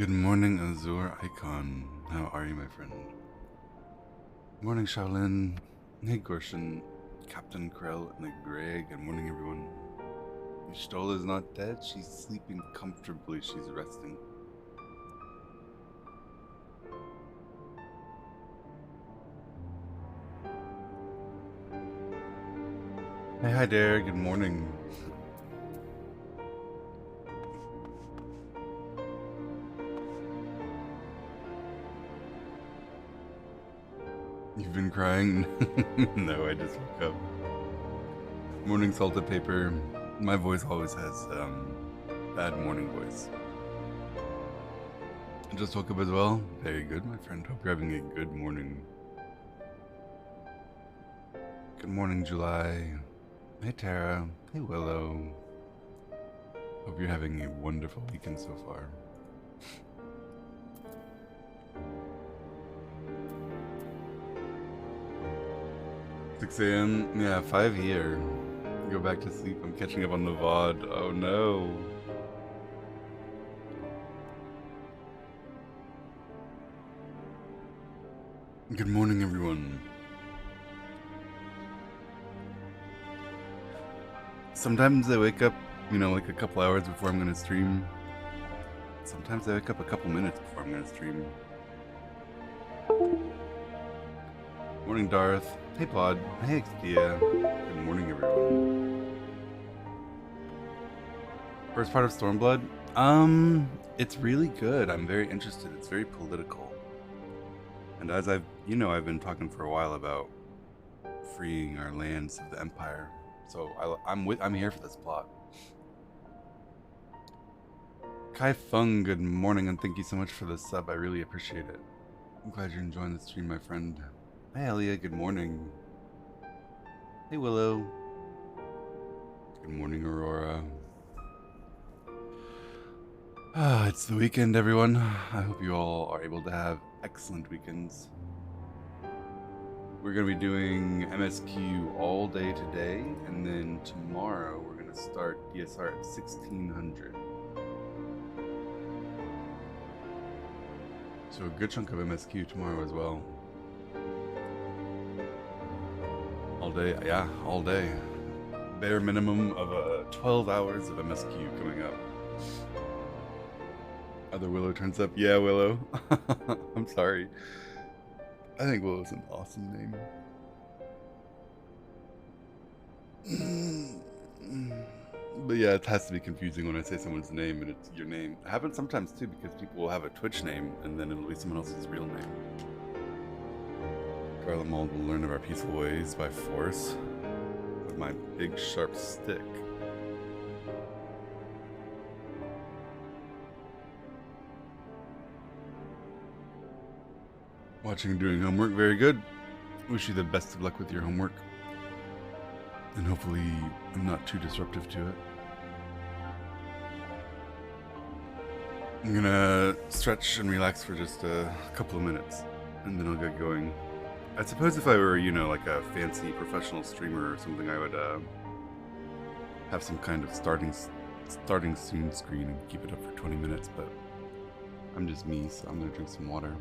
Good morning, Azure Icon. How are you, my friend? Morning, Shaolin. Hey, Gorshin, Captain Krell, and the Grey. Good morning, everyone. Stola is not dead. She's sleeping comfortably. She's resting. Hey, hi there. Good morning. You've been crying? No, I just woke up. Morning, salted paper. My voice always has bad morning voice. I just woke up as well. Very good, my friend. Hope you're having a good morning. Good morning, July. Hey, Tara. Hey, Willow. Hope you're having a wonderful weekend so far. 6 a.m. Yeah, 5 here. Go back to sleep. I'm catching up on the VOD. Oh no. Good morning, everyone. Sometimes I wake up, like a couple hours before I'm gonna stream. Sometimes I wake up a couple minutes before I'm gonna stream. Morning, Darth. Hey, Pod. Hey, Expedia. Good morning, everyone. First part of Stormblood? It's really good. I'm very interested. It's very political. And as I've been talking for a while about freeing our lands of the Empire. So I'm here for this plot. Kai Fung, good morning, and thank you so much for the sub. I really appreciate it. I'm glad you're enjoying the stream, my friend. Hi, Elia. Good morning. Hey, Willow. Good morning, Aurora. It's the weekend, everyone. I hope you all are able to have excellent weekends. We're going to be doing MSQ all day today, and then tomorrow we're going to start DSR at 1600. So a good chunk of MSQ tomorrow as well. All day, yeah, all day. Bare minimum of 12 hours of MSQ coming up. Other Willow turns up. Yeah, Willow. I'm sorry. I think Willow's an awesome name. But yeah, it has to be confusing when I say someone's name and it's your name. It happens sometimes too because people will have a Twitch name and then it'll be someone else's real name. Garlemald will learn of our peaceful ways by force with my big sharp stick. Watching and doing homework, very good. Wish you the best of luck with your homework. And hopefully I'm not too disruptive to it. I'm gonna stretch and relax for just a couple of minutes, and then I'll get going. I suppose if I were, like a fancy professional streamer or something, I would have some kind of starting soon screen and keep it up for 20 minutes, but I'm just me, so I'm gonna drink some water.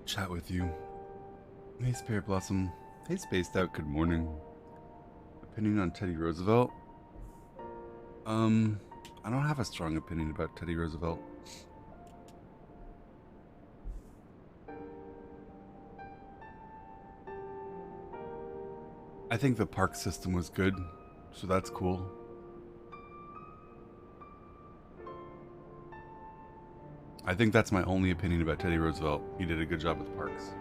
Chat with you. Hey, Spirit Blossom. Hey, Spaced Out, good morning. Opinion on Teddy Roosevelt? I don't have a strong opinion about Teddy Roosevelt. I think the park system was good, so that's cool. I think that's my only opinion about Teddy Roosevelt. He did a good job with parks.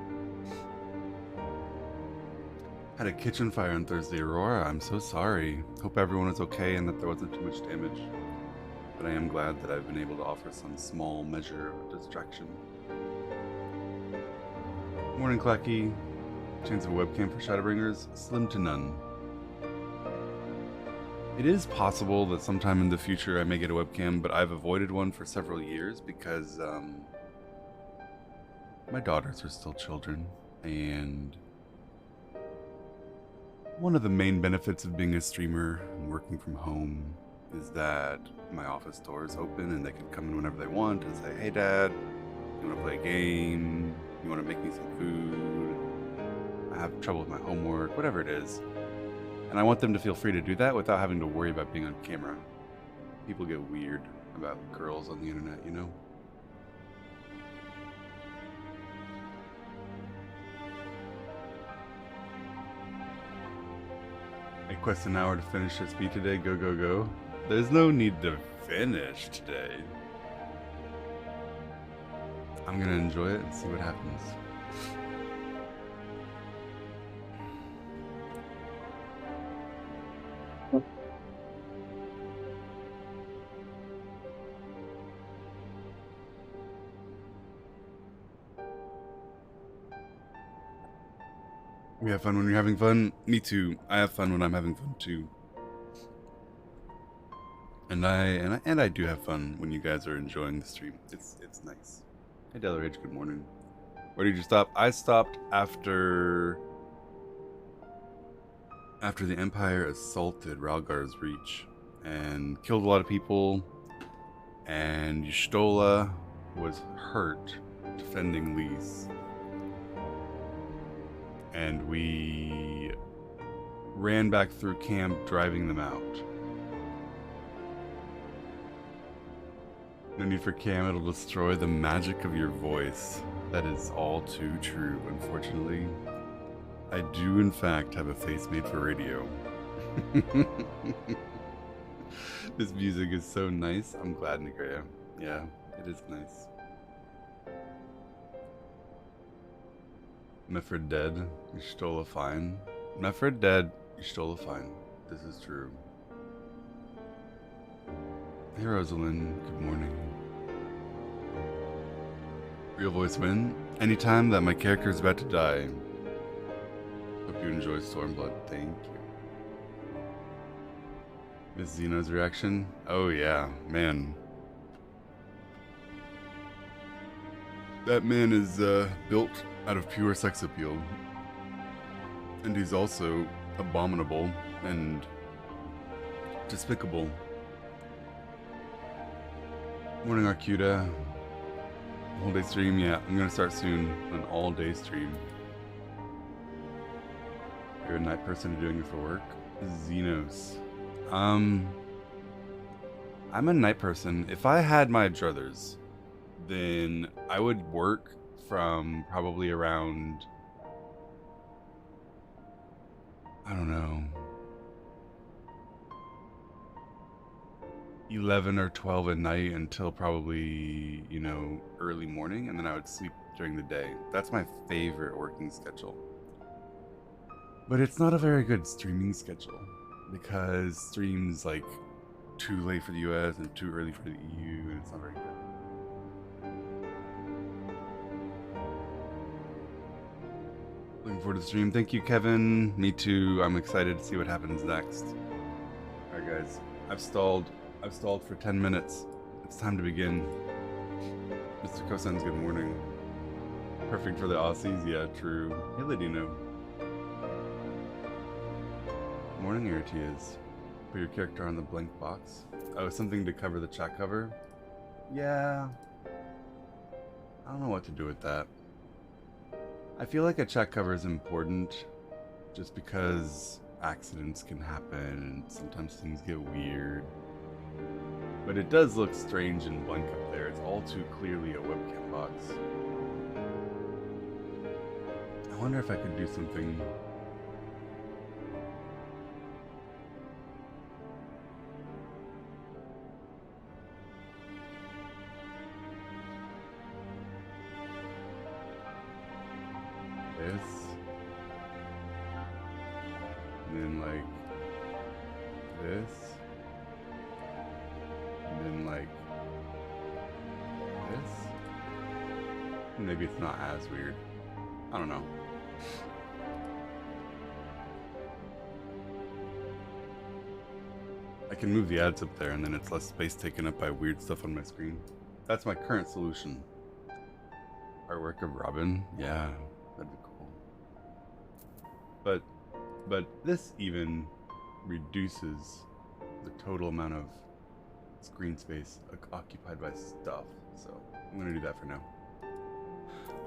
Had a kitchen fire on Thursday, Aurora. I'm so sorry. Hope everyone was okay and that there wasn't too much damage. But I am glad that I've been able to offer some small measure of distraction. Morning, Clacky. Chance of a webcam for Shadowbringers? Slim to none. It is possible that sometime in the future I may get a webcam, but I've avoided one for several years because my daughters are still children, and one of the main benefits of being a streamer and working from home is that my office door is open and they can come in whenever they want and say, hey Dad, you want to play a game? You want to make me some food? I have trouble with my homework, whatever it is. And I want them to feel free to do that without having to worry about being on camera. People get weird about girls on the internet, you know? It quests an hour to finish its speed today. Go, go, go. There's no need to finish today. I'm gonna enjoy it and see what happens. We have fun when you're having fun. Me too. I have fun when I'm having fun too. And I do have fun when you guys are enjoying the stream. It's nice. Hey Delarage, good morning. Where did you stop? I stopped after the Empire assaulted Ralgar's Reach and killed a lot of people, and Y'shtola was hurt defending Lys. And we ran back through camp, driving them out. No need for cam, it'll destroy the magic of your voice. That is all too true, unfortunately. I do, in fact, have a face made for radio. This music is so nice. I'm glad, Negrea. Yeah, it is nice. Mefford dead, Y'shtola fine. Mefford dead, Y'shtola fine. This is true. Hey Rosalind, good morning. Real voice win. Anytime that my character is about to die. Hope you enjoy Stormblood. Thank you. Miss Xeno's reaction? Oh yeah, man. That man is built out of pure sex appeal. And he's also abominable and despicable. Morning, Arcuda. All day stream, yeah. I'm gonna start soon. An all day stream. You're a night person doing it for work? Xenos. I'm a night person. If I had my druthers, then I would work from probably around, I don't know, 11 or 12 at night until probably, you know, early morning, and then I would sleep during the day. That's my favorite working schedule. But it's not a very good streaming schedule because streams like too late for the US and too early for the EU, and it's not very good. Looking forward to the stream. Thank you, Kevin. Me too. I'm excited to see what happens next. Alright guys, I've stalled for 10 minutes. It's time to begin. Mr. Cosen's good morning. Perfect for the Aussies? Yeah, true. Hey, Ladino. Morning, Aritias. Put your character on the blank box. Oh, something to cover the chat cover? Yeah. I don't know what to do with that. I feel like a chat cover is important just because accidents can happen and sometimes things get weird. But it does look strange and blank up there. It's all too clearly a webcam box. I wonder if I could do something. This. And then like this. And then like this. Maybe it's not as weird. I don't know. I can move the ads up there and then it's less space taken up by weird stuff on my screen. That's my current solution. Artwork of Robin? Yeah, that'd be cool. But this even reduces the total amount of screen space occupied by stuff. So I'm going to do that for now.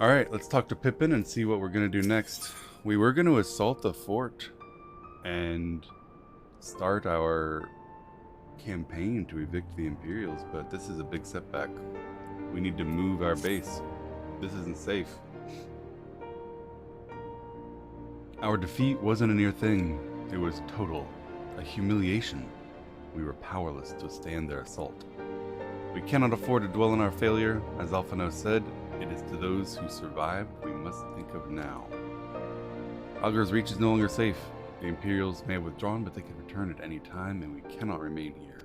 Alright, let's talk to Pippin and see what we're going to do next. We were going to assault the fort and start our campaign to evict the Imperials, but this is a big setback. We need to move our base. This isn't safe. Our defeat wasn't a near thing. It was total. A humiliation. We were powerless to stand their assault. We cannot afford to dwell on our failure. As Alphino said, it is to those who survived we must think of now. Algar's reach is no longer safe. The Imperials may have withdrawn, but they can return at any time, and we cannot remain here.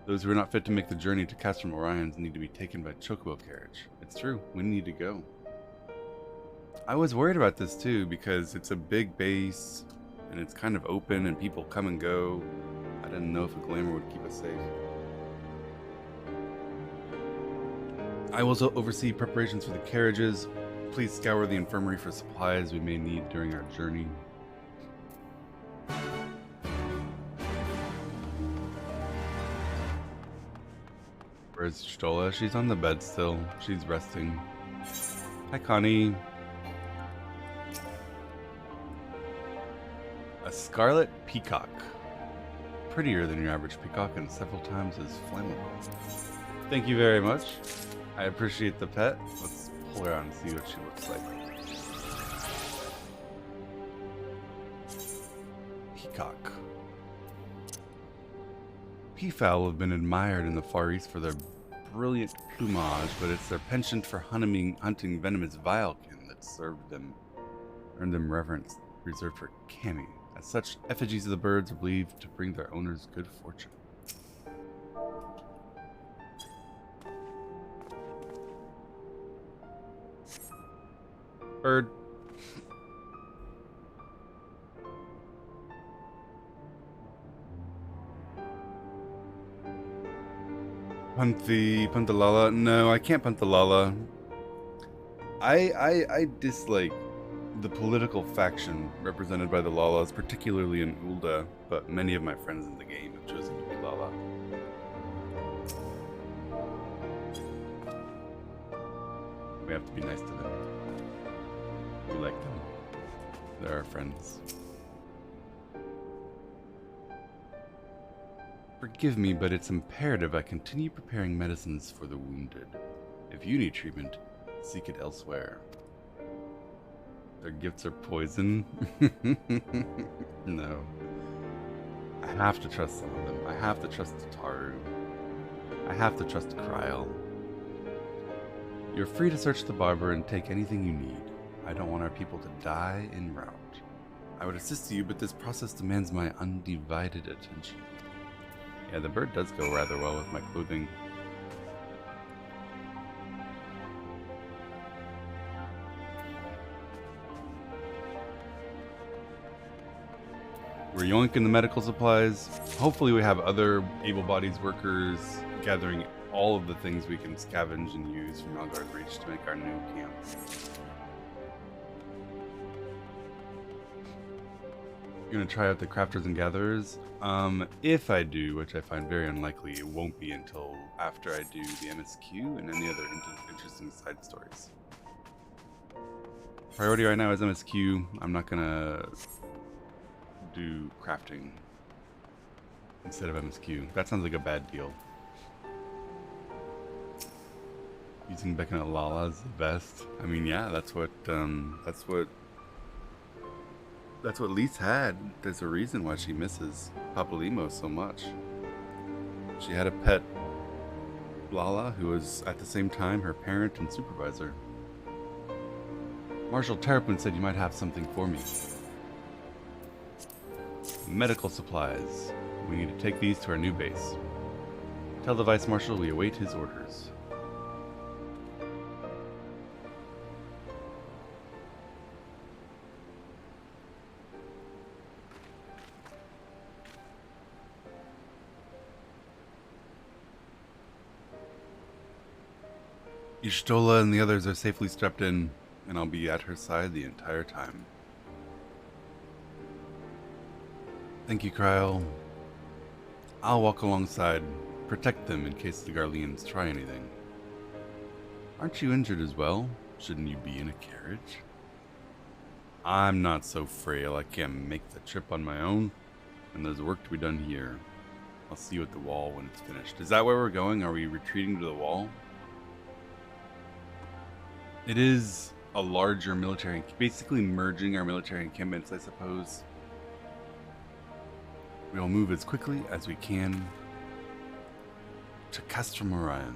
Those who are not fit to make the journey to Castrum Orions need to be taken by chocobo carriage. It's true, we need to go. I was worried about this too, because it's a big base, and it's kind of open, and people come and go. I didn't know if a glamour would keep us safe. I will also oversee preparations for the carriages. Please scour the infirmary for supplies we may need during our journey. Where's Stola? She's on the bed still. She's resting. Hi, Connie. A scarlet peacock. Prettier than your average peacock and several times as flammable. Thank you very much. I appreciate the pet. Let's pull her out and see what she looks like. Peacock. Peafowl have been admired in the Far East for their brilliant plumage, but it's their penchant for hunting venomous vilekin that earned them reverence reserved for Kami. As such, effigies of the birds are believed to bring their owners good fortune. Bird. Punt the Lala. No, I can't punt the Lala. I dislike the political faction represented by the Lalas, particularly in Ul'dah, but many of my friends in the game have chosen to be Lala. We have to be nice to them. We like them. They're our friends. Forgive me, but it's imperative I continue preparing medicines for the wounded. If you need treatment, seek it elsewhere. Their gifts are poison? No. I have to trust some of them. I have to trust Taru. I have to trust Kryl. You're free to search the barber and take anything you need. I don't want our people to die en route. I would assist you, but this process demands my undivided attention. Yeah, the bird does go rather well with my clothing. We're yoinking the medical supplies. Hopefully we have other able-bodied workers gathering all of the things we can scavenge and use from Algar's Reach to make our new camp. You're gonna try out the crafters and gatherers. If I do, which I find very unlikely, it won't be until after I do the MSQ and any other interesting side stories. Priority right now is MSQ. I'm not gonna do crafting instead of MSQ. That sounds like a bad deal. Using Becca Lala is the best. I mean, yeah, that's what Lise had. There's a reason why she misses Papalimo so much. She had a pet, Lala, who was at the same time her parent and supervisor. Marshal Terrapin said you might have something for me. Medical supplies. We need to take these to our new base. Tell the Vice Marshal we await his orders. Y'shtola and the others are safely strapped in, and I'll be at her side the entire time. Thank you, Kryl. I'll walk alongside, protect them in case the Garleans try anything. Aren't you injured as well? Shouldn't you be in a carriage? I'm not so frail I can't make the trip on my own, and there's work to be done here. I'll see you at the wall when it's finished. Is that where we're going? Are we retreating to the wall? It is a larger military, basically merging our military encampments, I suppose. We'll move as quickly as we can to Castromorians.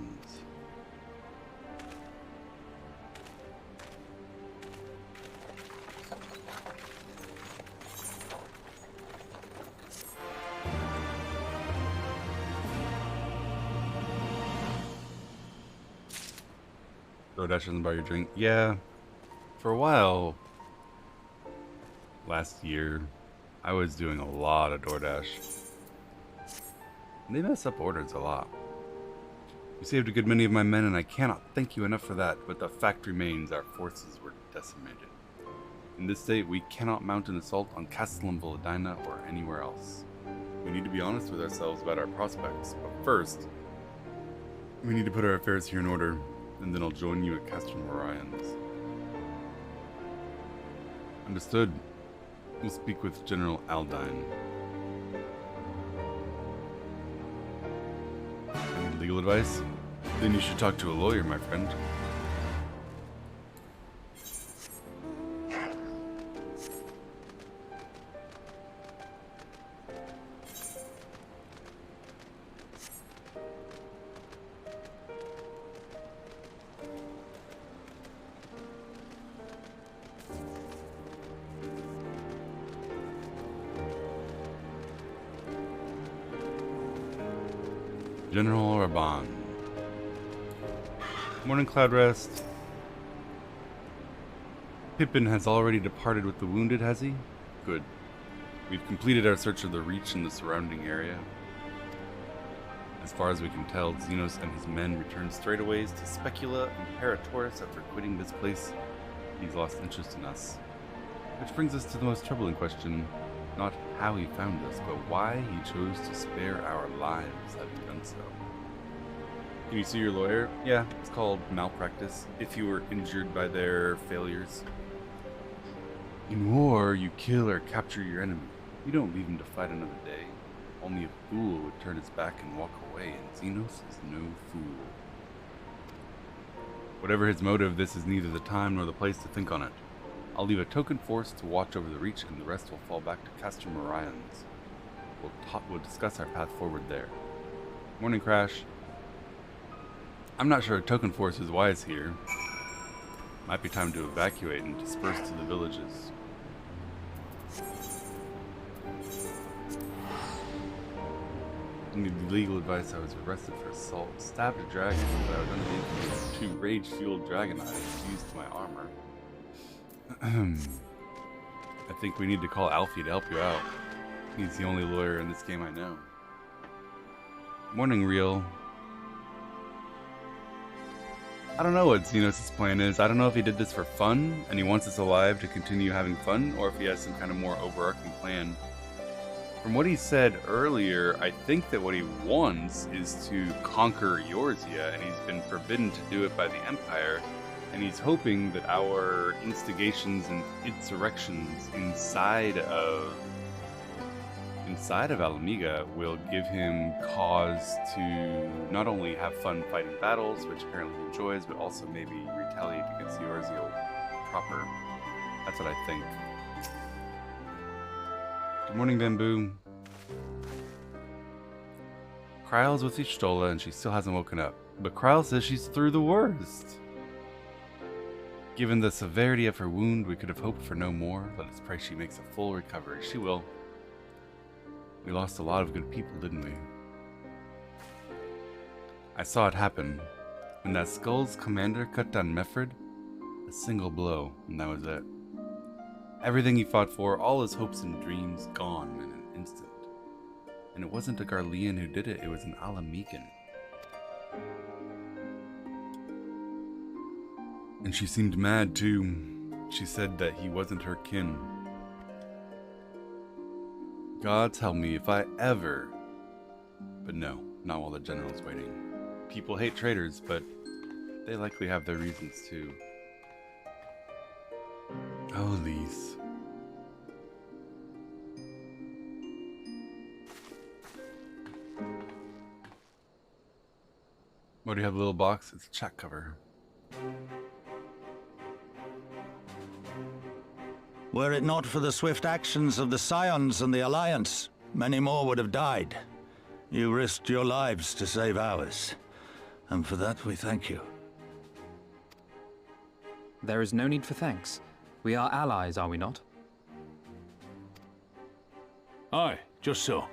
DoorDash doesn't buy your drink. Yeah, for a while, last year, I was doing a lot of DoorDash. They mess up orders a lot. You saved a good many of my men, and I cannot thank you enough for that, but the fact remains our forces were decimated. In this state, we cannot mount an assault on Castle and Volodina or anywhere else. We need to be honest with ourselves about our prospects, but first, we need to put our affairs here in order, and then I'll join you at Castromorians. Understood. We'll speak with General Aldine. Any legal advice? Then you should talk to a lawyer, my friend. General Raban. Morning, Cloud Rest. Pippin has already departed with the wounded, has he? Good. We've completed our search of the Reach and the surrounding area. As far as we can tell, Xenos and his men returned straightaways to Specula and Paratoris after quitting this place. He's lost interest in us. Which brings us to the most troubling question. Not how he found us, but why he chose to spare our lives having done so. Can you see your lawyer? Yeah, it's called malpractice, if you were injured by their failures. In war, you kill or capture your enemy. You don't leave him to fight another day. Only a fool would turn his back and walk away, and Xenos is no fool. Whatever his motive, this is neither the time nor the place to think on it. I'll leave a token force to watch over the Reach, and the rest will fall back to Castromorians. We'll discuss our path forward there. Morning, Crash. I'm not sure a token force is wise here. Might be time to evacuate and disperse to the villages. I need legal advice. I was arrested for assault, stabbed a dragon, but I was under the influence of 2 rage-fueled dragon eyes fused to my armor. I think we need to call Alfie to help you out. He's the only lawyer in this game I know. Morning, Real. I don't know what Xenos' plan is. I don't know if he did this for fun, and he wants us alive to continue having fun, or if he has some kind of more overarching plan. From what he said earlier, I think that what he wants is to conquer Eorzea, and he's been forbidden to do it by the Empire, and he's hoping that our instigations and insurrections inside of Alamiga will give him cause to not only have fun fighting battles, which apparently he enjoys, but also maybe retaliate against Eorzea proper. That's what I think. Good morning, Bamboo. Kryle's with Ishtola and she still hasn't woken up, but Kryle says she's through the worst. Given the severity of her wound, we could have hoped for no more. Let us pray she makes a full recovery. She will. We lost a lot of good people, didn't we? I saw it happen. When that Skull's commander cut down Meffred, a single blow, and that was it. Everything he fought for, all his hopes and dreams, gone in an instant. And it wasn't a Garlean who did it, it was an Alamigan. And she seemed mad too. She said that he wasn't her kin. God tell me if I ever But no, not while the general's waiting. People hate traitors, but they likely have their reasons too. Oh, Lise. What do you have, a little box? It's a check cover. Were it not for the swift actions of the Scions and the Alliance, many more would have died. You risked your lives to save ours, and for that we thank you. There is no need for thanks. We are allies, are we not? Aye, just so.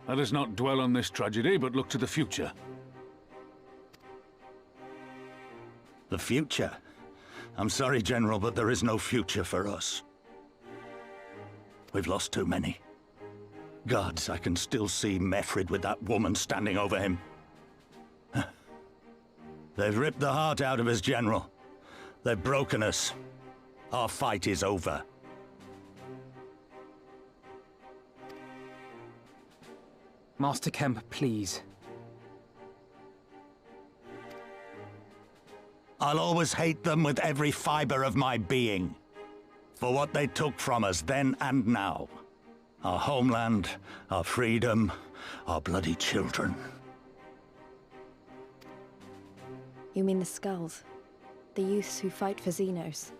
Let us not dwell on this tragedy, but look to the future. The future? I'm sorry, General, but there is no future for us. We've lost too many. Gods, I can still see Mefrid with that woman standing over him. They've ripped the heart out of us, General. They've broken us. Our fight is over. Master Kemp, please. I'll always hate them with every fiber of my being. For what they took from us then and now. Our homeland, our freedom, our bloody children. You mean the Skulls? The youths who fight for Xenos?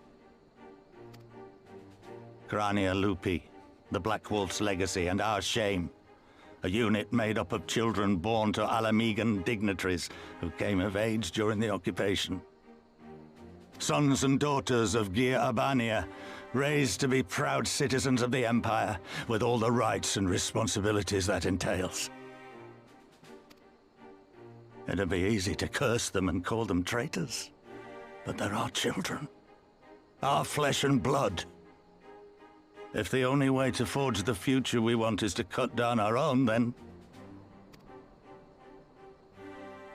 Grania Lupi, the Black Wolf's legacy and our shame. A unit made up of children born to Alamegan dignitaries who came of age during the occupation. Sons and daughters of Gir Abania, raised to be proud citizens of the Empire, with all the rights and responsibilities that entails. It'd be easy to curse them and call them traitors. But they're our children. Our flesh and blood. If the only way to forge the future we want is to cut down our own, then...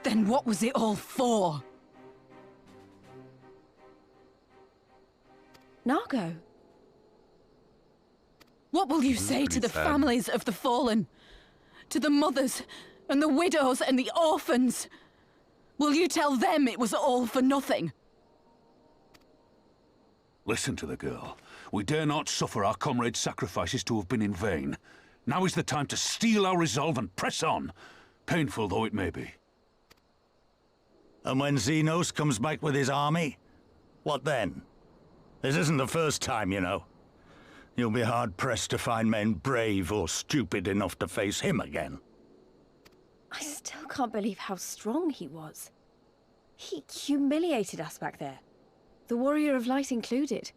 Then what was it all for? Nargo? What will you say to the families of the fallen? To the mothers, and the widows, and the orphans? Will you tell them it was all for nothing? Listen to the girl. We dare not suffer our comrades' sacrifices to have been in vain. Now is the time to steel our resolve and press on, painful though it may be. And when Xenos comes back with his army, what then? This isn't the first time, you know. You'll be hard-pressed to find men brave or stupid enough to face him again. I still can't believe how strong he was. He humiliated us back there. The Warrior of Light included.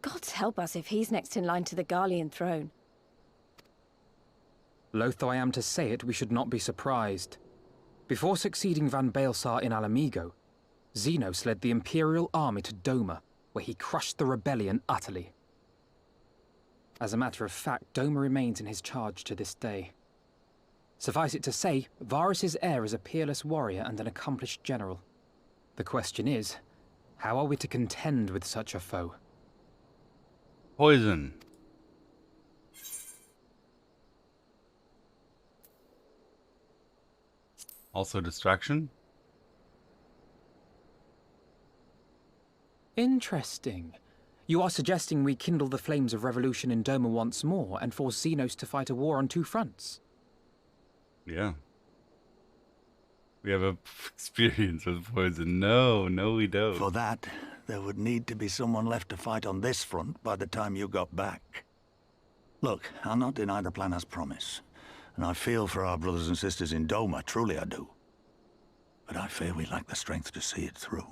Gods help us if he's next in line to the Garlean throne. Loath though I am to say it, we should not be surprised. Before succeeding Van Baelsar in Alamigo, Xenos led the Imperial army to Doma, where he crushed the rebellion utterly. As a matter of fact, Doma remains in his charge to this day. Suffice it to say, Varus's heir is a peerless warrior and an accomplished general. The question is, how are we to contend with such a foe? Poison. Also distraction? Interesting. You are suggesting we kindle the flames of revolution in Doma once more and force Xenos to fight a war on two fronts? Yeah. We have a experience with poison. No, we don't. For that, there would need to be someone left to fight on this front by the time you got back. Look, I'll not deny the plan as promised. And I feel for our brothers and sisters in Doma, truly I do. But I fear we lack the strength to see it through.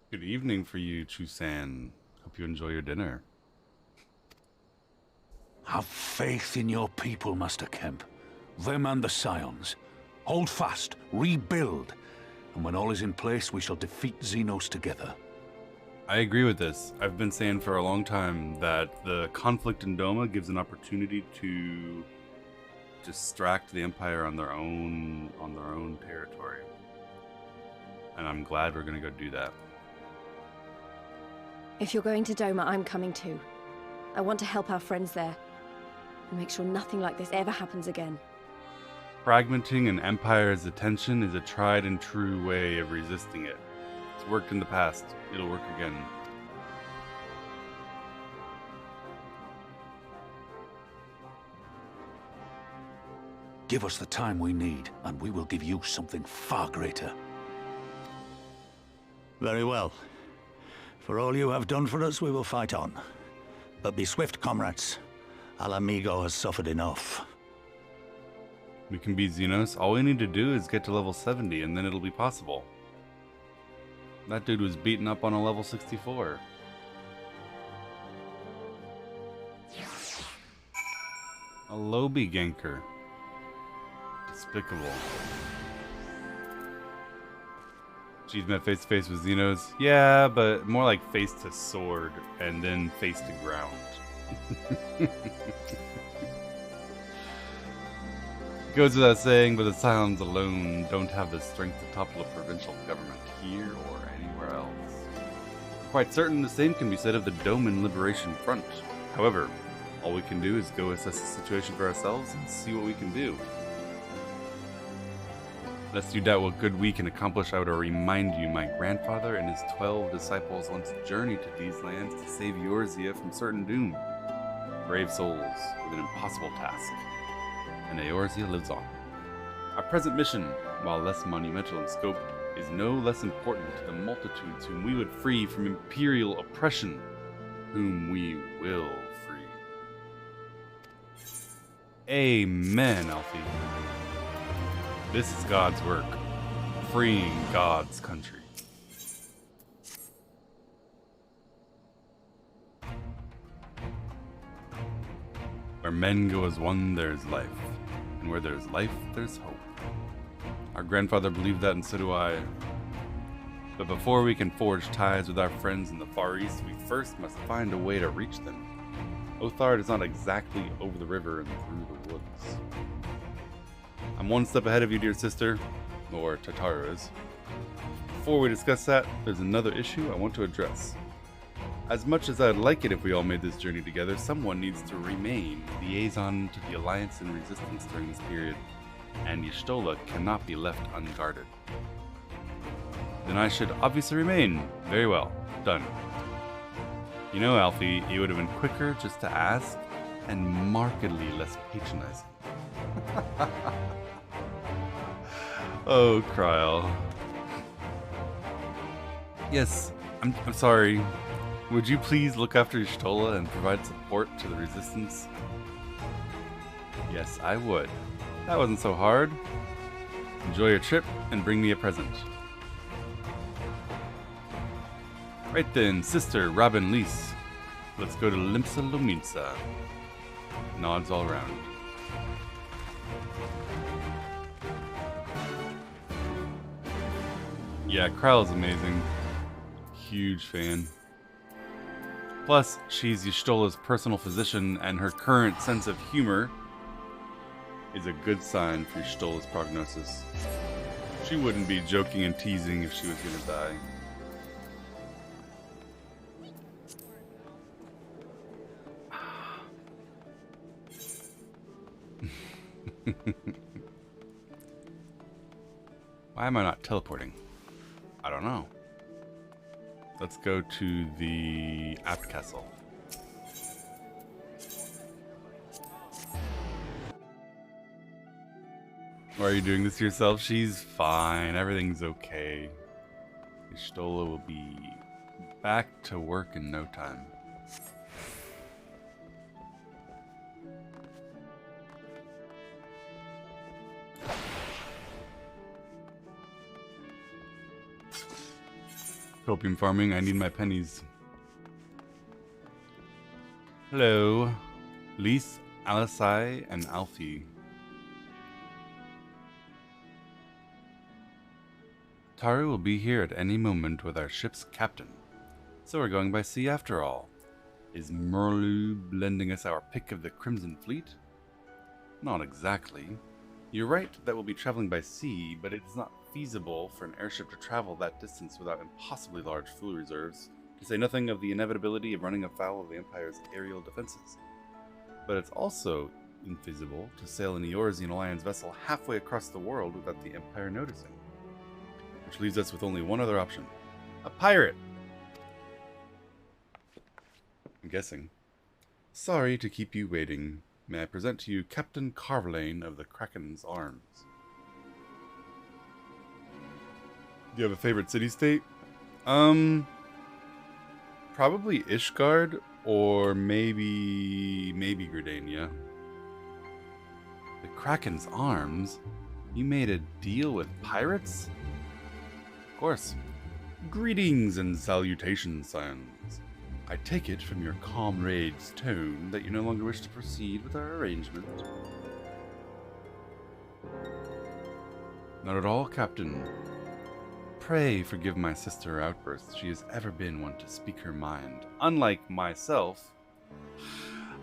Good evening for you, Chusan. Hope you enjoy your dinner. Have faith in your people, Master Kemp. Them and the Scions. Hold fast, rebuild, and when all is in place, we shall defeat Xenos together. I agree with this. I've been saying for a long time that the conflict in Doma gives an opportunity to distract the Empire on their own territory. And I'm glad we're going to go do that. If you're going to Doma, I'm coming too. I want to help our friends there. and make sure nothing like this ever happens again. Fragmenting an empire's attention is a tried and true way of resisting it. It's worked in the past. It'll work again. Give us the time we need, and we will give you something far greater. Very well. For all you have done for us, we will fight on. But be swift, comrades. Alamigo has suffered enough. We can beat Xenos. All we need to do is get to level 70, and then it'll be possible. That dude was beaten up on a level 64. A Lobby ganker. Despicable. She's met face to face with Xenos. Yeah, but more like face to sword and then face to ground. Goes without saying, but the Scions alone don't have the strength to topple a provincial government here or anywhere else. Quite certain the same can be said of the Doman Liberation Front. However, all we can do is go assess the situation for ourselves and see what we can do. Lest you doubt what good we can accomplish, I would remind you my grandfather and his 12 disciples once journeyed to these lands to save Eorzea from certain doom. Brave souls with an impossible task. And Eorzea lives on. Our present mission, while less monumental in scope, is no less important to the multitudes whom we would free from imperial oppression, whom we will free. Amen, Alfie. This is God's work, freeing God's country. Where men go as one, there's life. And where there's life, there's hope. Our grandfather believed that, and so do I. But before we can forge ties with our friends in the Far East, we first must find a way to reach them. Othard is not exactly over the river and through the woods. I'm one step ahead of you, dear sister, or Tataru is. Before we discuss that, there's another issue I want to address. As much as I'd like it if we all made this journey together, someone needs to remain liaison to the Alliance and Resistance during this period, and Y'shtola cannot be left unguarded. Then I should obviously remain. Very well. Done. You know, Alfie, it would have been quicker just to ask, and markedly less patronizing. Oh, Kryl. Yes, I'm sorry. Would you please look after Y'shtola and provide support to the Resistance? Yes, I would. That wasn't so hard. Enjoy your trip and bring me a present. Right then, Sister Robin Lease. Let's go to Limsa Lominsa. Nods all around. Yeah, Kryl's amazing. Huge fan. Plus, she's Y'shtola's personal physician, and her current sense of humor is a good sign for Y'shtola's prognosis. She wouldn't be joking and teasing if she was gonna die. Why am I not teleporting? I don't know. Let's go to the Apt Castle. Why are you doing this to yourself? She's fine. Everything's okay. Y'shtola will be back to work in no time. Copium farming, I need my pennies. Hello, Lise, Alisai, and Alfie. Taru will be here at any moment with our ship's captain. So we're going by sea after all. Is Merlu lending us our pick of the Crimson Fleet? Not exactly. You're right that we'll be traveling by sea, but it's not feasible for an airship to travel that distance without impossibly large fuel reserves, to say nothing of the inevitability of running afoul of the Empire's aerial defenses. But it's also infeasible to sail an Eorzean Alliance vessel halfway across the world without the Empire noticing. Which leaves us with only one other option. A pirate! I'm guessing. Sorry to keep you waiting. May I present to you Captain Carvelane of the Kraken's Arms. Do you have a favorite city-state? Probably Ishgard, or maybe Gridania. The Kraken's Arms? You made a deal with pirates? Of course. Greetings and salutations, scions. I take it from your comrade's tone that you no longer wish to proceed with our arrangement. Not at all, Captain. Pray forgive my sister her outbursts. She has ever been one to speak her mind. Unlike myself,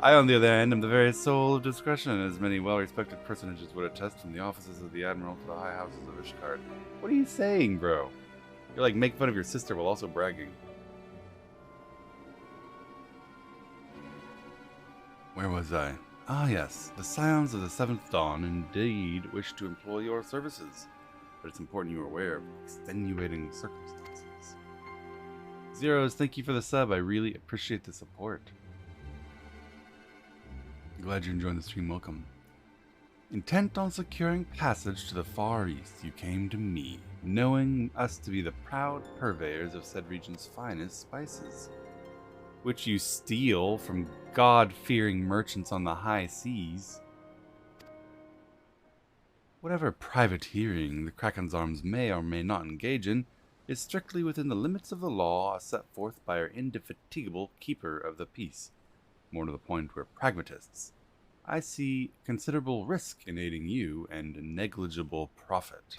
I, on the other hand, am the very soul of discretion, as many well-respected personages would attest, from the offices of the Admiral to the high houses of Ishgard. What are you saying, bro? You're like making fun of your sister while also bragging. Where was I? Ah, yes. The Scions of the Seventh Dawn indeed wish to employ your services, but it's important you are aware of extenuating circumstances. Zeros, thank you for the sub. I really appreciate the support. Glad you're enjoying the stream. Welcome. Intent on securing passage to the Far East, you came to me, knowing us to be the proud purveyors of said region's finest spices, which you steal from God-fearing merchants on the high seas. Whatever privateering the Kraken's Arms may or may not engage in is strictly within the limits of the law as set forth by our indefatigable keeper of the peace. More to the point, we're pragmatists. I see considerable risk in aiding you and negligible profit.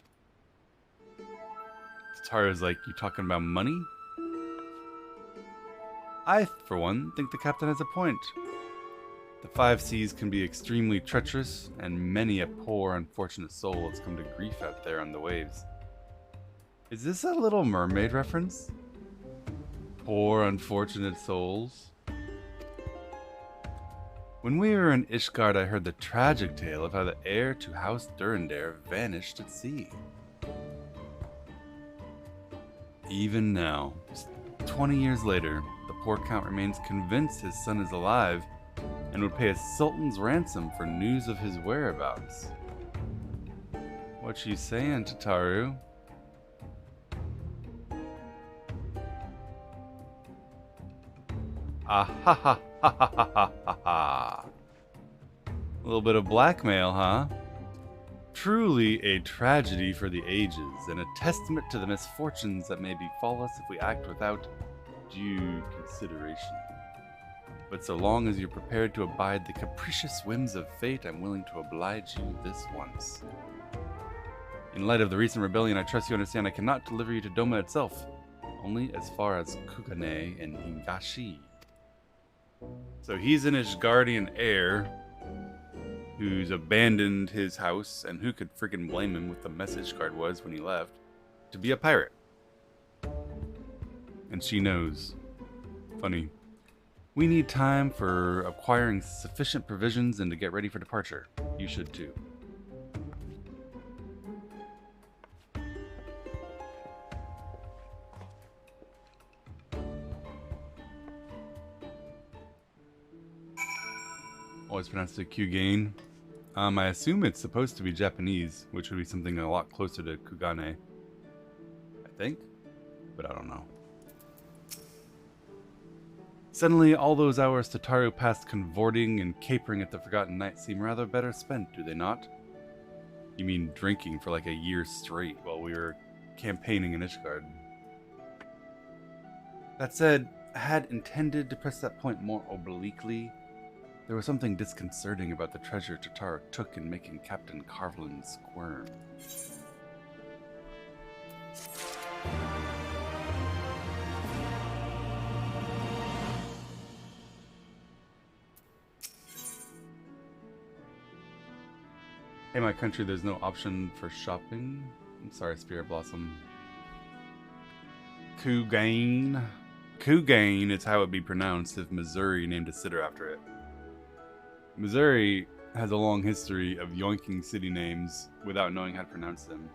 Tataru's like, you talking about money? I, for one, think the captain has a point. The five seas can be extremely treacherous, and many a poor, unfortunate soul has come to grief out there on the waves. Is this a Little Mermaid reference? Poor, unfortunate souls? When we were in Ishgard, I heard the tragic tale of how the heir to House Durandare vanished at sea. Even now, 20 years later, the poor count remains convinced his son is alive and would pay a sultan's ransom for news of his whereabouts. What you saying, Tataru? Ah ha ha ha ha ha ha ha ha. A little bit of blackmail, huh? Truly a tragedy for the ages, and a testament to the misfortunes that may befall us if we act without due consideration. But so long as you're prepared to abide the capricious whims of fate, I'm willing to oblige you this once. In light of the recent rebellion, I trust you understand I cannot deliver you to Doma itself, only as far as Kugane and Hingashi. So he's an Ishgardian heir who's abandoned his house, and who could freaking blame him with the message card was when he left, to be a pirate. And she knows. Funny. We need time for acquiring sufficient provisions and to get ready for departure. You should too. Always pronounced it Kugane. I assume it's supposed to be Japanese, which would be something a lot closer to Kugane. I think, but I don't know. Suddenly, all those hours Tataru passed cavorting and capering at the Forgotten Night seem rather better spent, do they not? You mean drinking for like a year straight while we were campaigning in Ishgard. That said, I had intended to press that point more obliquely. There was something disconcerting about the treasure Tataru took in making Captain Carvelin squirm. Hey, my country, there's no option for shopping. I'm sorry, Spirit Blossom. Kugane. Kugane is how it would be pronounced if Missouri named a sitter after it. Missouri has a long history of yoinking city names without knowing how to pronounce them.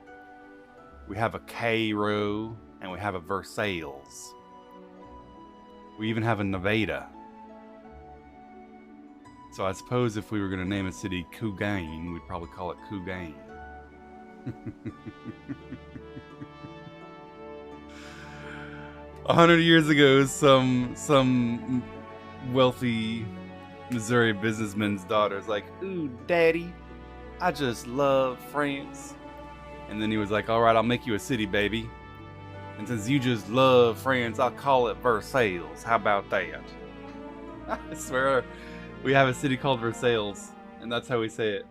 We have a Cairo, and we have a Versailles. We even have a Nevada. So I suppose if we were going to name a city Cougain, we'd probably call it Cougain. 100 years ago, some wealthy Missouri businessman's daughter's like, "Ooh, daddy, I just love France." And then he was like, "All right, I'll make you a city, baby. And since you just love France, I'll call it Versailles. How about that?" I swear, we have a city called Versailles, and that's how we say it.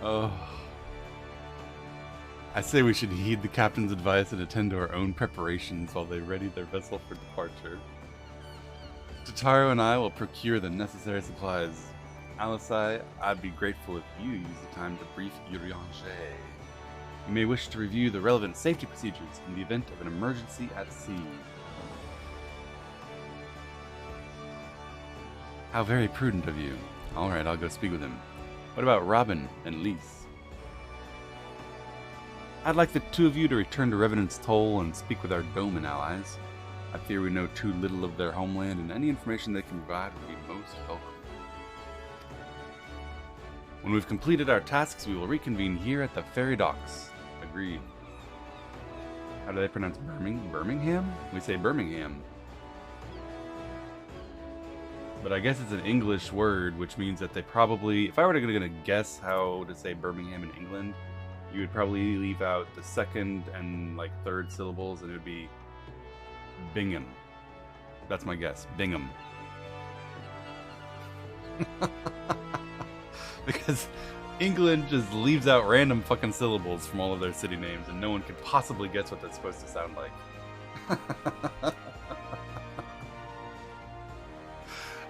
Oh. I say we should heed the captain's advice and attend to our own preparations while they ready their vessel for departure. Totaro and I will procure the necessary supplies. Alisai, I'd be grateful if you use the time to brief Urianger. You may wish to review the relevant safety procedures in the event of an emergency at sea. How very prudent of you. Alright, I'll go speak with him. What about Robin and Lise? I'd like the two of you to return to Revenant's Toll and speak with our Doman allies. I fear we know too little of their homeland, and any information they can provide would be most welcome. When we've completed our tasks, we will reconvene here at the ferry docks. Agreed. How do they pronounce Birmingham? We say Birmingham. But I guess it's an English word, which means that they probably... If I were to guess how to say Birmingham in England, you would probably leave out the second and like third syllables, and it would be Bingham. That's my guess. Bingham. Because England just leaves out random fucking syllables from all of their city names, and no one could possibly guess what that's supposed to sound like.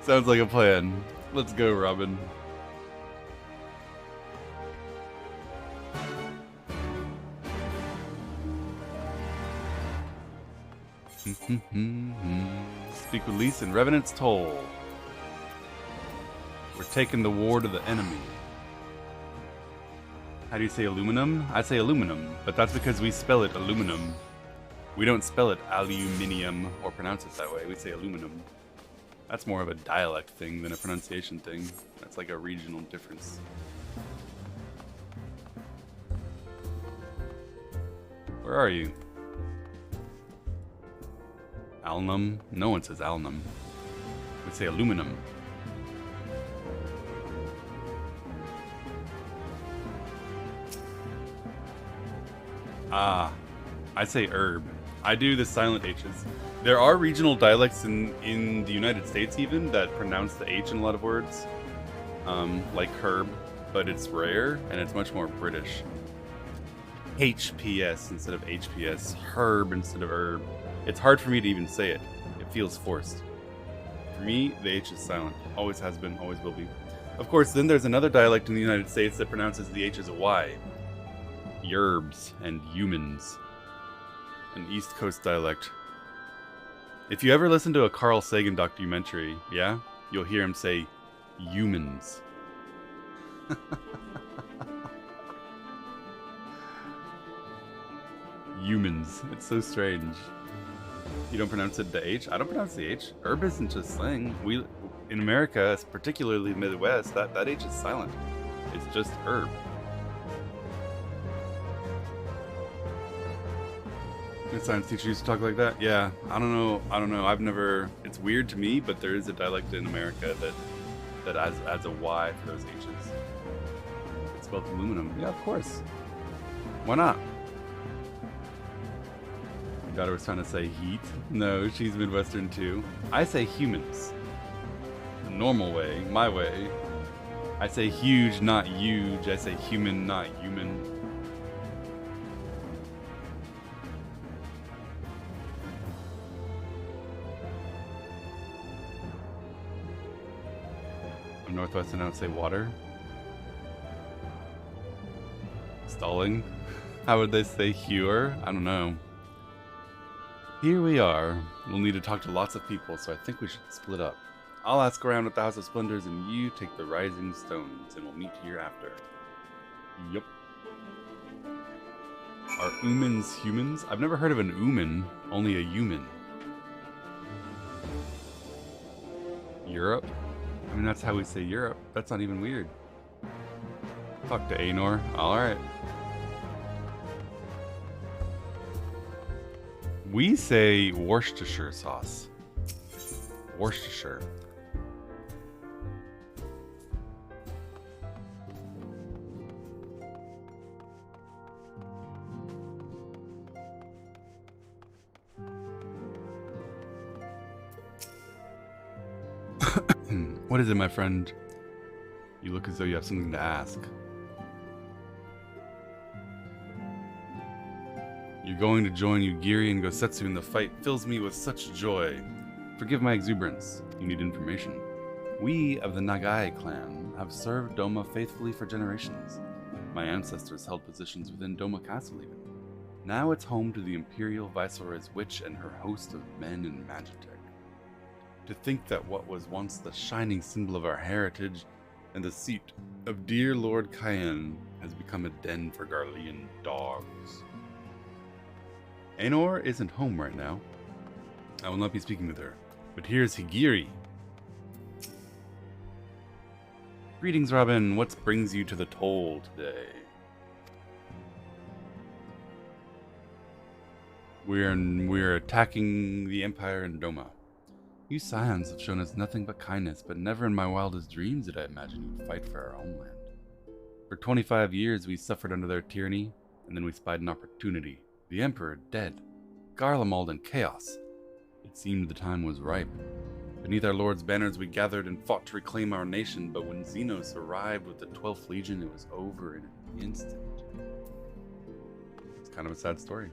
Sounds like a plan. Let's go, Robin. Speak with Lise and Revenant's Toll. We're taking the war to the enemy. How do you say aluminum? I say aluminum, but that's because we spell it aluminum. We don't spell it aluminium or pronounce it that way. We say aluminum. That's more of a dialect thing than a pronunciation thing. That's like a regional difference. Where are you? Alnum? No one says alnum. We say aluminum. Ah, I say herb. I do the silent H's. There are regional dialects in the United States even that pronounce the H in a lot of words. Like herb, but it's rare and it's much more British. HPS instead of HPS, herb instead of herb. It's hard for me to even say it. It feels forced. For me, the H is silent. Always has been, always will be. Of course, then there's another dialect in the United States that pronounces the H as a Y. Yerbs and humans. An East Coast dialect. If you ever listen to a Carl Sagan documentary, yeah, you'll hear him say humans. Humans. It's so strange. You don't pronounce it the H? I don't pronounce the H. Herb isn't just slang. We, in America, particularly the Midwest, that H is silent. It's just herb. My science teacher used to talk like that? Yeah, I don't know. I've never... It's weird to me, but there is a dialect in America that adds a Y for those H's. It's spelled aluminum. Yeah, of course. Why not? My daughter was trying to say heat. No, she's Midwestern too. I say humans. The normal way, my way. I say huge, not huge. I say human, not human. Northwestern, I would say water. Stalling. How would they say hewer? I don't know. Here we are. We'll need to talk to lots of people, so I think we should split up. I'll ask around at the House of Splendors, and you take the Rising Stones, and we'll meet here after. Yup. Are Umans humans? I've never heard of an Uman, only a human. Europe? I mean, that's how we say Europe. That's not even weird. Talk to Aenor. Alright. We say Worcestershire sauce. Worcestershire. What is it, my friend? You look as though you have something to ask. You're going to join Ugiri and Gosetsu in the fight fills me with such joy. Forgive my exuberance. You need information. We of the Nagai clan have served Doma faithfully for generations. My ancestors held positions within Doma Castle even. Now it's home to the Imperial Viceroy's witch and her host of men in Magitech. To think that what was once the shining symbol of our heritage and the seat of dear Lord Cayenne has become a den for Garlean dogs. Aenor isn't home right now. I will not be speaking with her, but here's Higiri. Greetings, Robin. What brings you to the toll today? We're attacking the Empire in Doma. You scions have shown us nothing but kindness, but never in my wildest dreams did I imagine you would fight for our homeland. For 25 years we suffered under their tyranny, and then we spied an opportunity. The Emperor dead, Garlemald in chaos. It seemed the time was ripe. Beneath our Lord's banners we gathered and fought to reclaim our nation, but when Xenos arrived with the 12th Legion, it was over in an instant. It's kind of a sad story.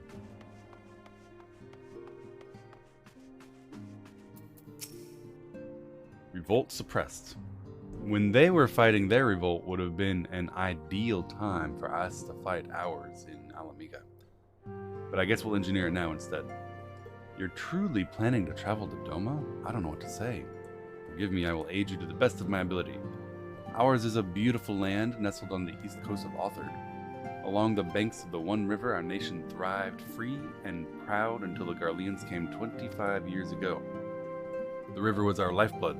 Revolt suppressed. When they were fighting their revolt would have been an ideal time for us to fight ours in Alamiga. But I guess we'll engineer it now instead. You're truly planning to travel to Doma? I don't know what to say. Forgive me, I will aid you to the best of my ability. Ours is a beautiful land nestled on the east coast of Authard. Along the banks of the One River, our nation thrived free and proud until the Garleans came 25 years ago. The river was our lifeblood,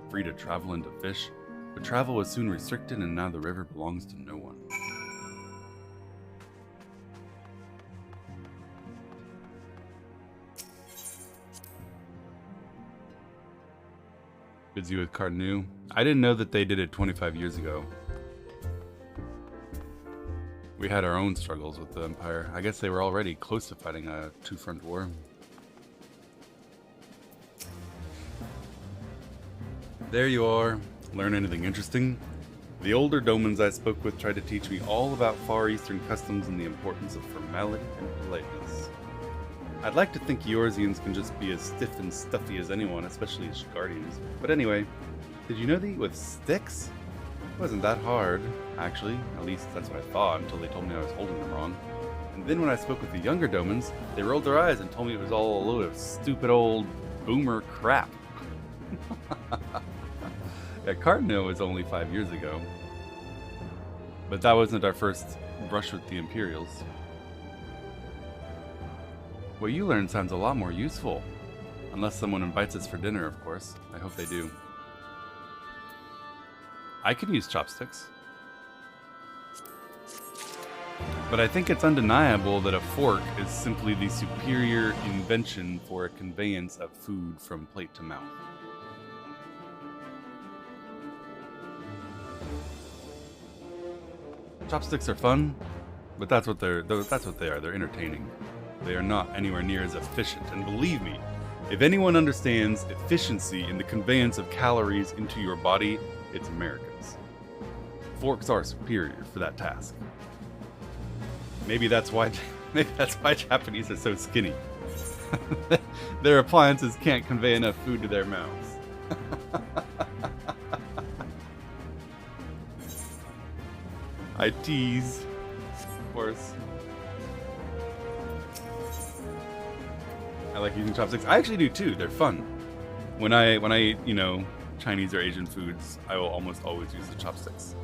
free to travel and to fish, but travel was soon restricted and now the river belongs to no one. Busy with Cardnu. I didn't know that they did it 25 years ago. We had our own struggles with the Empire. I guess they were already close to fighting a two-front war. There you are. Learn anything interesting? The older Domans I spoke with tried to teach me all about Far Eastern customs and the importance of formality and politeness. I'd like to think Eorzeans can just be as stiff and stuffy as anyone, especially as Guardians. But anyway, did you know they eat with sticks? It wasn't that hard, actually. At least that's what I thought until they told me I was holding them wrong. And then when I spoke with the younger Domans, they rolled their eyes and told me it was all a load of stupid old boomer crap. Yeah, Cardno was only 5 years ago. But that wasn't our first brush with the Imperials. What you learned sounds a lot more useful. Unless someone invites us for dinner, of course. I hope they do. I can use chopsticks. But I think it's undeniable that a fork is simply the superior invention for a conveyance of food from plate to mouth. Chopsticks are fun, but that's what they are. They're entertaining. They are not anywhere near as efficient. And believe me, if anyone understands efficiency in the conveyance of calories into your body, it's Americans. Forks are superior for that task. Maybe that's why Japanese are so skinny. Their appliances can't convey enough food to their mouths. I tease, of course. I like using chopsticks. I actually do too. They're fun. When I eat, you know, Chinese or Asian foods, I will almost always use the chopsticks.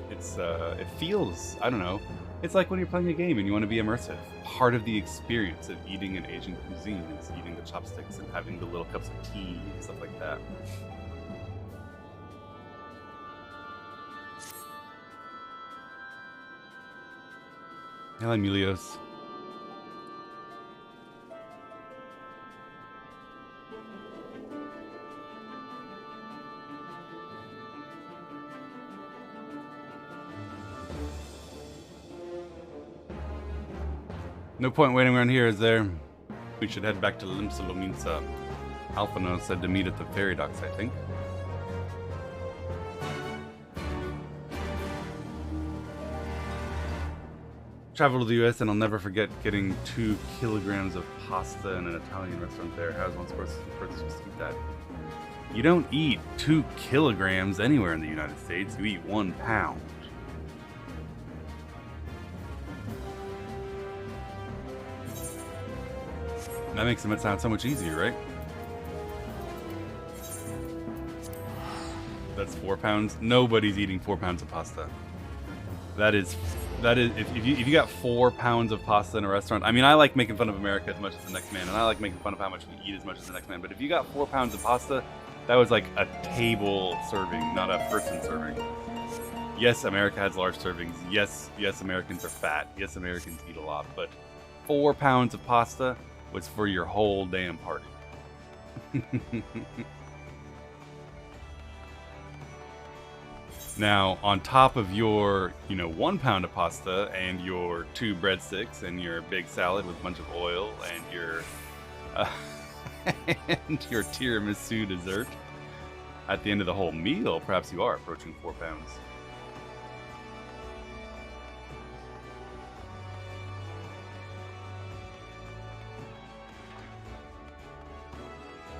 It's it feels, I don't know. It's like when you're playing a game and you want to be immersive. Part of the experience of eating an Asian cuisine is eating the chopsticks and having the little cups of tea and stuff like that. Hello, Emilios. No point waiting around here, is there? We should head back to Limsa. Alphano said to meet at the ferry docks, I think. Travel to the US and I'll never forget getting 2 kilograms of pasta in an Italian restaurant there. How's one supposed to eat that? You don't eat 2 kilograms anywhere in the United States. You eat 1 pound. That makes it sound so much easier, right? That's 4 pounds. Nobody's eating 4 pounds of pasta. That is if you got 4 pounds of pasta in a restaurant. I mean, I like making fun of America as much as the next man, and I like making fun of how much we eat as much as the next man. But if you got 4 pounds of pasta, that was like a table serving, not a person serving. Yes, America has large servings. Yes, Americans are fat. Yes, Americans eat a lot. But 4 pounds of pasta was for your whole damn party. Now, on top of your, 1 pound of pasta and your 2 breadsticks and your big salad with a bunch of oil and your and your tiramisu dessert, at the end of the whole meal, perhaps you are approaching 4 pounds.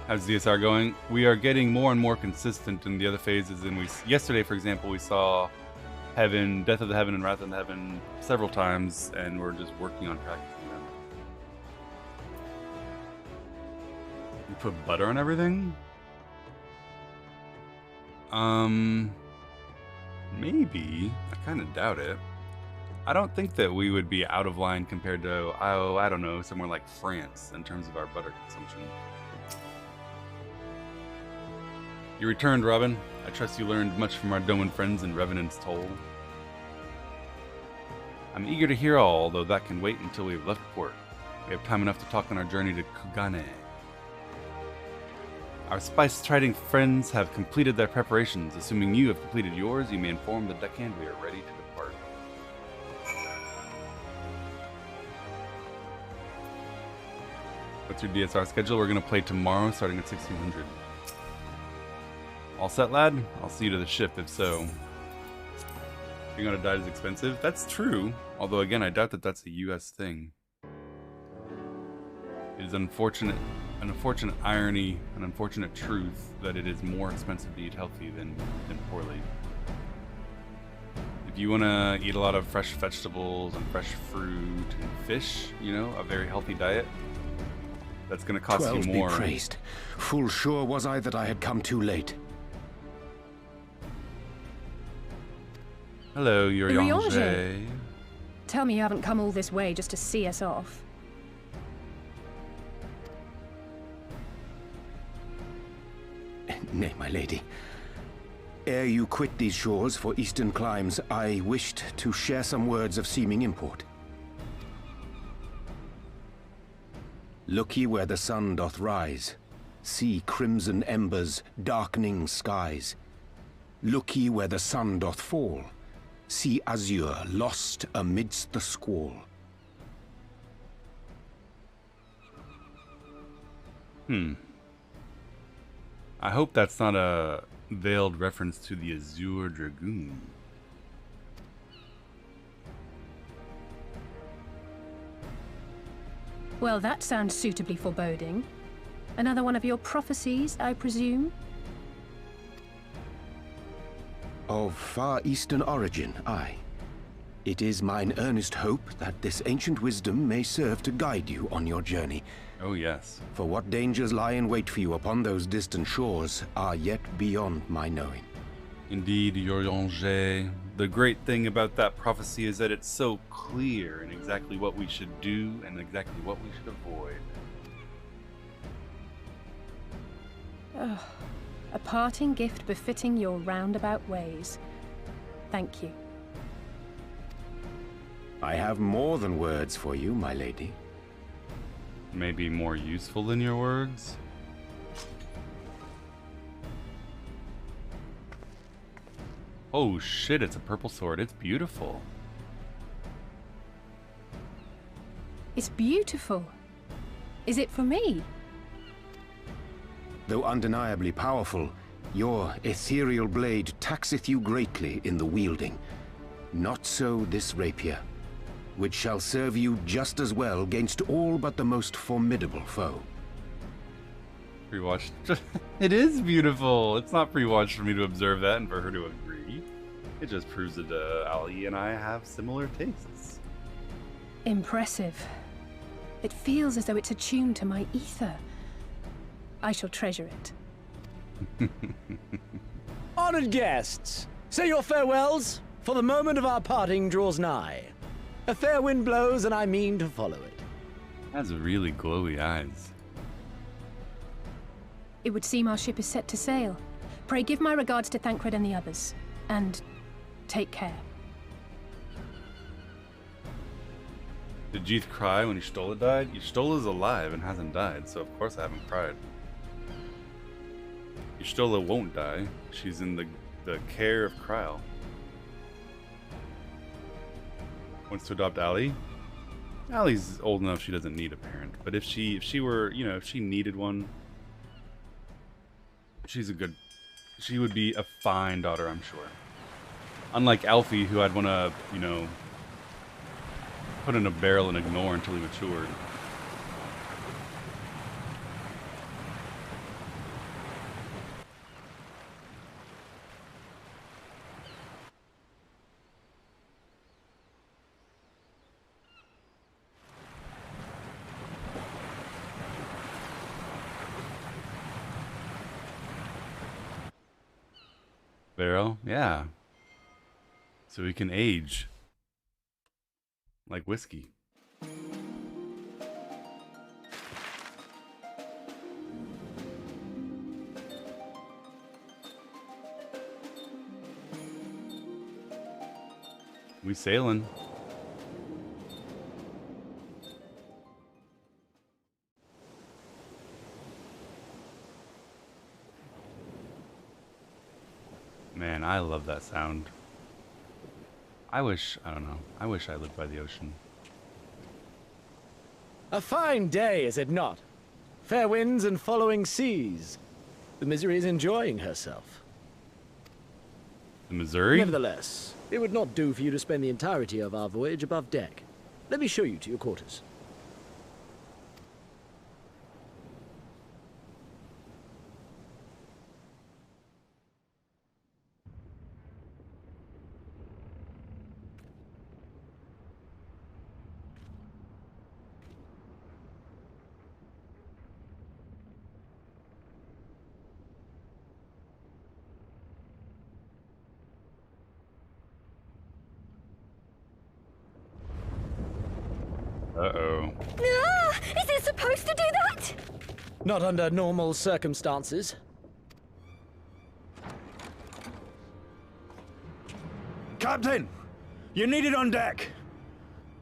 How's DSR going? We are getting more and more consistent in the other phases, and yesterday, for example, we saw Heaven, Death of the Heaven and Wrath of the Heaven several times, and we're just working on practicing them. You put butter on everything? Maybe. I kind of doubt it. I don't think that we would be out of line compared to, I don't know, somewhere like France in terms of our butter consumption. You returned, Robin. I trust you learned much from our Doman friends in Revenant's Toll. I'm eager to hear all, though that can wait until we've left port. We have time enough to talk on our journey to Kugane. Our spice-trading friends have completed their preparations. Assuming you have completed yours, you may inform the deckhand we are ready to depart. What's your DSR schedule? We're going to play tomorrow, starting at 1600. All set, lad? I'll see you to the ship, if so. Being on a diet is expensive? That's true. Although, again, I doubt that that's a US thing. It is an unfortunate irony, an unfortunate truth, that it is more expensive to eat healthy than poorly. If you want to eat a lot of fresh vegetables and fresh fruit and fish, a very healthy diet, that's going to cost you more. 12 be praised. Full sure was I that I had come too late. Hello, Urianger. Tell me you haven't come all this way just to see us off. Nay, my lady. Ere you quit these shores for eastern climes, I wished to share some words of seeming import. Look ye where the sun doth rise. See crimson embers, darkening skies. Look ye where the sun doth fall. See azure lost amidst the squall. I hope that's not a veiled reference to the Azure Dragoon. Well, that sounds suitably foreboding. Another one of your prophecies, I presume? Of far eastern origin, aye. It is mine earnest hope that this ancient wisdom may serve to guide you on your journey. Oh, yes. For what dangers lie in wait for you upon those distant shores are yet beyond my knowing. Indeed, Yoriange. The great thing about that prophecy is that it's so clear in exactly what we should do and exactly what we should avoid. A parting gift befitting your roundabout ways. Thank you. I have more than words for you, my lady. Maybe more useful than your words? Oh shit, it's a purple sword. It's beautiful. It's beautiful. Is it for me? Though undeniably powerful, your ethereal blade taxeth you greatly in the wielding. Not so this rapier, which shall serve you just as well against all but the most formidable foe. Pre-watched. It is beautiful. It's not pre-watched for me to observe that and for her to agree. It just proves that Ali and I have similar tastes. Impressive. It feels as though it's attuned to my ether. I shall treasure it. Honored guests, say your farewells, for the moment of our parting draws nigh. A fair wind blows, and I mean to follow it. Has really glowy eyes. It would seem our ship is set to sail. Pray give my regards to Thancred and the others. And take care. Did Jeeth cry when Y'shtola died? Y'shtola's alive and hasn't died, so of course I haven't cried. Y'shtola won't die. She's in the care of Kryl. Wants to adopt Ali. Ali's old enough she doesn't need a parent, but if she were, you know, if she needed one, she would be a fine daughter, I'm sure. Unlike Alfie, who I'd want to, you know, put in a barrel and ignore until he matured. Barrel, yeah. So we can age. Like whiskey. We sailing. Man, I love that sound. I don't know, I wish I lived by the ocean. A fine day, is it not? Fair winds and following seas. The Misery is enjoying herself. The Missouri? Nevertheless, it would not do for you to spend the entirety of our voyage above deck. Let me show you to your quarters. Uh-oh. Ah, is it supposed to do that? Not under normal circumstances. Captain! You're needed on deck!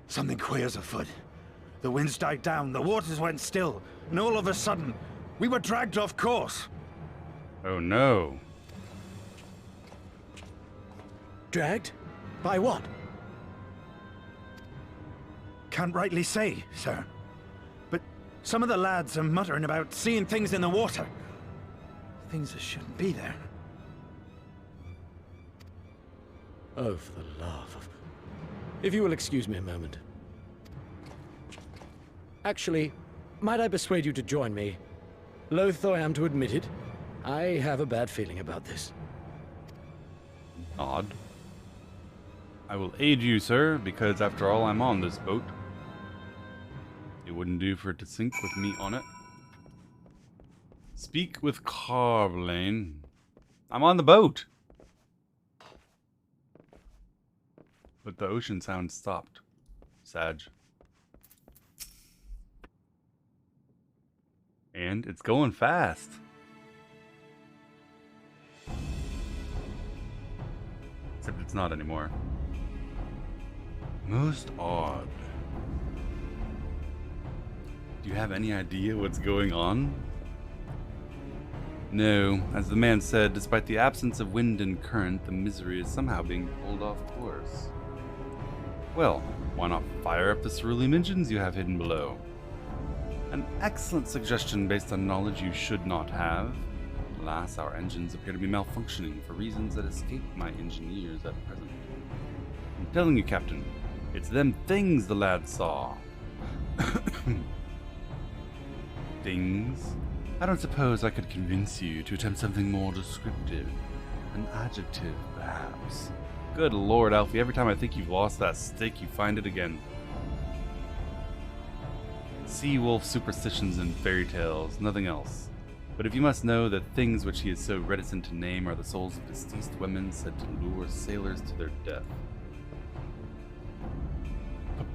Something queer's afoot. The winds died down, the waters went still, and all of a sudden, we were dragged off course. Oh no. Dragged? By what? Can't rightly say, sir. But some of the lads are muttering about seeing things in the water. Things that shouldn't be there. Oh, for the love of... If you will excuse me a moment. Actually, might I persuade you to join me? Loath though I am to admit it, I have a bad feeling about this. Odd. I will aid you, sir, because after all, I'm on this boat. It wouldn't do for it to sink with me on it. Speak with Carvelane. I'm on the boat. But the ocean sound stopped. Sag. And it's going fast. Except it's not anymore. Most odd. Do you have any idea what's going on? No, as the man said, despite the absence of wind and current, the misery is somehow being pulled off course. Well, why not fire up the cerulean engines you have hidden below? An excellent suggestion based on knowledge you should not have. Alas, our engines appear to be malfunctioning for reasons that escape my engineers at present. I'm telling you, Captain, it's them things the lad saw. Things? I don't suppose I could convince you to attempt something more descriptive. An adjective, perhaps. Good Lord, Alfie, every time I think you've lost that stake, you find it again. Sea wolf superstitions and fairy tales, nothing else. But if you must know, the things which he is so reticent to name are the souls of deceased women said to lure sailors to their death.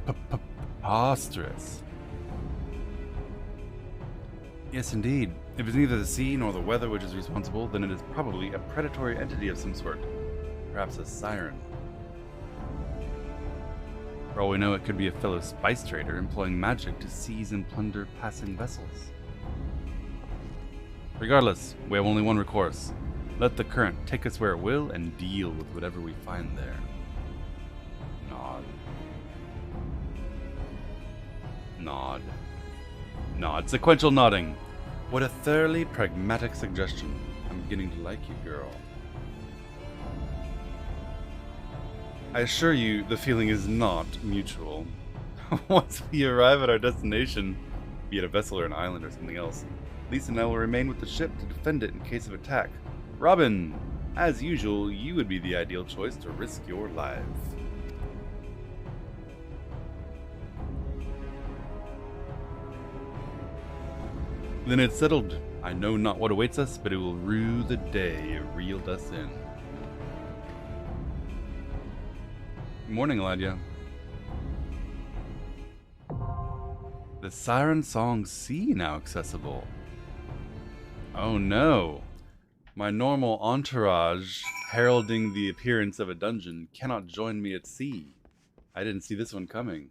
Preposterous. Yes, indeed. If it's neither the sea nor the weather which is responsible, then it is probably a predatory entity of some sort. Perhaps a siren. For all we know, it could be a fellow spice trader employing magic to seize and plunder passing vessels. Regardless, we have only one recourse. Let the current take us where it will and deal with whatever we find there. Nod. Nod. Nod. Sequential nodding. What a thoroughly pragmatic suggestion. I'm beginning to like you, girl. I assure you, the feeling is not mutual. Once we arrive at our destination, be it a vessel or an island or something else, Lisa and I will remain with the ship to defend it in case of attack. Robin, as usual, you would be the ideal choice to risk your life. Then it's settled. I know not what awaits us, but it will rue the day it reeled us in. Good morning, Eladia. The Siren Song Sea now accessible. Oh no. My normal entourage heralding the appearance of a dungeon cannot join me at sea. I didn't see this one coming.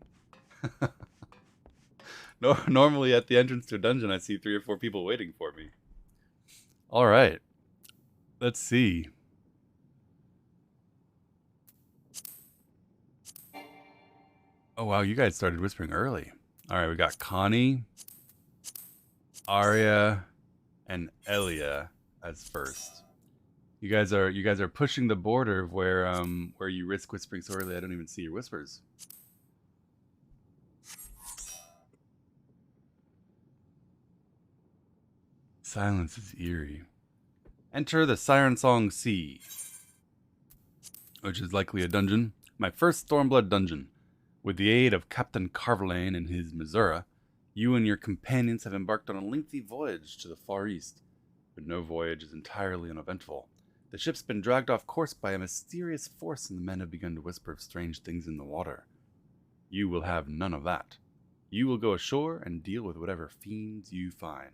Normally at the entrance to a dungeon I see 3 or 4 people waiting for me. Alright. Let's see. Oh wow, you guys started whispering early. Alright, we got Connie, Arya, and Elia as first. You guys are pushing the border of where you risk whispering so early I don't even see your whispers. Silence is eerie. Enter the Siren Song Sea, which is likely a dungeon. My first Stormblood dungeon. With the aid of Captain Carvelane and his Missouri, you and your companions have embarked on a lengthy voyage to the Far East. But no voyage is entirely uneventful. The ship's been dragged off course by a mysterious force, and the men have begun to whisper of strange things in the water. You will have none of that. You will go ashore and deal with whatever fiends you find.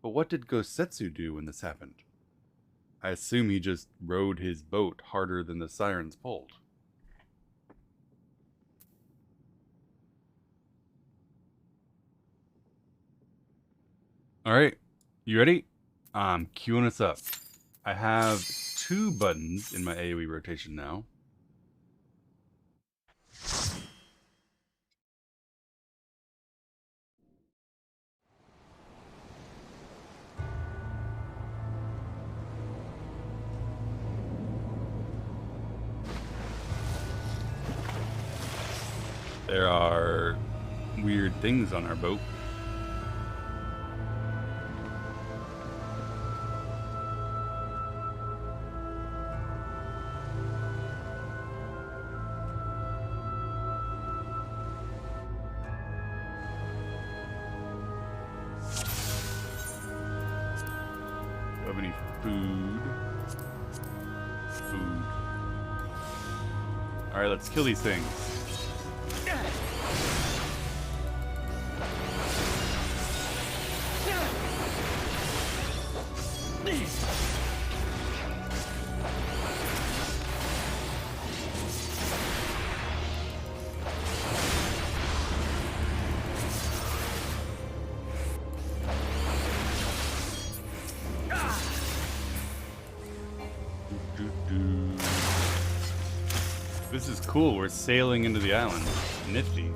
But what did Gosetsu do when this happened? I assume he just rowed his boat harder than the sirens pulled. Alright, you ready? I'm queuing us up. I have 2 buttons in my AoE rotation now. There are weird things on our boat. have any food. Food. Alright, let's kill these things. This is cool. We're sailing into the island. Nifty.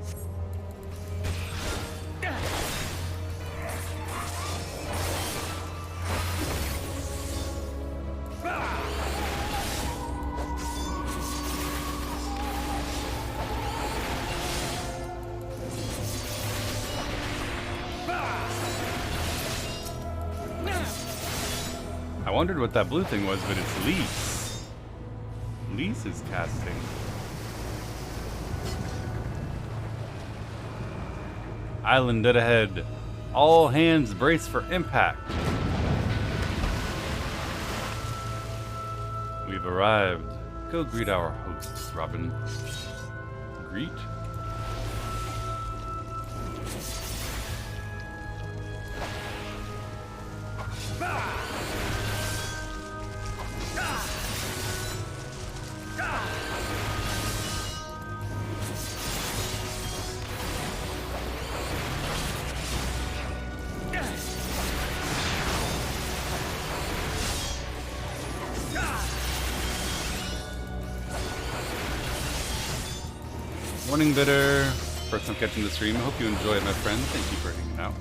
I wondered what that blue thing was, but it's Lise. Lise is casting. Island dead ahead. All hands brace for impact. We've arrived. Go greet our hosts, Robin. Greet? Morning, Bitter. First time catching the stream. I hope you enjoy it, my friend. Thank you for hanging out.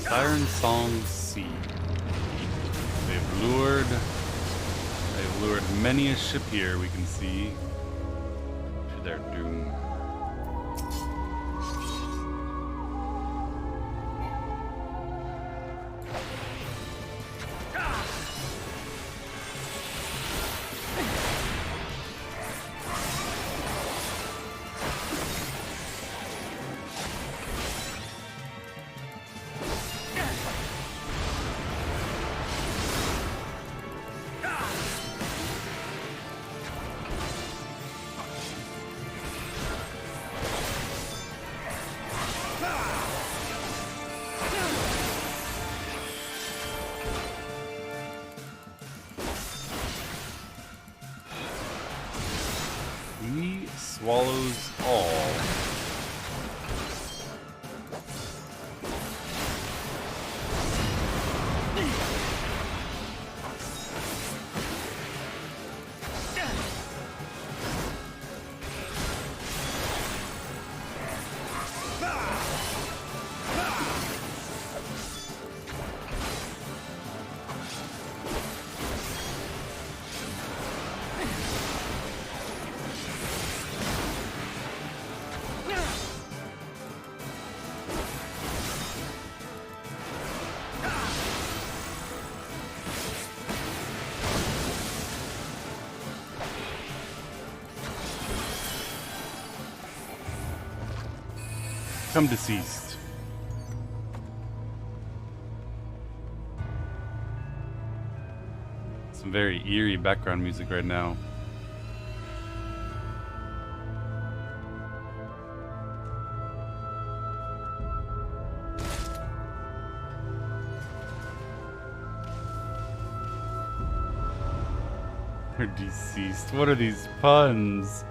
Siren Song C. They've lured many a ship here, we can see, to their doom. He swallows all. Come deceased. Some very eerie background music right now. They're deceased. What are these puns?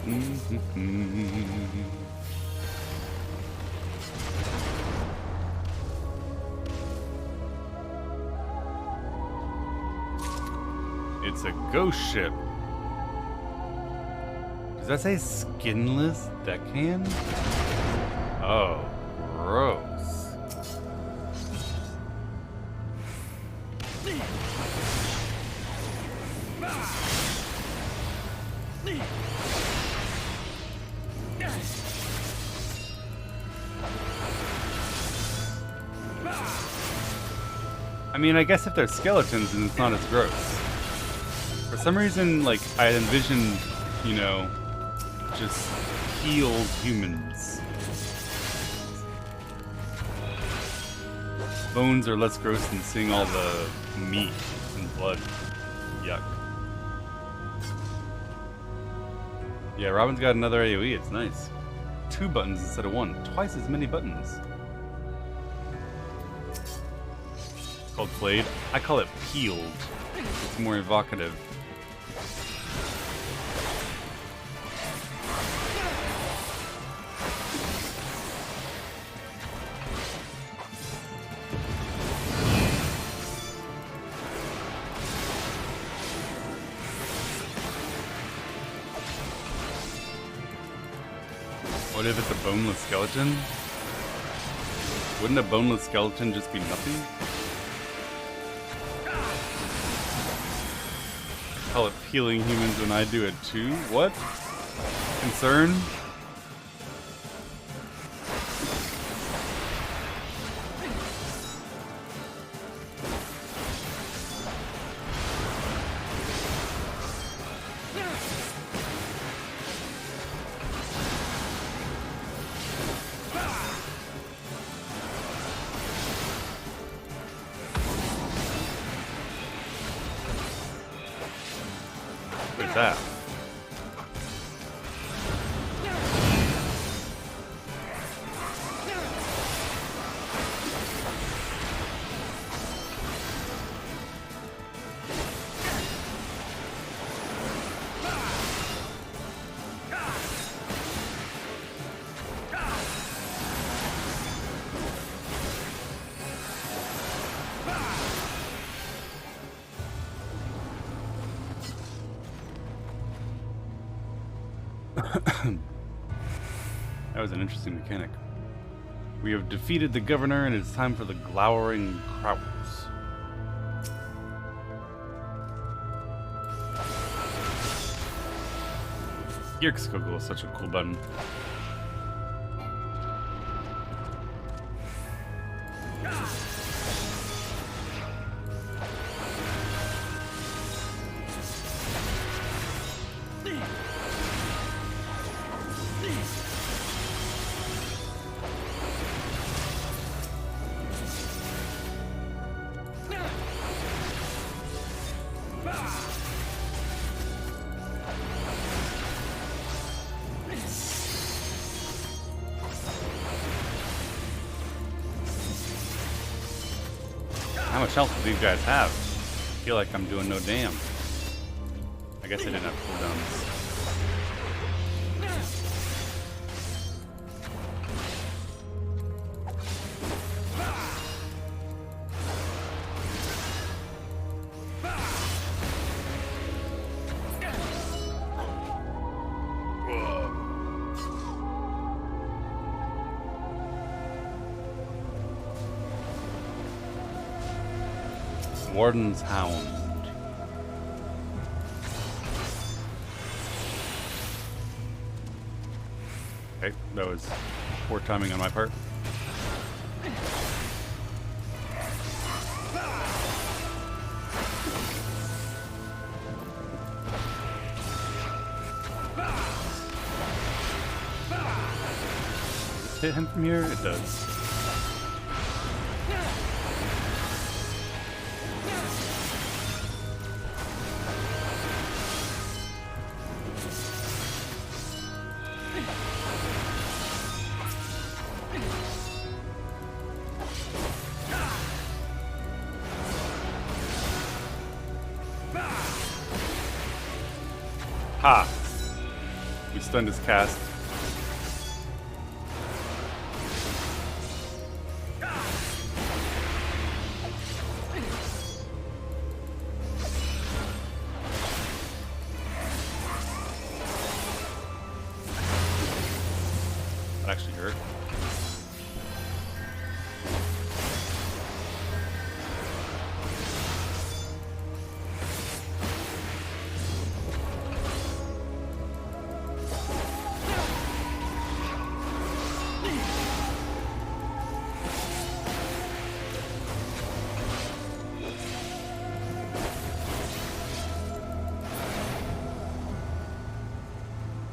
It's a ghost ship. Does that say skinless deckhand? Oh, gross. I mean, I guess if they're skeletons, then it's not as gross. For some reason, like, I had envisioned, you know, just healed humans. Bones are less gross than seeing all the meat and blood. Yuck. Yeah, Robin's got another AoE, it's nice. 2 buttons instead of 1. Twice as many buttons. It's called Flayed. I call it Peeled. It's more evocative. What if it's a boneless skeleton? Wouldn't a boneless skeleton just be nothing? Call it peeling humans when I do it too? What? Concern? What's that? That was an interesting mechanic. We have defeated the governor and it's time for the glowering Krauts. Yerkskogel is such a cool button. How much health do these guys have? I feel like I'm doing no damn. I guess I didn't have cooldowns. Warden's Hound. Okay, that was poor timing on my part. Does this hit him from here? It does. Ha! We stunned his cast. That actually hurt.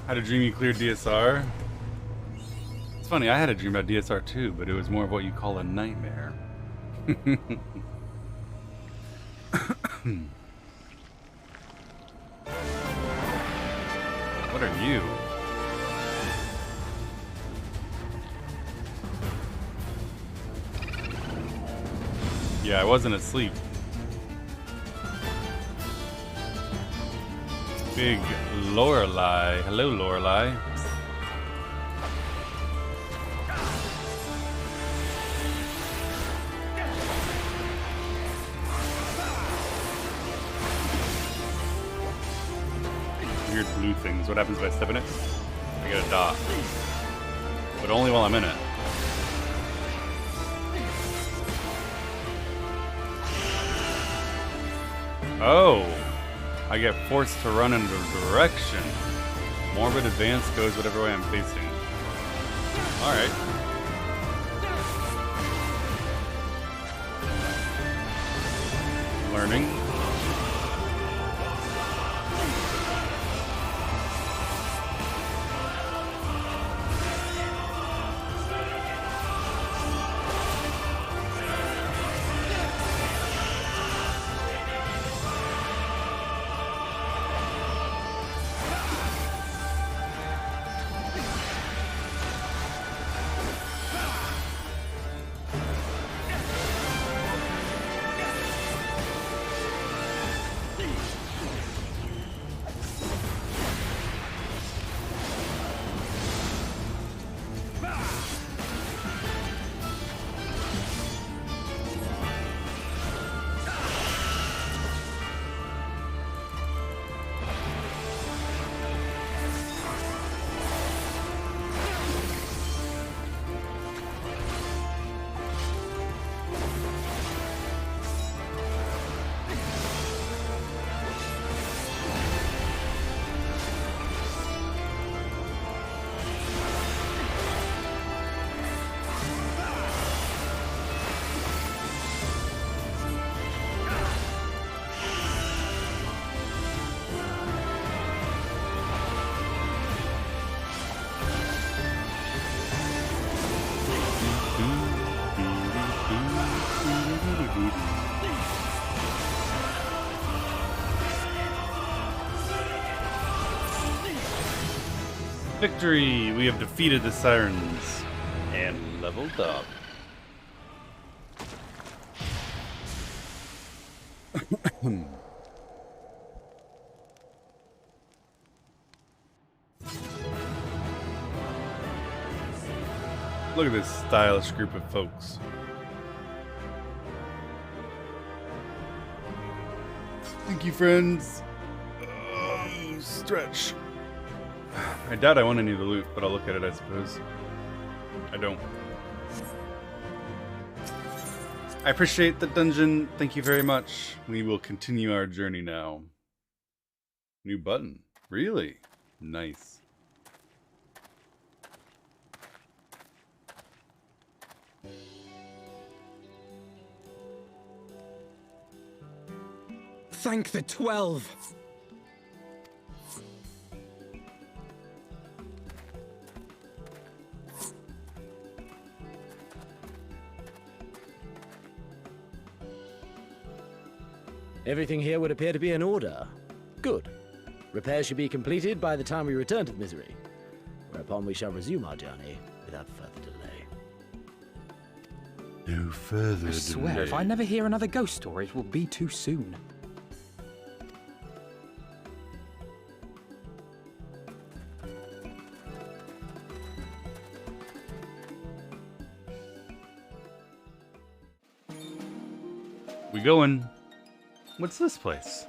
Had a dream you cleared DSR. It's funny, I had a dream about DSR too, but it was more of what you call a nightmare. What are you? Yeah, I wasn't asleep. Big Lorelei. Hello, Lorelei. Weird blue things. What happens if I step in it? I get a dot. But only while I'm in it. Oh! I get forced to run in a direction. Morbid advance goes whatever way I'm facing. Alright. Learning. Victory! We have defeated the Sirens and leveled up. Look at this stylish group of folks. Thank you, friends. Stretch. I doubt I want any of the loot, but I'll look at it, I suppose. I don't. I appreciate the dungeon. Thank you very much. We will continue our journey now. New button. Really? Nice. Thank the 12. Everything here would appear to be in order. Good. Repairs should be completed by the time we return to the Misery, whereupon we shall resume our journey without further delay. No further I swear, delay. if I never hear another ghost story, it will be too soon. We going? What's this place?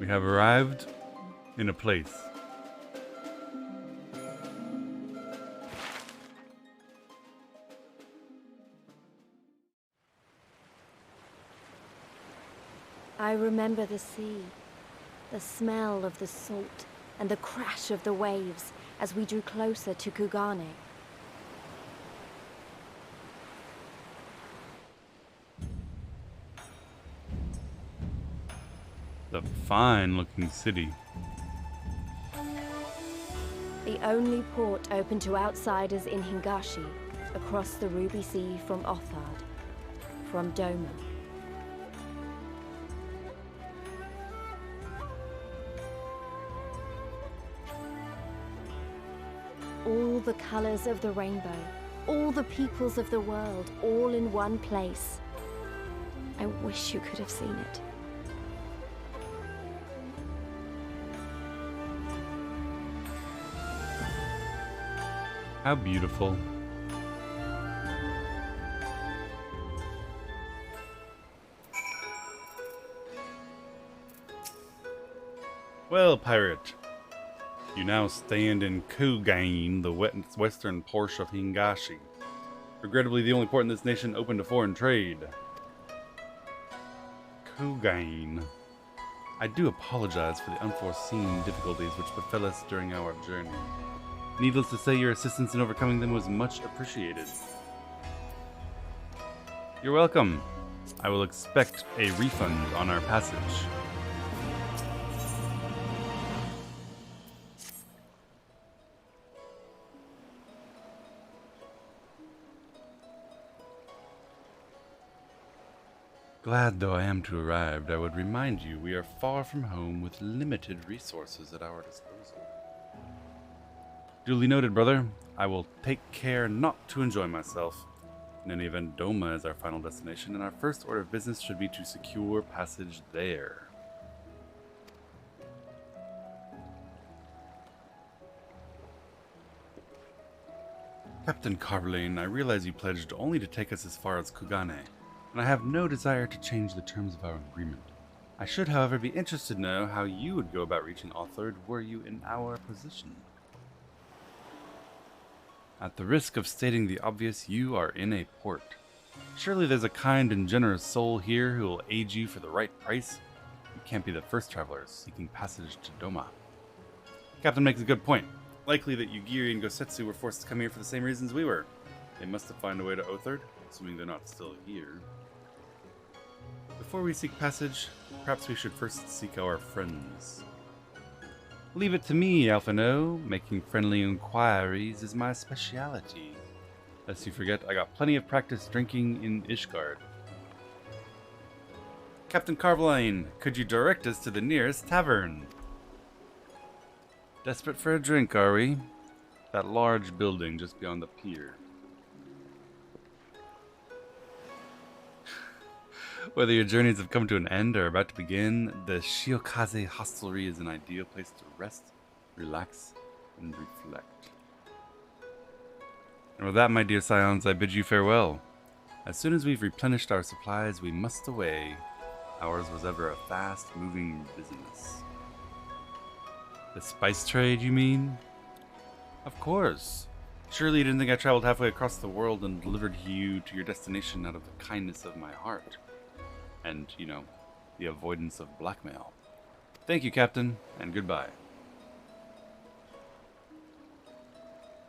We have arrived in a place. I remember the sea, the smell of the salt, and the crash of the waves as we drew closer to Kugane. The fine-looking city. The only port open to outsiders in Hingashi, across the Ruby Sea from Othard, from Doma. All the colors of the rainbow, all the peoples of the world, all in one place. I wish you could have seen it. How beautiful. Well, pirate, you now stand in Kugane, the western portion of Hingashi. Regrettably, the only port in this nation open to foreign trade. Kugane. I do apologize for the unforeseen difficulties which befell us during our journey. Needless to say, your assistance in overcoming them was much appreciated. You're welcome. I will expect a refund on our passage. Glad though I am to have arrived, I would remind you we are far from home with limited resources at our disposal. Duly noted, brother. I will take care not to enjoy myself. In any event, Doma is our final destination, and our first order of business should be to secure passage there. Captain Carvelane, I realize you pledged only to take us as far as Kugane, and I have no desire to change the terms of our agreement. I should, however, be interested to know how you would go about reaching Othard were you in our position. At the risk of stating the obvious, you are in a port. Surely there's a kind and generous soul here who will aid you for the right price. You can't be the first travelers seeking passage to Doma. Captain makes a good point. Likely that Yugiri and Gosetsu were forced to come here for the same reasons we were. They must have found a way to Othard, assuming they're not still here. Before we seek passage, perhaps we should first seek our friends. Leave it to me, Alphino. Making friendly inquiries is my speciality. Lest you forget, I got plenty of practice drinking in Ishgard. Captain Carvelane, could you direct us to the nearest tavern? Desperate for a drink, are we? That large building just beyond the pier. Whether your journeys have come to an end or are about to begin, the Shiokaze hostelry is an ideal place to rest, relax, and reflect. And with that, my dear scions, I bid you farewell. As soon as we've replenished our supplies, we must away. Ours was ever a fast-moving business. The spice trade, you mean? Of course. Surely you didn't think I traveled halfway across the world and delivered you to your destination out of the kindness of my heart. And, you know, the avoidance of blackmail. Thank you, Captain, and goodbye.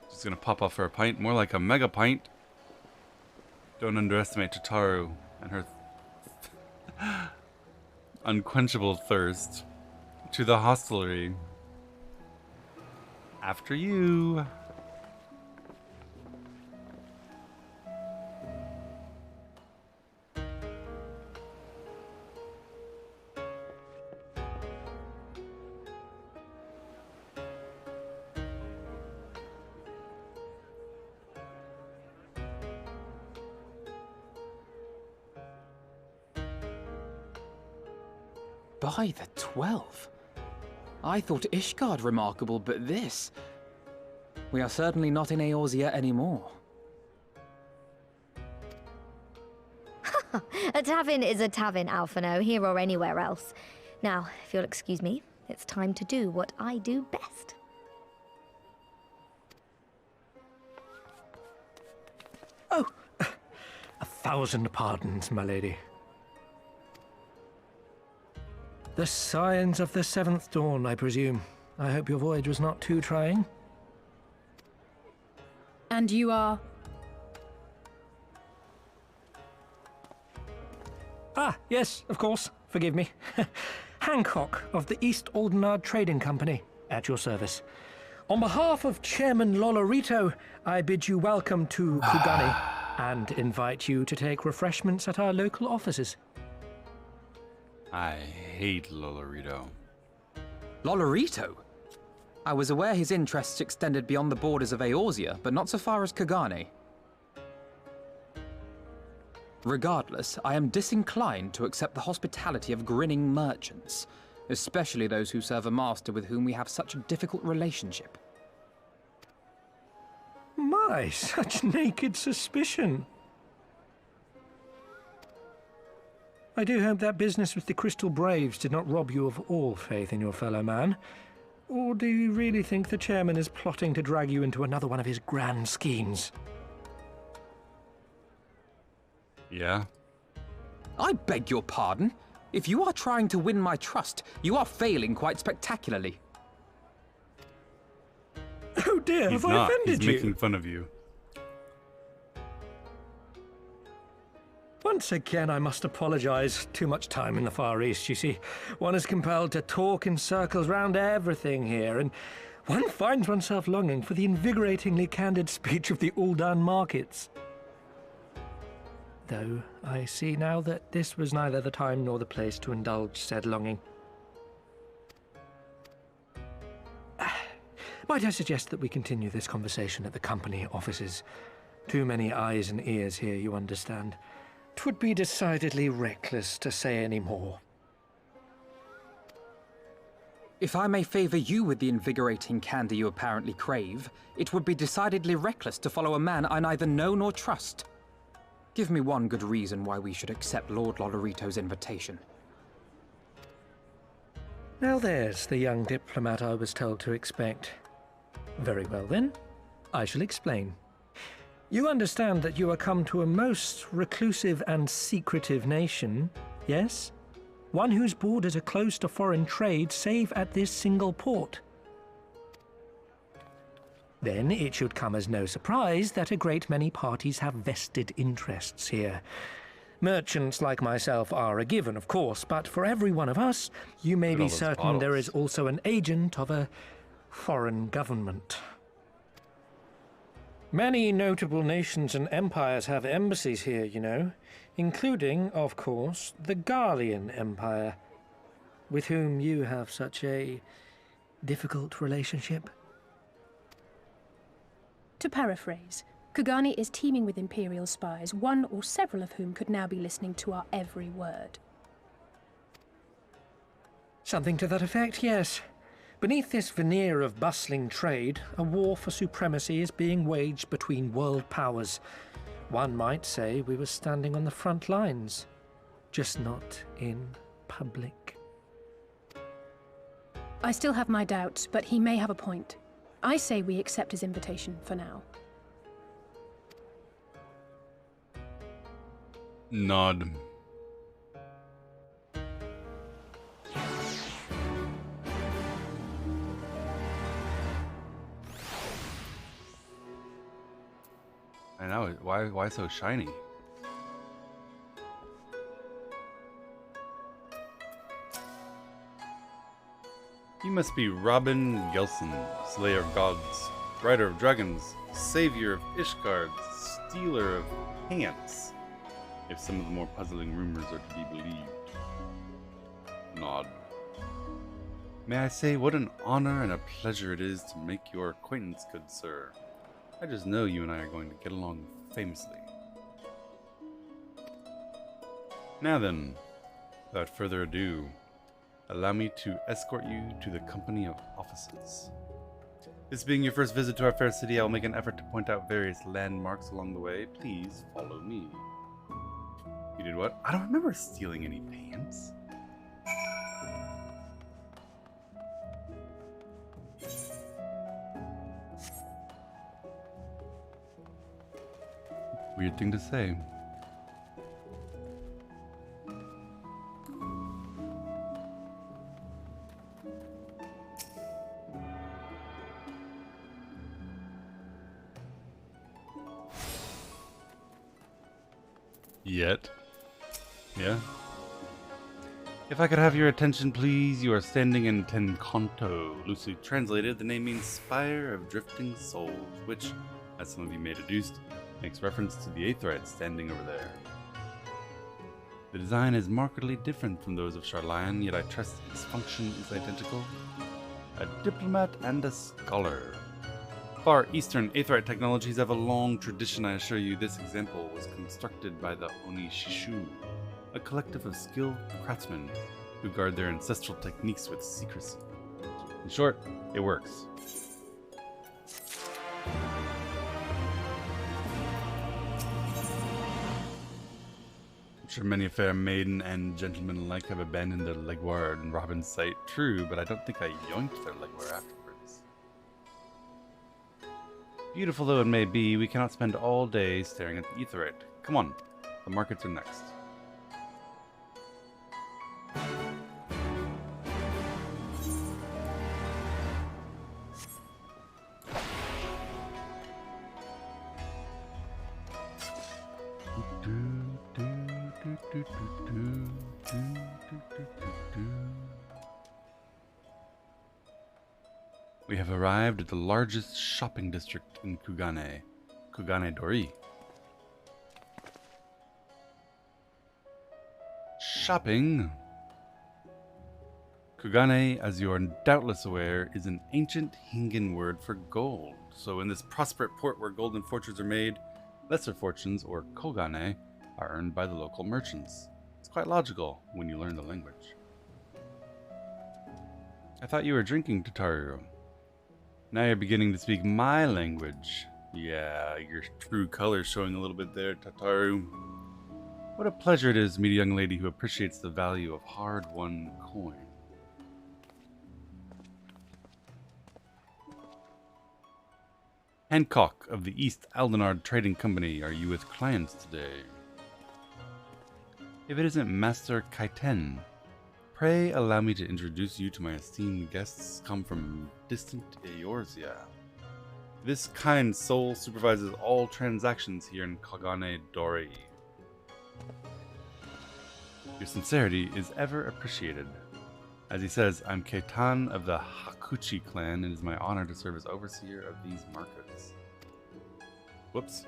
Just gonna pop off for a pint, more like a mega pint. Don't underestimate Tataru and her unquenchable thirst. To the hostelry. After you. By the 12. I thought Ishgard remarkable, but this... We are certainly not in Eorzea anymore. A tavern is a tavern, Alphino, here or anywhere else. Now, if you'll excuse me, it's time to do what I do best. Oh, 1,000 pardons, my lady. The signs of the 7th dawn, I presume. I hope your voyage was not too trying. And you are? Ah, yes, of course. Forgive me. Hancock of the East Aldenard Trading Company, at your service. On behalf of Chairman Lolorito, I bid you welcome to Kugani and invite you to take refreshments at our local offices. I hate Lolorito. Lolorito? I was aware his interests extended beyond the borders of Eorzea, but not so far as Kugane. Regardless, I am disinclined to accept the hospitality of grinning merchants, especially those who serve a master with whom we have such a difficult relationship. My, such naked suspicion. I do hope that business with the Crystal Braves did not rob you of all faith in your fellow man. Or do you really think the chairman is plotting to drag you into another one of his grand schemes? Yeah? I beg your pardon? If you are trying to win my trust, you are failing quite spectacularly. Oh dear, He's have not. I offended He's you? making fun of you. Once again, I must apologize. Too much time in the Far East, you see. One is compelled to talk in circles round everything here, and one finds oneself longing for the invigoratingly candid speech of the Uldan markets. Though I see now that this was neither the time nor the place to indulge said longing. Might I suggest that we continue this conversation at the company offices? Too many eyes and ears here, you understand. 'Twould be decidedly reckless to say any more. If I may favor you with the invigorating candy you apparently crave, it would be decidedly reckless to follow a man I neither know nor trust. Give me one good reason why we should accept Lord Lolorito's invitation. Now there's the young diplomat I was told to expect. Very well then, I shall explain. You understand that you are come to a most reclusive and secretive nation, yes? One whose borders are closed to foreign trade save at this single port. Then it should come as no surprise that a great many parties have vested interests here. Merchants like myself are a given, of course, but for every one of us, you may be certain there is also an agent of a foreign government. Many notable nations and empires have embassies here, you know, including, of course, the Garlean Empire, with whom you have such a difficult relationship. To paraphrase, Kugani is teeming with Imperial spies, one or several of whom could now be listening to our every word. Something to that effect, yes. Beneath this veneer of bustling trade, a war for supremacy is being waged between world powers. One might say we were standing on the front lines, just not in public. I still have my doubts, but he may have a point. I say we accept his invitation for now. Nod. I know. Why so shiny? You must be Robin Gelson, Slayer of Gods, Rider of Dragons, Savior of Ishgard, Stealer of Pants, if some of the more puzzling rumors are to be believed. Nod. May I say what an honor and a pleasure it is to make your acquaintance, good sir. I just know you and I are going to get along famously. Now then, without further ado, Allow me to escort you to the company of officers. This being your first visit to our fair city, I will make an effort to point out various landmarks along the way. Please follow me. You did what? I don't remember stealing any pants. Weird thing to say. Yet. Yeah? If I could have your attention, please. You are standing in Tenkanto. Loosely translated, the name means Spire of Drifting Souls, which, as some of you may have deduced, makes reference to the Aetheryte standing over there. The design is markedly different from those of Charlian, yet I trust its function is identical. A diplomat and a scholar. Far Eastern Aetheryte technologies have a long tradition, I assure you. This example was constructed by the Oni Shishu, a collective of skilled craftsmen who guard their ancestral techniques with secrecy. In short, it works. I'm sure many a fair maiden and gentleman alike have abandoned their legwear in Robin's sight. True, but I don't think I yoinked their legwear afterwards. Beautiful though it may be, we cannot spend all day staring at the Aetheryte. Come on, the markets are next. We have arrived at the largest shopping district in Kugane, Kugane Dori. Shopping? Kugane, as you are doubtless aware, is an ancient Hingan word for gold. So in this prosperous port where golden fortunes are made, lesser fortunes, or kogane, are earned by the local merchants. It's quite logical when you learn the language. I thought you were drinking, Tataru. Now you're beginning to speak my language. Yeah, your true colors showing a little bit there, Tataru. What a pleasure it is to meet a young lady who appreciates the value of hard-won coin. Hancock of the East Aldenard Trading Company, are you with clients today? If it isn't Master Kaiten, pray allow me to introduce you to my esteemed guests come from distant Eorzea. This kind soul supervises all transactions here in Kagane Dori. Your sincerity is ever appreciated. As he says, I'm Keitan of the Hakuchi clan, and it is my honor to serve as overseer of these markets. Whoops.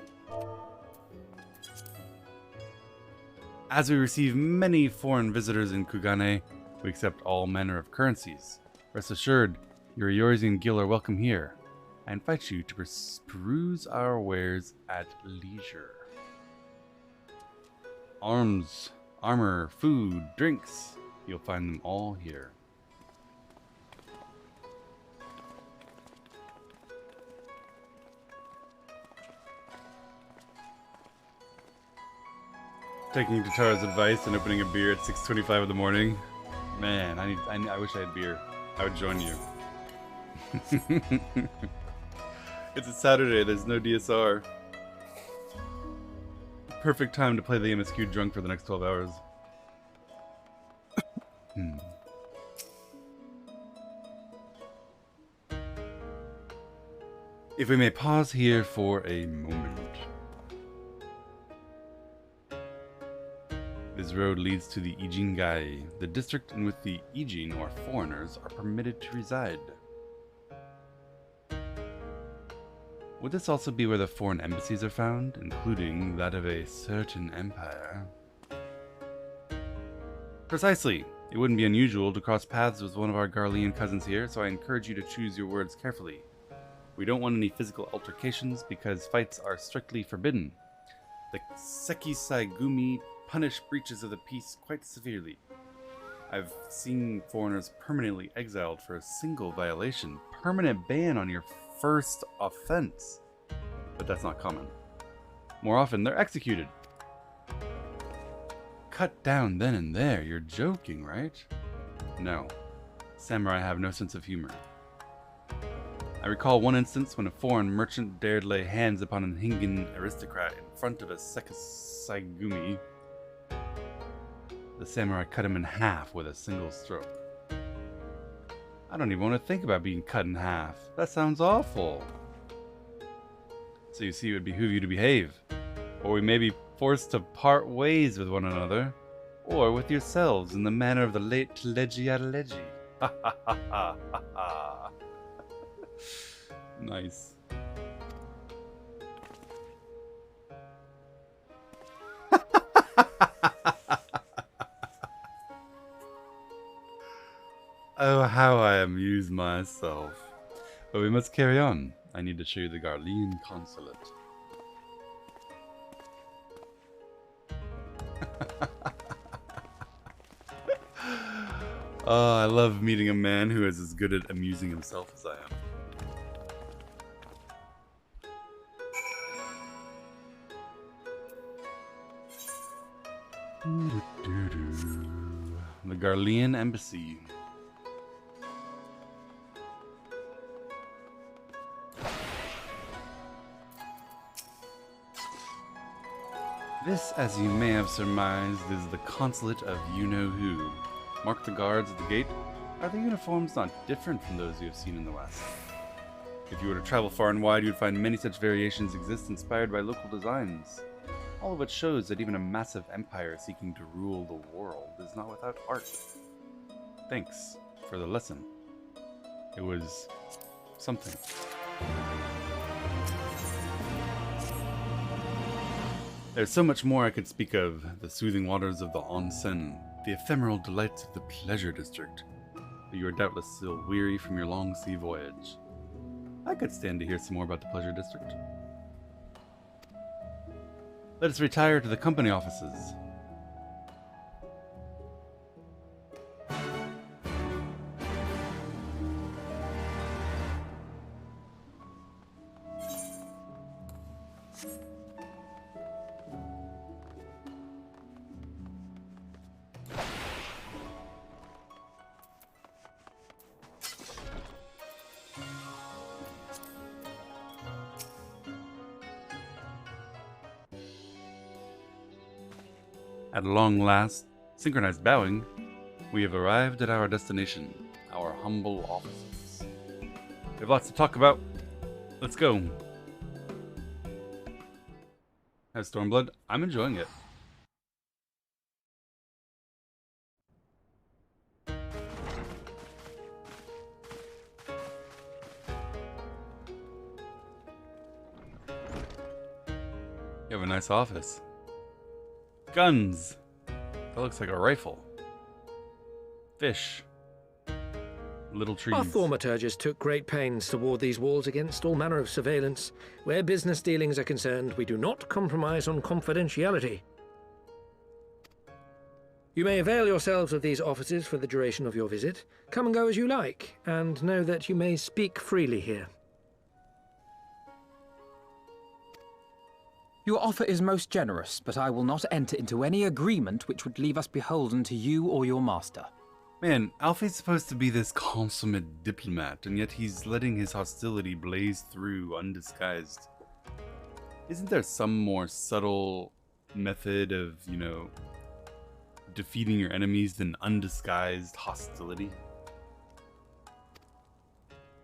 As we receive many foreign visitors in Kugane, we accept all manner of currencies. Rest assured, your Eorzean Guild are welcome here. I invite you to peruse our wares at leisure. Arms, armor, food, drinks, you'll find them all here. Taking Tataru's advice and opening a beer at 6:25 in the morning. Man, I wish I had beer. I would join you. It's a Saturday, there's no DSR. Perfect time to play the MSQ drunk for the next 12 hours. If we may pause here for a moment. This road leads to the Ijingai, the district in which the Ijin, or foreigners, are permitted to reside. Would this also be where the foreign embassies are found, including that of a certain empire? Precisely. It wouldn't be unusual to cross paths with one of our Garlean cousins here, so I encourage you to choose your words carefully. We don't want any physical altercations because fights are strictly forbidden. The Sekisaigumi punish breaches of the peace quite severely. I've seen foreigners permanently exiled for a single violation. Permanent ban on your first offense. But that's not common. More often, they're executed. Cut down then and there. You're joking, right? No. Samurai have no sense of humor. I recall one instance when a foreign merchant dared lay hands upon a Hingan aristocrat in front of a Sekisaigumi. The samurai cut him in half with a single stroke. I don't even want to think about being cut in half. That sounds awful. So you see, it would behoove you to behave. Or we may be forced to part ways with one another. Or with yourselves in the manner of the late Tleji Adeleji. Ha ha ha ha ha ha. Nice. Oh, how I amuse myself. But we must carry on. I need to show you the Garlean consulate. Oh, I love meeting a man who is as good at amusing himself as I am. The Garlean Embassy. This, as you may have surmised, is the consulate of you-know-who. Mark the guards at the gate. Are the uniforms not different from those you have seen in the West? If you were to travel far and wide, you would find many such variations exist inspired by local designs. All of which shows that even a massive empire seeking to rule the world is not without art. Thanks for the lesson. It was something. There's so much more I could speak of. The soothing waters of the onsen, the ephemeral delights of the pleasure district. But you are doubtless still weary from your long sea voyage. I could stand to hear some more about the pleasure district. Let us retire to the company offices. At long last, synchronized bowing, we have arrived at our destination, our humble offices. We have lots to talk about. Let's go. As Stormblood, I'm enjoying it. You have a nice office. Guns! That looks like a rifle. Fish. Little trees. Our thaumaturges took great pains to ward these walls against all manner of surveillance. Where business dealings are concerned, we do not compromise on confidentiality. You may avail yourselves of these offices for the duration of your visit. Come and go as you like, and know that you may speak freely here. Your offer is most generous, but I will not enter into any agreement which would leave us beholden to you or your master. Man, Alfie's supposed to be this consummate diplomat, and yet he's letting his hostility blaze through undisguised. Isn't there some more subtle method of, defeating your enemies than undisguised hostility?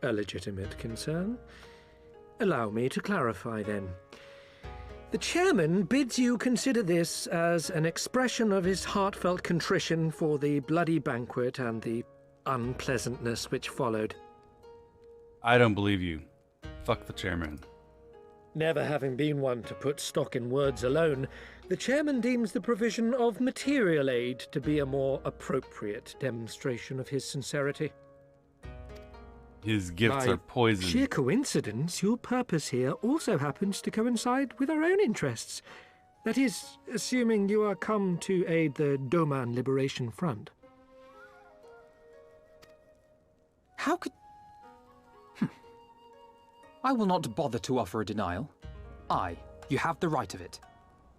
A legitimate concern. Allow me to clarify then. The chairman bids you consider this as an expression of his heartfelt contrition for the bloody banquet and the unpleasantness which followed. I don't believe you. Fuck the chairman. Never having been one to put stock in words alone, the chairman deems the provision of material aid to be a more appropriate demonstration of his sincerity. His gifts are poison. Sheer coincidence, your purpose here also happens to coincide with our own interests. That is, assuming you are come to aid the Doman Liberation Front. How could... I will not bother to offer a denial. You have the right of it.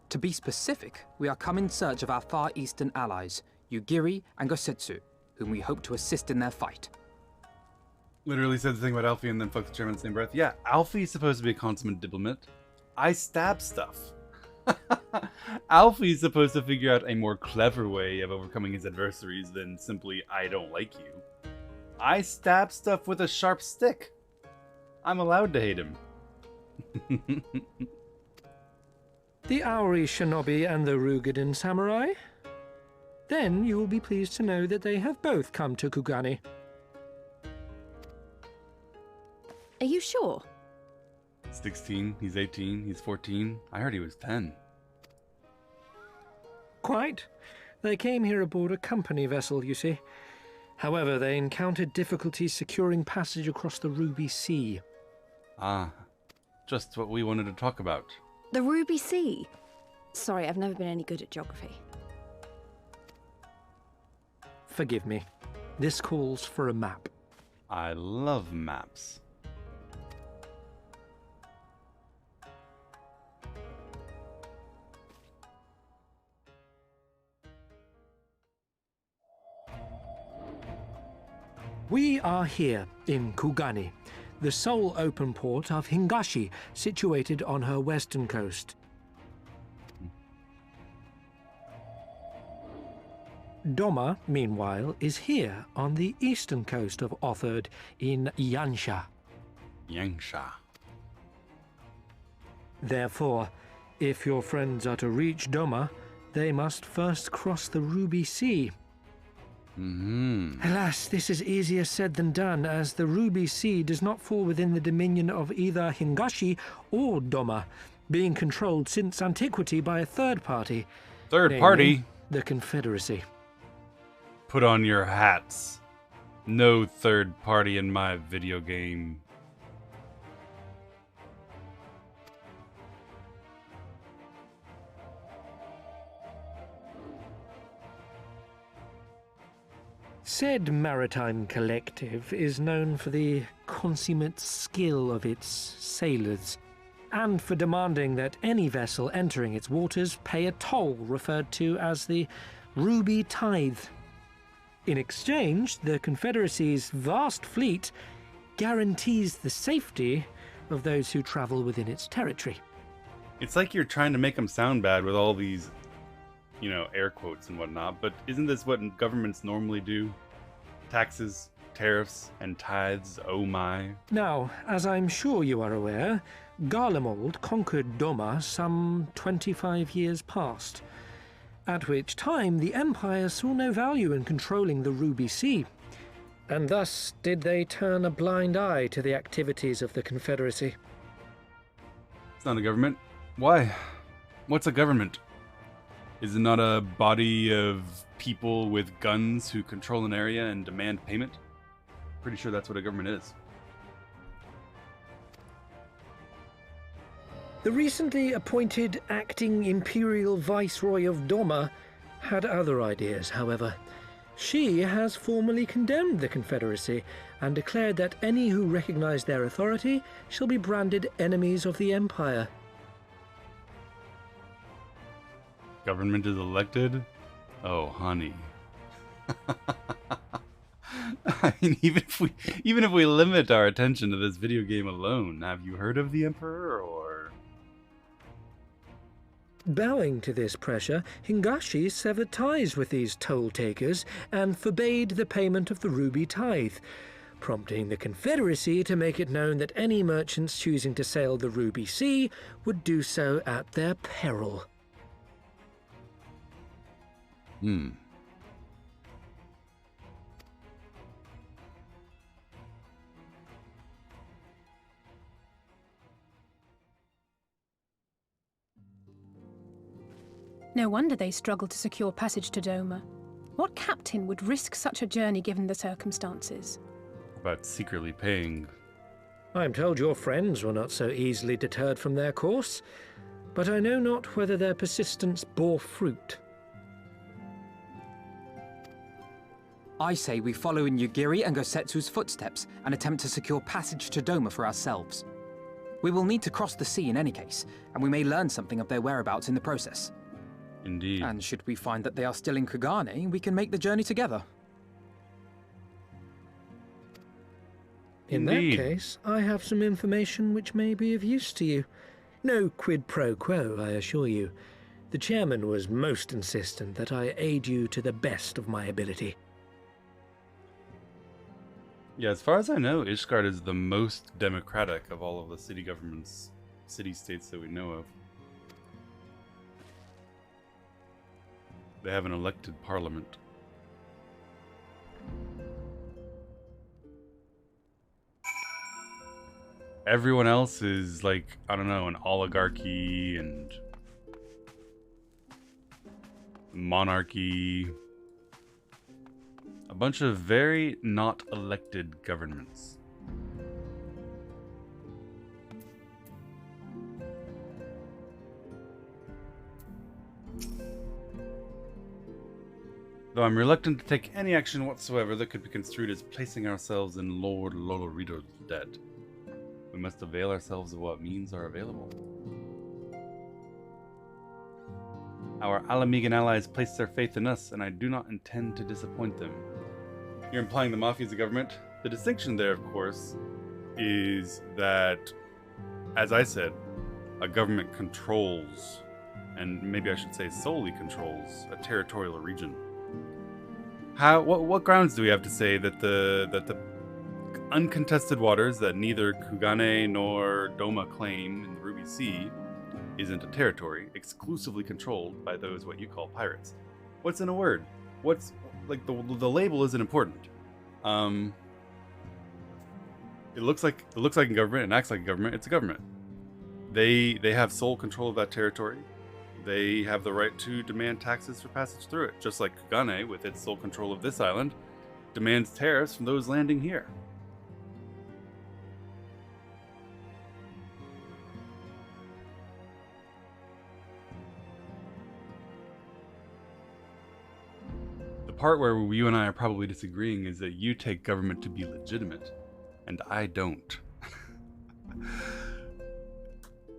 To be specific, we are come in search of our Far Eastern allies, Yugiri and Gosetsu, whom we hope to assist in their fight. Literally said the thing about Alfie and then fucked the chairman in the same breath. Yeah, Alfie's supposed to be a consummate diplomat. I stab stuff. Alfie's supposed to figure out a more clever way of overcoming his adversaries than simply, I don't like you. I stab stuff with a sharp stick. I'm allowed to hate him. The Auri Shinobi and the Rugadin Samurai? Then you will be pleased to know that they have both come to Kugani. Are you sure? 16, he's 18, he's 14. I heard he was 10. Quite. They came here aboard a company vessel, you see. However, they encountered difficulties securing passage across the Ruby Sea. Ah, just what we wanted to talk about. The Ruby Sea? Sorry, I've never been any good at geography. Forgive me. This calls for a map. I love maps. We are here in Kugani, the sole open port of Hingashi, situated on her western coast. Doma, meanwhile, is here on the eastern coast of Otherd in Yansha. Yangsha. Therefore, if your friends are to reach Doma, they must first cross the Ruby Sea. Alas, this is easier said than done, as the Ruby Sea does not fall within the dominion of either Hingashi or Doma, being controlled since antiquity by a third party. Third party? The Confederacy. Put on your hats. No third party in my video game. Said maritime collective is known for the consummate skill of its sailors, and for demanding that any vessel entering its waters pay a toll referred to as the Ruby Tithe. In exchange, the Confederacy's vast fleet guarantees the safety of those who travel within its territory. It's like you're trying to make them sound bad with all these, you know, air quotes and whatnot, but isn't this what governments normally do? Taxes, tariffs, and tithes, oh my. Now, as I'm sure you are aware, Garlemald conquered Doma some 25 years past, at which time the Empire saw no value in controlling the Ruby Sea, and thus did they turn a blind eye to the activities of the Confederacy. It's not a government. Why? What's a government? Is it not a body of people with guns who control an area and demand payment? Pretty sure that's what a government is. The recently appointed acting Imperial Viceroy of Doma had other ideas, however. She has formally condemned the Confederacy and declared that any who recognize their authority shall be branded enemies of the Empire. Government is elected? Oh, honey. I mean, even if we limit our attention to this video game alone, have you heard of the Emperor, or? Bowing to this pressure, Hingashi severed ties with these toll-takers and forbade the payment of the Ruby Tithe, prompting the Confederacy to make it known that any merchants choosing to sail the Ruby Sea would do so at their peril. No wonder they struggled to secure passage to Doma. What captain would risk such a journey given the circumstances? About secretly paying. I'm told your friends were not so easily deterred from their course, but I know not whether their persistence bore fruit. I say we follow in Yugiri and Gosetsu's footsteps and attempt to secure passage to Doma for ourselves. We will need to cross the sea in any case, and we may learn something of their whereabouts in the process. Indeed. And should we find that they are still in Kugane, we can make the journey together. In that case, I have some information which may be of use to you. No quid pro quo, I assure you. The chairman was most insistent that I aid you to the best of my ability. Yeah, as far as I know, Ishgard is the most democratic of all of the city governments, city-states that we know of. They have an elected parliament. Everyone else is like, I don't know, an oligarchy and monarchy. A bunch of very not elected governments. Though I'm reluctant to take any action whatsoever that could be construed as placing ourselves in Lord Lolorito's debt. We must avail ourselves of what means are available. Our Alamegan allies place their faith in us, and I do not intend to disappoint them. You're implying the Mafia is a government? The distinction there, of course, is that, as I said, a government controls, and maybe I should say solely controls, a territorial region. What grounds do we have to say that the uncontested waters that neither Kugane nor Doma claim in the Ruby Sea isn't a territory exclusively controlled by those what you call pirates? What's in a word? What's like the label isn't important. It looks like a government and acts like a government. It's a government. They have sole control of that territory. They have the right to demand taxes for passage through it, just like Kugane, with its sole control of this island, demands tariffs from those landing here. The part where you and I are probably disagreeing is that you take government to be legitimate, and I don't.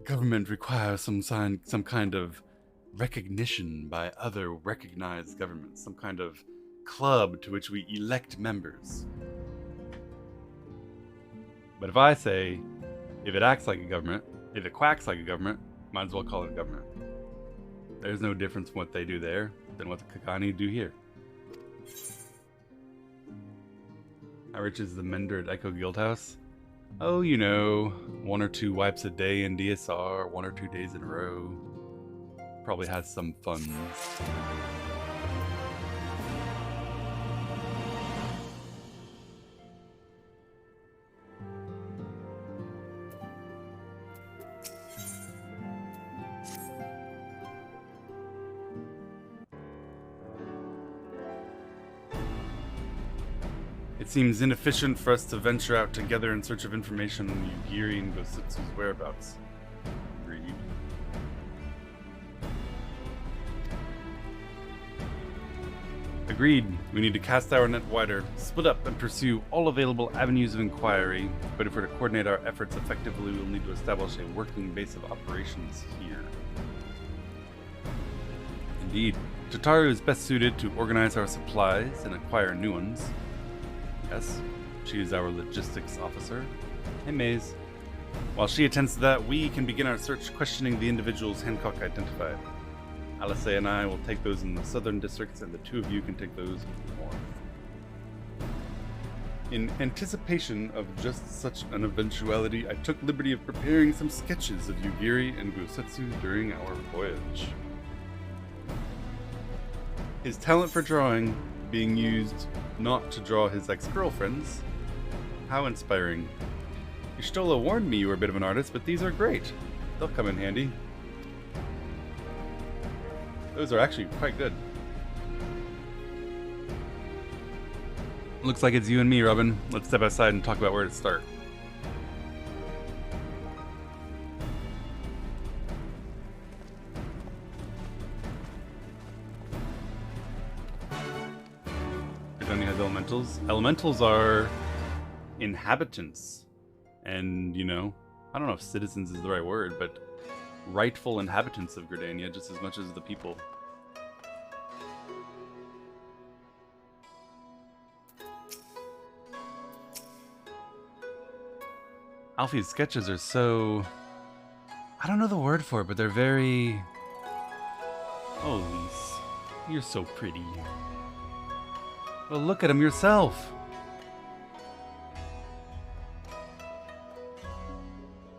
Government requires some kind of recognition by other recognized governments, some kind of club to which we elect members. But if I say, if it acts like a government, if it quacks like a government, might as well call it a government. There's no difference from what they do there than what the Kagani do here. How rich is the Mender at Echo Guildhouse? Oh, you know, 1 or 2 wipes a day in DSR, 1 or 2 days in a row. Probably has some funds. It seems inefficient for us to venture out together in search of information on Yugiri and Gosutsu's whereabouts. Agreed. Agreed. We need to cast our net wider, split up, and pursue all available avenues of inquiry. But if we're to coordinate our efforts effectively, we'll need to establish a working base of operations here. Indeed. Tataru is best suited to organize our supplies and acquire new ones. Yes, she is our logistics officer. Hey, Maze. While she attends to that, we can begin our search questioning the individuals Hancock identified. Alice and I will take those in the southern districts, and the 2 of you can take those in the north. In anticipation of just such an eventuality, I took liberty of preparing some sketches of Yugiri and Gosetsu during our voyage. His talent for drawing being used not to draw his ex-girlfriends. How inspiring. Y'shtola warned me you were a bit of an artist, but these are great. They'll come in handy. Those are actually quite good. Looks like it's you and me, Robin. Let's step outside and talk about where to start. Gudarni has elementals. Elementals are inhabitants. And, you know, I don't know if citizens is the right word, but rightful inhabitants of Gridania just as much as the people. Alfie's sketches are so... I don't know the word for it, but they're very... Oh, Lise, you're so pretty. Well, look at him yourself.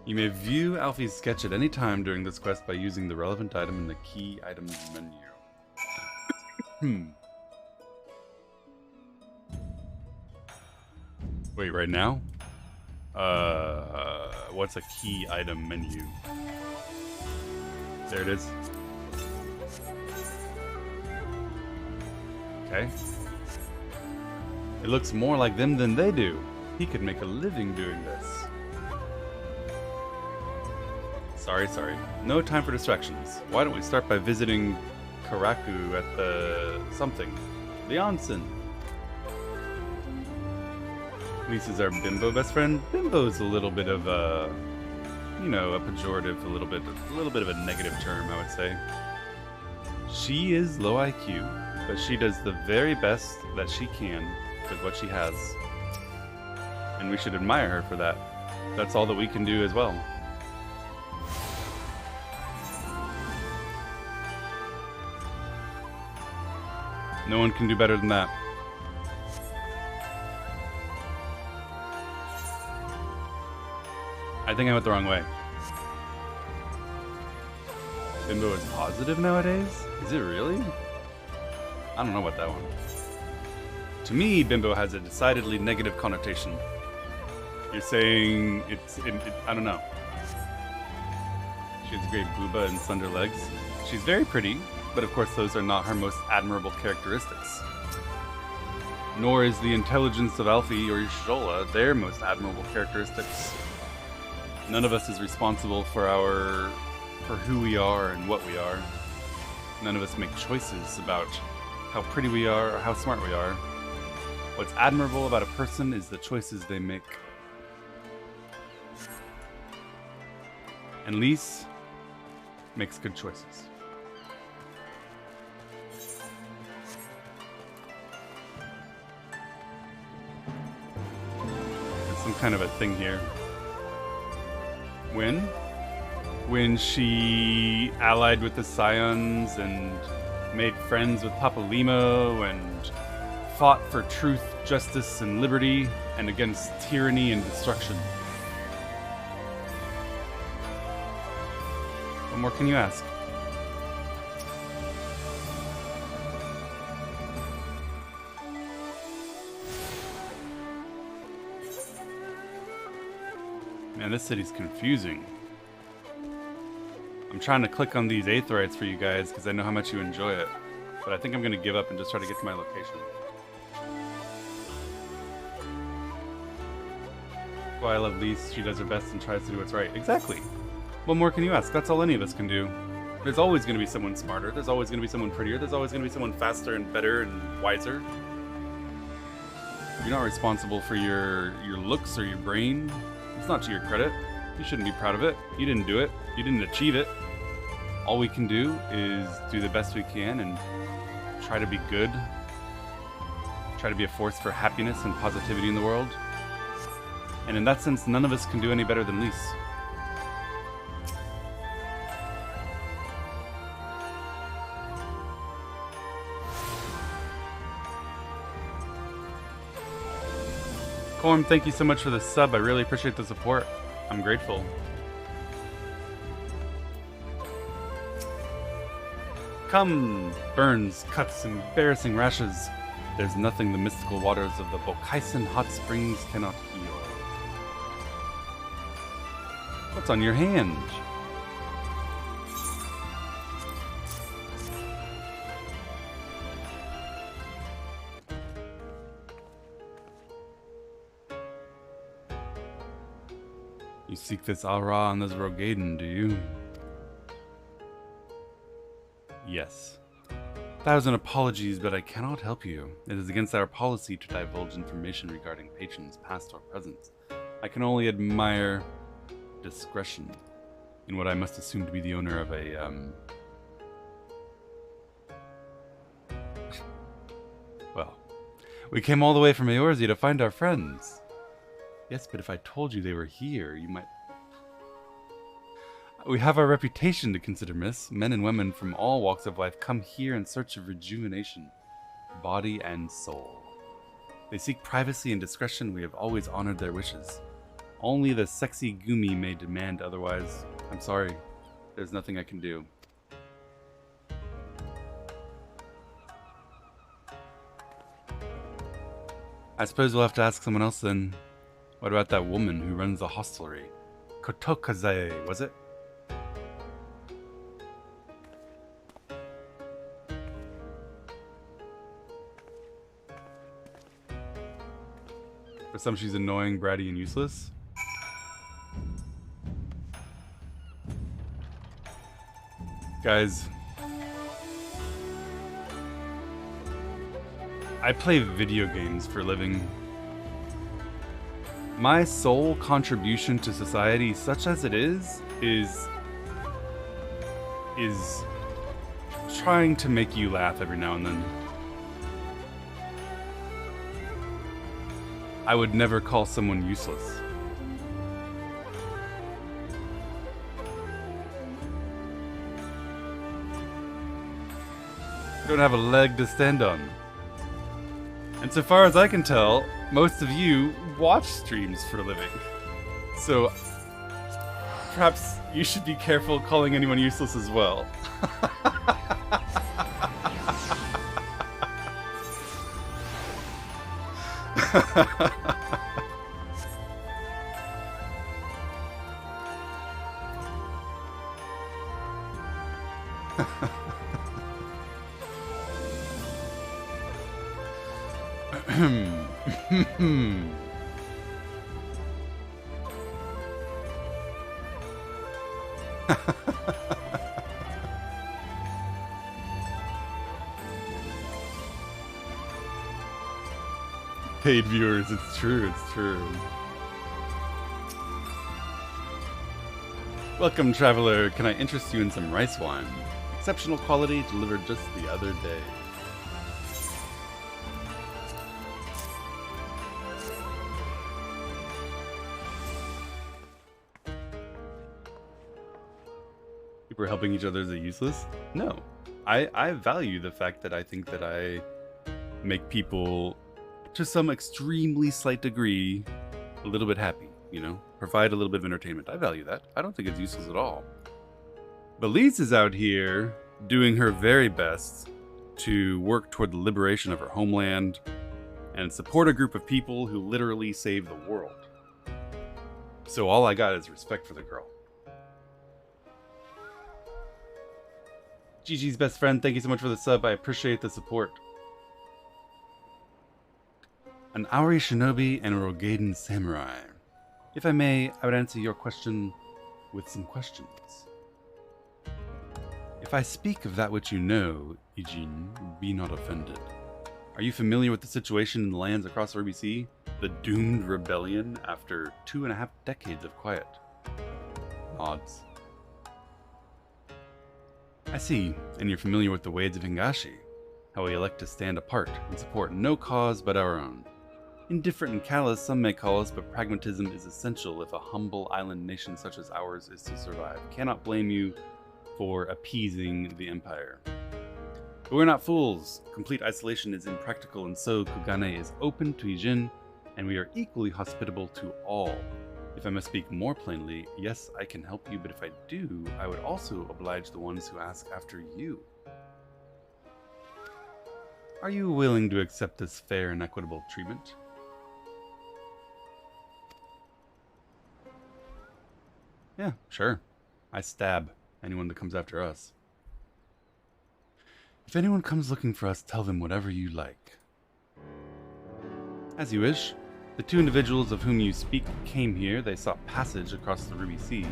You may view Alfie's sketch at any time during this quest by using the relevant item in the key items menu. Wait, right now? What's a key item menu? There it is. Okay. It looks more like them than they do. He could make a living doing this. Sorry. No time for distractions. Why don't we start by visiting Karaku at the something? The onsen. Lisa's our bimbo best friend. Bimbo's a little bit of a, you know, a pejorative, a little bit of a negative term, I would say. She is low IQ, but she does the very best that she can with what she has. And we should admire her for that. That's all that we can do as well. No one can do better than that. I think I went the wrong way. Bimbo is positive nowadays? Is it really? I don't know about that one. To me, Bimbo has a decidedly negative connotation. You're saying I don't know. She has great booba and slender legs. She's very pretty, but of course those are not her most admirable characteristics. Nor is the intelligence of Alfie or Y'shtola their most admirable characteristics. None of us is responsible for who we are and what we are. None of us make choices about how pretty we are or how smart we are. What's admirable about a person is the choices they make. And Lise makes good choices. There's some kind of a thing here. When she allied with the Scions and made friends with Papalimo and fought for truth, justice, and liberty and against tyranny and destruction. What more can you ask? Man, this city's confusing. I'm trying to click on these aetherites for you guys because I know how much you enjoy it. But I think I'm going to give up and just try to get to my location. That's why I love Lise. She does her best and tries to do what's right. Exactly. What more can you ask? That's all any of us can do. There's always going to be someone smarter. There's always going to be someone prettier. There's always going to be someone faster and better and wiser. You're not responsible for your looks or your brain. It's not to your credit. You shouldn't be proud of it. You didn't do it. You didn't achieve it. All we can do is do the best we can and try to be good. Try to be a force for happiness and positivity in the world. And in that sense, none of us can do any better than Lise. Corm, thank you so much for the sub. I really appreciate the support. I'm grateful. Come, burns, cuts, embarrassing rashes. There's nothing the mystical waters of the Bokaisen hot springs cannot heal. What's on your hand? You seek this Alra and this Rogaden, do you? Yes. 1,000 apologies, but I cannot help you. It is against our policy to divulge information regarding patrons, past or present. I can only admire discretion in what I must assume to be the owner of a, Well, we came all the way from Eorzea to find our friends. Yes, but if I told you they were here, you might... We have our reputation to consider, miss. Men and women from all walks of life come here in search of rejuvenation, body and soul. They seek privacy and discretion. We have always honored their wishes. Only the sexy Gumi may demand otherwise. I'm sorry. There's nothing I can do. I suppose we'll have to ask someone else then. What about that woman who runs the hostelry? Kotokaze, was it? For some she's annoying, bratty, and useless. Guys, I play video games for a living. My sole contribution to society, such as it is trying to make you laugh every now and then. I would never call someone useless. You don't have a leg to stand on. And so far as I can tell, most of you watch streams for a living. So perhaps you should be careful calling anyone useless as well. Paid viewers, it's true, it's true. Welcome, traveler. Can I interest you in some rice wine? Exceptional quality, delivered just the other day. People are helping each other is it useless? No. I value the fact that I think that I make people, to some extremely slight degree, a little bit happy, you know? Provide a little bit of entertainment. I value that. I don't think it's useless at all. Belize is out here doing her very best to work toward the liberation of her homeland and support a group of people who literally save the world. So all I got is respect for the girl. GG's best friend, thank you so much for the sub. I appreciate the support. An Auri Shinobi and a Rogaden Samurai. If I may, I would answer your question with some questions. If I speak of that which you know, Ijin, be not offended. Are you familiar with the situation in the lands across the Ruby Sea? The doomed rebellion after 2.5 decades of quiet. Odds. I see, and you're familiar with the ways of Hingashi, how we elect to stand apart and support no cause but our own. Indifferent and callous, some may call us, but pragmatism is essential if a humble island nation such as ours is to survive. Cannot blame you for appeasing the Empire. But we're not fools. Complete isolation is impractical, and so Kugane is open to Ijin, and we are equally hospitable to all. If I must speak more plainly, yes, I can help you, but if I do, I would also oblige the ones who ask after you. Are you willing to accept this fair and equitable treatment? Yeah, sure. I stab anyone that comes after us. If anyone comes looking for us, tell them whatever you like. As you wish. The two individuals of whom you speak came here. They sought passage across the Ruby Sea.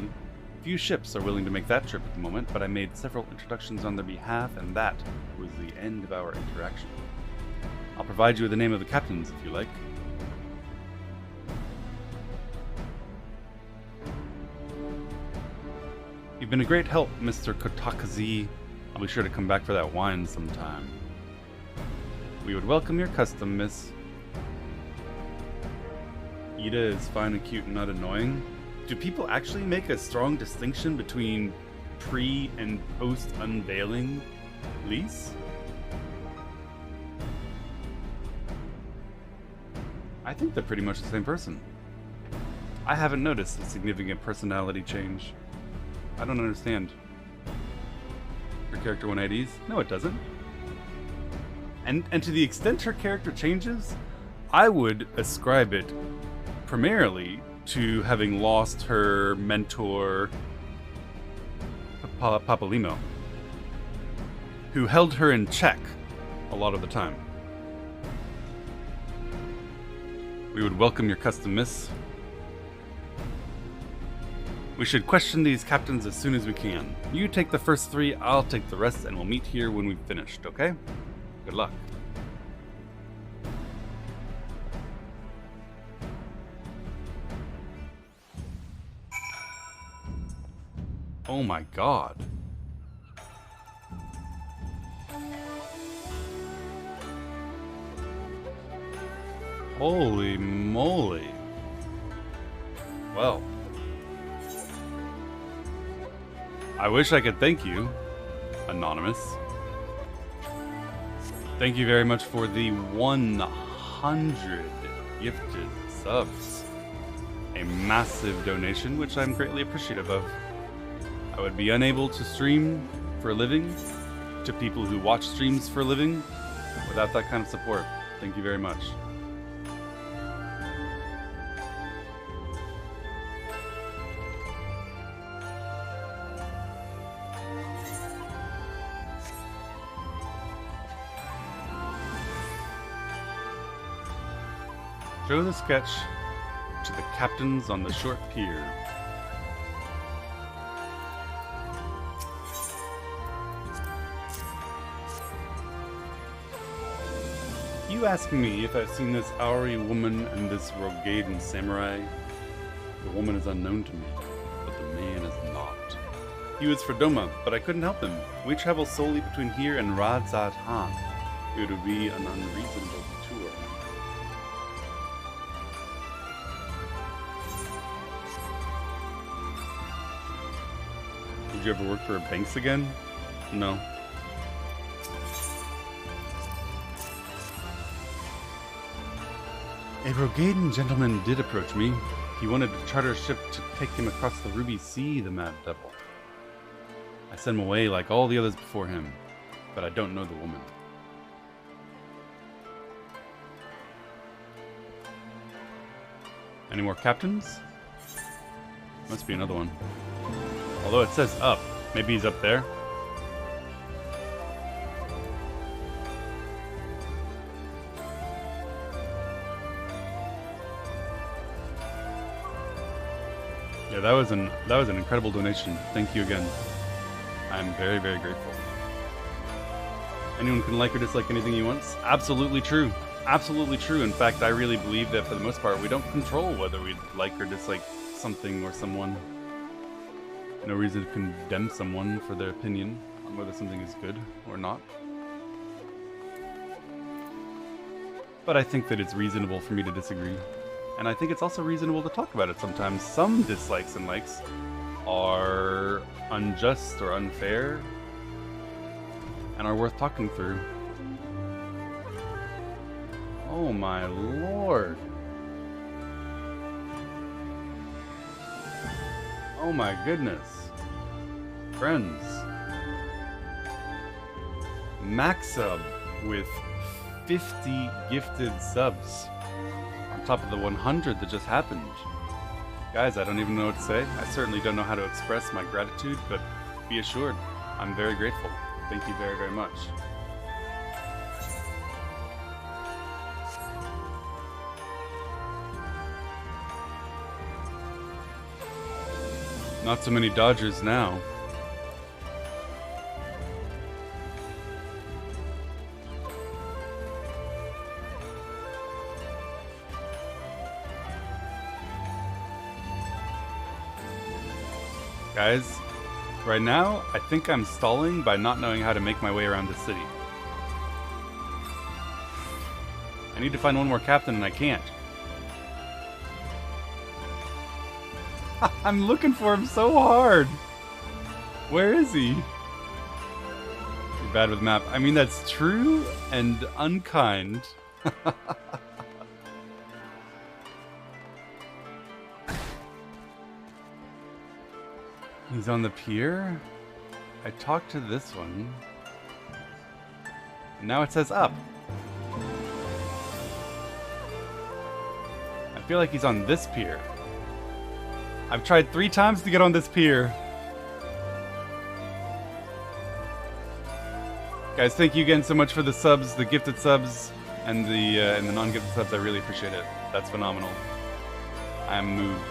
If Few ships are willing to make that trip at the moment, but I made several introductions on their behalf, and that was the end of our interaction. I'll provide you with the name of the captains if you like. You've been a great help, Mr. Kotakazi. I'll be sure to come back for that wine sometime. We would welcome your custom, miss. Ida is fine and cute and not annoying. Do people actually make a strong distinction between pre- and post-unveiling lease? I think they're pretty much the same person. I haven't noticed a significant personality change. I don't understand. Her character 180s? No, it doesn't. And to the extent her character changes, I would ascribe it primarily to having lost her mentor, Papalimo, who held her in check a lot of the time. We would welcome your custom, miss. We should question these captains as soon as we can. You take the first 3, I'll take the rest, and we'll meet here when we've finished, okay? Good luck. Oh my god. Holy moly. Well. I wish I could thank you, Anonymous. Thank you very much for the 100 gifted subs. A massive donation, which I'm greatly appreciative of. I would be unable to stream for a living to people who watch streams for a living without that kind of support. Thank you very much. Show the sketch to the captains on the short pier. You asking me if I've seen this Auri woman and this Rogaden samurai? The woman is unknown to me, but the man is not. He was for Doma, but I couldn't help him. We travel solely between here and Radzat Han. It would be an unreasonable tour. Did you ever work for Banks again? No. A Rogaden gentleman did approach me. He wanted to charter a ship to take him across the Ruby Sea, the mad devil. I sent him away like all the others before him, but I don't know the woman. Any more captains? Must be another one. Although it says up. Maybe he's up there. Yeah, that was an incredible donation. Thank you again. I'm very, very grateful. Anyone can like or dislike anything he wants? Absolutely true. Absolutely true. In fact, I really believe that for the most part, we don't control whether we like or dislike something or someone. No reason to condemn someone for their opinion on whether something is good or not. But I think that it's reasonable for me to disagree. And I think it's also reasonable to talk about it sometimes. Some dislikes and likes are unjust or unfair and are worth talking through. Oh my lord. Oh my goodness. Friends. Max sub with 50 gifted subs. On top of the 100 that just happened. Guys, I don't even know what to say. I certainly don't know how to express my gratitude, but be assured, I'm very grateful. Thank you very, very much. Not so many dodgers now. Guys, right now, I think I'm stalling by not knowing how to make my way around the city. I need to find one more captain and I can't. I'm looking for him so hard. Where is he? You're bad with map. I mean, that's true and unkind. He's on the pier. I talked to this one. And now it says up. I feel like he's on this pier. I've tried 3 times to get on this pier. Guys, thank you again so much for the subs, the gifted subs, and the non-gifted subs. I really appreciate it. That's phenomenal. I am moved.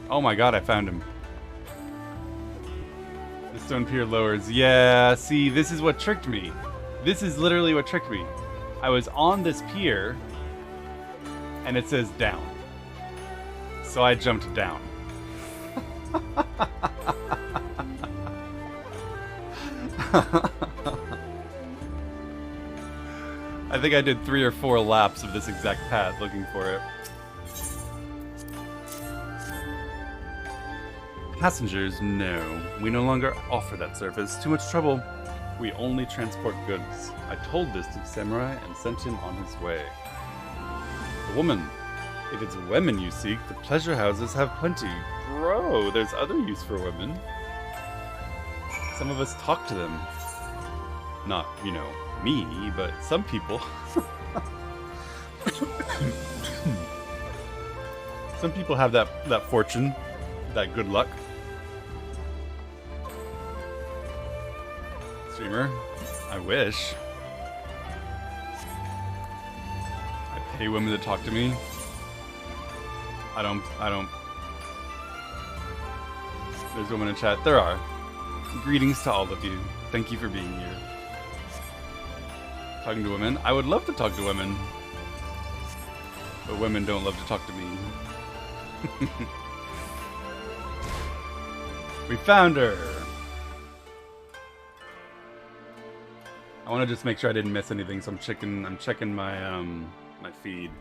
Oh my god, I found him. The stone pier lowers. Yeah, see, this is what tricked me. This is literally what tricked me. I was on this pier, and it says down. So I jumped down. I think I did 3 or 4 laps of this exact path looking for it. Passengers, no. We no longer offer that service. Too much trouble. We only transport goods. I told this to Samurai and sent him on his way. The woman. If it's women you seek, the pleasure houses have plenty. Bro, there's other use for women. Some of us talk to them. Not, you know, me, but some people. Some people have that fortune, that good luck. Streamer, I wish. I pay women to talk to me. I don't. There's women in chat. There are. Greetings to all of you. Thank you for being here. Talking to women. I would love to talk to women. But women don't love to talk to me. We found her. I want to just make sure I didn't miss anything, so I'm checking my my feed.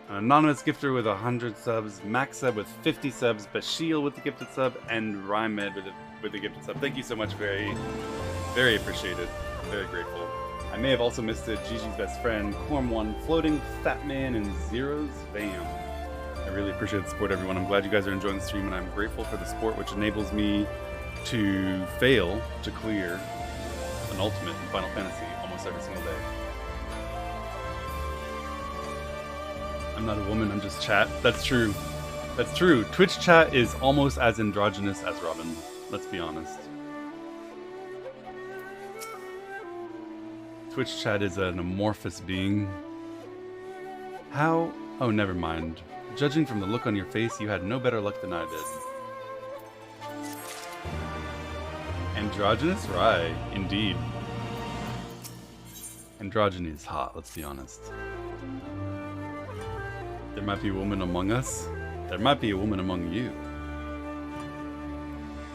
An anonymous gifter with 100 subs, Max sub with 50 subs, Bashil with the gifted sub, and Rymed with the gifted sub. Thank you so much, very, very appreciated. I'm very grateful. I may have also missed it. Gigi's best friend, Corm1, Floating, Fat Man, and Zero's Vam. I really appreciate the support, everyone. I'm glad you guys are enjoying the stream, and I'm grateful for the support, which enables me to fail to clear an ultimate in Final Fantasy almost every single day. I'm not a woman, I'm just chat. That's true. That's true. Twitch chat is almost as androgynous as Robin. Let's be honest. Twitch chat is an amorphous being. How? Oh, never mind. Judging from the look on your face, you had no better luck than I did. Androgynous? Right, indeed. Androgyny is hot, let's be honest. There might be a woman among us. There might be a woman among you.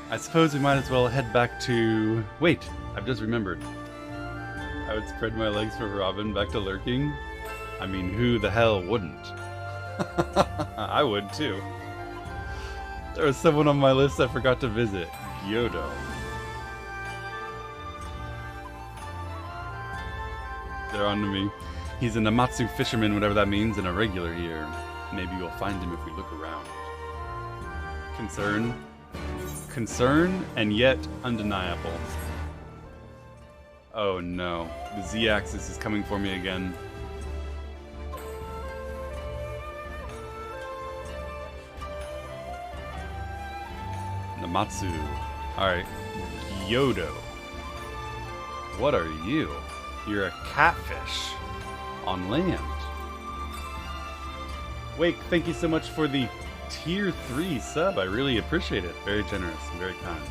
I suppose we might as well head back to... Wait, I've just remembered. I would spread my legs for Robin back to lurking. I mean, who the hell wouldn't? I would too. There was someone on my list I forgot to visit. Gyodo. They're on to me. He's a Namatsu fisherman, whatever that means, and a regular here. Maybe we'll find him if we look around. Concern. Concern, and yet undeniable. Oh no. The Z-axis is coming for me again. Namatsu. Alright. Gyodo. what are you? You're a catfish on land. Wake, thank you so much for the tier 3 sub. I really appreciate it. Very generous and very kind.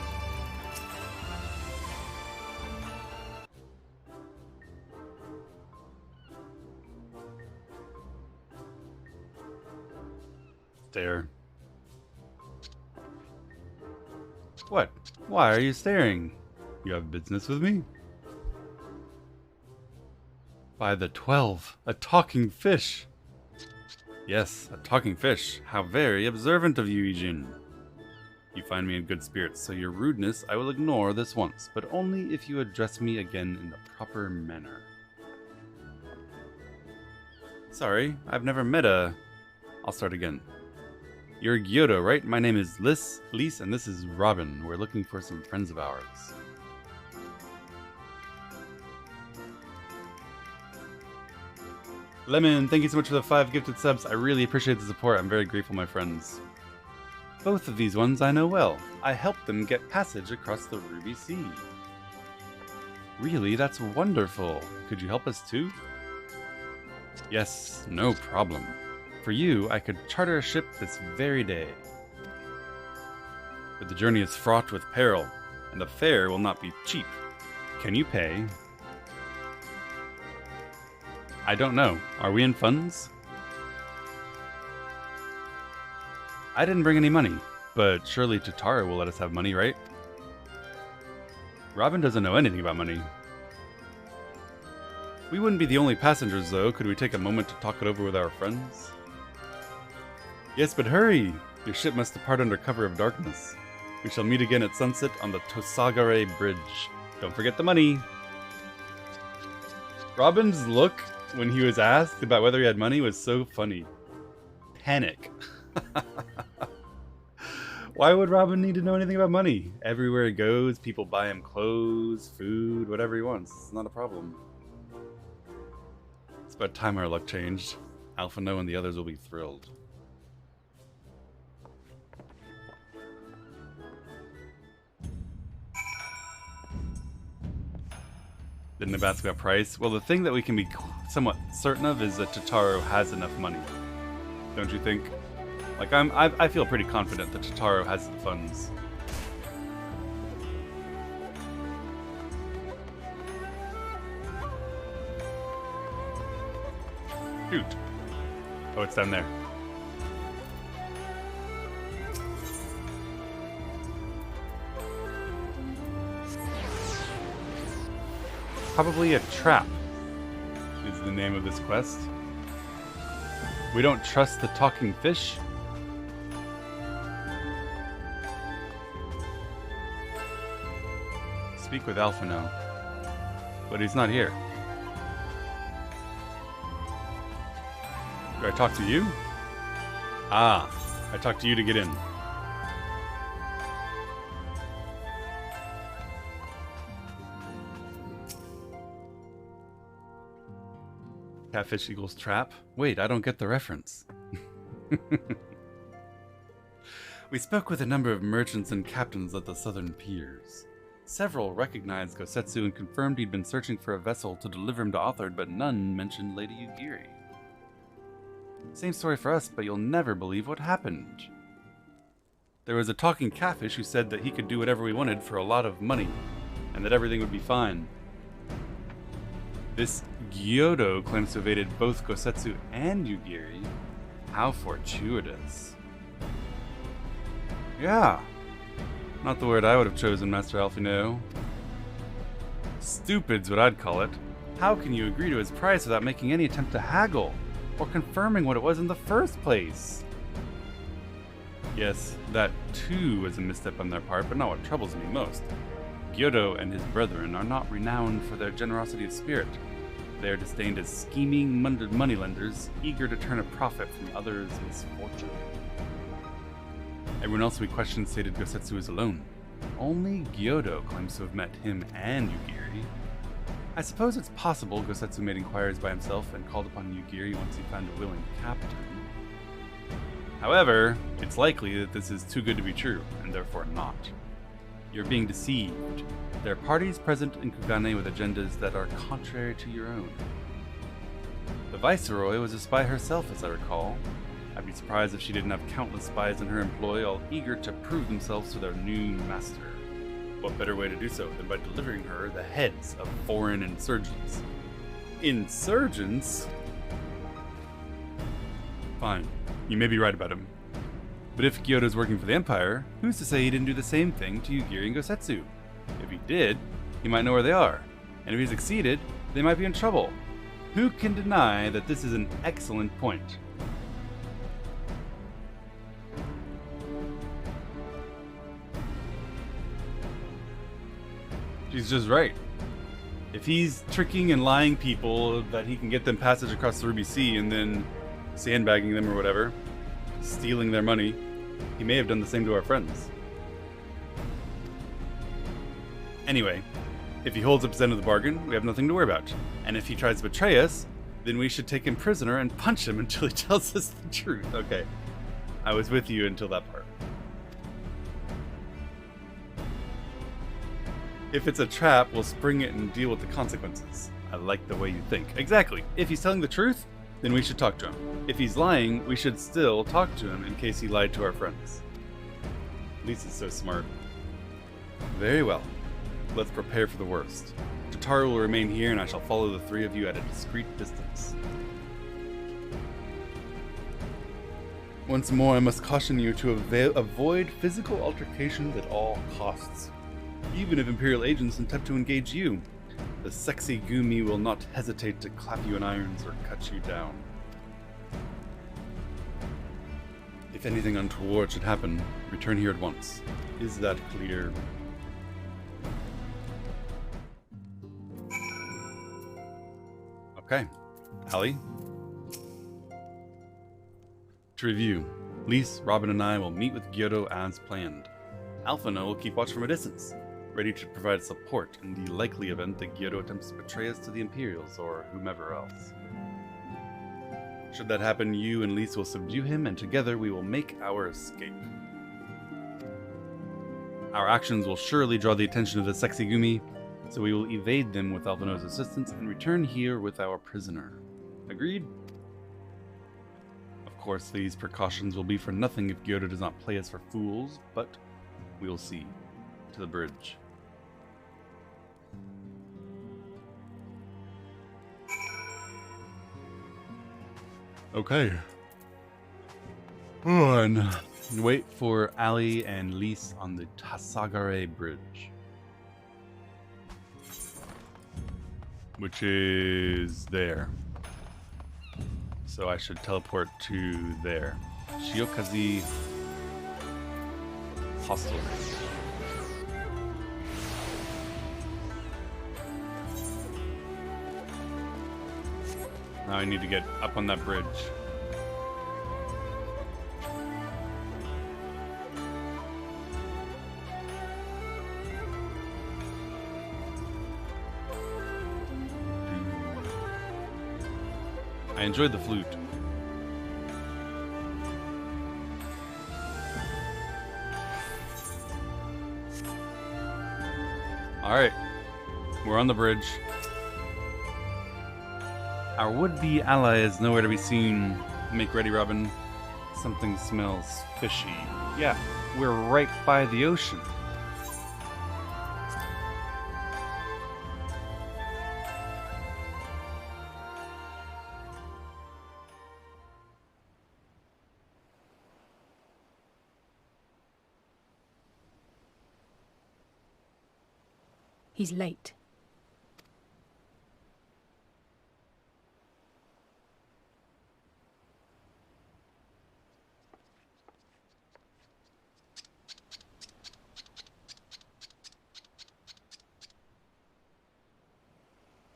Stare. What? Why are you staring? You have business with me? By the 12, a talking fish. Yes, a talking fish. How very observant of you, Ijin. You find me in good spirits, so your rudeness I will ignore this once, but only if you address me again in the proper manner. Sorry, I've never met a... I'll start again. You're Gyoto, right? My name is Lise, and this is Robin. We're looking for some friends of ours. Lemon, thank you so much for the 5 gifted subs. I really appreciate the support. I'm very grateful, my friends. Both of these ones I know well. I helped them get passage across the Ruby Sea. Really? That's wonderful. Could you help us too? Yes, no problem. For you, I could charter a ship this very day. But the journey is fraught with peril, and the fare will not be cheap. Can you pay? I don't know. Are we in funds? I didn't bring any money, but surely Tatara will let us have money, right? Robin doesn't know anything about money. We wouldn't be the only passengers, though. Could we take a moment to talk it over with our friends? Yes, but hurry! Your ship must depart under cover of darkness. We shall meet again at sunset on the Tosagare Bridge. Don't forget the money! Robin's look when he was asked about whether he had money was so funny. Panic. Why would Robin need to know anything about money? Everywhere he goes, people buy him clothes, food, whatever he wants. It's not a problem. It's about time our luck changed. Alphino and the others will be thrilled. Didn't have asked about price. Well, the thing that we can be somewhat certain of is that Totaro has enough money. Don't you think? Like, I feel pretty confident that Totaro has the funds. Shoot. Oh, it's down there. Probably a trap is the name of this quest. We don't trust the talking fish. Speak with Alphino, but he's not here. Do I talk to you? Ah, I talked to you to get in. Catfish equals trap? Wait, I don't get the reference. We spoke with a number of merchants and captains at the southern piers. Several recognized Gosetsu and confirmed he'd been searching for a vessel to deliver him to Authard, but none mentioned Lady Yugiri. Same story for us, but you'll never believe what happened. There was a talking catfish who said that he could do whatever we wanted for a lot of money, and that everything would be fine. This Gyoto claims to have evaded both Gosetsu and Yugiri. How fortuitous. Yeah. Not the word I would have chosen, Master Alphino. Stupid's what I'd call it. How can you agree to his price without making any attempt to haggle, or confirming what it was in the first place? Yes, that too was a misstep on their part, but not what troubles me most. Gyoto and his brethren are not renowned for their generosity of spirit. They are disdained as scheming moneylenders, eager to turn a profit from others' misfortune. Everyone else we questioned stated Gosetsu is alone. Only Gyoto claims to have met him and Yugiri. I suppose it's possible Gosetsu made inquiries by himself and called upon Yugiri once he found a willing captain. However, it's likely that this is too good to be true, and therefore not. You're being deceived. There are parties present in Kugane with agendas that are contrary to your own. The Viceroy was a spy herself, as I recall. I'd be surprised if she didn't have countless spies in her employ, all eager to prove themselves to their new master. What better way to do so than by delivering her the heads of foreign insurgents? Insurgents? Fine, you may be right about him. But if Kyoto's working for the Empire, who's to say he didn't do the same thing to Yugiri and Gosetsu? If he did, he might know where they are. And if he succeeded, they might be in trouble. Who can deny that this is an excellent point? She's just right. If he's tricking and lying people that he can get them passage across the Ruby Sea and then sandbagging them or whatever, stealing their money, he may have done the same to our friends. Anyway, if he holds up his end of the bargain, we have nothing to worry about. And if he tries to betray us, then we should take him prisoner and punch him until he tells us the truth. Okay, I was with you until that part. If it's a trap, we'll spring it and deal with the consequences. I like the way you think. Exactly. If he's telling the truth, then we should talk to him. If he's lying, we should still talk to him in case he lied to our friends. Lisa's so smart. Very well. Let's prepare for the worst. Tataru will remain here and I shall follow the three of you at a discreet distance. Once more, I must caution you to avoid physical altercations at all costs. Even if Imperial agents attempt to engage you, the sexy Gumi will not hesitate to clap you in irons or cut you down. If anything untoward should happen, return here at once. Is that clear? Okay. Allie? To review, Lise, Robin, and I will meet with Gyoto as planned. Alphino will keep watch from a distance, ready to provide support in the likely event that Gyoto attempts to betray us to the Imperials or whomever else. Should that happen, you and Lise will subdue him, and together we will make our escape. Our actions will surely draw the attention of the sexy Gumi, so we will evade them with Alphino's assistance and return here with our prisoner. Agreed? Of course, these precautions will be for nothing if Gyoto does not play us for fools, but we will see. To the bridge. Okay. And wait for Ali and Lise on the Tasagare Bridge. Which is there. So I should teleport to there. Shiokaze Hostelry. Now I need to get up on that bridge. I enjoyed the flute. Alright, we're on the bridge. Our would-be ally is nowhere to be seen. Make ready, Robin. Something smells fishy. Yeah, we're right by the ocean. He's late.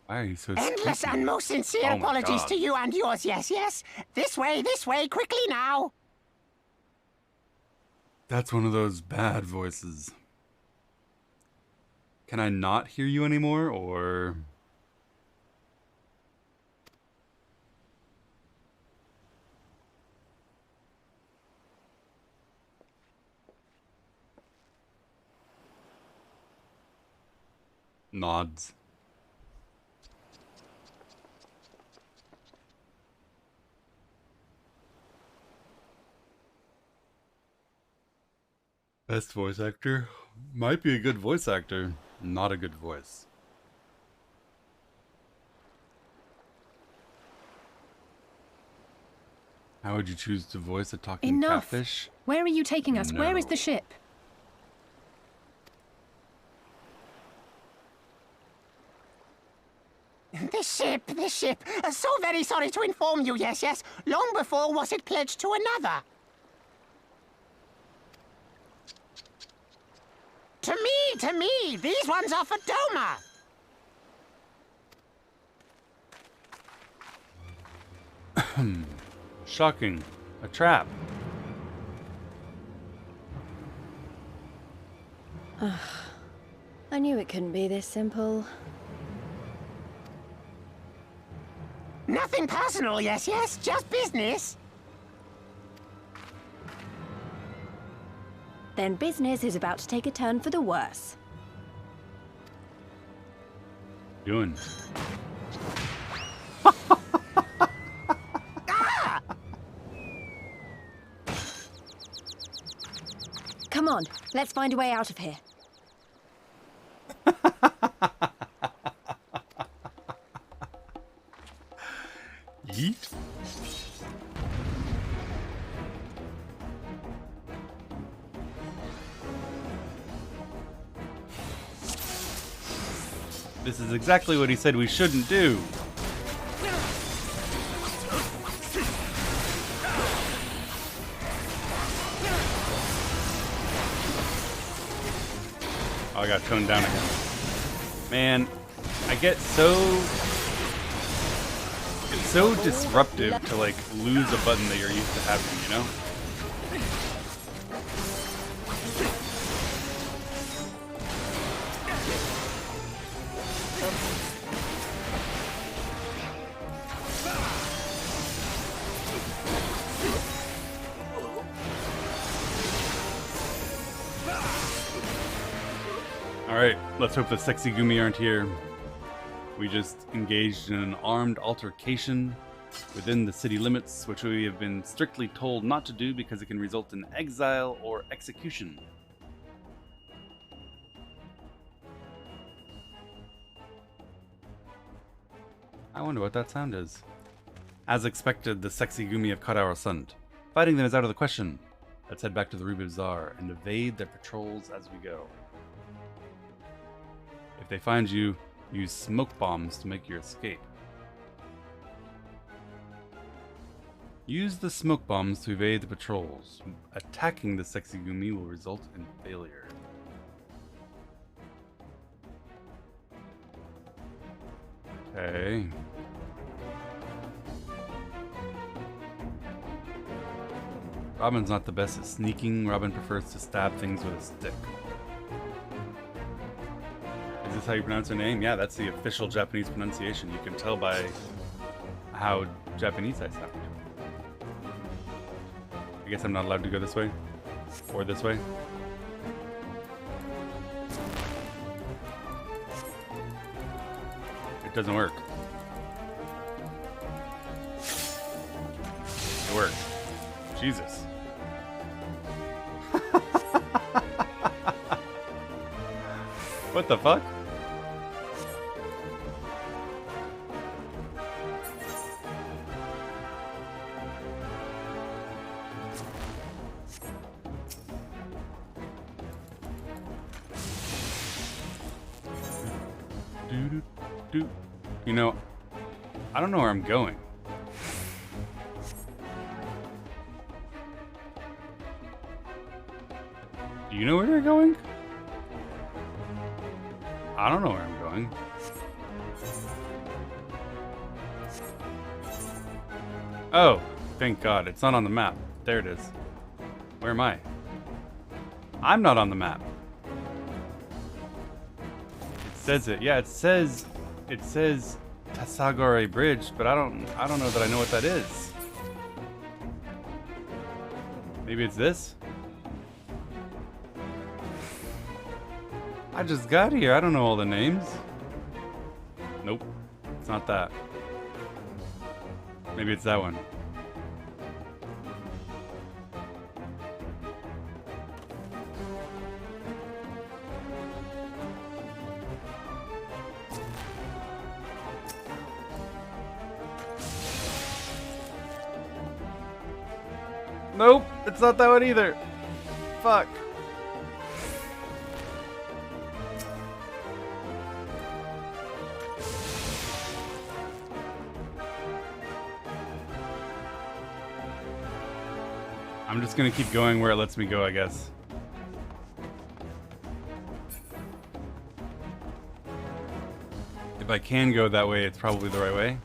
Why are you so Endless spooky? and most sincere Oh my apologies God. to you and yours, yes, yes. This way, quickly now. That's one of those bad voices. Can I not hear you anymore, or... Nods. Best voice actor? Might be a good voice actor, not a good voice. How would you choose to voice a talking Enough! catfish? Where are you taking us? Where is No. the ship? The ship. So very sorry to inform you, yes. Long before was it pledged to another. To me. These ones are for Doma. Shocking. A trap. I knew it couldn't be this simple. Nothing personal, yes, just business. Then business is about to take a turn for the worse. Doing. Come on, let's find a way out of here. Yeet. This is exactly what he said we shouldn't do. Oh, I got toned down again. Man, I get so... It's so disruptive to, like, lose a button that you're used to having, you know? Alright, let's hope the sexy Gumi aren't here. We just engaged in an armed altercation within the city limits, which we have been strictly told not to do because it can result in exile or execution. I wonder what that sound is. As expected, the sexy Gumi have caught our scent. Fighting them is out of the question. Let's head back to the Ruby Bazaar and evade their patrols as we go. If they find you, use smoke bombs to make your escape. Use the smoke bombs to evade the patrols. Attacking the sexy Gumi will result in failure. Okay. Robin's not the best at sneaking. Robin prefers to stab things with a stick. Is this how you pronounce her name? Yeah, that's the official Japanese pronunciation. You can tell by how Japanese I sound. I guess I'm not allowed to go this way? Or this way? It doesn't work. It worked. Jesus. What the fuck? You know, I don't know where I'm going. Do you know where you're going? I don't know where I'm going. Oh, thank God. It's not on the map. There it is. Where am I? I'm not on the map. It says it. Yeah, it says Tasagore Bridge, but I don't know that I know what that is. Maybe it's this? I just got here. I don't know all the names. Nope. It's not that. Maybe it's that one. Nope, it's not that one either. Fuck. I'm just gonna keep going where it lets me go, I guess. If I can go that way, it's probably the right way.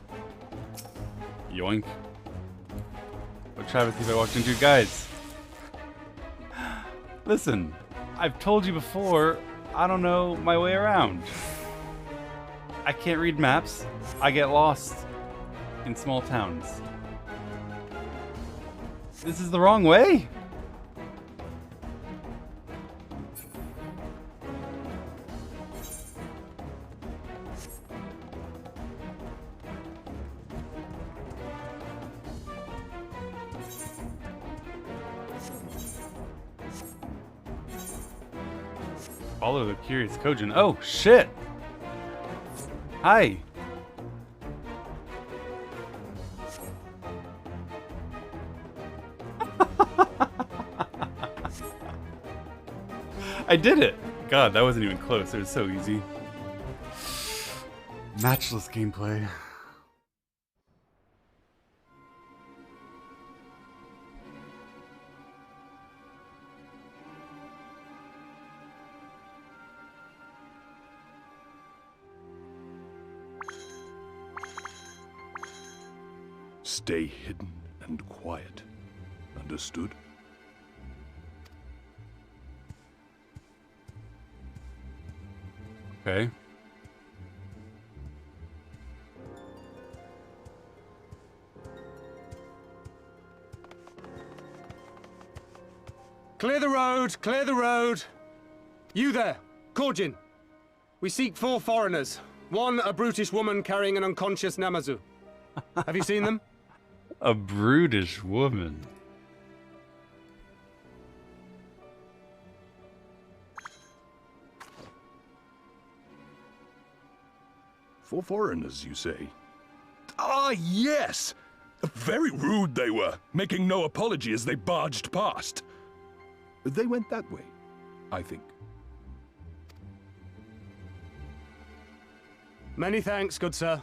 Yoink. What travesty have I walked into? Guys, listen, I've told you before, I don't know my way around. I can't read maps. I get lost in small towns. This is the wrong way? Follow the curious Kojin. Oh, shit! Hi! I did it! God, that wasn't even close. It was so easy. Matchless gameplay. Stay hidden and quiet. Understood? Okay. Clear the road! Clear the road! You there, Korjin. We seek 4 foreigners. One, a brutish woman carrying an unconscious Namazu. Have you seen them? A brutish woman. For foreigners, you say? Ah, yes! Very rude they were, making no apology as they barged past. They went that way, I think. Many thanks, good sir.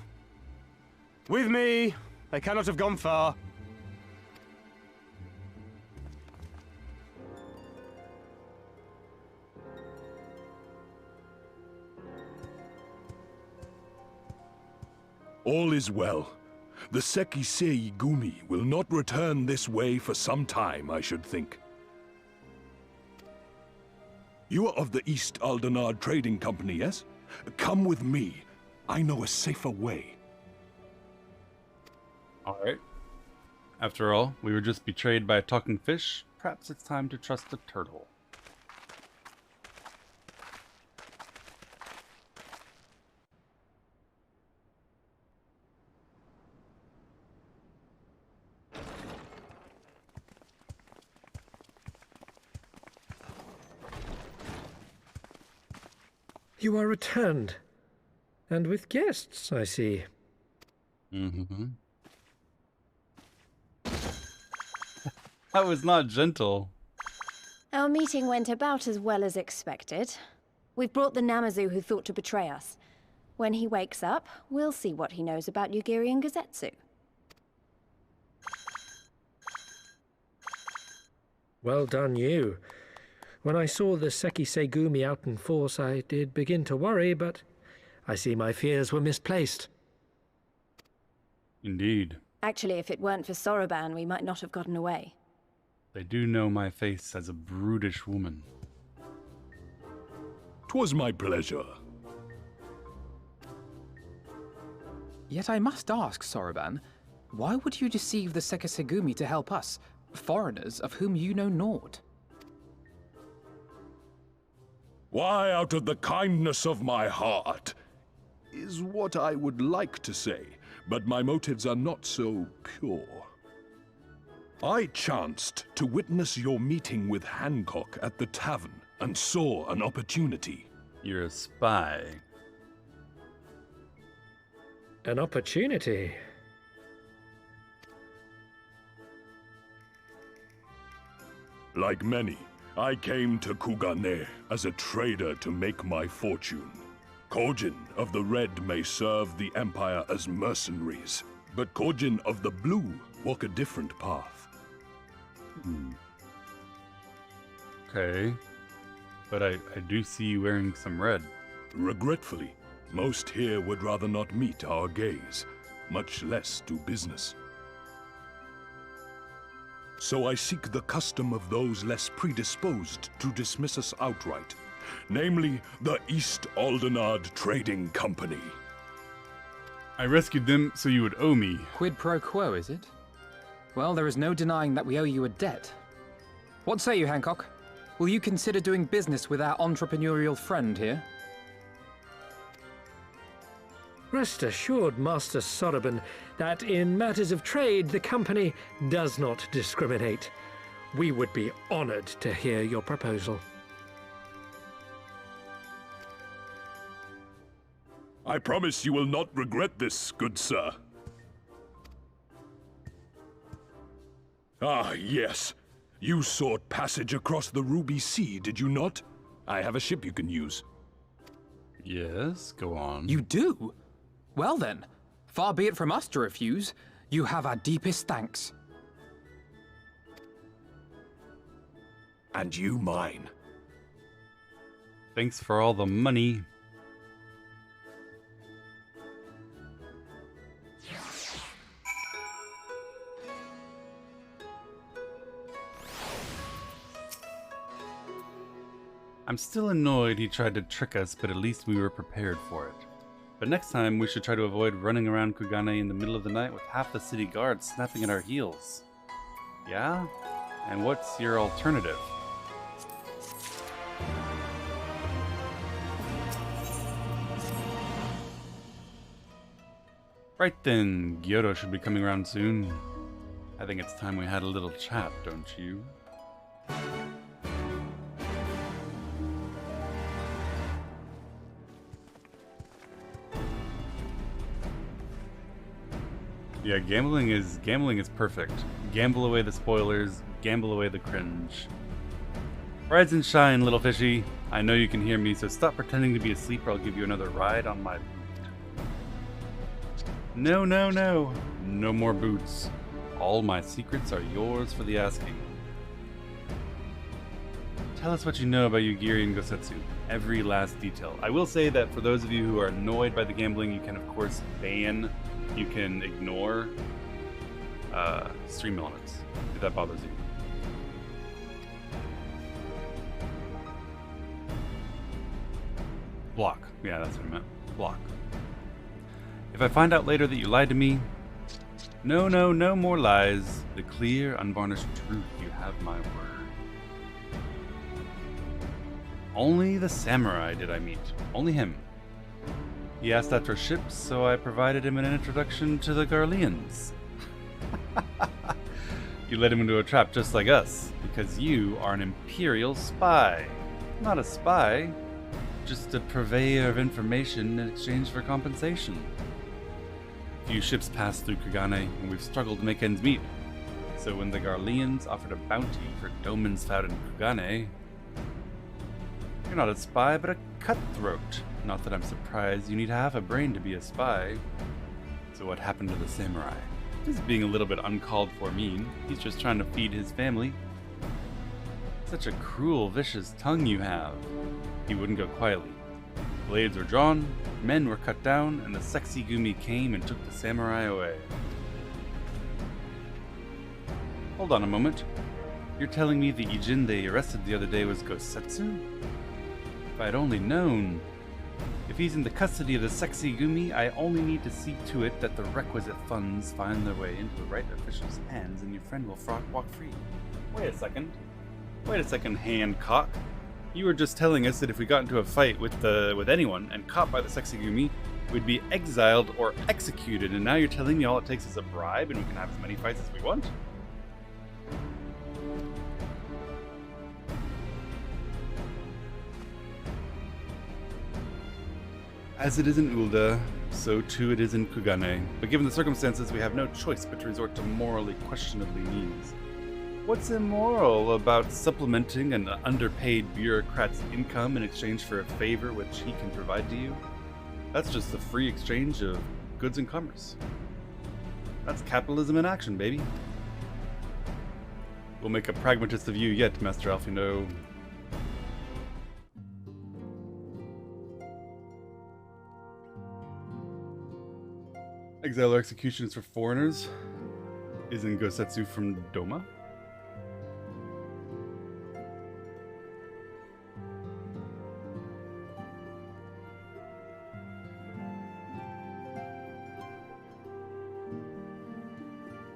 With me, they cannot have gone far. All is well. The Sekisei Gumi will not return this way for some time, I should think. You are of the East Aldenard Trading Company, yes? Come with me. I know a safer way. Alright. After all, we were just betrayed by a talking fish. Perhaps it's time to trust the turtle. You are returned. And with guests, I see. Mm-hmm. That was not gentle. Our meeting went about as well as expected. We've brought the Namazu who thought to betray us. When he wakes up, we'll see what he knows about Yugiri and Gazetsu. Well done, you. When I saw the Sekisei Gumi out in force, I did begin to worry, but I see my fears were misplaced. Indeed. Actually, if it weren't for Soroban, we might not have gotten away. They do know my face as a brutish woman. 'Twas my pleasure. Yet I must ask, Soroban, why would you deceive the Sekisei to help us, foreigners of whom you know naught? Why, out of the kindness of my heart, is what I would like to say, but my motives are not so pure. I chanced to witness your meeting with Hancock at the tavern and saw an opportunity. You're a spy. An opportunity? Like many, I came to Kugane as a trader to make my fortune. Kojin of the Red may serve the Empire as mercenaries, but Kojin of the Blue walk a different path. Okay. But I do see you wearing some red. Regretfully, most here would rather not meet our gaze, much less do business. So I seek the custom of those less predisposed to dismiss us outright, namely the East Aldenard Trading Company. I rescued them so you would owe me. Quid pro quo, is it? Well, there is no denying that we owe you a debt. What say you, Hancock? Will you consider doing business with our entrepreneurial friend here? Rest assured, Master Soroban, that in matters of trade, the company does not discriminate. We would be honored to hear your proposal. I promise you will not regret this, good sir. Ah, yes. You sought passage across the Ruby Sea, did you not? I have a ship you can use. Yes, go on. You do? Well then, far be it from us to refuse. You have our deepest thanks. And you mine. Thanks for all the money. I'm still annoyed he tried to trick us, but at least we were prepared for it. But next time, we should try to avoid running around Kugane in the middle of the night with half the city guards snapping at our heels. Yeah? And what's your alternative? Right then, Gyoro should be coming around soon. I think it's time we had a little chat, don't you? Yeah, gambling is perfect. Gamble away the spoilers, gamble away the cringe. Rise and shine, little fishy. I know you can hear me, so stop pretending to be asleep or I'll give you another ride on my boot. No, no, no. No more boots. All my secrets are yours for the asking. Tell us what you know about Yugiri and Gosetsu. Every last detail. I will say that for those of you who are annoyed by the gambling, you can of course ban. You can ignore stream elements if that bothers you. Block. Yeah, that's what I meant. Block. If I find out later that you lied to me, no more lies. The clear, unvarnished truth. You have my word. Only the samurai did I meet. Only him. He asked after ships, so I provided him an introduction to the Garleans. You led him into a trap just like us, because you are an Imperial spy. Not a spy, just a purveyor of information in exchange for compensation. Few ships pass through Kugane, and we've struggled to make ends meet. So when the Garleans offered a bounty for Domans found in Kugane, you're not a spy, but a cutthroat. Not that I'm surprised. You need half a brain to be a spy. So what happened to the samurai? He's being a little bit uncalled for mean. He's just trying to feed his family. Such a cruel, vicious tongue you have. He wouldn't go quietly. Blades were drawn, men were cut down, and the sexy Gumi came and took the samurai away. Hold on a moment. You're telling me the Ijin they arrested the other day was Gosetsu? If I'd only known. If he's in the custody of the sexy Gumi, I only need to see to it that the requisite funds find their way into the right official's hands and your friend will walk free. Wait a second, Hancock. You were just telling us that if we got into a fight with anyone and caught by the sexy Gumi, we'd be exiled or executed, and now you're telling me all it takes is a bribe and we can have as many fights as we want? As it is in Ulda, so too it is in Kugane. But given the circumstances, we have no choice but to resort to morally questionably means. What's immoral about supplementing an underpaid bureaucrat's income in exchange for a favor which he can provide to you? That's just the free exchange of goods and commerce. That's capitalism in action, baby. We'll make a pragmatist of you yet, Master Alfino. Exile or executions for foreigners is in Gosetsu from Doma.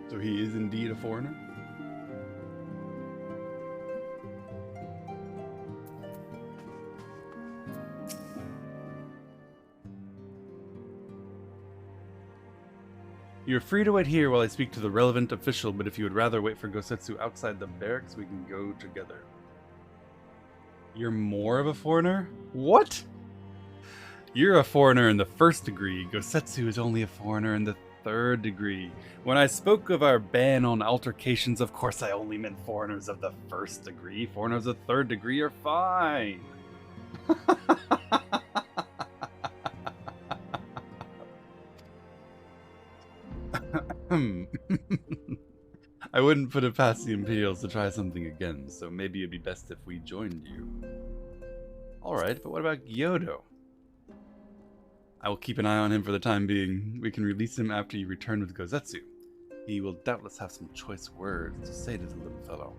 So he is indeed a foreigner? You're free to wait here while I speak to the relevant official, but if you would rather wait for Gosetsu outside the barracks, we can go together. You're more of a foreigner? What? You're a foreigner in the 1st degree. Gosetsu is only a foreigner in the 3rd degree. When I spoke of our ban on altercations, of course I only meant foreigners of the 1st degree. Foreigners of 3rd degree are fine. I wouldn't put it past the Imperials to try something again, so maybe it'd be best if we joined you. Alright, but what about Gyodo? I will keep an eye on him for the time being. We can release him after you return with Gosetsu. He will doubtless have some choice words to say to the little fellow.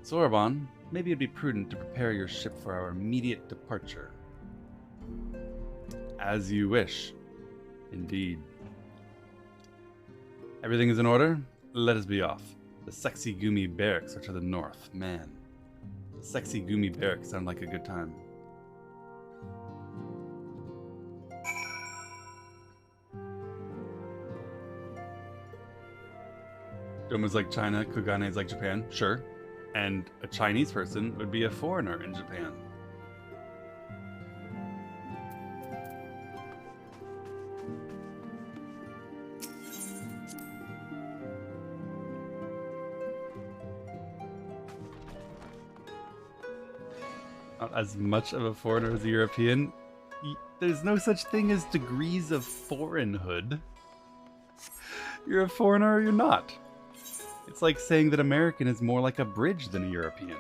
Soraban, maybe it'd be prudent to prepare your ship for our immediate departure. As you wish. Indeed. Everything is in order? Let us be off. The sexy Gumi barracks are to the north. Man, the sexy Gumi barracks sound like a good time. Doma's like China, Kugane is like Japan, sure. And a Chinese person would be a foreigner in Japan. Not as much of a foreigner as a European. There's no such thing as degrees of foreignhood. You're a foreigner or you're not. It's like saying that American is more like a bridge than a European.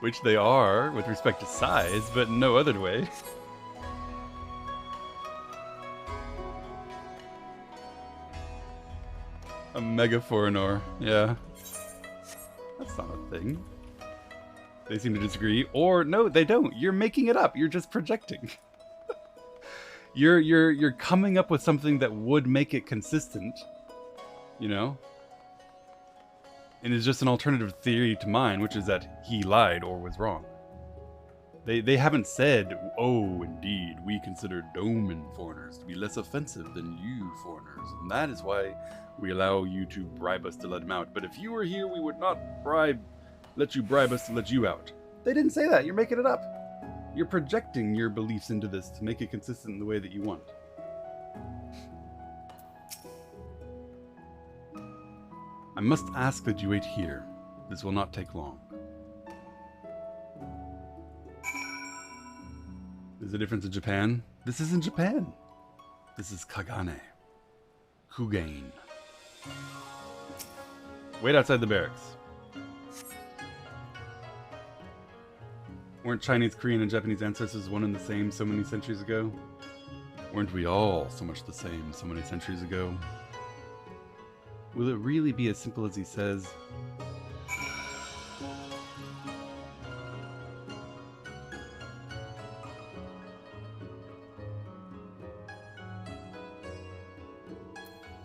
Which they are with respect to size, but no other way. A mega foreigner, yeah. That's not a thing. They seem to disagree, or no, they don't. You're making it up. You're just projecting. You're coming up with something that would make it consistent, you know? And it's just an alternative theory to mine, which is that he lied or was wrong. They haven't said, oh, indeed, we consider Doman foreigners to be less offensive than you foreigners, and that is why we allow you to bribe us to let him out. But if you were here, we would not let you bribe us to let you out. They didn't say that. You're making it up. You're projecting your beliefs into this to make it consistent in the way that you want. I must ask that you wait here. This will not take long. There's a difference in Japan. This isn't Japan. This is Kagane. Kugane. Wait outside the barracks. Weren't Chinese, Korean, and Japanese ancestors one and the same so many centuries ago? Weren't we all so much the same so many centuries ago? Will it really be as simple as he says?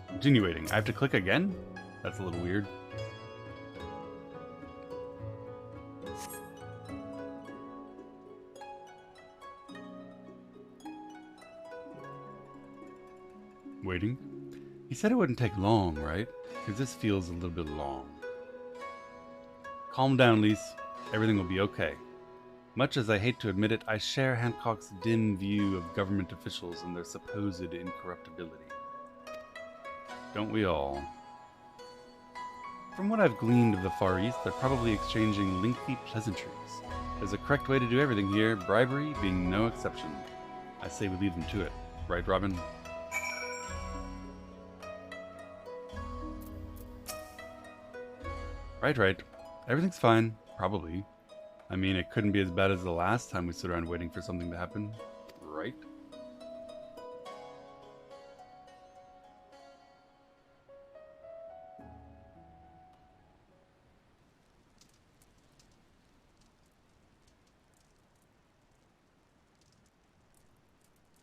Continuating. I have to click again? That's a little weird. Waiting? He said it wouldn't take long, right? Because this feels a little bit long. Calm down, Lise. Everything will be okay. Much as I hate to admit it, I share Hancock's dim view of government officials and their supposed incorruptibility. Don't we all? From what I've gleaned of the Far East, they're probably exchanging lengthy pleasantries. There's a correct way to do everything here, bribery being no exception. I say we leave them to it. Right, Robin? Right. Everything's fine. Probably. I mean, it couldn't be as bad as the last time we stood around waiting for something to happen. Right?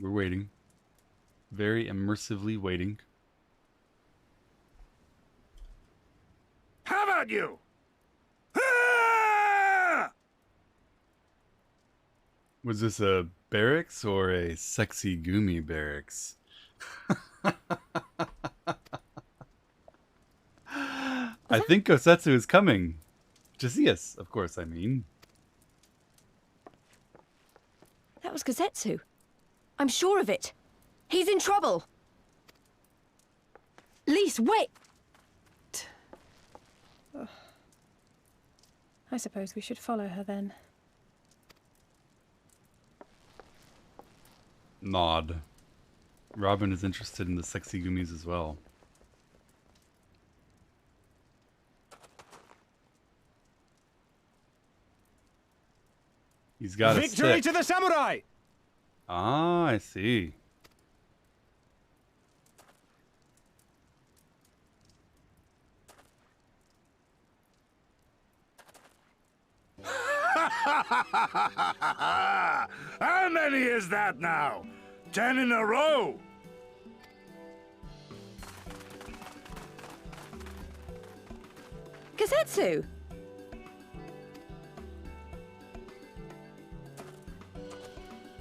We're waiting. Very immersively waiting. How about you? Was this a barracks or a sexy Gumi barracks? I think Gosetsu is coming. To see us, of course, I mean. That was Gosetsu. I'm sure of it. He's in trouble. Lise, wait! Oh. I suppose we should follow her then. Nod. Robin is interested in the sexy Gumis as well. He's got a Victory stick. to the samurai! Ah, I see. How many is that now? 10 in a row? Gosetsu!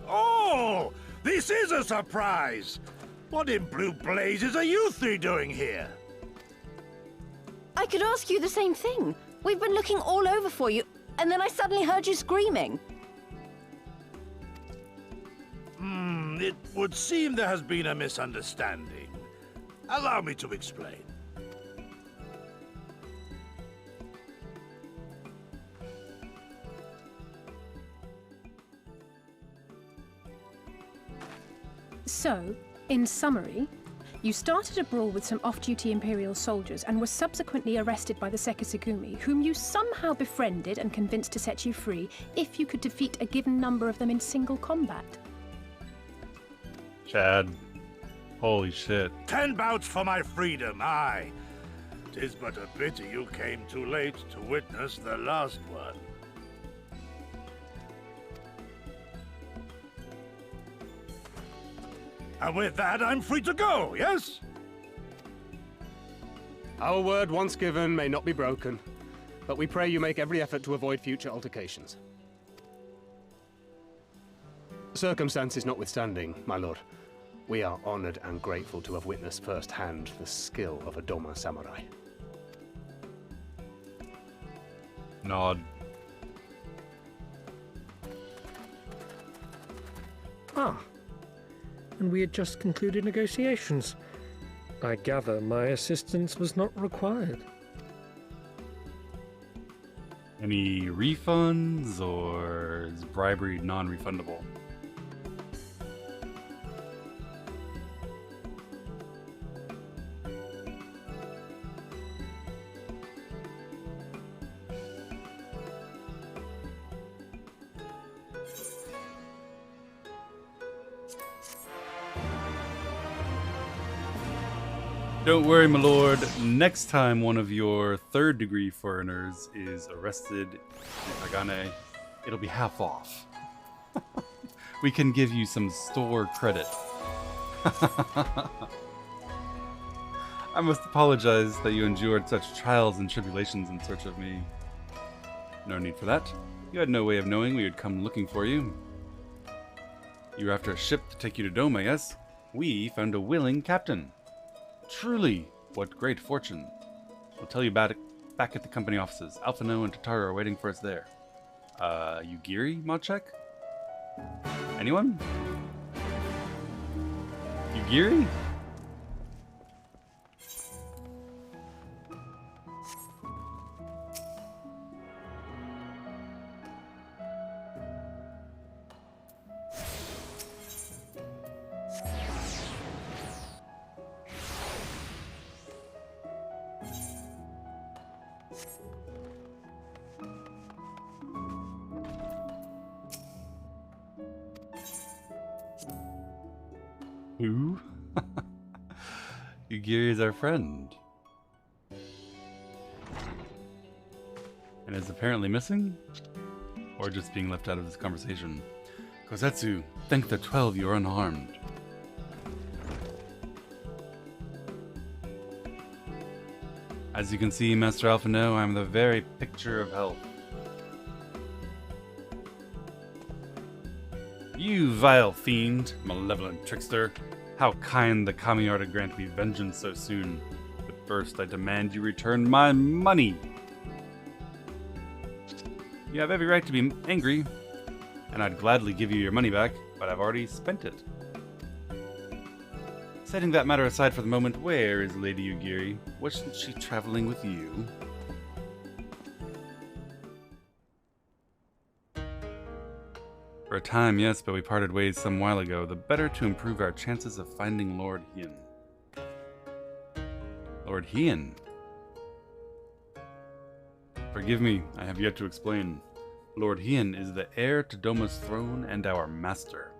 Oh, this is a surprise! What in blue blazes are you three doing here? I could ask you the same thing. We've been looking all over for you, and then I suddenly heard you screaming. It would seem there has been a misunderstanding. Allow me to explain. So, in summary, you started a brawl with some off-duty Imperial soldiers and were subsequently arrested by the Sekisugumi, whom you somehow befriended and convinced to set you free if you could defeat a given number of them in single combat. Chad. Holy shit. 10 bouts for my freedom, aye. 'Tis but a pity you came too late to witness the last one. And with that, I'm free to go, yes? Our word once given may not be broken, but we pray you make every effort to avoid future altercations. Circumstances notwithstanding, my lord, we are honored and grateful to have witnessed firsthand the skill of a Doma samurai. Nod. Ah. And we had just concluded negotiations. I gather my assistance was not required. Any refunds, or is bribery non-refundable? Don't worry, my lord. Next time one of your third-degree foreigners is arrested in Hagane, it'll be half off. We can give you some store credit. I must apologize that you endured such trials and tribulations in search of me. No need for that. You had no way of knowing we would come looking for you. You were after a ship to take you to Doma, yes? We found a willing captain. Truly, what great fortune. We'll tell you about it back at the company offices. Alphino and Tataru are waiting for us there. Yugiri, Modcheck? Anyone? Yugiri? Who? Yugiri is our friend. And is apparently missing? Or just being left out of this conversation. Kosetsu, thank the 12 you are unharmed. As you can see, Master Alphino, I am the very picture of health. You vile fiend, malevolent trickster. How kind the kami are to grant me vengeance so soon. But first I demand you return my money. You have every right to be angry, and I'd gladly give you your money back, but I've already spent it. Setting that matter aside for the moment, where is Lady Yugiri? Wasn't she traveling with you? For a time, yes, but we parted ways some while ago, the better to improve our chances of finding Lord Hien. Lord Hien? Forgive me, I have yet to explain. Lord Hien is the heir to Doma's throne and our master.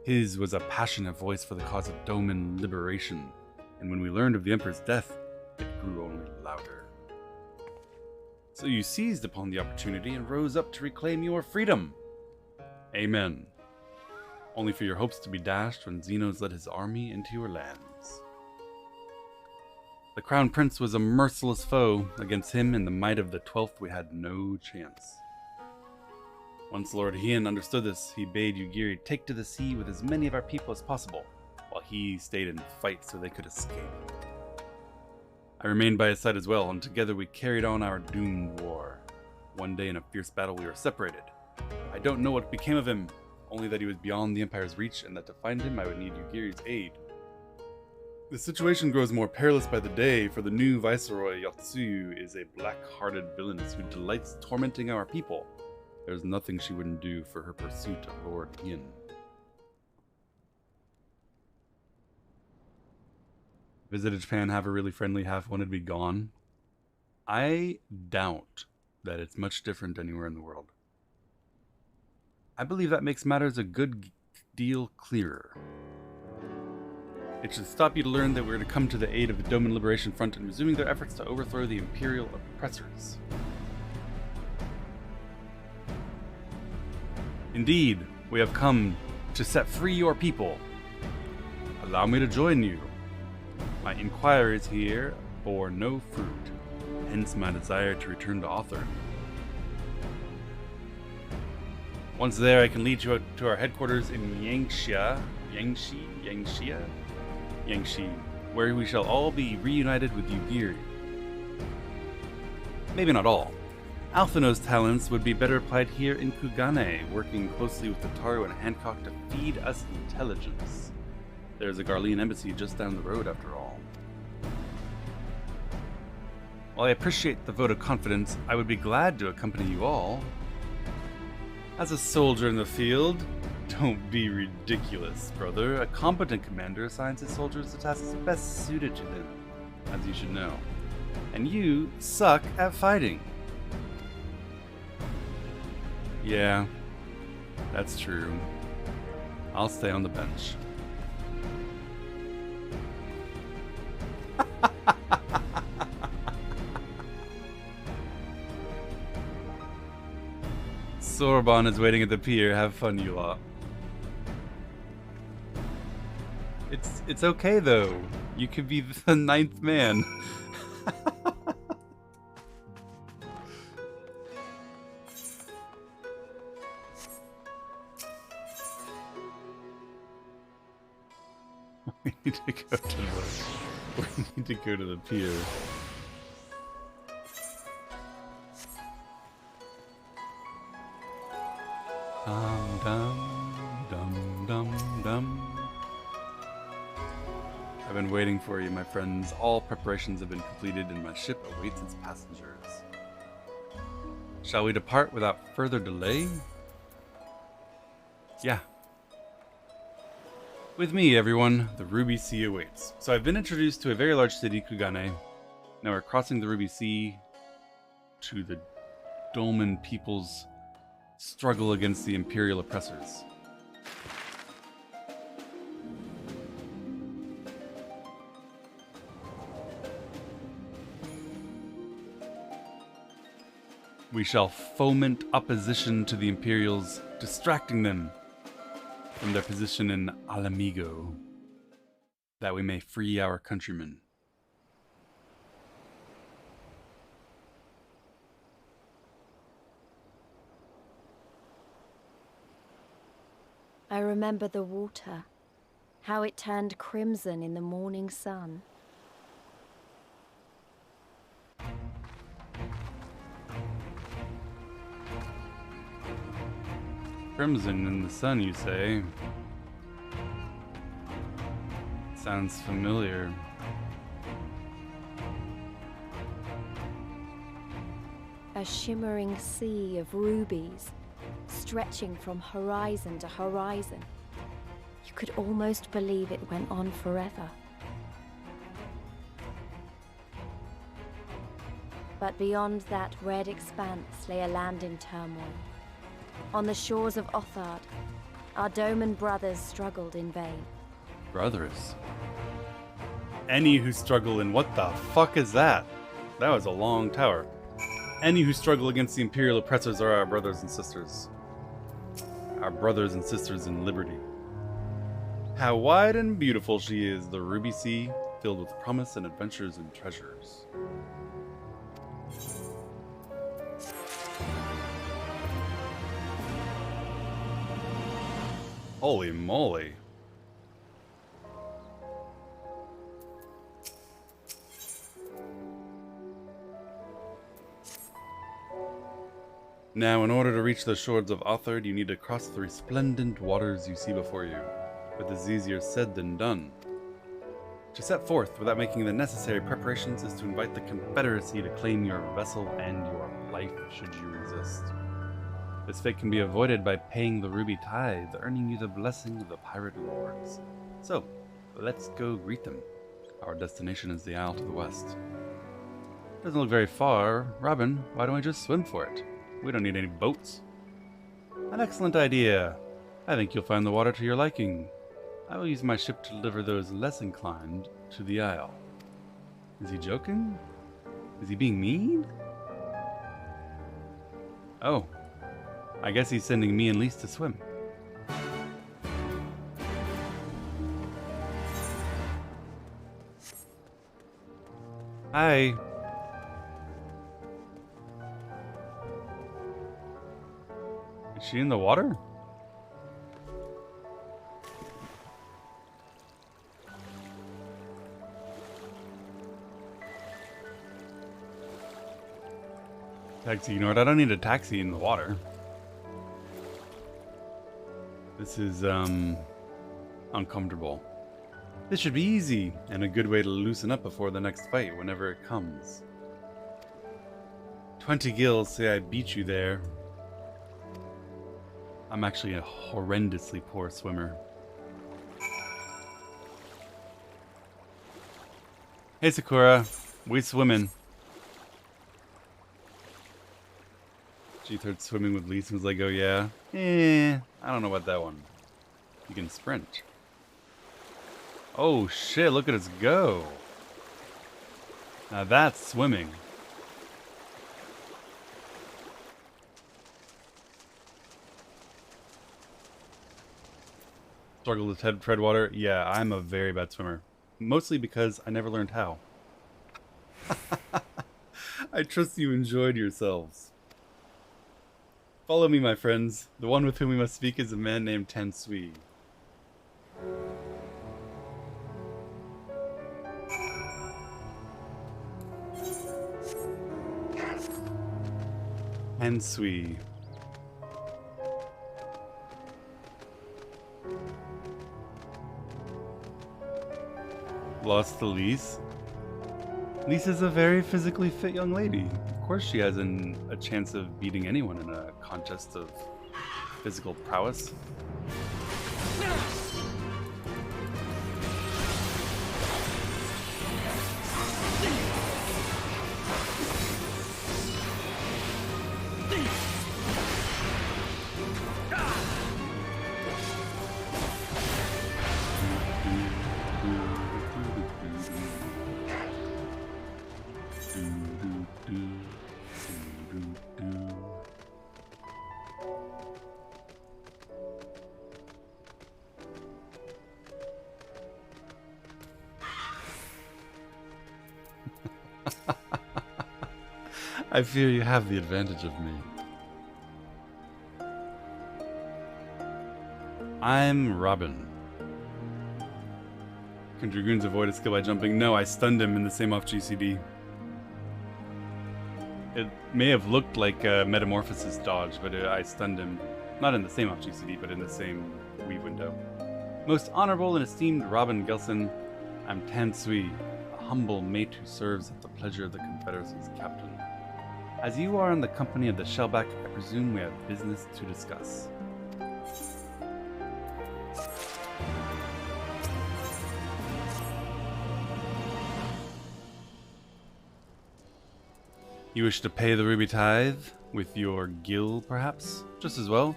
His was a passionate voice for the cause of Doman liberation, and when we learned of the Emperor's death, it grew only louder. So you seized upon the opportunity and rose up to reclaim your freedom. Amen. Only for your hopes to be dashed when Xenos led his army into your lands. The Crown Prince was a merciless foe. Against him and the might of the 12th we had no chance. Once Lord Hien understood this, he bade Yugiri take to the sea with as many of our people as possible, while he stayed and fight so they could escape. I remained by his side as well, and together we carried on our doomed war. One day in a fierce battle we were separated. I don't know what became of him, only that he was beyond the Empire's reach and that to find him I would need Yugiri's aid. The situation grows more perilous by the day, for the new Viceroy Yotsuyu is a black-hearted villainess who delights tormenting our people. There's nothing she wouldn't do for her pursuit of Lord Hien. Visited Japan, have a really friendly, half wanted to be gone. I doubt that it's much different anywhere in the world. I believe that makes matters a good deal clearer. It should stop you to learn that we're to come to the aid of the Doman Liberation Front in resuming their efforts to overthrow the Imperial oppressors. Indeed, we have come to set free your people. Allow me to join you. My inquiries here bore no fruit, hence my desire to return to Author. Once there, I can lead you out to our headquarters in Yangxia, where we shall all be reunited with Yugiri. Maybe not all. Alphino's talents would be better applied here in Kugane, working closely with Tataru and Hancock to feed us intelligence. There's a Garlean embassy just down the road, after all. While I appreciate the vote of confidence, I would be glad to accompany you all. As a soldier in the field, don't be ridiculous, brother. A competent commander assigns his soldiers the tasks best suited to them, as you should know. And you suck at fighting. Yeah, that's true. I'll stay on the bench. Sorbonne is waiting at the pier. Have fun, you lot. It's okay though. You could be the 9th man. We need to go to the pier. Dum dum dum dum. I've been waiting for you, my friends. All preparations have been completed and my ship awaits its passengers. Shall we depart without further delay? Yeah. With me, everyone, the Ruby Sea awaits. So I've been introduced to a very large city, Kugane. Now we're crossing the Ruby Sea to the Dolmen people's struggle against the Imperial oppressors. We shall foment opposition to the Imperials, distracting them from their position in Alamigo, that we may free our countrymen. I remember the water, how it turned crimson in the morning sun. Crimson in the sun, you say? Sounds familiar. A shimmering sea of rubies, stretching from horizon to horizon. You could almost believe it went on forever. But beyond that red expanse lay a land in turmoil. On the shores of Othard, our Doman brothers struggled in vain. Brothers? Any who struggle in what the fuck is that? That was a long tower. Any who struggle against the Imperial oppressors are our brothers and sisters. Our brothers and sisters in liberty. How wide and beautiful she is, the Ruby Sea, filled with promise and adventures and treasures. Holy moly. Now, in order to reach the shores of Othard, you need to cross the resplendent waters you see before you. But this is easier said than done. To set forth without making the necessary preparations is to invite the Confederacy to claim your vessel and your life should you resist. This fate can be avoided by paying the Ruby Tithe, earning you the blessing of the pirate lords. So, let's go greet them. Our destination is the Isle to the west. Doesn't look very far. Robin, why don't we just swim for it? We don't need any boats. An excellent idea. I think you'll find the water to your liking. I will use my ship to deliver those less inclined to the Isle. Is he joking? Is he being mean? Oh. I guess he's sending me and Lise to swim. Hi. Is she in the water? Taxi ignored. I don't need a taxi in the water. This is, uncomfortable. This should be easy, and a good way to loosen up before the next fight, whenever it comes. 20 gills say I beat you there. I'm actually a horrendously poor swimmer. Hey Sakura, we swimming. She started swimming with Lise and was like, oh yeah? I don't know about that one. You can sprint. Oh shit, look at us go. Now that's swimming. Struggle to tread water? Yeah, I'm a very bad swimmer. Mostly because I never learned how. I trust you enjoyed yourselves. Follow me, my friends. The one with whom we must speak is a man named Tansui. Hensui. Lost to Lise. Lise is a very physically fit young lady. Of course she has a chance of beating anyone in a contest of physical prowess. I fear you have the advantage of me. I'm Robin. Can Dragoons avoid a skill by jumping? No, I stunned him in the same off GCD. It may have looked like a Metamorphosis dodge, but I stunned him. Not in the same off GCD, but in the same weave window. Most honorable and esteemed Robin Gelson, I'm Tan Sui, a humble mate who serves at the pleasure of the Confederacy's captain. As you are in the company of the Shellback, I presume we have business to discuss. You wish to pay the ruby tithe with your gil, perhaps? Just as well.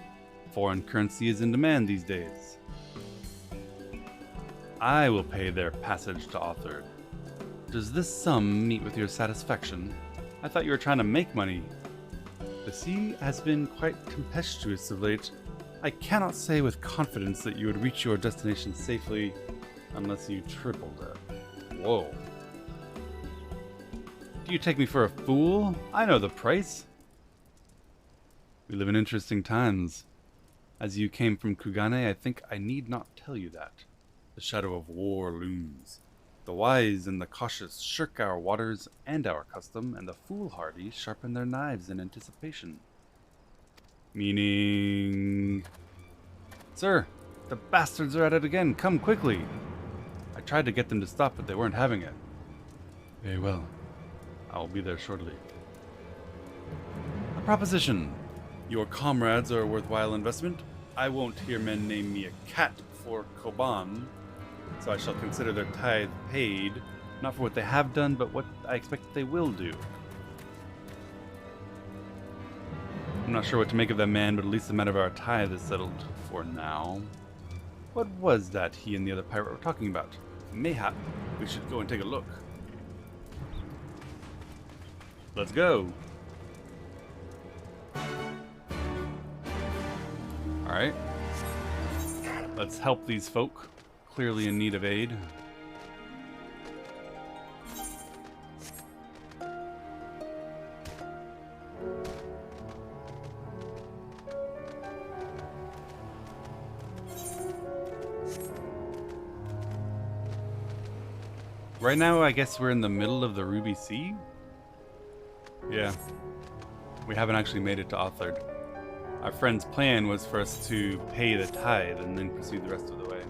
Foreign currency is in demand these days. I will pay their passage to Author. Does this sum meet with your satisfaction? I thought you were trying to make money. The sea has been quite tempestuous of late. I cannot say with confidence that you would reach your destination safely unless you tripled it. Whoa. Do you take me for a fool? I know the price. We live in interesting times. As you came from Kugane, I think I need not tell you that. The shadow of war looms. The wise and the cautious shirk our waters and our custom, and the foolhardy sharpen their knives in anticipation. Meaning... Sir, the bastards are at it again. Come quickly. I tried to get them to stop, but they weren't having it. Very well. I will be there shortly. A proposition. Your comrades are a worthwhile investment. I won't hear men name me a cat for Koban, so I shall consider their tithe paid, not for what they have done, but what I expect they will do. I'm not sure what to make of that man, but at least the matter of our tithe is settled for now. What was that he and the other pirate were talking about? Mayhap we should go and take a look. Let's go. Alright. Let's help these folk, clearly in need of aid. Right now, I guess we're in the middle of the Ruby Sea? Yeah. We haven't actually made it to Authard. Our friend's plan was for us to pay the tithe and then proceed the rest of the way.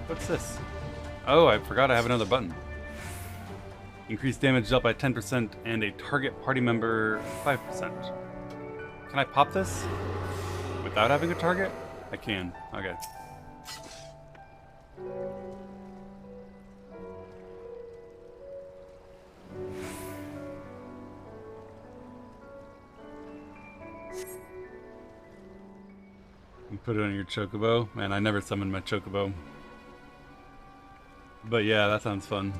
What's this? Oh, I forgot I have another button. Increase damage dealt by 10% and a target party member 5%. Can I pop this without having a target? I can. Okay. You put it on your chocobo. Man, I never summoned my chocobo. But yeah, that sounds fun.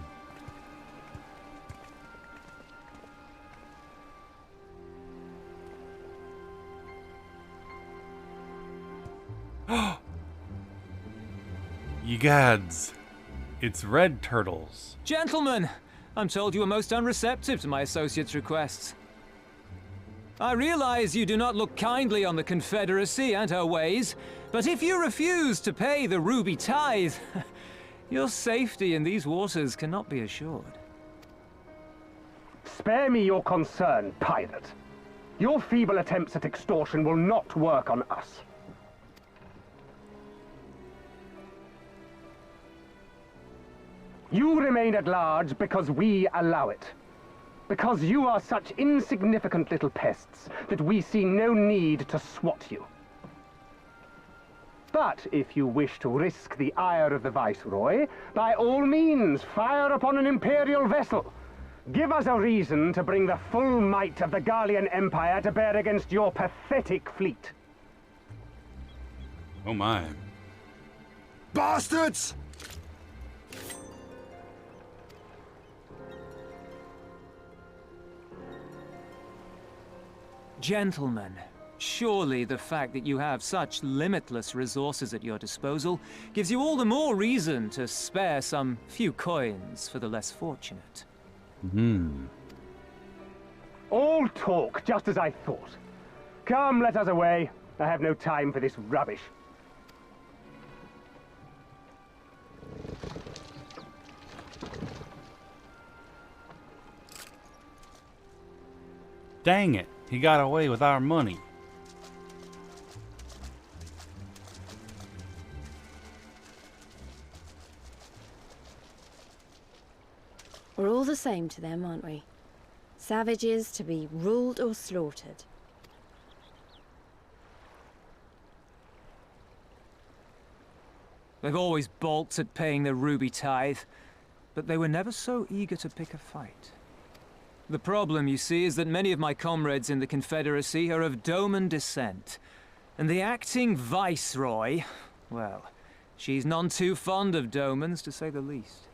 You gads, it's red turtles. Gentlemen, I'm told you were most unreceptive to my associate's requests. I realize you do not look kindly on the Confederacy and her ways, but if you refuse to pay the ruby tithe, your safety in these waters cannot be assured. Spare me your concern, pirate. Your feeble attempts at extortion will not work on us. You remain at large because we allow it. Because you are such insignificant little pests that we see no need to swat you. But if you wish to risk the ire of the Viceroy, by all means fire upon an Imperial vessel. Give us a reason to bring the full might of the Garlean Empire to bear against your pathetic fleet. Oh my. Bastards! Gentlemen, surely the fact that you have such limitless resources at your disposal gives you all the more reason to spare some few coins for the less fortunate. All talk, just as I thought. Come, let us away. I have no time for this rubbish. Dang it, he got away with our money. We're all the same to them, aren't we? Savages to be ruled or slaughtered. They've always balked at paying the ruby tithe, but they were never so eager to pick a fight. The problem, you see, is that many of my comrades in the Confederacy are of Doman descent, and the acting Viceroy, well, she's none too fond of Domans, to say the least.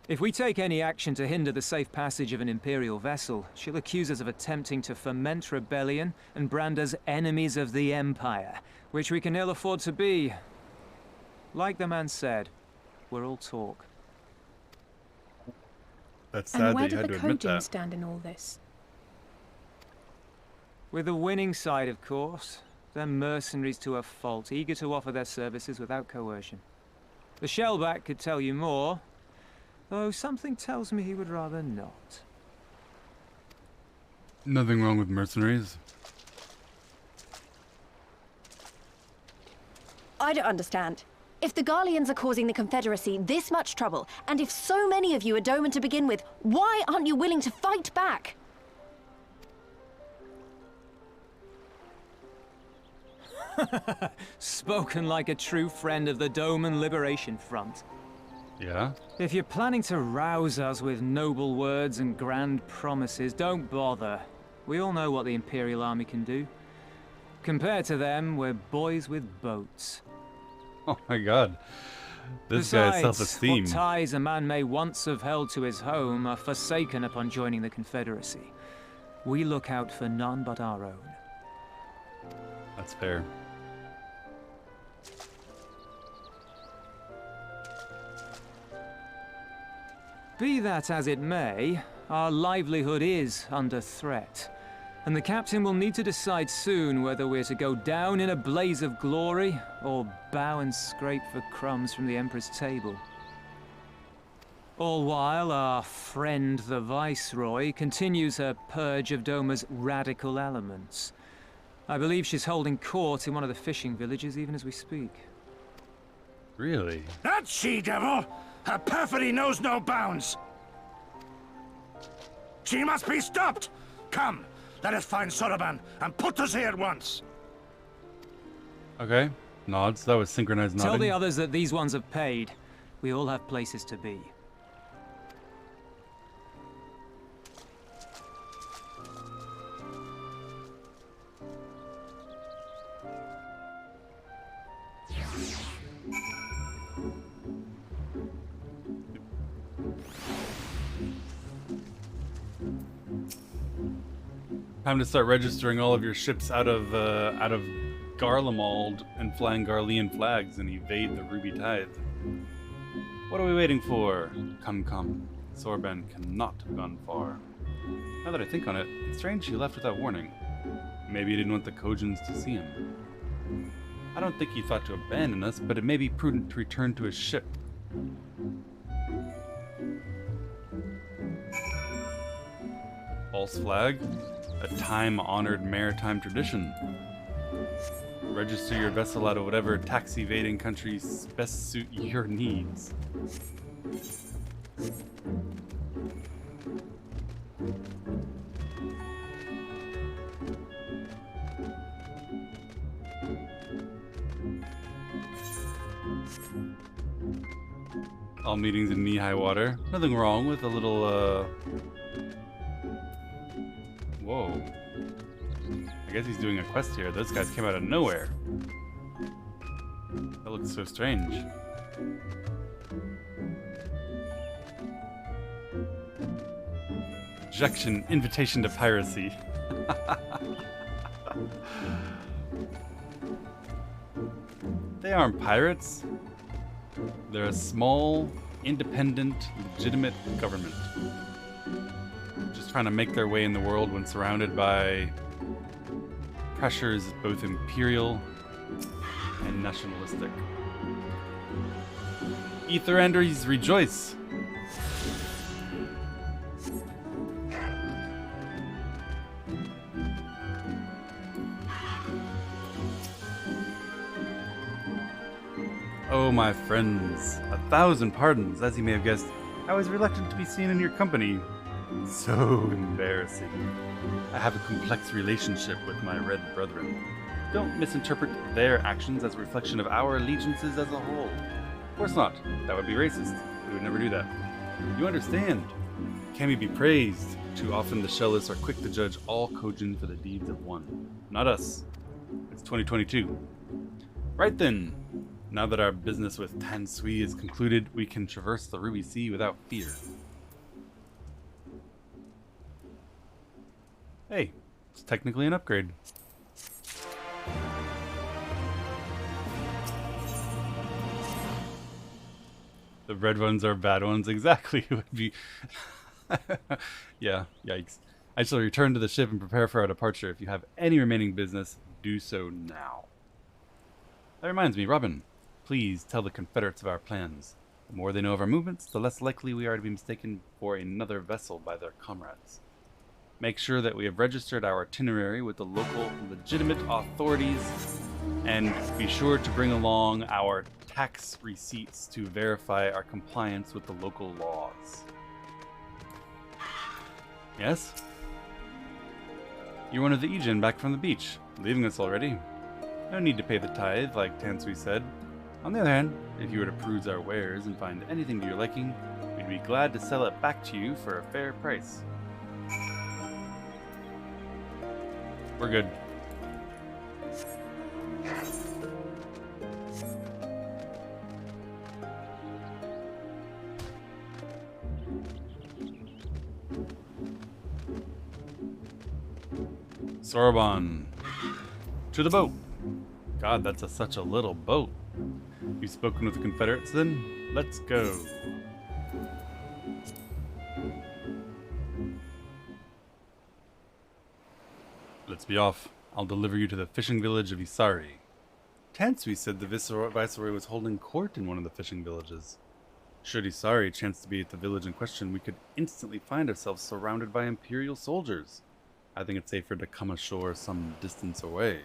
If we take any action to hinder the safe passage of an Imperial vessel, she'll accuse us of attempting to foment rebellion and brand us enemies of the Empire, which we can ill afford to be. Like the man said, we're all talk. That's and sad where that you did had the to admit Kojin that. stand in all this? With the winning side, of course. They're mercenaries to a fault, eager to offer their services without coercion. The Shellback could tell you more, though something tells me he would rather not. Nothing wrong with mercenaries. I don't understand. If the Garleans are causing the Confederacy this much trouble, and if so many of you are Doman to begin with, why aren't you willing to fight back? Spoken like a true friend of the Doman Liberation Front. Yeah? If you're planning to rouse us with noble words and grand promises, don't bother. We all know what the Imperial Army can do. Compared to them, we're boys with boats. Oh my god. This guy's Besides, self-esteem. what ties a man may once have held to his home are forsaken upon joining the Confederacy. We look out for none but our own. That's fair. Be that as it may, our livelihood is under threat. And the captain will need to decide soon whether we're to go down in a blaze of glory, or bow and scrape for crumbs from the Emperor's table. All while our friend the Viceroy continues her purge of Doma's radical elements. I believe she's holding court in one of the fishing villages even as we speak. Really? That she-devil! Her perfidy knows no bounds! She must be stopped! Come! Let us find Soroban and put us here at once. Okay. Nods. That was synchronized nodding. Tell the others that these ones have paid. We all have places to be. Time to start registering all of your ships out of Garlemald and flying Garlean flags and evade the Ruby Tide. What are we waiting for? Come, come. Sorban cannot have gone far. Now that I think on it, it's strange he left without warning. Maybe he didn't want the Kojans to see him. I don't think he thought to abandon us, but it may be prudent to return to his ship. False flag? A time-honored maritime tradition. Register your vessel out of whatever tax-evading countries best suit your needs. All meetings in knee-high water. Nothing wrong with a little, Whoa. I guess he's doing a quest here. Those guys came out of nowhere. That looks so strange. Objection, invitation to piracy. They aren't pirates. They're a small, independent, legitimate government. Just trying to make their way in the world when surrounded by pressures both imperial and nationalistic. Aetherandes rejoice! Oh, my friends, 1,000 pardons. As you may have guessed, I was reluctant to be seen in your company. So embarrassing. I have a complex relationship with my red brethren. Don't misinterpret their actions as a reflection of our allegiances as a whole. Of course not. That would be racist. We would never do that. You understand. Can we be praised? Too often the shellless are quick to judge all Kojin for the deeds of one. Not us. It's 2022. Right then. Now that our business with Tan Sui is concluded, we can traverse the Ruby Sea without fear. Hey, it's technically an upgrade. The red ones are bad ones. Exactly. It would be... Yeah, yikes. I shall return to the ship and prepare for our departure. If you have any remaining business, do so now. That reminds me, Robin. Please tell the Confederates of our plans. The more they know of our movements, the less likely we are to be mistaken for another vessel by their comrades. Make sure that we have registered our itinerary with the local legitimate authorities, and be sure to bring along our tax receipts to verify our compliance with the local laws. Yes? You're one of the Ejin back from the beach, leaving us already. No need to pay the tithe, like Tansui said. On the other hand, if you were to peruse our wares and find anything to your liking, we'd be glad to sell it back to you for a fair price. We're good. Sorban. To the boat. God, that's such a little boat. You've spoken with the Confederates then? Let's go. Let's be off. I'll deliver you to the fishing village of Isari. Tansui said the Viceroy was holding court in one of the fishing villages. Should Isari chance to be at the village in question, we could instantly find ourselves surrounded by Imperial soldiers. I think it's safer to come ashore some distance away.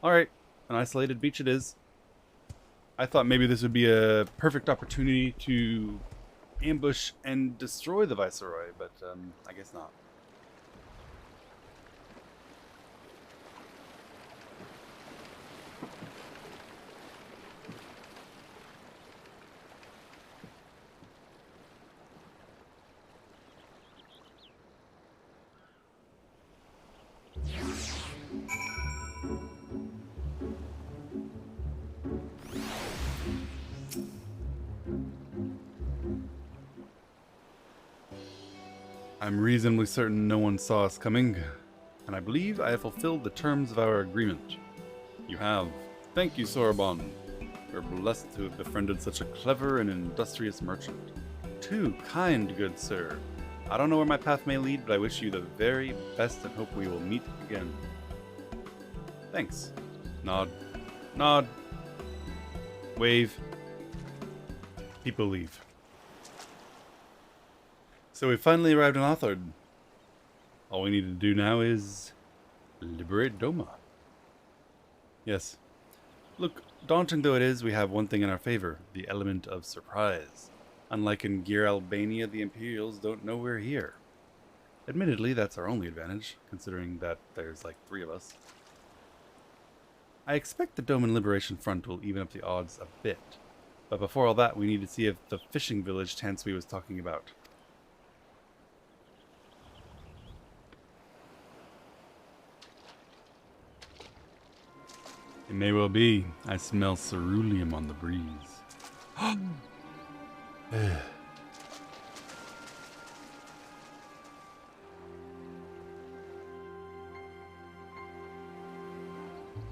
Alright, an isolated beach it is. I thought maybe this would be a perfect opportunity to ambush and destroy the Viceroy, but I guess not. I'm reasonably certain no one saw us coming. and I believe I have fulfilled the terms of our agreement. You have. Thank you, Sorbonne. We're blessed to have befriended such a clever and industrious merchant. Too kind, good sir. I don't know where my path may lead, but I wish you the very best and hope we will meet again. Thanks. Nod. Nod. Wave. People leave. So we finally arrived in Othard. All we need to do now is liberate Doma. Yes. Look, daunting though it is, we have one thing in our favor, the element of surprise. Unlike in Gear Albania, the Imperials don't know we're here. Admittedly, that's our only advantage, considering that there's like 3 of us. I expect the Doman Liberation Front will even up the odds a bit. But before all that, we need to see if the fishing village Tansui was talking about. It may well be. I smell ceruleum on the breeze.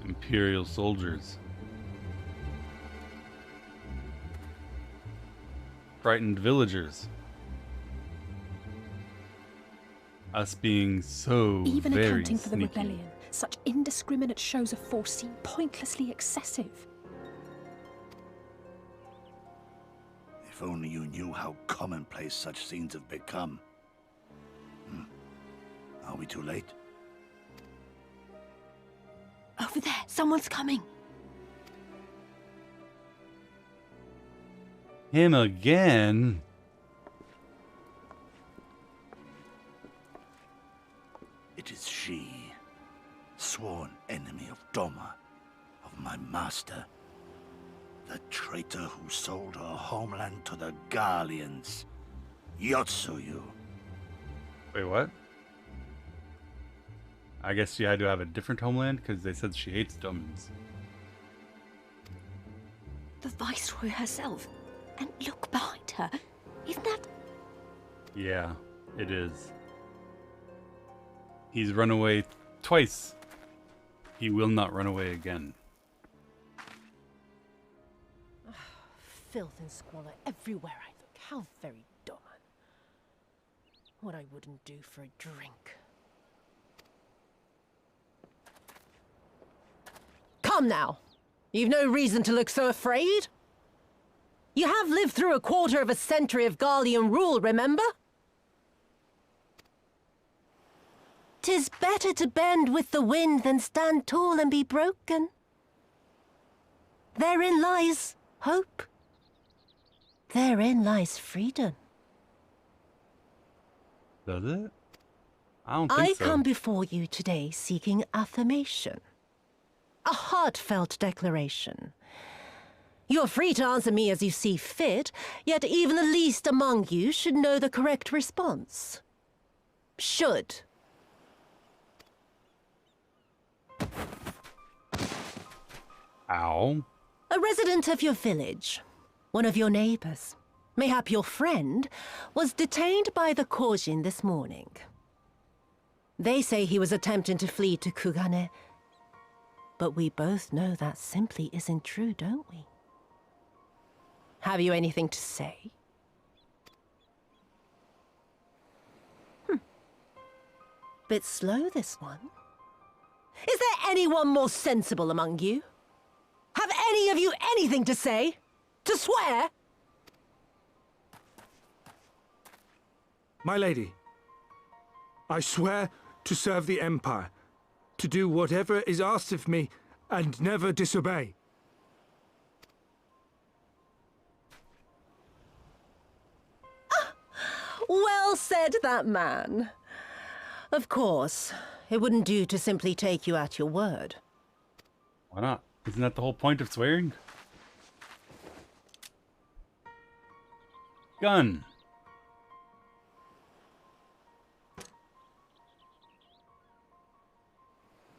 Imperial soldiers. Frightened villagers. Us being so Even very accounting for the sneaky. rebellion, such indiscriminate shows of force seem pointlessly excessive. If only you knew how commonplace such scenes have become. Are we too late? Over there, someone's coming. Him again? It is she, sworn enemy of Doma, of my master. The traitor who sold her homeland to the Garleans. Yotsuyu. Wait, what? I guess she had to have a different homeland because they said she hates Domans. The Viceroy herself. And look behind her. Isn't that... Yeah, it is. He's run away twice. He will not run away again. Filth and squalor everywhere I look. How very Doman. What I wouldn't do for a drink. Come now. You've no reason to look so afraid. You have lived through a quarter of a century of Garlean rule, remember? 'Tis better to bend with the wind than stand tall and be broken. Therein lies hope. Therein lies freedom. Does it? I don't think so. I come before you today seeking affirmation. A heartfelt declaration. You're free to answer me as you see fit, yet even the least among you should know the correct response. Should. Ow. A resident of your village, one of your neighbors, mayhap your friend, was detained by the Korjin this morning. They say he was attempting to flee to Kugane, but we both know that simply isn't true, don't we? Have you anything to say? Bit slow, this one. Is there anyone more sensible among you? Have any of you anything to say? To swear? My lady, I swear to serve the Empire, to do whatever is asked of me, and never disobey. Well said, that man. Of course, it wouldn't do to simply take you at your word. Why not? Isn't that the whole point of swearing? Gun.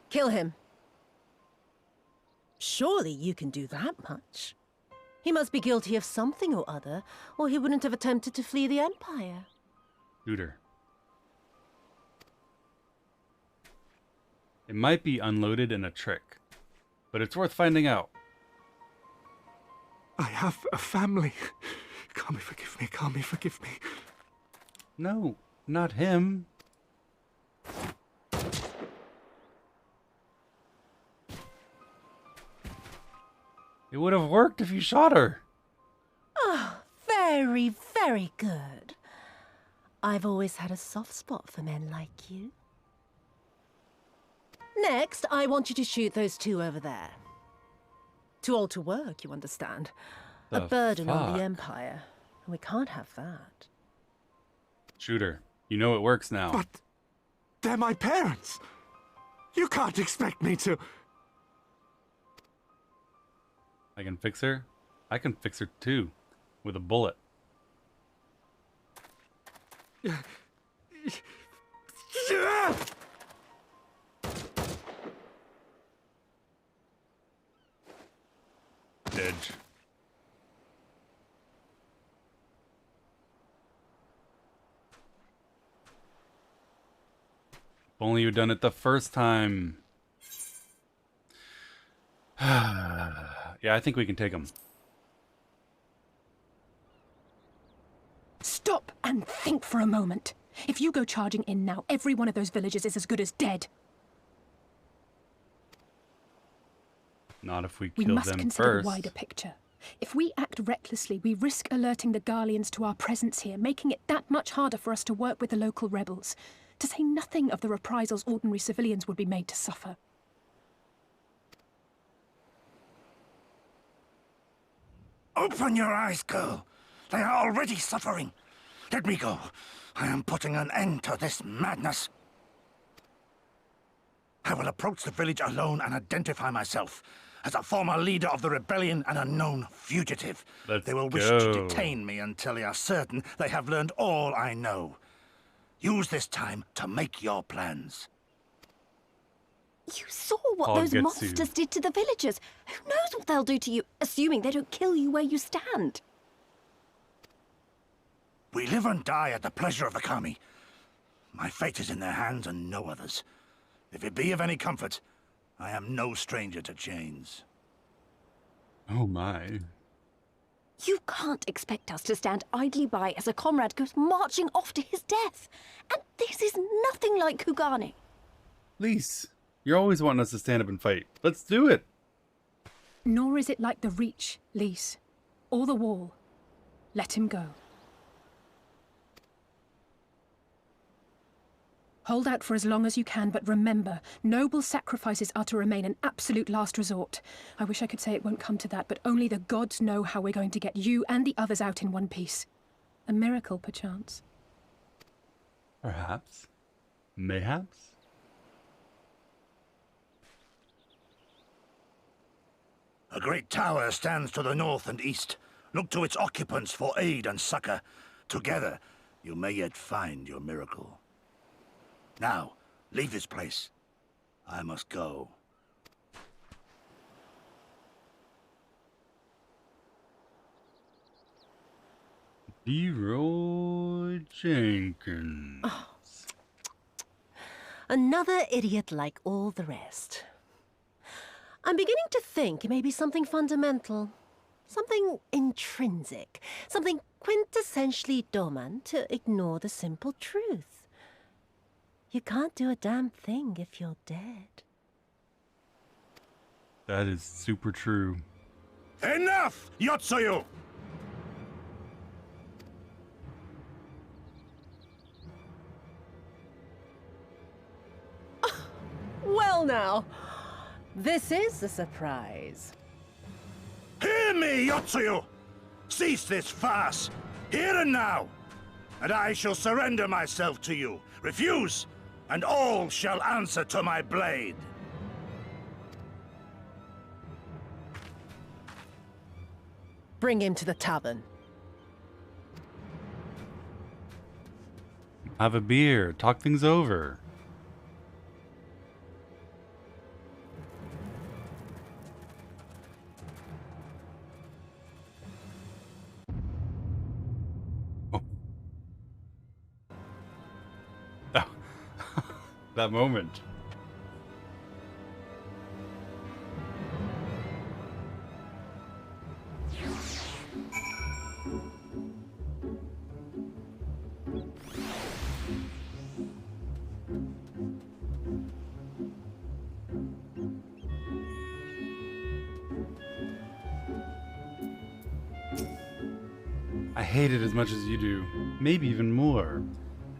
Kill him. Surely you can do that much. He must be guilty of something or other, or he wouldn't have attempted to flee the Empire. Shoot her. It might be unloaded in a trick, but it's worth finding out. I have a family. Kami, forgive me. Kami, forgive me. No, not him. It would have worked if you shot her. Oh, very, very good. I've always had a soft spot for men like you. Next, I want you to shoot those two over there. Too old to work, you understand. A burden on the Empire. And we can't have that. Shoot her. You know it works now. But they're my parents. You can't expect me to... I can fix her. I can fix her too. With a bullet. Edge. If only you'd done it the first time. Yeah, I think we can take him. Stop and think for a moment. If you go charging in now, every one of those villagers is as good as dead. Not if we We kill must them consider first. the wider picture. If we act recklessly, we risk alerting the Garleans to our presence here, making it that much harder for us to work with the local rebels. To say nothing of the reprisals ordinary civilians would be made to suffer. Open your eyes, girl. They are already suffering. Let me go. I am putting an end to this madness. I will approach the village alone and identify myself as a former leader of the rebellion and a known fugitive. They will wish to detain me until they are certain they have learned all I know. Use this time to make your plans. You saw what those monsters did to the villagers. Who knows what they'll do to you, assuming they don't kill you where you stand? We live and die at the pleasure of the Kami. My fate is in their hands and no others. If it be of any comfort, I am no stranger to chains. Oh my. You can't expect us to stand idly by as a comrade goes marching off to his death. And this is nothing like Kugani. Lise, you're always wanting us to stand up and fight. Let's do it. Nor is it like the Reach, Lise, or the Wall. Let him go. Hold out for as long as you can, but remember, noble sacrifices are to remain an absolute last resort. I wish I could say it won't come to that, but only the gods know how we're going to get you and the others out in one piece. A miracle, perchance. Perhaps. Mayhaps. A great tower stands to the north and east. Look to its occupants for aid and succor. Together, you may yet find your miracle. Now, leave this place. I must go. Leroy Jenkins. Oh. Another idiot like all the rest. I'm beginning to think it may be something fundamental. Something intrinsic. Something quintessentially Doman to ignore the simple truth. You can't do a damn thing if you're dead. That is super true. Enough, Yotsuyu! Well now, this is a surprise. Hear me, Yotsuyu! Cease this farce, here and now, and I shall surrender myself to you. Refuse, and all shall answer to my blade. Bring him to the tavern. Have a beer. Talk things over. That moment. I hate it as much as you do. Maybe even more.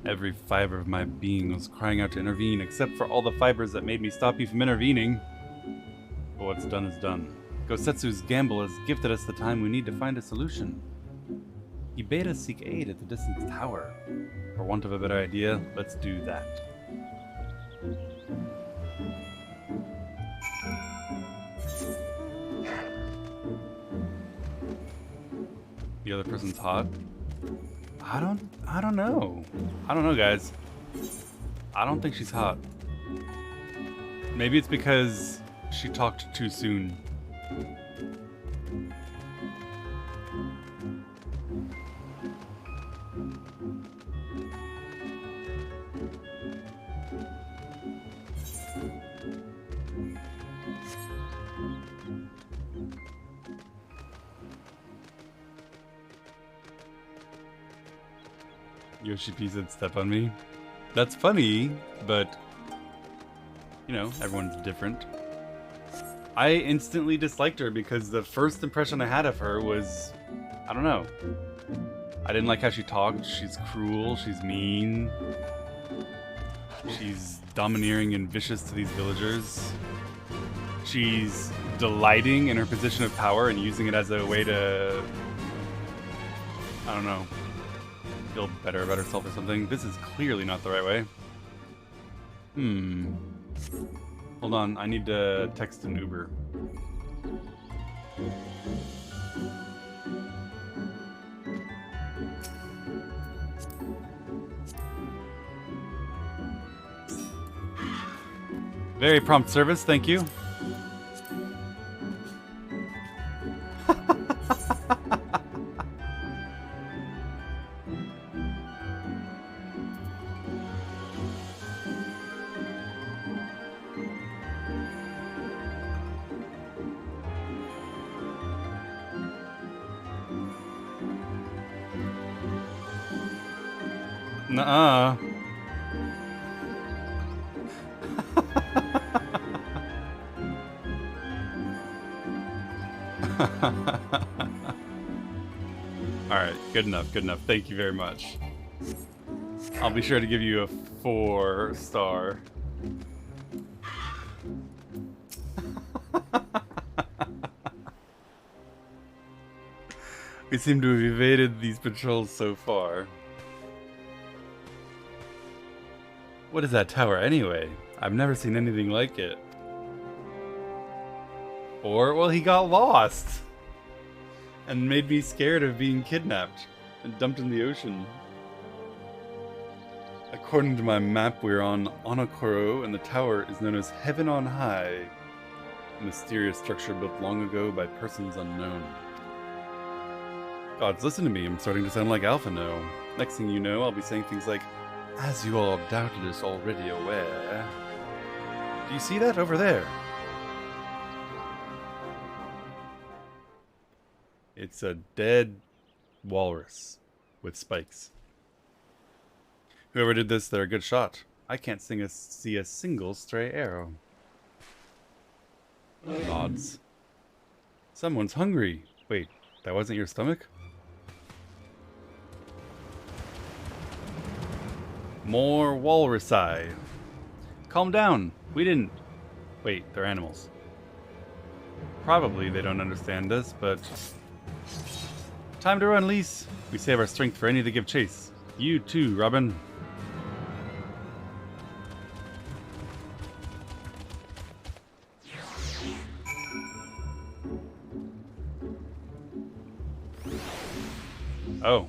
Every fiber of my being was crying out to intervene, except for all the fibers that made me stop you from intervening. But what's done is done. Gosetsu's gamble has gifted us the time we need to find a solution. He bade us seek aid at the distant tower. For want of a better idea, let's do that. The other person's hot? I don't know. I don't know, guys. I don't think she's hot. Maybe it's because she talked too soon. Yoshi P said step on me. That's funny, but you know, everyone's different. I instantly disliked her because the first impression I had of her was, I don't know. I didn't like how she talked. She's cruel, she's mean. She's domineering and vicious to these villagers. She's delighting in her position of power and using it as a way to, I don't know, feel better about herself or something. This is clearly not the right way. Hold on, I need to text an Uber. Very prompt service, thank you. Nuh-uh. Alright, good enough, good enough. Thank you very much. I'll be sure to give you a 4-star. We seem to have evaded these patrols so far. What is that tower anyway? I've never seen anything like it. Or, well, he got lost and made me scared of being kidnapped and dumped in the ocean. According to my map, we're on Onokoro, and the tower is known as Heaven on High, a mysterious structure built long ago by persons unknown. Gods, listen to me, I'm starting to sound like Alphino. Next thing you know, I'll be saying things like, as you all doubtless already aware. Do you see that over there? It's a dead walrus with spikes. Whoever did this, they're a good shot. I can't see a single stray arrow. Odds. Someone's hungry. Wait, that wasn't your stomach? More walrusi. Calm down. We didn't... Wait, they're animals. Probably they don't understand us, but... Time to run, Lise. We save our strength for any to give chase. You too, Robin. Oh.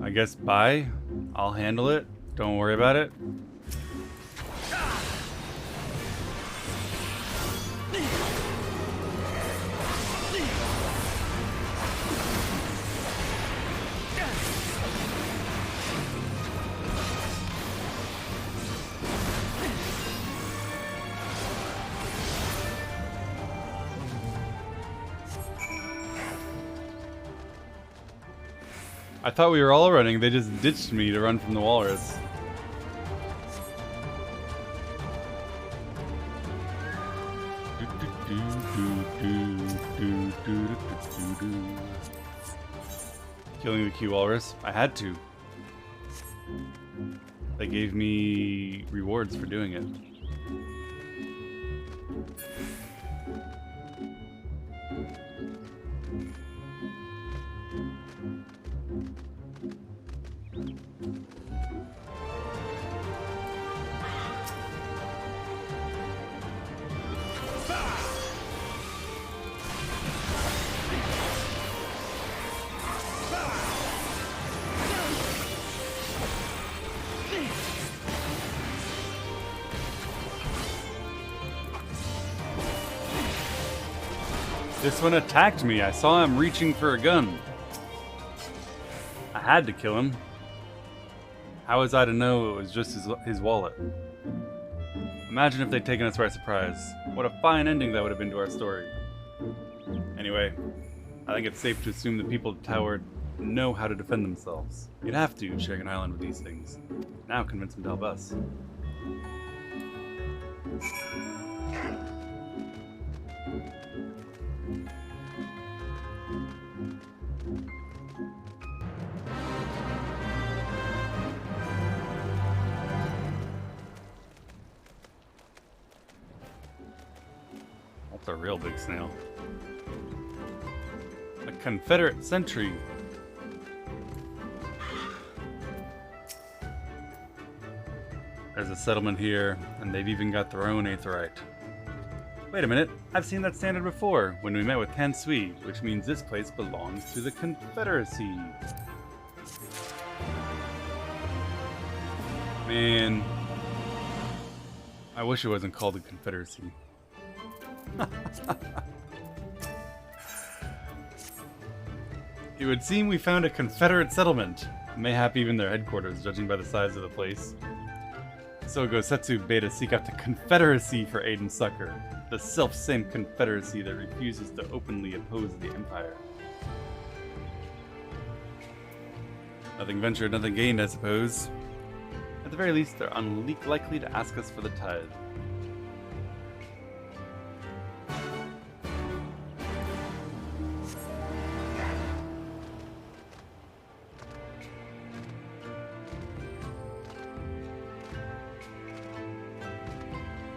I guess bye. I'll handle it. Don't worry about it. I thought we were all running. They just ditched me to run from the walrus. Killing the Q Walrus. I had to. They gave me rewards for doing it. This one attacked me. I saw him reaching for a gun. I had to kill him. How was I to know it was just his wallet? Imagine if they'd taken us by surprise. What a fine ending that would have been to our story. Anyway, I think it's safe to assume the people of the tower know how to defend themselves. You'd have to, sharing an island with these things. Now convince them to help us. That's a real big snail. A Confederate sentry. There's a settlement here, and they've even got their own aetheryte. Wait a minute, I've seen that standard before, when we met with Tansui, which means this place belongs to the Confederacy. Man, I wish it wasn't called the Confederacy. It would seem we found a Confederate settlement, mayhap even their headquarters, judging by the size of the place. So Gosetsu bade us seek out the Confederacy for aid and succor, the self-same Confederacy that refuses to openly oppose the Empire. Nothing ventured, nothing gained, I suppose. At the very least, they're unlikely to ask us for the tithe.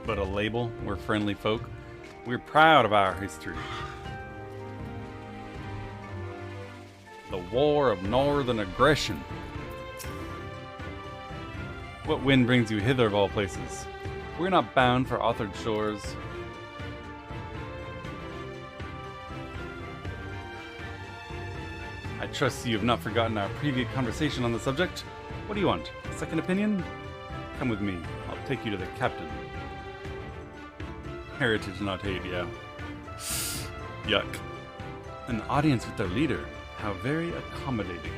But a label, we're friendly folk. We're proud of our history. The War of Northern Aggression. What wind brings you hither of all places? We're not bound for authored shores. I trust you have not forgotten our previous conversation on the subject. What do you want? A second opinion? Come with me. I'll take you to the captain. Heritage, not hate, yeah. Yuck. An audience with their leader. How very accommodating.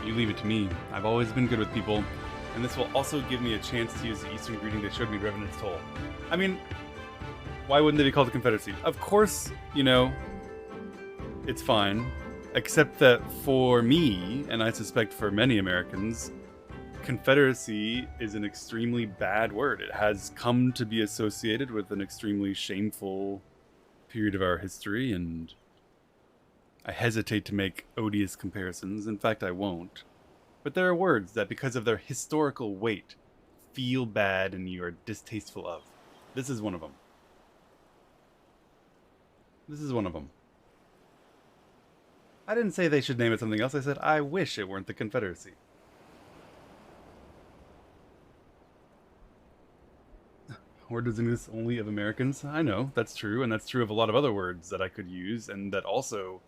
You leave it to me. I've always been good with people, and this will also give me a chance to use the Eastern greeting they showed me Revenant's Toll. I mean, why wouldn't they be called the Confederacy? Of course, you know, it's fine. Except that for me, and I suspect for many Americans, Confederacy is an extremely bad word. It has come to be associated with an extremely shameful period of our history, and I hesitate to make odious comparisons. In fact, I won't. But there are words that, because of their historical weight, feel bad and you are distasteful of. This is one of them. This is one of them. I didn't say they should name it something else. I said I wish it weren't the Confederacy. Word doesn't exist only of Americans. I know, that's true, and that's true of a lot of other words that I could use, and that also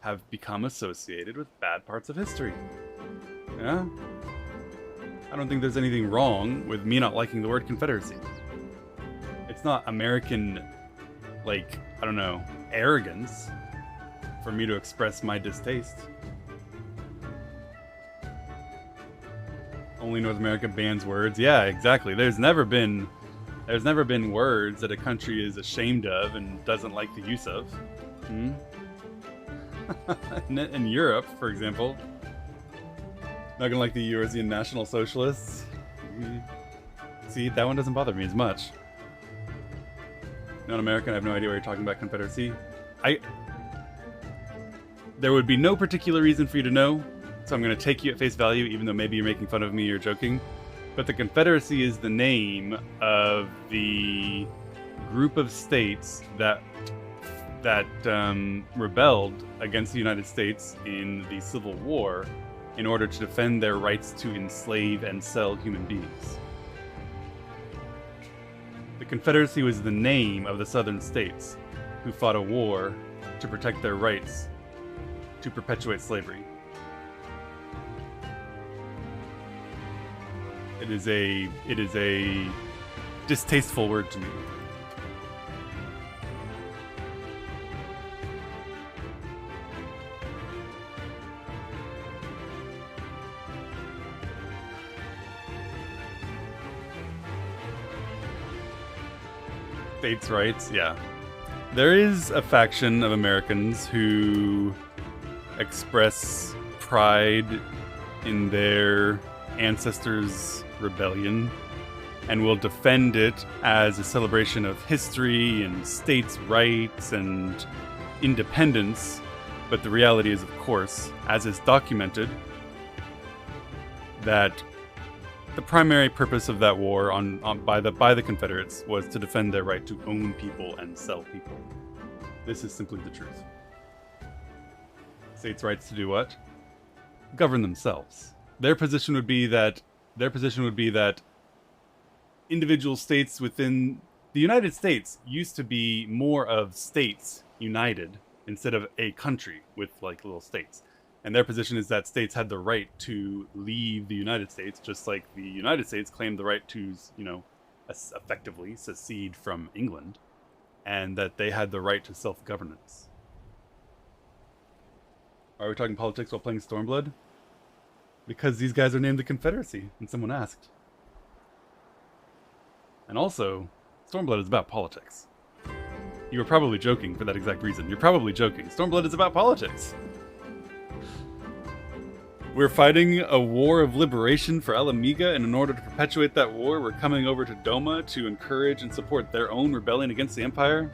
have become associated with bad parts of history. Yeah? I don't think there's anything wrong with me not liking the word Confederacy. It's not American, like, I don't know, arrogance for me to express my distaste. Only North America bans words. Yeah, exactly. There's never been words that a country is ashamed of and doesn't like the use of. In Europe, for example, not gonna like the Eurasian National Socialists. See, that one doesn't bother me as much. Non-American, I have no idea what you're talking about. Confederacy. There would be no particular reason for you to know, so I'm going to take you at face value, even though maybe you're making fun of me or joking. But the Confederacy is the name of the group of states that rebelled against the United States in the Civil War in order to defend their rights to enslave and sell human beings. The Confederacy was the name of the southern states who fought a war to protect their rights to perpetuate slavery. It is a distasteful word to me. States' rights, yeah. There is a faction of Americans who express pride in their ancestors' rebellion and will defend it as a celebration of history and states' rights and independence. But the reality is, of course, as is documented, that the primary purpose of that war by the Confederates was to defend their right to own people and sell people. This is simply the truth. States' rights to do what? Govern themselves. Their position would be that individual states within the United States used to be more of states united instead of a country with like little states. And their position is that states had the right to leave the United States, just like the United States claimed the right to, effectively secede from England, and that they had the right to self-governance. Are we talking politics while playing Stormblood? Because these guys are named the Confederacy, and someone asked. And also, Stormblood is about politics. You were probably joking for that exact reason. You're probably joking. Stormblood is about politics. We're fighting a war of liberation for Alamiga, and in order to perpetuate that war, we're coming over to Doma to encourage and support their own rebellion against the Empire?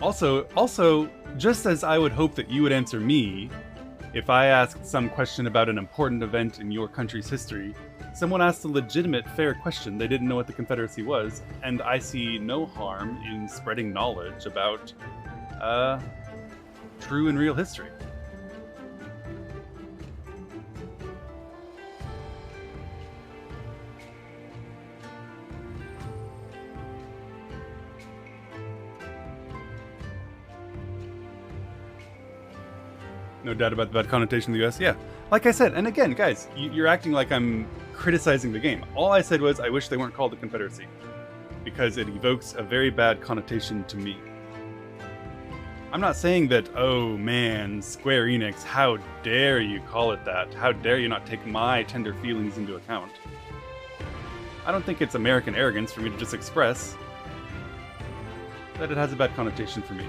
Also, just as I would hope that you would answer me if I asked some question about an important event in your country's history, someone asked a legitimate, fair question. They didn't know what the Confederacy was, and I see no harm in spreading knowledge about true and real history. No doubt about the bad connotation of the US. Yeah, like I said, and again, guys, you're acting like I'm criticizing the game. All I said was I wish they weren't called the Confederacy, because it evokes a very bad connotation to me. I'm not saying that, oh man, Square Enix, how dare you call it that? How dare you not take my tender feelings into account? I don't think it's American arrogance for me to just express that it has a bad connotation for me.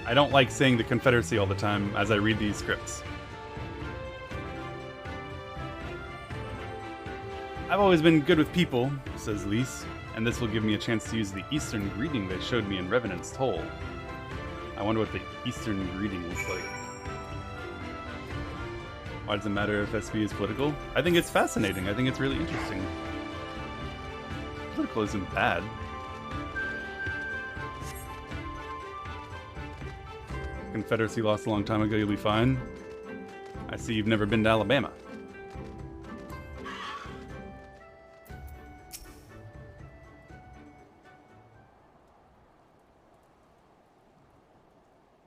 I don't like saying the Confederacy all the time as I read these scripts. I've always been good with people, says Lise, and this will give me a chance to use the Eastern greeting they showed me in Revenant's Toll. I wonder what the Eastern greeting looks like. Why does it matter if SV is political? I think it's fascinating. I think it's really interesting. Political isn't bad. Confederacy lost a long time ago, you'll be fine. I see you've never been to Alabama.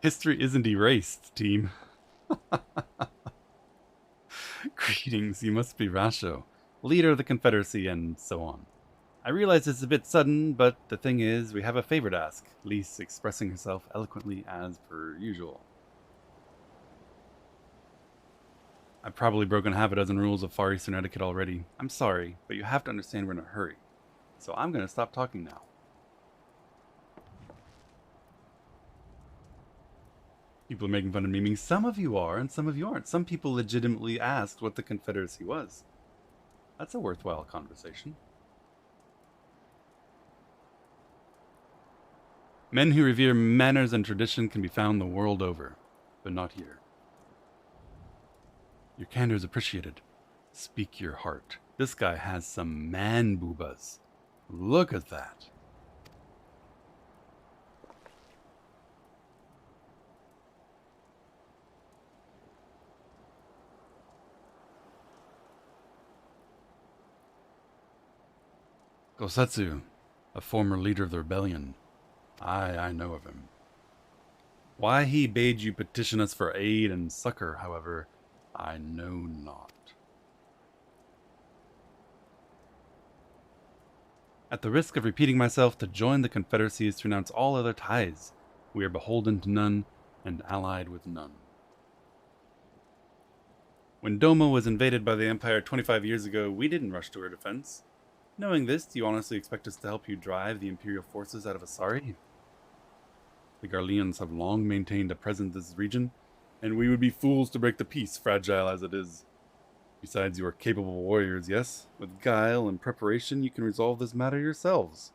History isn't erased, team. Greetings, you must be Rasho, leader of the Confederacy, and so on. I realize it's a bit sudden, but the thing is, we have a favor to ask, Lise expressing herself eloquently as per usual. I've probably broken half a dozen rules of Far Eastern etiquette already. I'm sorry, but you have to understand we're in a hurry. So I'm going to stop talking now. People are making fun of me, meaning some of you are and some of you aren't. Some people legitimately asked what the Confederacy was. That's a worthwhile conversation. Men who revere manners and tradition can be found the world over, but not here. Your candor is appreciated. Speak your heart. This guy has some man boobas. Look at that. Gosetsu, a former leader of the rebellion. I know of him. Why he bade you petition us for aid and succor, however, I know not. At the risk of repeating myself, to join the Confederacy is to renounce all other ties. We are beholden to none and allied with none. When Doma was invaded by the Empire 25 years ago, we didn't rush to her defense. Knowing this, do you honestly expect us to help you drive the Imperial forces out of Asari? The Garleans have long maintained a presence in this region, and we would be fools to break the peace, fragile as it is. Besides, you are capable warriors, yes? With guile and preparation, you can resolve this matter yourselves.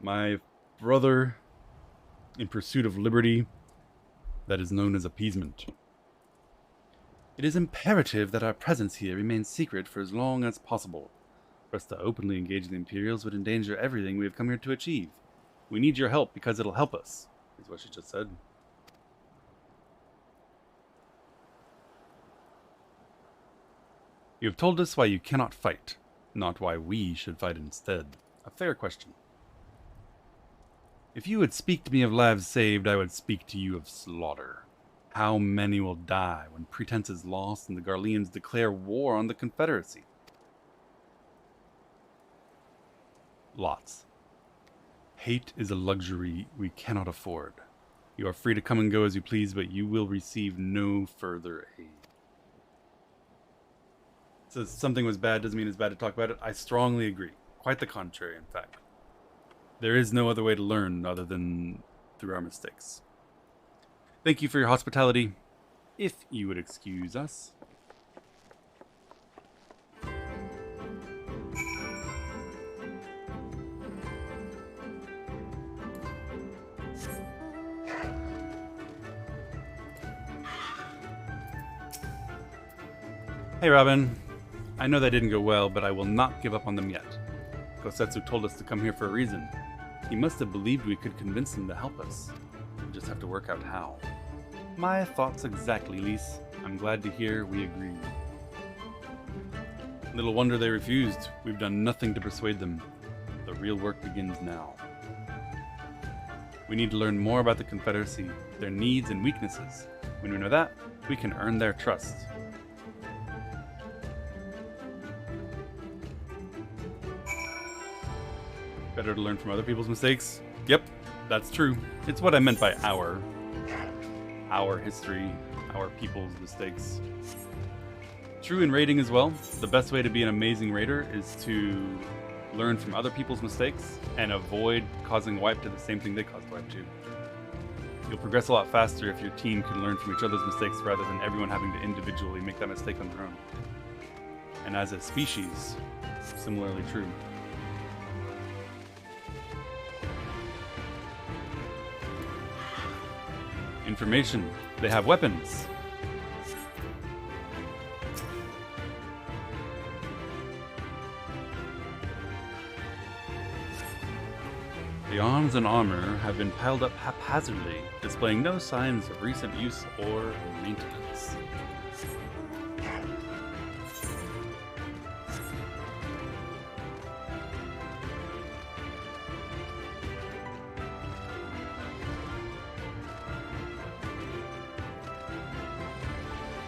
My brother, in pursuit of liberty, that is known as appeasement. It is imperative that our presence here remains secret for as long as possible. For us to openly engage the Imperials would endanger everything we have come here to achieve. We need your help because it'll help us, is what she just said. You have told us why you cannot fight, not why we should fight instead. A fair question. If you would speak to me of lives saved, I would speak to you of slaughter. How many will die when pretense is lost and the Garleans declare war on the Confederacy? Lots. Hate is a luxury we cannot afford. You are free to come and go as you please, but you will receive no further aid. So something was bad doesn't mean it's bad to talk about it. I strongly agree. Quite the contrary, in fact. There is no other way to learn other than through our mistakes. Thank you for your hospitality. If you would excuse us. Hey Robin, I know that didn't go well, but I will not give up on them yet. Gosetsu told us to come here for a reason. He must have believed we could convince him to help us. We just have to work out how. My thoughts exactly, Lise. I'm glad to hear we agree. Little wonder they refused. We've done nothing to persuade them. The real work begins now. We need to learn more about the Confederacy, their needs and weaknesses. When we know that, we can earn their trust. Better to learn from other people's mistakes? Yep, that's true. It's what I meant by our history, our people's mistakes. True in raiding as well. The best way to be an amazing raider is to learn from other people's mistakes and avoid causing wipe to the same thing they caused wipe to. You'll progress a lot faster if your team can learn from each other's mistakes rather than everyone having to individually make that mistake on their own. And as a species, similarly true. Information. They have weapons. The arms and armor have been piled up haphazardly, displaying no signs of recent use or maintenance.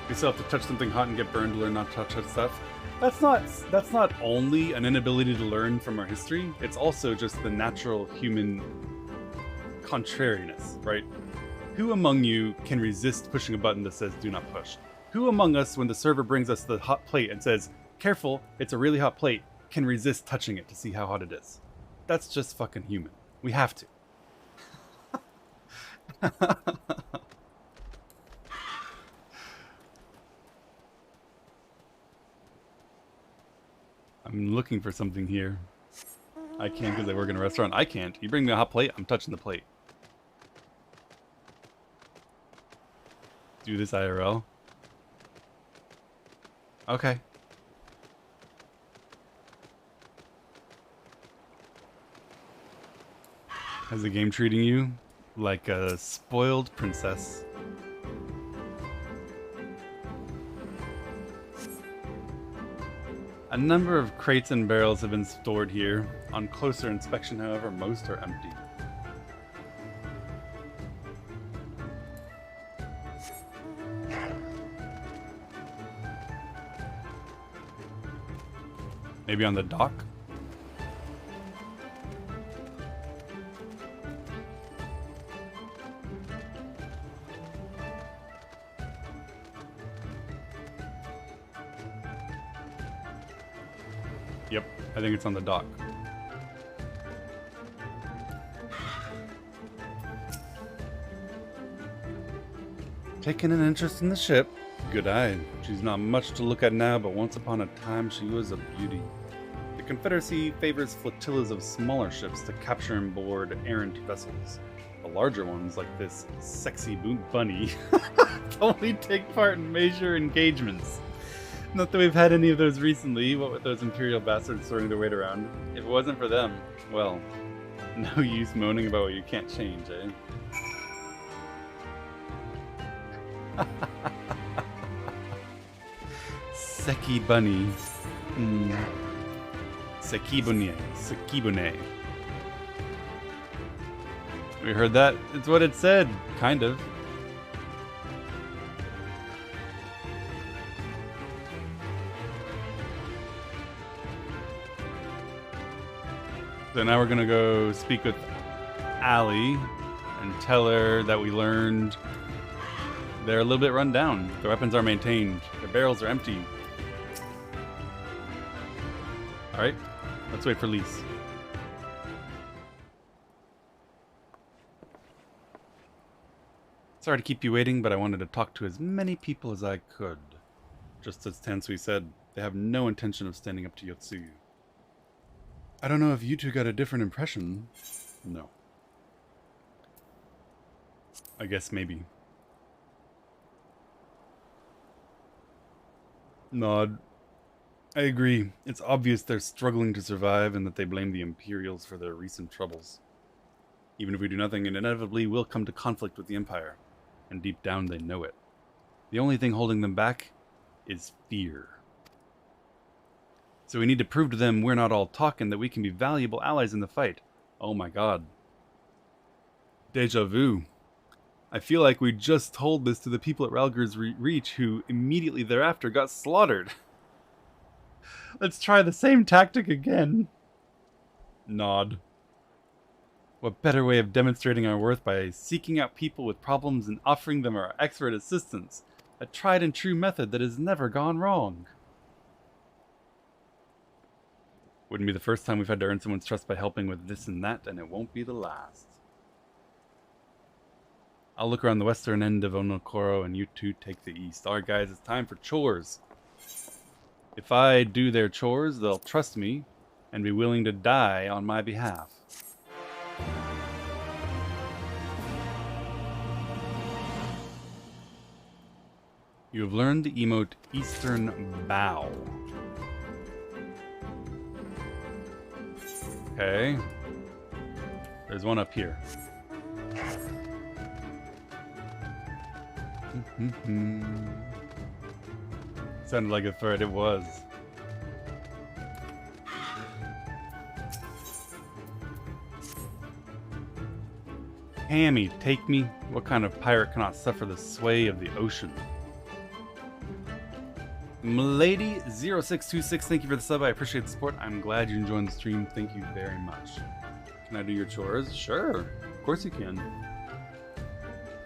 We still have to touch something hot and get burned to learn not to touch that stuff. That's not only an inability to learn from our history, it's also just the natural human contrariness, right? Who among you can resist pushing a button that says do not push? Who among us, when the server brings us the hot plate and says, careful, it's a really hot plate, can resist touching it to see how hot it is? That's just fucking human. We have to. I'm looking for something here. I can't because I work in a restaurant. I can't. You bring me a hot plate, I'm touching the plate. Do this IRL. Okay. How's the game treating you? Like a spoiled princess. A number of crates and barrels have been stored here. On closer inspection, however, most are empty. Maybe on the dock? Yep, I think it's on the dock. Taking an interest in the ship. Good eye. She's not much to look at now, but once upon a time she was a beauty. The Confederacy favors flotillas of smaller ships to capture and board errant vessels. The larger ones, like this sexy bunny, only take part in major engagements. Not that we've had any of those recently, what with those Imperial bastards throwing their weight around. If it wasn't for them, well, no use moaning about what you can't change, eh? Seki bunny. Sekibune. Sekibune. We heard that? It's what it said, kind of. So now we're gonna go speak with Allie and tell her that we learned they're a little bit run down. Their weapons are maintained. Their barrels are empty. Alright, let's wait for Lise. Sorry to keep you waiting, but I wanted to talk to as many people as I could. Just as Tansui said, they have no intention of standing up to Yotsuyu. I don't know if you two got a different impression. No. I guess maybe. Nod. I agree. It's obvious they're struggling to survive and that they blame the Imperials for their recent troubles. Even if we do nothing, it inevitably will come to conflict with the Empire. And deep down they know it. The only thing holding them back is fear. So we need to prove to them we're not all talk and that we can be valuable allies in the fight. Oh my god. Deja vu. I feel like we just told this to the people at Ralger's Reach who immediately thereafter got slaughtered. Let's try the same tactic again. Nod. What better way of demonstrating our worth by seeking out people with problems and offering them our expert assistance? A tried and true method that has never gone wrong. Wouldn't be the first time we've had to earn someone's trust by helping with this and that, and it won't be the last. I'll look around the western end of Onokoro and you two take the east. Alright guys, it's time for chores. If I do their chores, they'll trust me and be willing to die on my behalf. You have learned the emote Eastern Bow. Okay. There's one up here. Sounded like a threat, it was. Hammy, take me. What kind of pirate cannot suffer the sway of the ocean? Milady0626, thank you for the sub. I appreciate the support. I'm glad you enjoyed the stream. Thank you very much. Can I do your chores? Sure. Of course you can.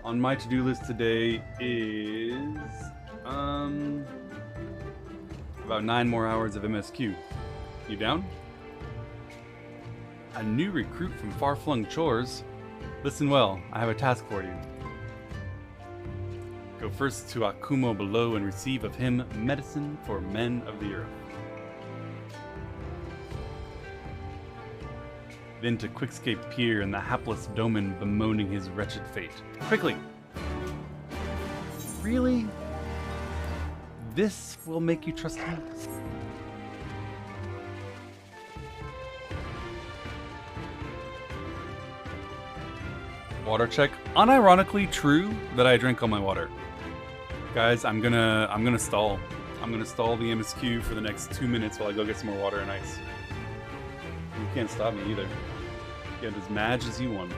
On my to-do list today is about 9 more hours of MSQ. You down? A new recruit from far-flung chores. Listen well, I have a task for you. Go first to Akumo below and receive of him medicine for men of the earth. then to Quickscape Pier and the hapless Doman bemoaning his wretched fate. Quickly! Really? This will make you trust me? Water check. Unironically true that I drank all my water. Guys, I'm gonna stall. I'm gonna stall the MSQ for the next 2 minutes while I go get some more water and ice. You can't stop me either. Get as mad as you want.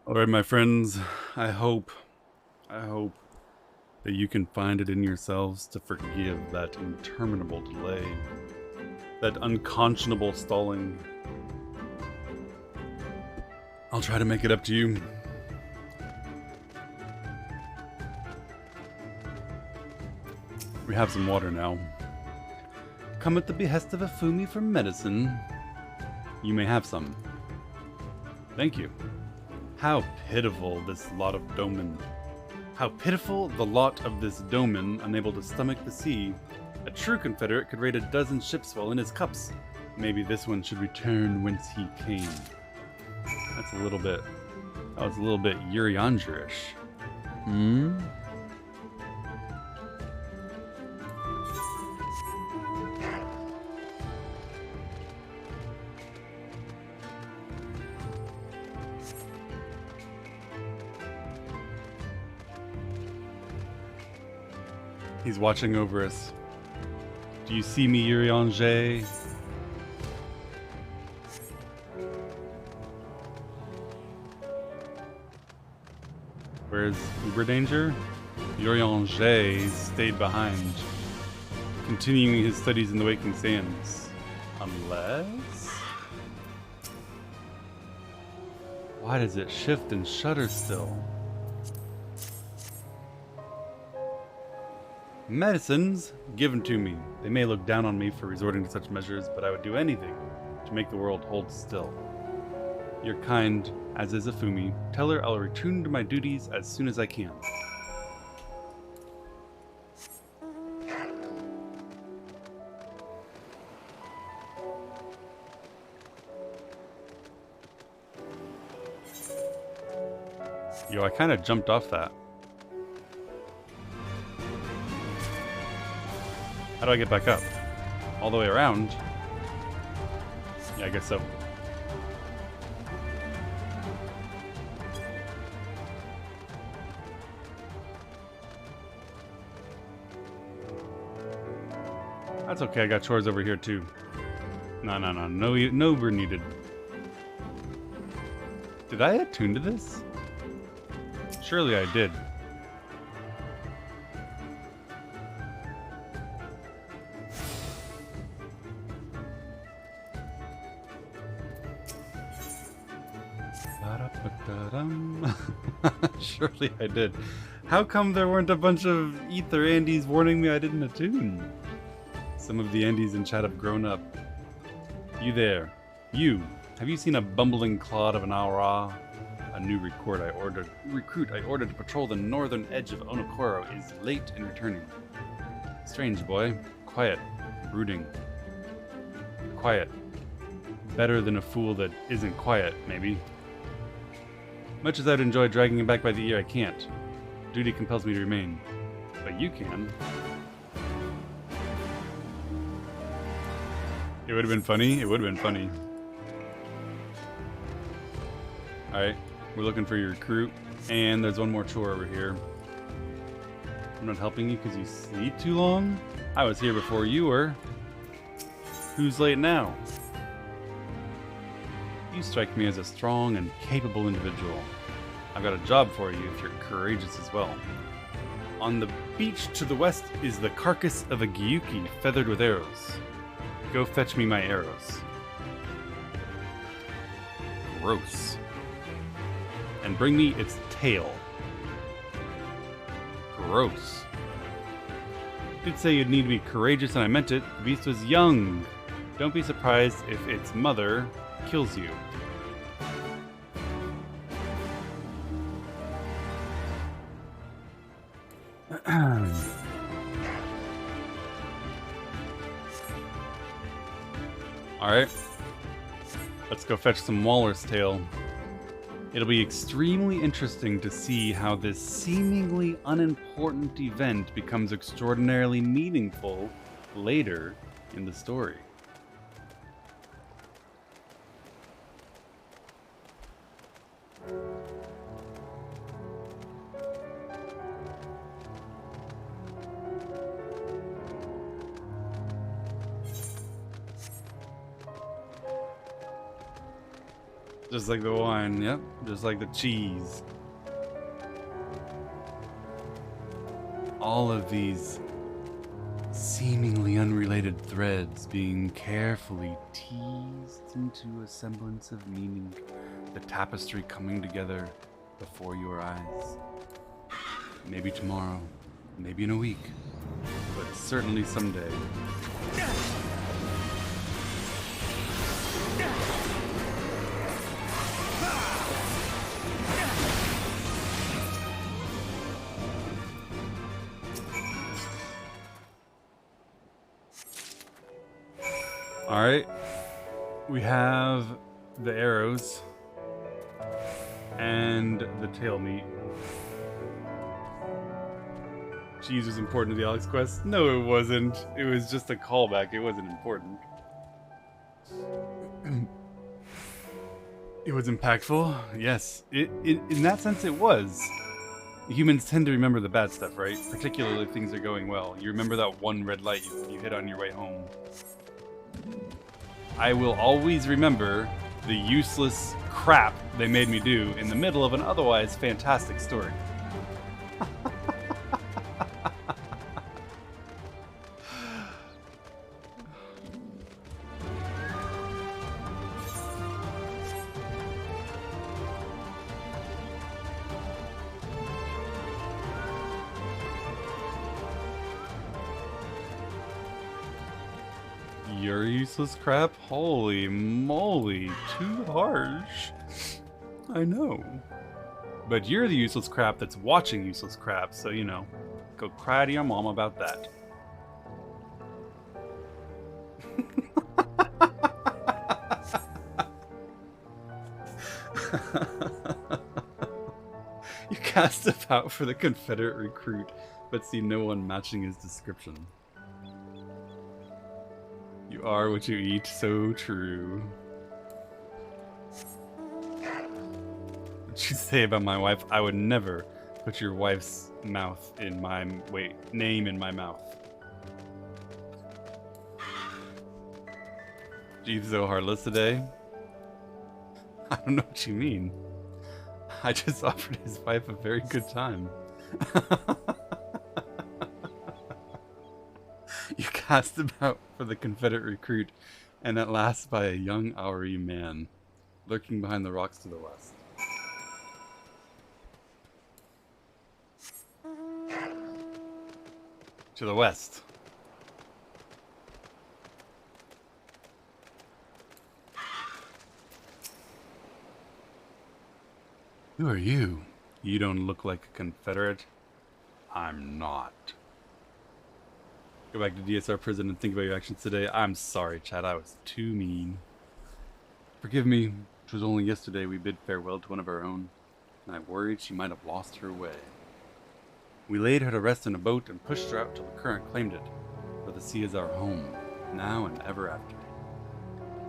Alright, my friends, I hope that you can find it in yourselves to forgive that interminable delay, that unconscionable stalling. I'll try to make it up to you. We have some water now. Come at the behest of a Fumi for medicine. You may have some. Thank you. How pitiful this lot of Doman. How pitiful the lot of this Doman, unable to stomach the sea. A true Confederate could raid a dozen ships while in his cups. Maybe this one should return whence he came. That was a little bit Urianger-ish. Hmm? He's watching over us. Do you see me, Urianger? Where's Uber Danger? Urianger stayed behind, continuing his studies in the Waking Sands. Unless... Why does it shift and shudder still? Medicines given to me. They may look down on me for resorting to such measures, but I would do anything to make the world hold still. You're kind, as is Afumi. Tell her I'll return to my duties as soon as I can. Yo, I kind of jumped off that. How do I get back up? All the way around? Yeah, I guess so. That's okay, I got chores over here too. No Uber needed. Did I attune to this? Surely I did. Surely I did. How come there weren't a bunch of Ether Andes warning me I didn't attune? Some of the Andes in chat have grown up. You there. You. Have you seen a bumbling clod of an Aura? A new recruit I ordered to patrol the northern edge of Onokoro is late in returning. Strange boy. Quiet. Brooding. Quiet. Better than a fool that isn't quiet, maybe. Much as I'd enjoy dragging him back by the ear, I can't. Duty compels me to remain. But you can. It would have been funny. It would have been funny. Alright, we're looking for your recruit. And there's one more chore over here. I'm not helping you because you sleep too long? I was here before you were. Who's late now? You strike me as a strong and capable individual. I've got a job for you if you're courageous as well. On the beach to the west is the carcass of a gyuki feathered with arrows. Go fetch me my arrows. Gross. And bring me its tail. Gross. You did say you'd need to be courageous, and I meant it. The beast was young. Don't be surprised if its mother kills you. Alright. Let's go fetch some walrus tail. It'll be extremely interesting to see how this seemingly unimportant event becomes extraordinarily meaningful later in the story. Just like the wine, yep. Just like the cheese. All of these seemingly unrelated threads being carefully teased into a semblance of meaning. The tapestry coming together before your eyes. Maybe tomorrow, maybe in a week, but certainly someday. Alright, we have the arrows and the tail meat. Cheese was important to the Alex quest? No, it wasn't. It was just a callback. It wasn't important. It was impactful? Yes. In that sense, it was. Humans tend to remember the bad stuff, right? Particularly if things are going well. You remember that one red light you hit on your way home. I will always remember the useless crap they made me do in the middle of an otherwise fantastic story. You're useless crap? Holy moly, too harsh. I know. But you're the useless crap that's watching useless crap, so you know, go cry to your mom about that. You cast about for the Confederate recruit, but see no one matching his description. You are what you eat, so true. What'd you say about my wife? I would never put your wife's mouth in my... name in my mouth. She's so heartless today. I don't know what you mean. I just offered his wife a very good time. You cast about for the Confederate recruit, and at last by a young Auri man, lurking behind the rocks to the west. To the west. Who are you? You don't look like a Confederate. I'm not. Go back to DSR prison and think about your actions today. I'm sorry, Chad. I was too mean. Forgive me. It was only yesterday we bid farewell to one of our own, and I worried she might have lost her way. We laid her to rest in a boat and pushed her out till the current claimed it, for the sea is our home, now and ever after.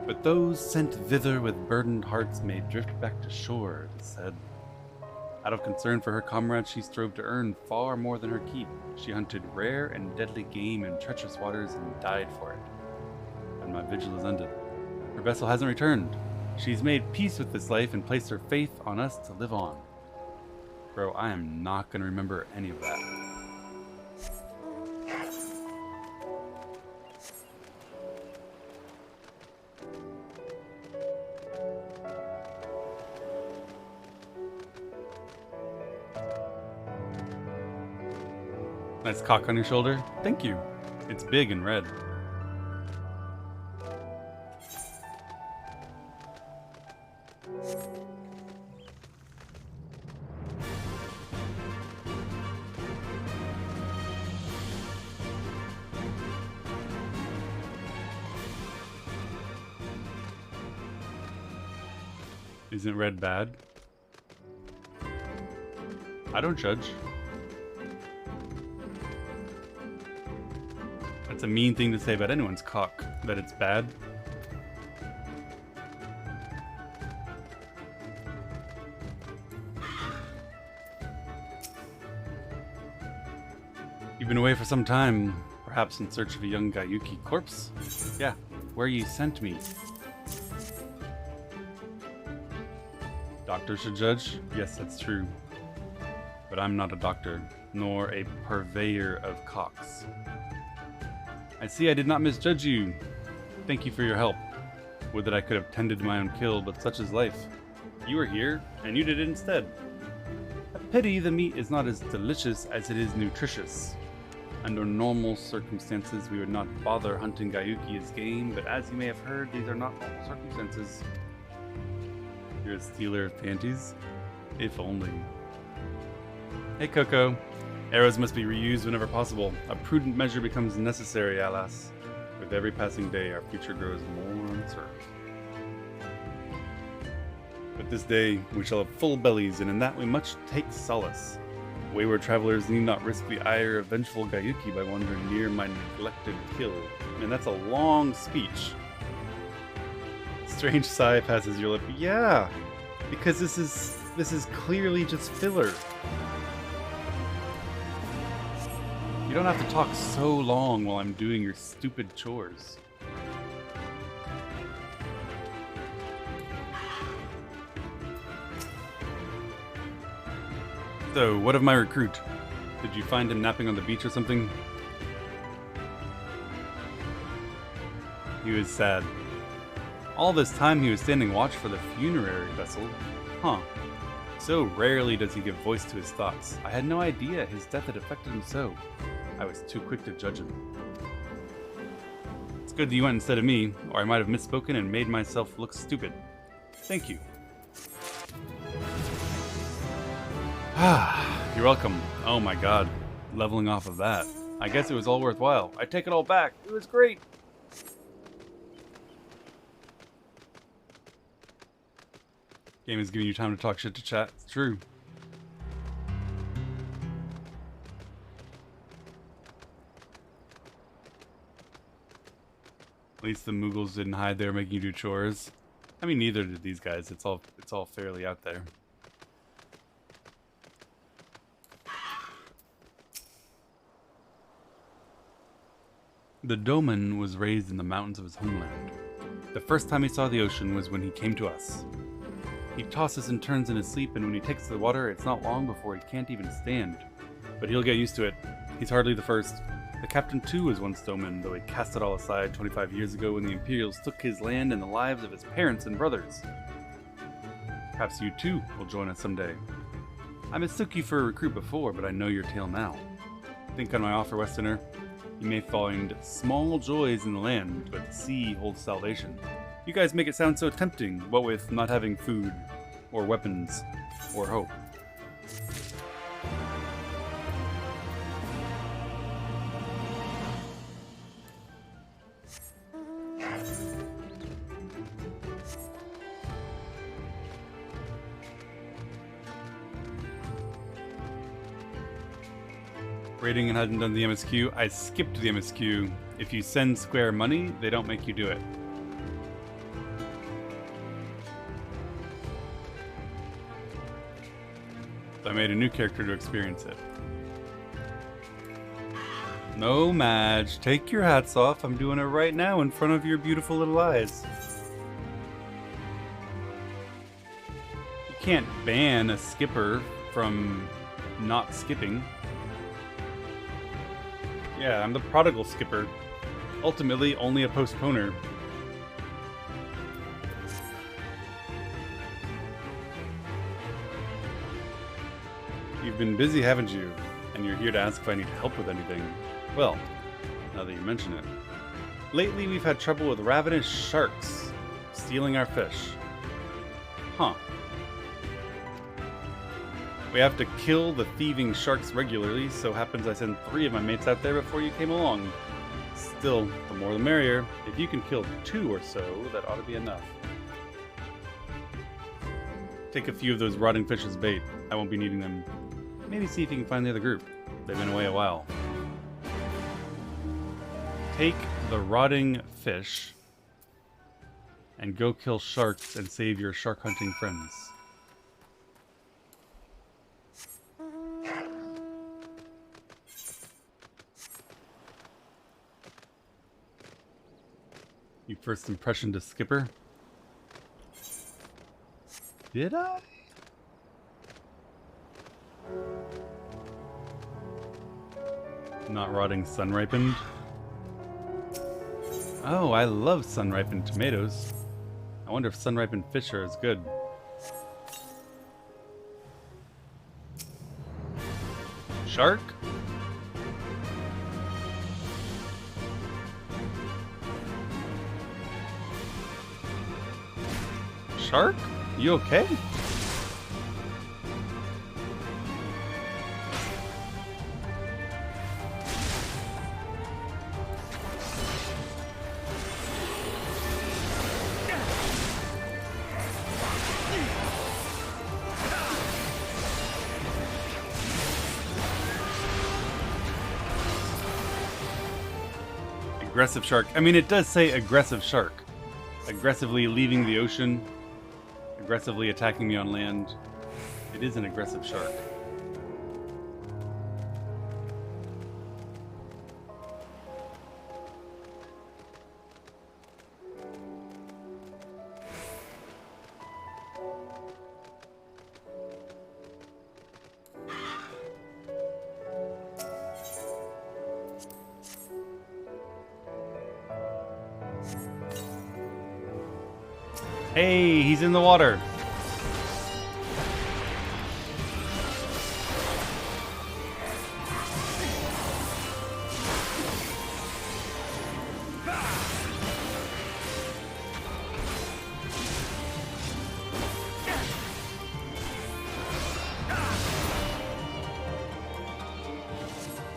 But those sent thither with burdened hearts may drift back to shore, it is said. Out of concern for her comrades, she strove to earn far more than her keep. She hunted rare and deadly game in treacherous waters and died for it. And my vigil is ended. Her vessel hasn't returned. She's made peace with this life and placed her faith on us to live on. Bro, I am not going to remember any of that. Nice cock on your shoulder. Thank you. It's big and red. Isn't red bad? I don't judge. That's a mean thing to say about anyone's cock, that it's bad. You've been away for some time, perhaps in search of a young Gayuki corpse? Yeah, where you sent me. Doctor should judge? Yes, that's true. But I'm not a doctor, nor a purveyor of cocks. I see I did not misjudge you. Thank you for your help. Would that I could have tended to my own kill, but such is life. You were here, and you did it instead. A pity the meat is not as delicious as it is nutritious. Under normal circumstances, we would not bother hunting Gayuki as game, but as you may have heard, these are not normal circumstances. You're a stealer of panties? If only. Hey, Coco. Arrows must be reused whenever possible. A prudent measure becomes necessary, alas. With every passing day, our future grows more uncertain. But this day, we shall have full bellies, and in that we much take solace. Wayward travelers need not risk the ire of vengeful Gayuki by wandering near my neglected kill. And that's a long speech. Strange sigh passes your lip. Yeah, because this is clearly just filler. You don't have to talk so long while I'm doing your stupid chores. So, what of my recruit? Did you find him napping on the beach or something? He was sad. All this time he was standing watch for the funerary vessel. Huh. So rarely does he give voice to his thoughts. I had no idea his death had affected him so. I was too quick to judge him. It's good that you went instead of me, or I might have misspoken and made myself look stupid. Thank you. You're welcome. Oh my god. Leveling off of that. I guess it was all worthwhile. I take it all back. It was great. Game is giving you time to talk shit to chat. It's true. At least the Mughals didn't hide there making you do chores. I mean, neither did these guys. It's all fairly out there. The Doman was raised in the mountains of his homeland. The first time he saw the ocean was when he came to us. He tosses and turns in his sleep, and when he takes to the water, it's not long before he can't even stand. But he'll get used to it. He's hardly the first. The captain too was once Doman, though he cast it all aside 25 years ago when the Imperials took his land and the lives of his parents and brothers. Perhaps you too will join us someday. I mistook you for a recruit before, but I know your tale now. Think on my offer, Westerner. You may find small joys in the land, but the sea holds salvation. You guys make it sound so tempting, what with not having food, or weapons, or hope. Raiding and hadn't done the MSQ. I skipped the MSQ. If you send Square money, they don't make you do it. So I made a new character to experience it. No, Madge, take your hats off. I'm doing it right now in front of your beautiful little eyes. You can't ban a skipper from not skipping. Yeah, I'm the prodigal skipper. Ultimately, only a postponer. You've been busy, haven't you? And you're here to ask if I need help with anything. Well, now that you mention it. Lately, we've had trouble with ravenous sharks stealing our fish. Huh. We have to kill the thieving sharks regularly, so happens I sent 3 of my mates out there before you came along. Still, the more the merrier. If you can kill 2 or so, that ought to be enough. Take a few of those rotting fish as bait. I won't be needing them. Maybe see if you can find the other group. They've been away a while. Take the rotting fish and go kill sharks and save your shark hunting friends. You first impression to Skipper? Did I? Not rotting sun-ripened? Oh, I love sun-ripened tomatoes. I wonder if sun-ripened fish are as good. Shark? Shark? You okay? Aggressive shark. I mean, it does say aggressive shark. Aggressively leaving the ocean. Aggressively attacking me on land. It is an aggressive shark. Hey, he's in the water.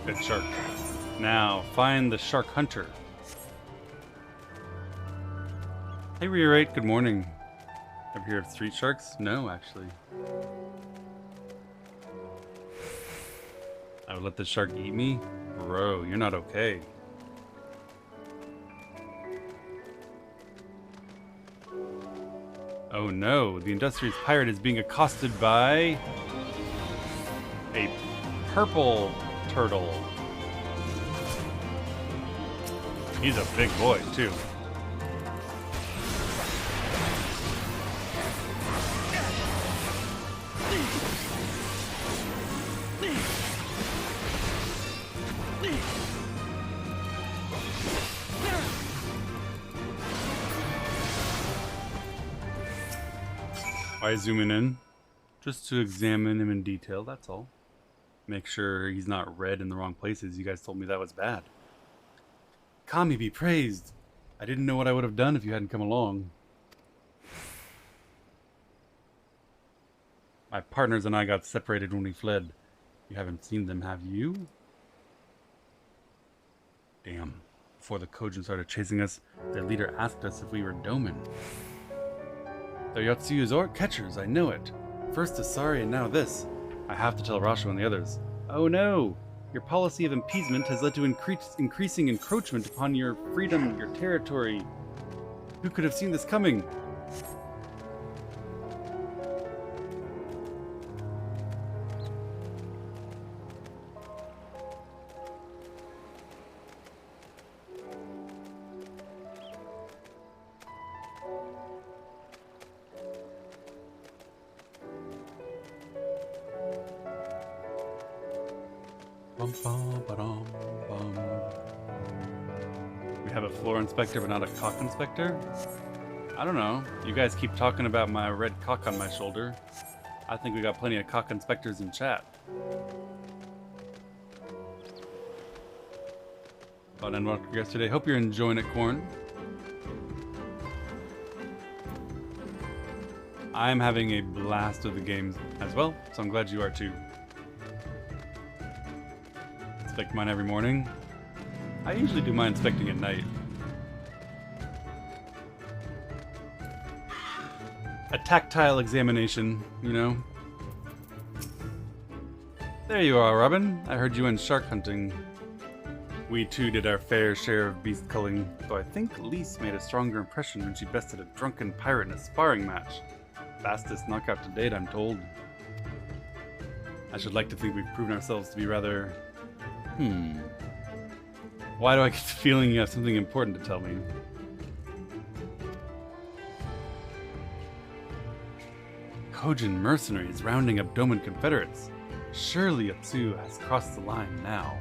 Good shark. Now, find the shark hunter. Hey, Rearrate, good morning. Ever hear of street sharks? No, actually. I would let the shark eat me? Bro, you're not okay. Oh no, the industrious pirate is being accosted by a purple turtle. He's a big boy, too. Why zooming in? Just to examine him in detail, that's all. Make sure he's not red in the wrong places. You guys told me that was bad. Kami be praised. I didn't know what I would have done if you hadn't come along. My partners and I got separated when we fled. You haven't seen them, have you? Damn. Before the Kojin started chasing us, their leader asked us if we were Domin. They're Yotsuya's orc catchers, I know it. First Asari and now this. I have to tell Rasho and the others. Oh no! Your policy of appeasement has led to increasing encroachment upon your freedom, your territory. Who could have seen this coming? We have a floor inspector, but not a cock inspector? I don't know. You guys keep talking about my red cock on my shoulder. I think we got plenty of cock inspectors in chat. Thought I'd welcome you guys today. Hope you're enjoying it, Corn. I'm having a blast of the game as well, so I'm glad you are too. Inspect mine every morning. I usually do my inspecting at night. A tactile examination, you know. There you are, Robin. I heard you went shark hunting. We too did our fair share of beast culling, though I think Lise made a stronger impression when she bested a drunken pirate in a sparring match. Fastest knockout to date, I'm told. I should like to think we've proven ourselves to be rather... Why do I get the feeling you have something important to tell me? Kojin mercenaries rounding up Doman Confederates. Surely Atsu has crossed the line now.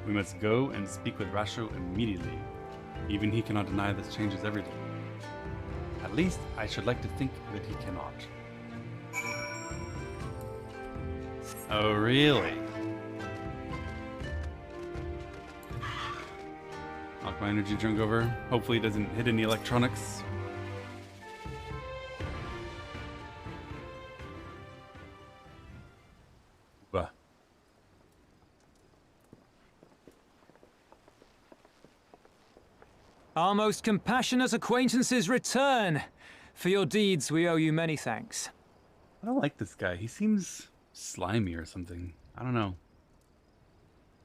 We must go and speak with Rasho immediately. Even he cannot deny this changes everything. At least, I should like to think that he cannot. Oh, really? Knock my energy drink over. Hopefully it doesn't hit any electronics. Bah. Our most compassionate acquaintances return. For your deeds, we owe you many thanks. I don't like this guy. He seems slimy or something. I don't know.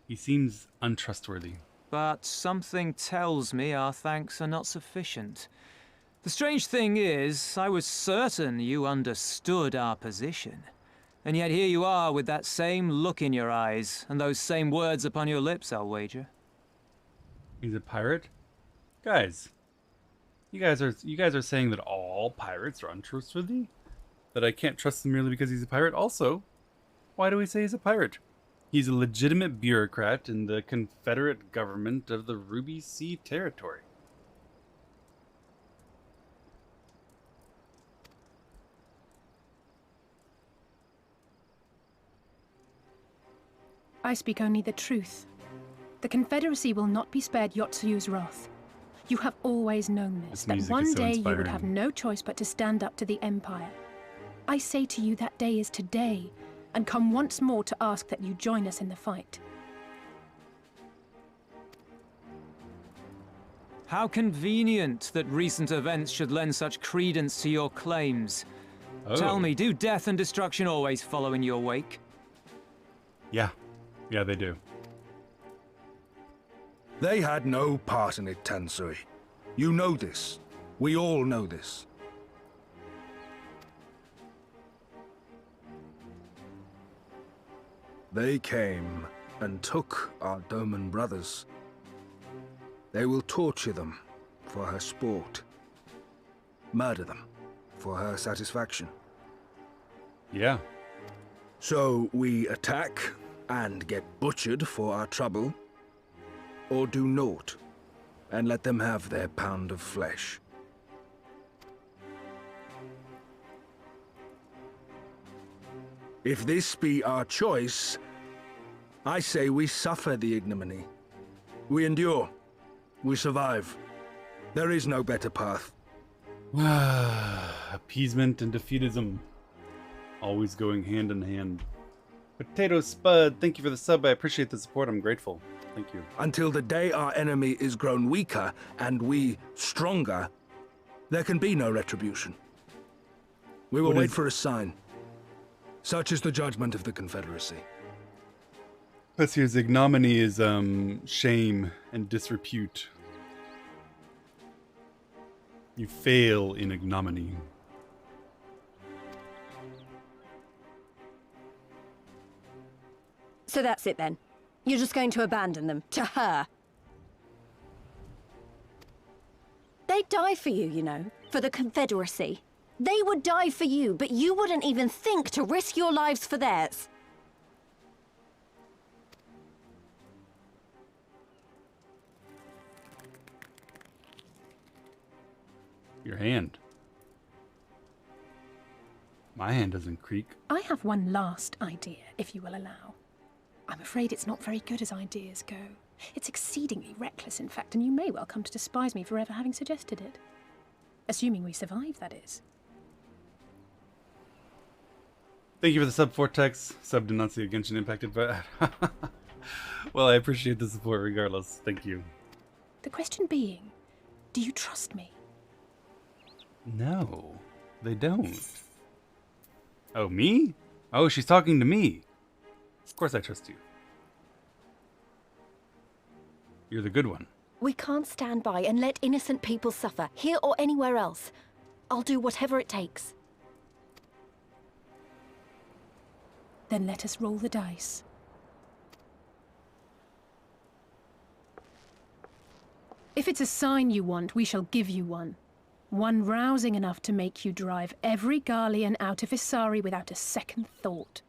He seems untrustworthy. But something tells me our thanks are not sufficient. The strange thing is, I was certain you understood our position. And yet here you are with that same look in your eyes, and those same words upon your lips, I'll wager. He's a pirate? Guys, you guys are saying that all pirates are untrustworthy? That I can't trust him merely because he's a pirate? Also, why do we say he's a pirate? He's a legitimate bureaucrat in the Confederate government of the Ruby Sea Territory. I speak only the truth. The Confederacy will not be spared Yotsu's wrath. You have always known this, that one day you would have no choice but to stand up to the Empire. I say to you that day is today, and come once more to ask that you join us in the fight. How convenient that recent events should lend such credence to your claims. Oh. Tell me, do death and destruction always follow in your wake? Yeah. Yeah, they do. They had no part in it, Tansui. You know this. We all know this. They came and took our Doman brothers. They will torture them for her sport. Murder them for her satisfaction. Yeah. So we attack and get butchered for our trouble, or do naught and let them have their pound of flesh. If this be our choice, I say we suffer the ignominy. We endure. We survive. There is no better path. Appeasement and defeatism. Always going hand in hand. Potato Spud, thank you for the sub. I appreciate the support. I'm grateful. Thank you. Until the day our enemy is grown weaker and we stronger, there can be no retribution. We will wait for a sign. Such is the judgment of the Confederacy. Plus here's ignominy is shame and disrepute. You fail in ignominy. So that's it then. You're just going to abandon them to her. They'd die for you, you know, for the Confederacy. They would die for you, but you wouldn't even think to risk your lives for theirs. Your hand. My hand doesn't creak. I have one last idea, if you will allow. I'm afraid it's not very good as ideas go. It's exceedingly reckless, in fact, and you may well come to despise me for ever having suggested it. Assuming we survive, that is. Thank you for the sub Vortex. Sub did not see a Genshin impacted, but... well, I appreciate the support regardless. Thank you. The question being, do you trust me? No, they don't. Oh, me? Oh, she's talking to me. Of course I trust you. You're the good one. We can't stand by and let innocent people suffer, here or anywhere else. I'll do whatever it takes. Then let us roll the dice. If it's a sign you want, we shall give you one. One rousing enough to make you drive every Garlean out of Isari without a second thought.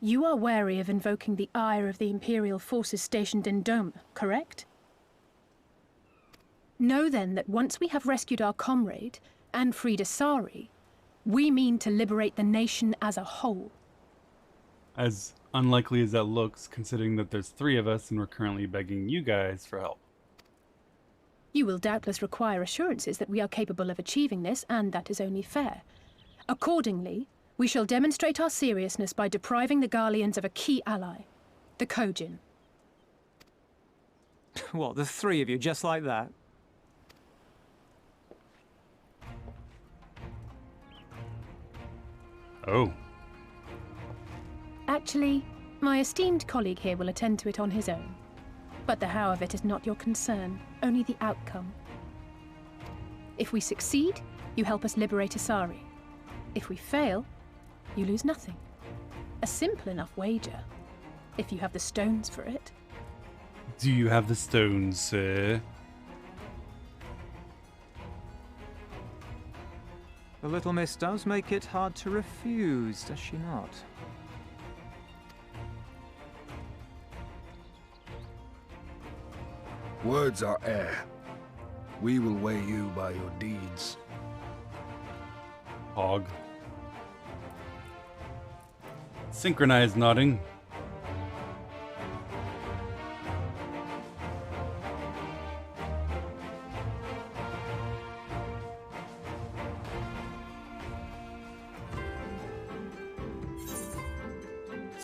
You are wary of invoking the ire of the Imperial forces stationed in Doma, correct? Know then that once we have rescued our comrade and freed Isari, we mean to liberate the nation as a whole. As unlikely as that looks, considering that there's 3 of us and we're currently begging you guys for help. You will doubtless require assurances that we are capable of achieving this, and that is only fair. Accordingly, we shall demonstrate our seriousness by depriving the Garleans of a key ally, the Kojin. What, the 3 of you, just like that? Oh. Actually, my esteemed colleague here will attend to it on his own. But the how of it is not your concern, only the outcome. If we succeed, you help us liberate Isari. If we fail, you lose nothing. A simple enough wager, if you have the stones for it. Do you have the stones, sir? The little miss does make it hard to refuse, does she not? Words are air. We will weigh you by your deeds. Hog. Synchronized nodding.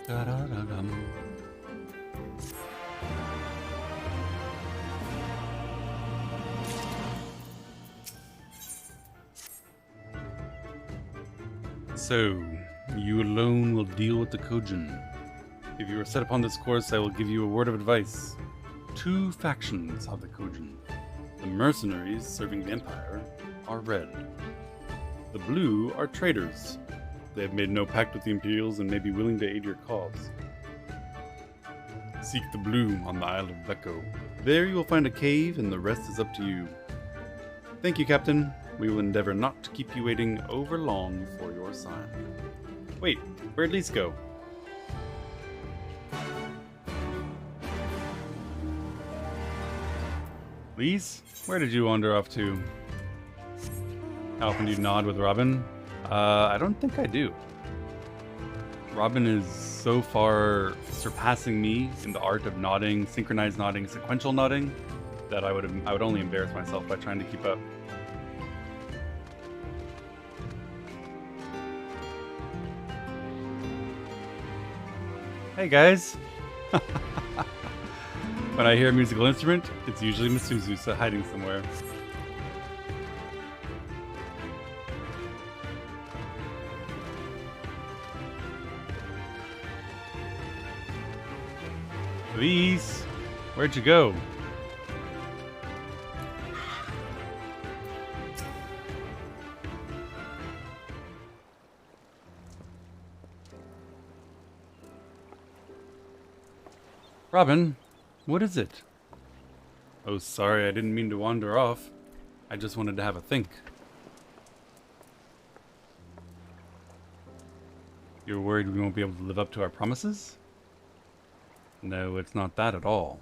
Da-da-da-dum. So, you alone will deal with the Kojin. If you are set upon this course, I will give you a word of advice. 2 factions of the Kojin. The mercenaries serving the Empire are red. The blue are traitors. They have made no pact with the Imperials and may be willing to aid your cause. Seek the blue on the Isle of Beko. There you will find a cave, and the rest is up to you. Thank you, Captain. We will endeavor not to keep you waiting over long for your sign. Wait, where'd Lise go? Lise? Where did you wander off to? How often do you nod with Robin? I don't think I do. Robin is so far surpassing me in the art of nodding, synchronized nodding, sequential nodding, that I would only embarrass myself by trying to keep up. Hey guys! When I hear a musical instrument, it's usually Masuzu hiding somewhere. Please, where'd you go? Robin, what is it? Oh, sorry, I didn't mean to wander off. I just wanted to have a think. You're worried we won't be able to live up to our promises? No, it's not that at all.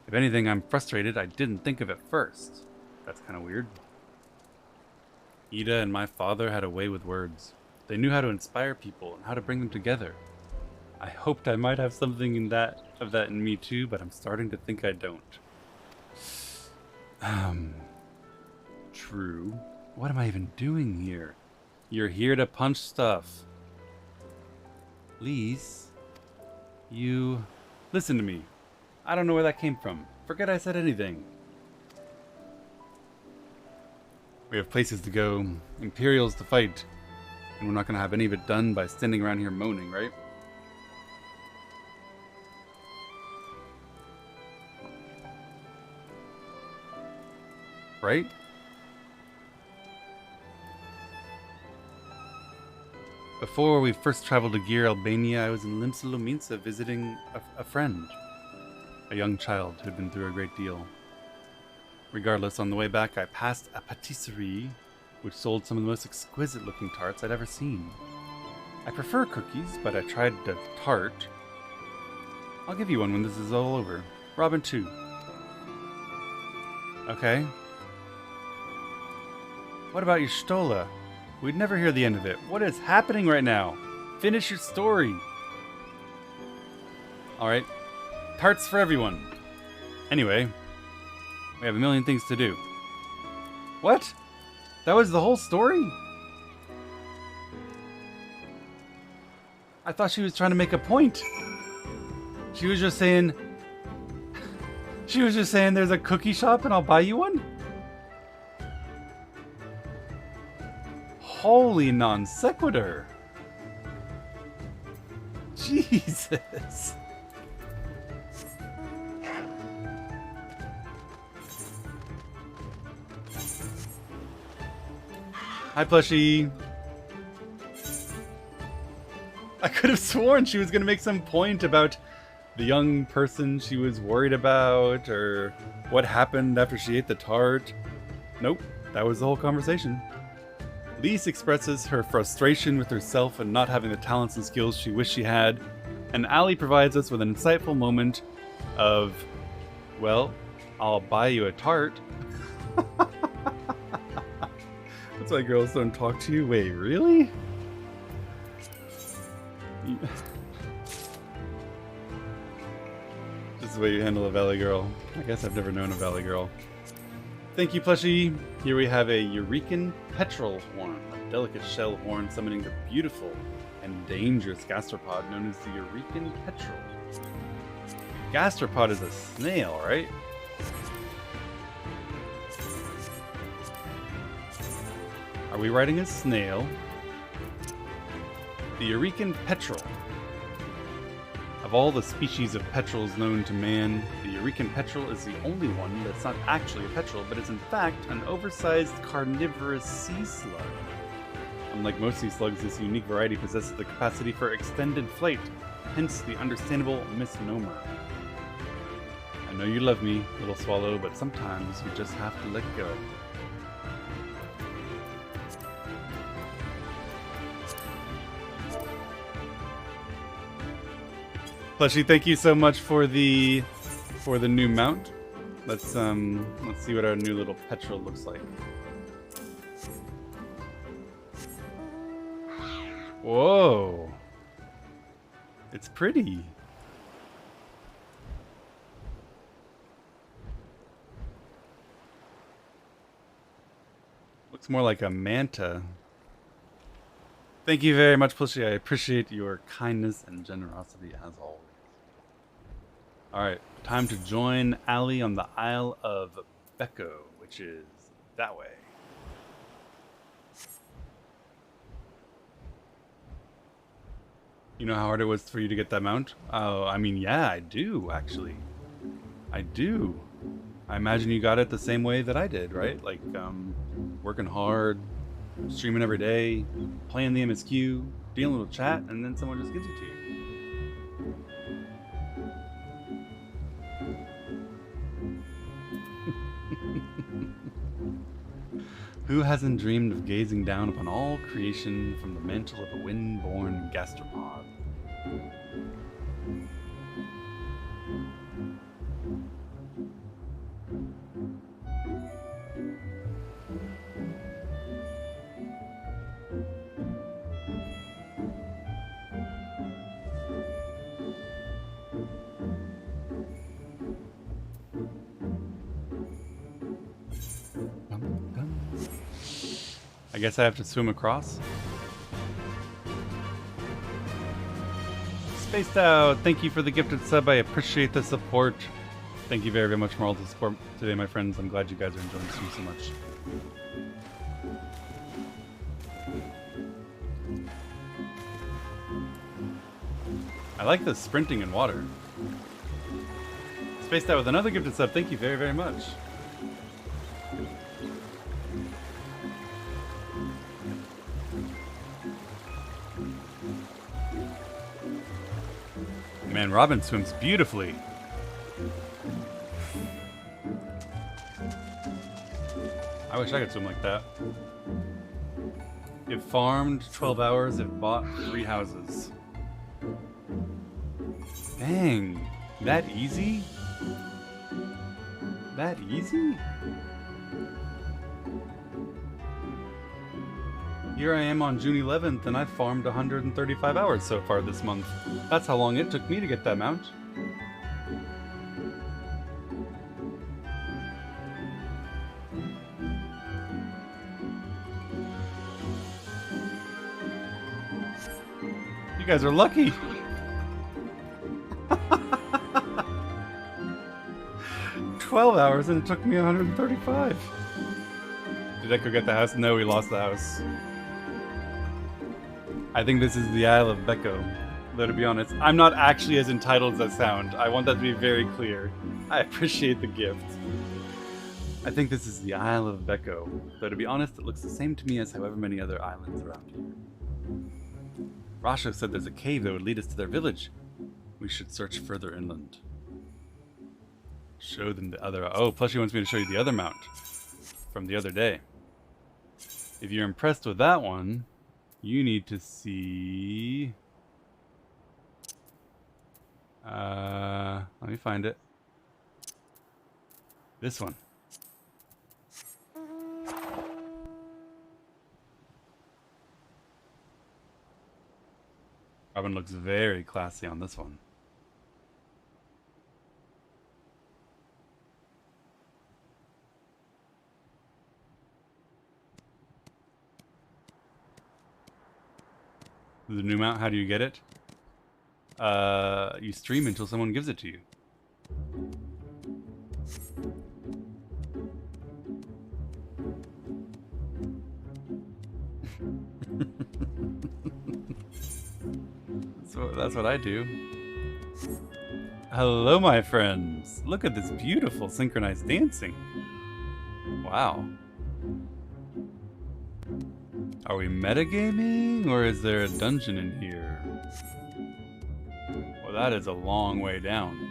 If anything, I'm frustrated I didn't think of it first. That's kind of weird. Ida and my father had a way with words. They knew how to inspire people and how to bring them together. I hoped I might have something of that in me too, but I'm starting to think I don't. True. What am I even doing here? You're here to punch stuff. Please. You... Listen to me. I don't know where that came from. Forget I said anything. We have places to go, Imperials to fight, and we're not going to have any of it done by standing around here moaning, right? Right? Before we first traveled to Gir, Albania, I was in Limsa Lominsa visiting a friend. A young child who had been through a great deal. Regardless, on the way back I passed a patisserie which sold some of the most exquisite looking tarts I'd ever seen. I prefer cookies, but I tried the tart. I'll give you one when this is all over. Robin too. Okay. What about your Stola? We'd never hear the end of it. What is happening right now? Finish your story. Alright. Tarts for everyone. Anyway, we have a million things to do. What? That was the whole story? I thought she was trying to make a point. She was just saying... She was just saying there's a cookie shop and I'll buy you one? Holy non sequitur. Jesus. Hi, plushie. I could have sworn she was going to make some point about the young person she was worried about, or what happened after she ate the tart. Nope, that was the whole conversation. Lise expresses her frustration with herself and not having the talents and skills she wished she had, and Allie provides us with an insightful moment of, well, I'll buy you a tart. That's why girls don't talk to you? Wait, really? Just the way you handle a valley girl. I guess I've never known a valley girl. Thank you, plushie. Here we have a Eurekan petrel horn, a delicate shell horn summoning the beautiful and dangerous gastropod known as the Eurekan petrel. Gastropod is a snail, right? Are we riding a snail? The Eurekan petrel. Of all the species of petrels known to man, the Eurekan petrel is the only one that's not actually a petrel, but is in fact an oversized carnivorous sea slug. Unlike most sea slugs, this unique variety possesses the capacity for extended flight, hence the understandable misnomer. I know you love me, little swallow, but sometimes you just have to let go. Plushie, thank you so much for the new mount. Let's see what our new little petrel looks like. Whoa. It's pretty. Looks more like a manta. Thank you very much, Plushie. I appreciate your kindness and generosity as always. Alright, time to join Allie on the Isle of Becco, which is that way. You know how hard it was for you to get that mount? Oh, I mean, yeah, I do, actually. I do. I imagine you got it the same way that I did, right? Like, working hard, streaming every day, playing the MSQ, dealing with chat, and then someone just gives it to you. Who hasn't dreamed of gazing down upon all creation from the mantle of a wind-born gastropod? I guess I have to swim across. Spaced Out, thank you for the gifted sub. I appreciate the support. Thank you very, very much for all the support today, my friends. I'm glad you guys are enjoying the stream so much. I like the sprinting in water. Spaced Out with another gifted sub. Thank you very, very much. Man, Robin swims beautifully. I wish I could swim like that. It farmed 12 hours, it bought 3 houses. Dang, that easy? That easy? Here I am on June 11th and I've farmed 135 hours so far this month. That's how long it took me to get that mount. You guys are lucky. $12 hours and it took me 135. Did Echo get the house? No, we lost the house. I think this is the Isle of Becco. Though to be honest, I'm not actually as entitled as I sound. I want that to be very clear. I appreciate the gift. I think this is the Isle of Becco. Though to be honest, it looks the same to me as however many other islands around here. Rasho said there's a cave that would lead us to their village. We should search further inland. Show them the other... Oh, plus she wants me to show you the other mount from the other day. If you're impressed with that one, you need to see... let me find it. This one. Robin looks very classy on this one. The new mount, how do you get it? You stream until someone gives it to you. That's what I do. Hello, my friends. Look at this beautiful synchronized dancing. Wow. Are we metagaming, or is there a dungeon in here? Well, that is a long way down.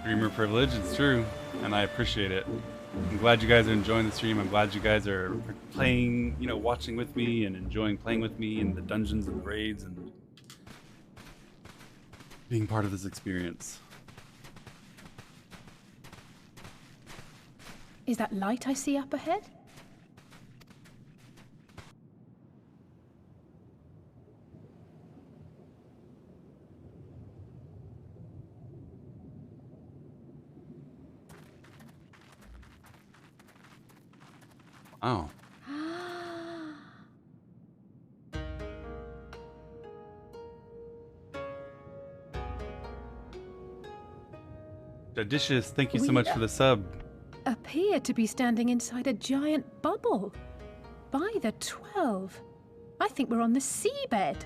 Streamer privilege, it's true, and I appreciate it. I'm glad you guys are enjoying the stream. I'm glad you guys are playing, you know, watching with me and enjoying playing with me in the dungeons and the raids and being part of this experience. Is that light I see up ahead? Oh. Delicious, thank you so We, much for the sub. Appear to be standing inside a giant bubble. By the 12. I think we're on the seabed.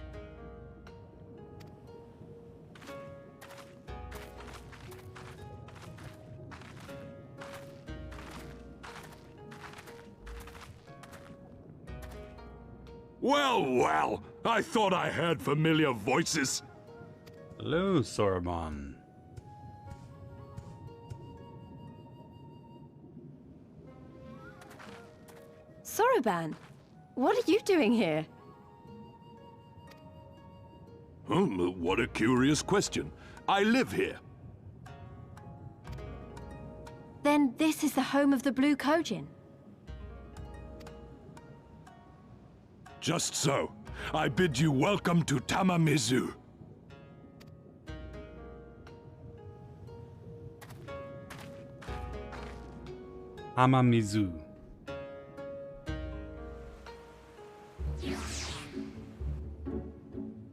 Well, well, I thought I heard familiar voices. Hello, Sorbonne. Soroban, what are you doing here? What a curious question. I live here. Then this is the home of the Blue Kojin. Just so. I bid you welcome to Tamamizu. Tamamizu.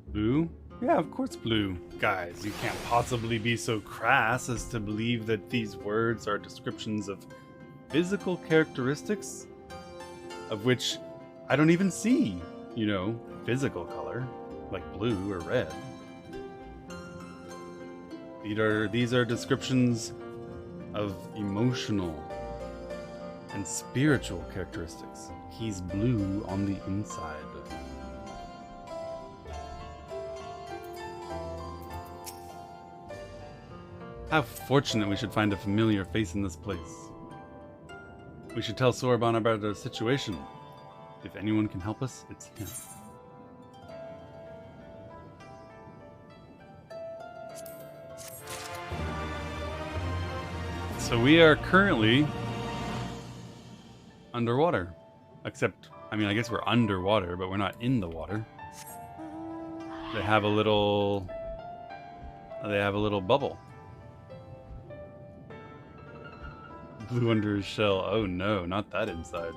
Blue? Yeah, of course blue. Guys, you can't possibly be so crass as to believe that these words are descriptions of physical characteristics of which I don't even see, you know, physical color, like blue or red. These are descriptions of emotional and spiritual characteristics. He's blue on the inside. How fortunate we should find a familiar face in this place. We should tell Sorbonne about our situation. If anyone can help us, it's him. So we are currently underwater. Except, I mean, I guess we're underwater, but we're not in the water. They have a little bubble. Blue under his shell. Oh no, not that inside.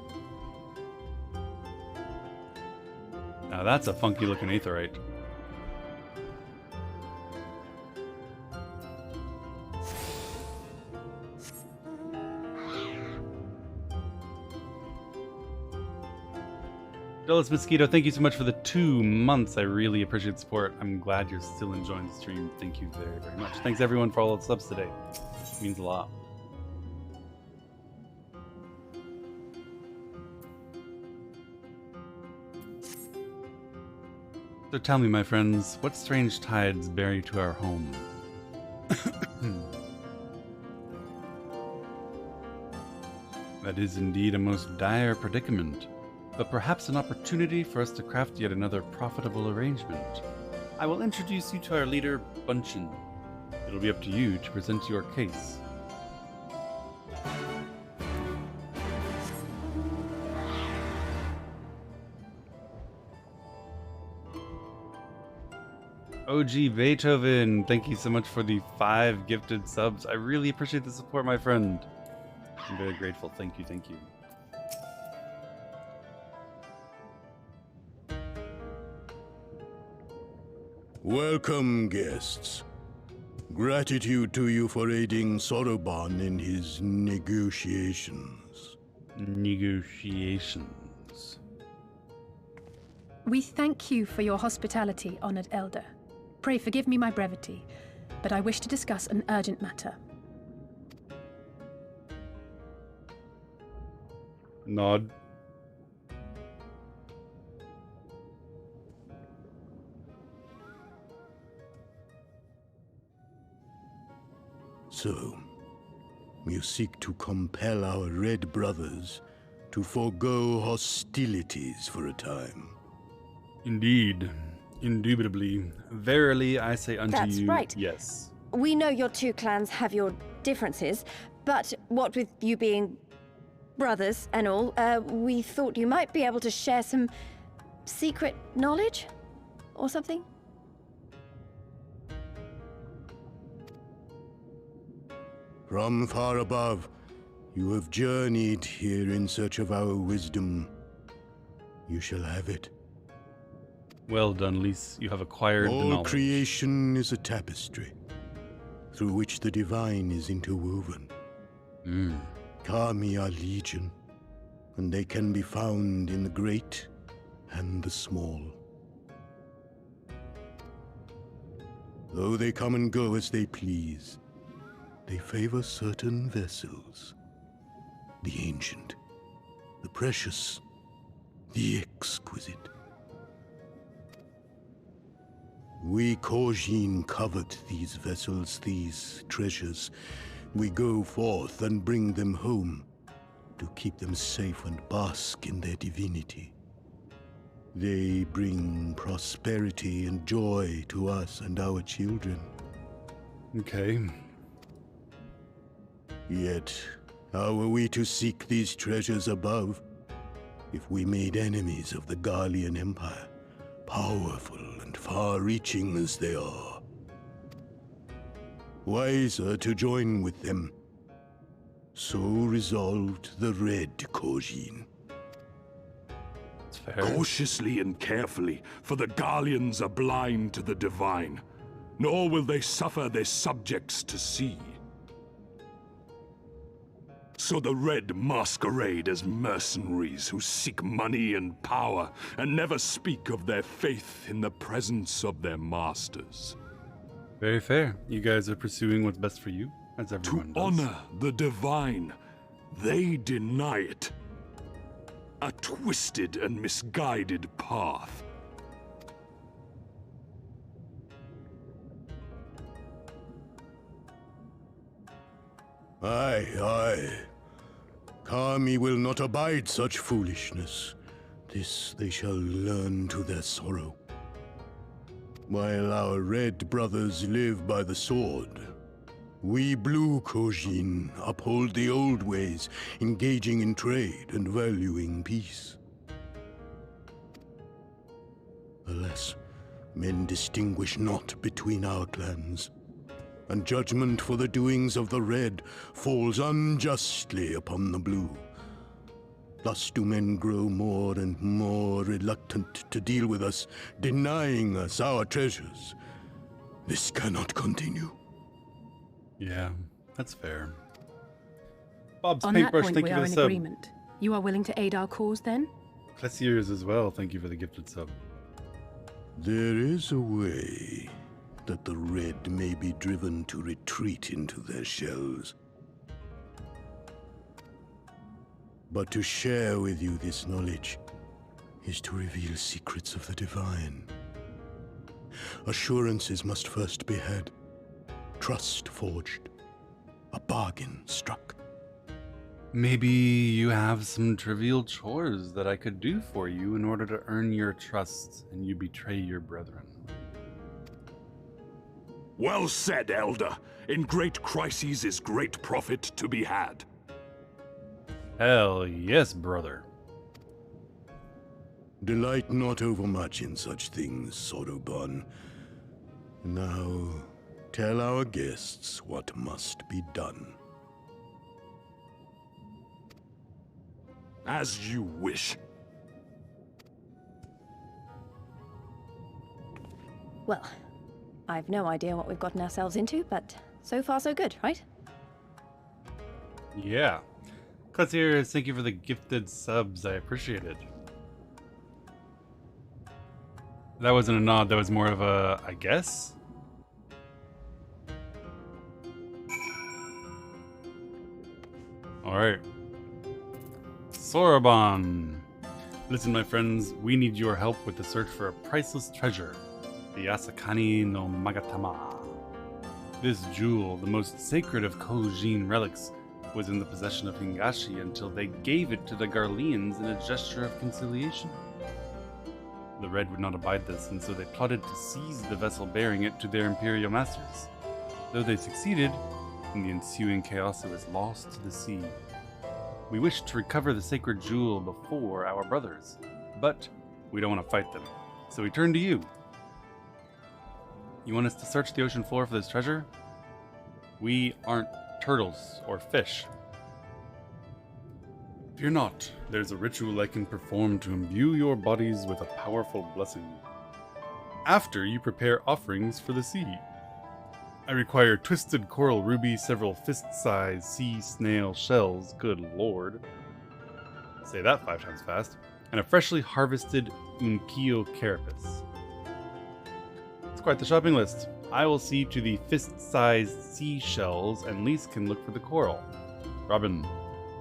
Now that's a funky looking aetheryte. Jealous Mosquito, thank you so much for the 2 months. I really appreciate the support. I'm glad you're still enjoying the stream. Thank you very, very much. Thanks everyone for all the subs today. It means a lot. So tell me, my friends, what strange tides bear you to our home? That is indeed a most dire predicament, but perhaps an opportunity for us to craft yet another profitable arrangement. I will introduce you to our leader, Bunchin. It'll be up to you to present your case. OG Beethoven, thank you so much for the 5 gifted subs. I really appreciate the support, my friend. I'm very grateful. Thank you, thank you. Welcome, guests. Gratitude to you for aiding Soroban in his negotiations. Negotiations. We thank you for your hospitality, honored elder. Pray forgive me my brevity, but I wish to discuss an urgent matter. Nod. So, you seek to compel our red brothers to forego hostilities for a time. Indeed. Indubitably. Verily, I say unto That's you, right. yes. We know your 2 clans have your differences, but what with you being brothers and all, we thought you might be able to share some secret knowledge or something? From far above, you have journeyed here in search of our wisdom. You shall have it. Well done, Lys. You have acquired the All knowledge. creation is a tapestry. through which the divine is interwoven. Kami are legion, and they can be found in the great and the small. Though they come and go as they please, they favor certain vessels. The ancient, the precious, the exquisite. We Korjin covet these vessels, these treasures. We go forth and bring them home to keep them safe and bask in their divinity. They bring prosperity and joy to us and our children. Okay. Yet, how are we to seek these treasures above if we made enemies of the Garlean Empire, powerful and far-reaching as they are? Wiser to join with them. So resolved the Red Korjin. Cautiously and carefully, for the Garleans are blind to the divine, nor will they suffer their subjects to see. So the Red masquerade as mercenaries who seek money and power and never speak of their faith in the presence of their masters. Very fair. You guys are pursuing what's best for you, as everyone does. Honor the divine, they deny it. A twisted and misguided path. Aye, aye. Kami will not abide such foolishness. This they shall learn to their sorrow. While our red brothers live by the sword, we blue Korjin uphold the old ways, engaging in trade and valuing peace. Alas, men distinguish not between our clans, and judgment for the doings of the Red falls unjustly upon the Blue. Thus do men grow more and more reluctant to deal with us, denying us our treasures. This cannot continue. Yeah, that's fair. Bob's On that Paintbrush, point, thank we you for are the in sub. agreement. You are willing to aid our cause, then? Clesiers as well, thank you for the gifted sub. There is a way that the Red may be driven to retreat into their shells. But to share with you this knowledge is to reveal secrets of the divine. Assurances must first be had, trust forged, a bargain struck. Maybe you have some trivial chores that I could do for you in order to earn your trust and you betray your brethren. Well said, Elder. In great crises is great profit to be had. Hell yes, brother. Delight not overmuch in such things, Soroban. Now, tell our guests what must be done. As you wish. Well, I've no idea what we've gotten ourselves into, but so far so good, right? Yeah. Clesiers, thank you for the gifted subs. I appreciate it. That wasn't a nod, that was more of a, I guess? Alright. Soroban. Listen, my friends, we need your help with the search for a priceless treasure. The Asakani no Magatama. This jewel, the most sacred of Korjin relics, was in the possession of Hingashi until they gave it to the Garleans in a gesture of conciliation. The Red would not abide this, and so they plotted to seize the vessel bearing it to their Imperial masters. Though they succeeded, in the ensuing chaos it was lost to the sea. We wish to recover the sacred jewel before our brothers, but we don't want to fight them, so we turn to you. You want us to search the ocean floor for this treasure? We aren't turtles or fish. Fear not, there's a ritual I can perform to imbue your bodies with a powerful blessing. After you prepare offerings for the sea. I require twisted coral ruby, several fist-sized sea snail shells, good lord. Say that 5 times fast. And a freshly harvested Unkio carapace. It's quite the shopping list. I will see to the fist-sized seashells, and Lise can look for the coral. Robin,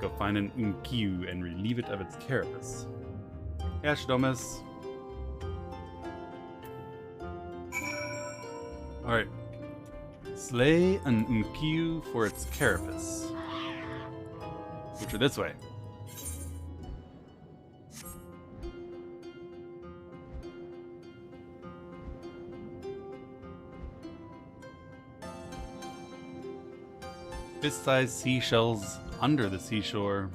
go find an Unkio and relieve it of its carapace. Yes, Domus. Alright. Slay an Unkio for its carapace. Which are this way. Fist-sized seashells under the seashore.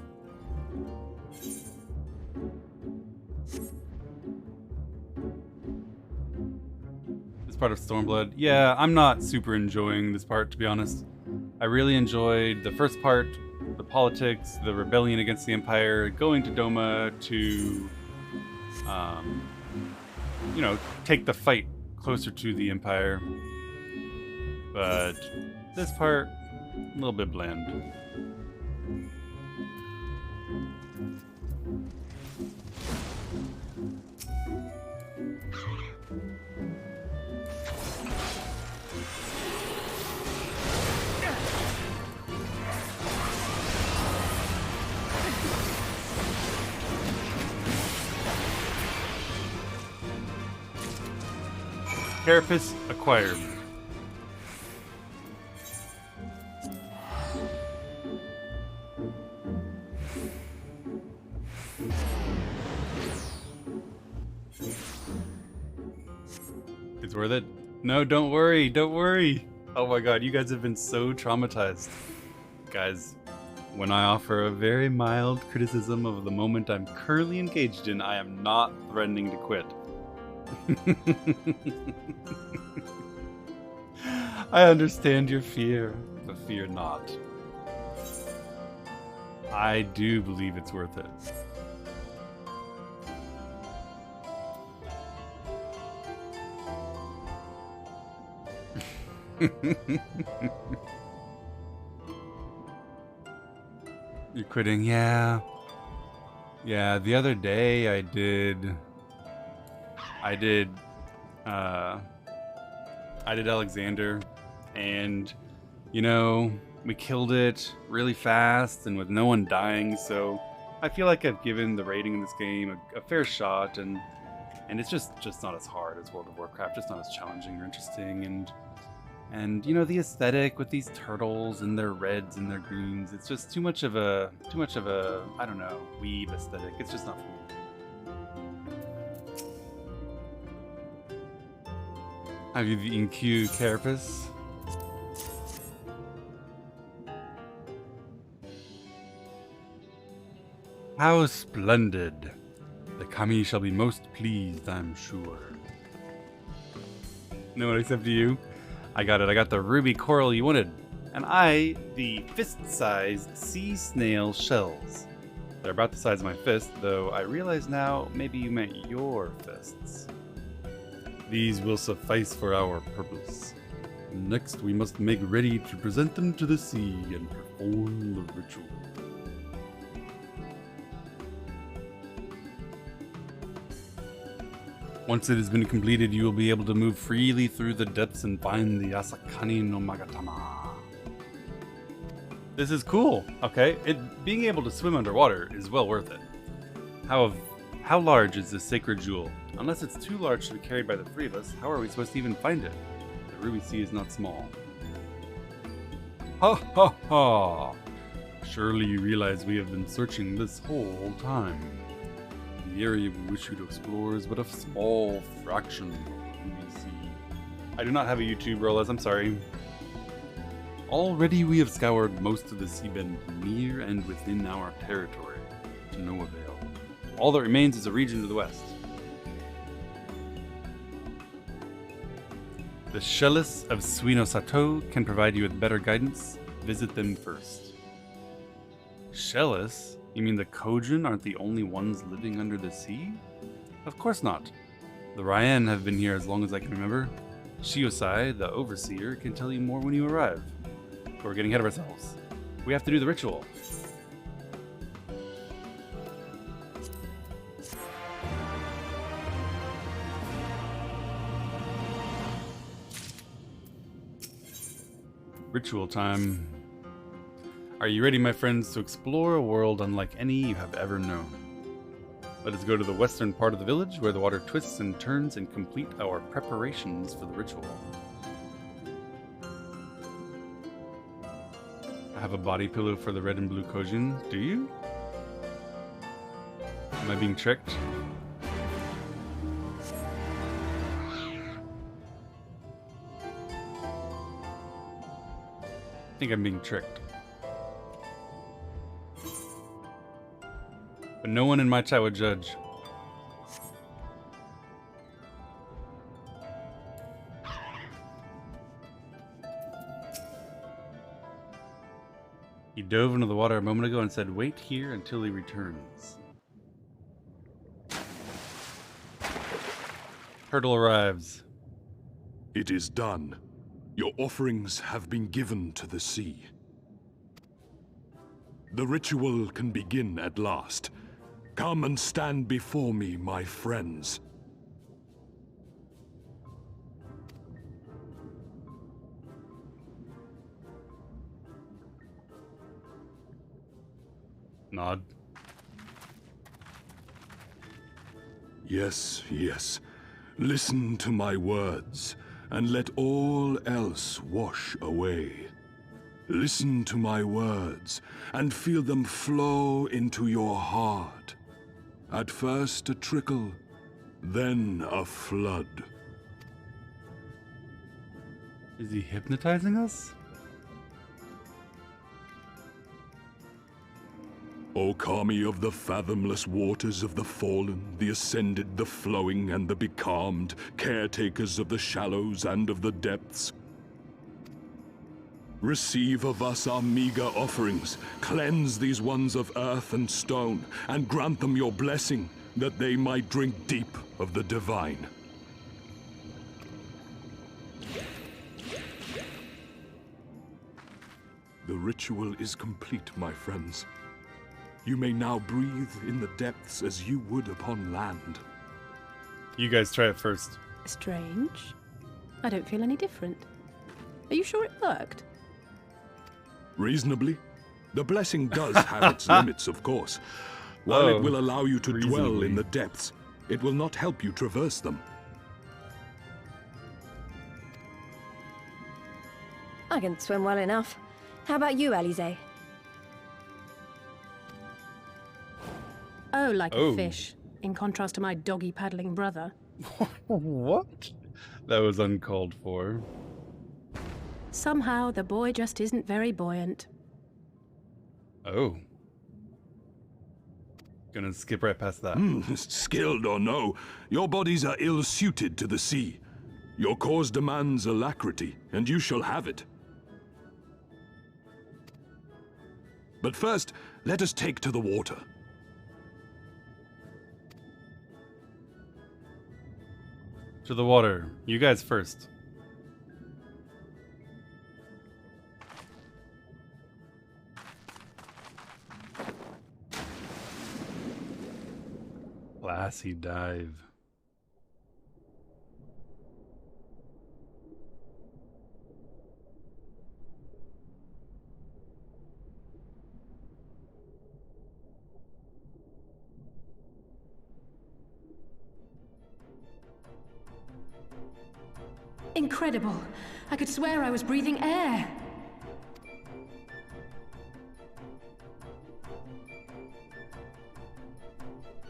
This part of Stormblood. Yeah, I'm not super enjoying this part, to be honest. I really enjoyed the first part, the politics, the rebellion against the Empire, going to Doma to, you know, take the fight closer to the Empire. But this part, a little bit bland. Carapace acquired. It's worth it. No, don't worry, don't worry. Oh my god, you guys have been so traumatized. Guys, when I offer a very mild criticism of the moment I'm currently engaged in, I am not threatening to quit. I understand your fear, but fear not. I do believe it's worth it. You're quitting? Yeah. Yeah, the other day I did Alexander, and you know, we killed it really fast and with no one dying, so I feel like I've given the rating in this game a fair shot, and it's just not as hard as World of Warcraft, just not as challenging or interesting, and you know, the aesthetic with these turtles and their reds and their greens, it's just too much of a I don't know, weeb aesthetic. It's just not for me. Have you the Q carapace? How splendid! The Kami shall be most pleased, I'm sure. No one except you. I got it. I got the ruby coral you wanted. And the fist-sized sea snail shells. They're about the size of my fist, though I realize now maybe you meant your fists. These will suffice for our purpose. Next, we must make ready to present them to the sea and perform the ritual. Once it has been completed, you will be able to move freely through the depths and find the Asakani no Magatama. This is cool. Okay, being able to swim underwater is well worth it. How large is this sacred jewel? Unless it's too large to be carried by the three of us, how are we supposed to even find it? The Ruby Sea is not small. Ha ha ha! Surely you realize we have been searching this whole time. The area we wish you to explore is but a small fraction of the Ruby Sea. I do not have a YouTube, Rolas, I'm sorry. Already we have scoured most of the seabed near and within our territory, to no avail. All that remains is a region to the west. The Shellis of Suino Sato can provide you with better guidance. Visit them first. Shellis? You mean the Kojin aren't the only ones living under the sea? Of course not. The Ryan have been here as long as I can remember. Shiosai, the overseer, can tell you more when you arrive. But we're getting ahead of ourselves. We have to do the ritual. Ritual time. Are you ready, my friends, to explore a world unlike any you have ever known? Let us go to the western part of the village where the water twists and turns and complete our preparations for the ritual. I have a body pillow for the red and blue Kojin. Do you? Am I being tricked? I think I'm being tricked. But no one in my chat would judge. He dove into the water a moment ago and said, "Wait here until he returns." Turtle arrives. It is done. Your offerings have been given to the sea. The ritual can begin at last. Come and stand before me, my friends. Nod. Yes, yes. Listen to my words, and let all else wash away. Listen to my words, and feel them flow into your heart. At first a trickle, then a flood. Is he hypnotizing us? O Kami of the fathomless waters of the fallen, the ascended, the flowing, and the becalmed, caretakers of the shallows and of the depths. Receive of us our meager offerings, cleanse these ones of earth and stone, and grant them your blessing, that they might drink deep of the divine. The ritual is complete, my friends. You may now breathe in the depths as you would upon land. You guys try it first. Strange. I don't feel any different. Are you sure it worked? Reasonably. The blessing does have its limits, of course. While it will allow you to dwell in the depths, it will not help you traverse them. I can swim well enough. How about you, Alize? Oh, like a fish, in contrast to my doggy-paddling brother. What? That was uncalled for. Somehow, the boy just isn't very buoyant. Oh. Gonna skip right past that. Skilled or no, your bodies are ill-suited to the sea. Your cause demands alacrity, and you shall have it. But first, let us take to the water. To the water. You guys first. Classy dive. Incredible. I could swear I was breathing air.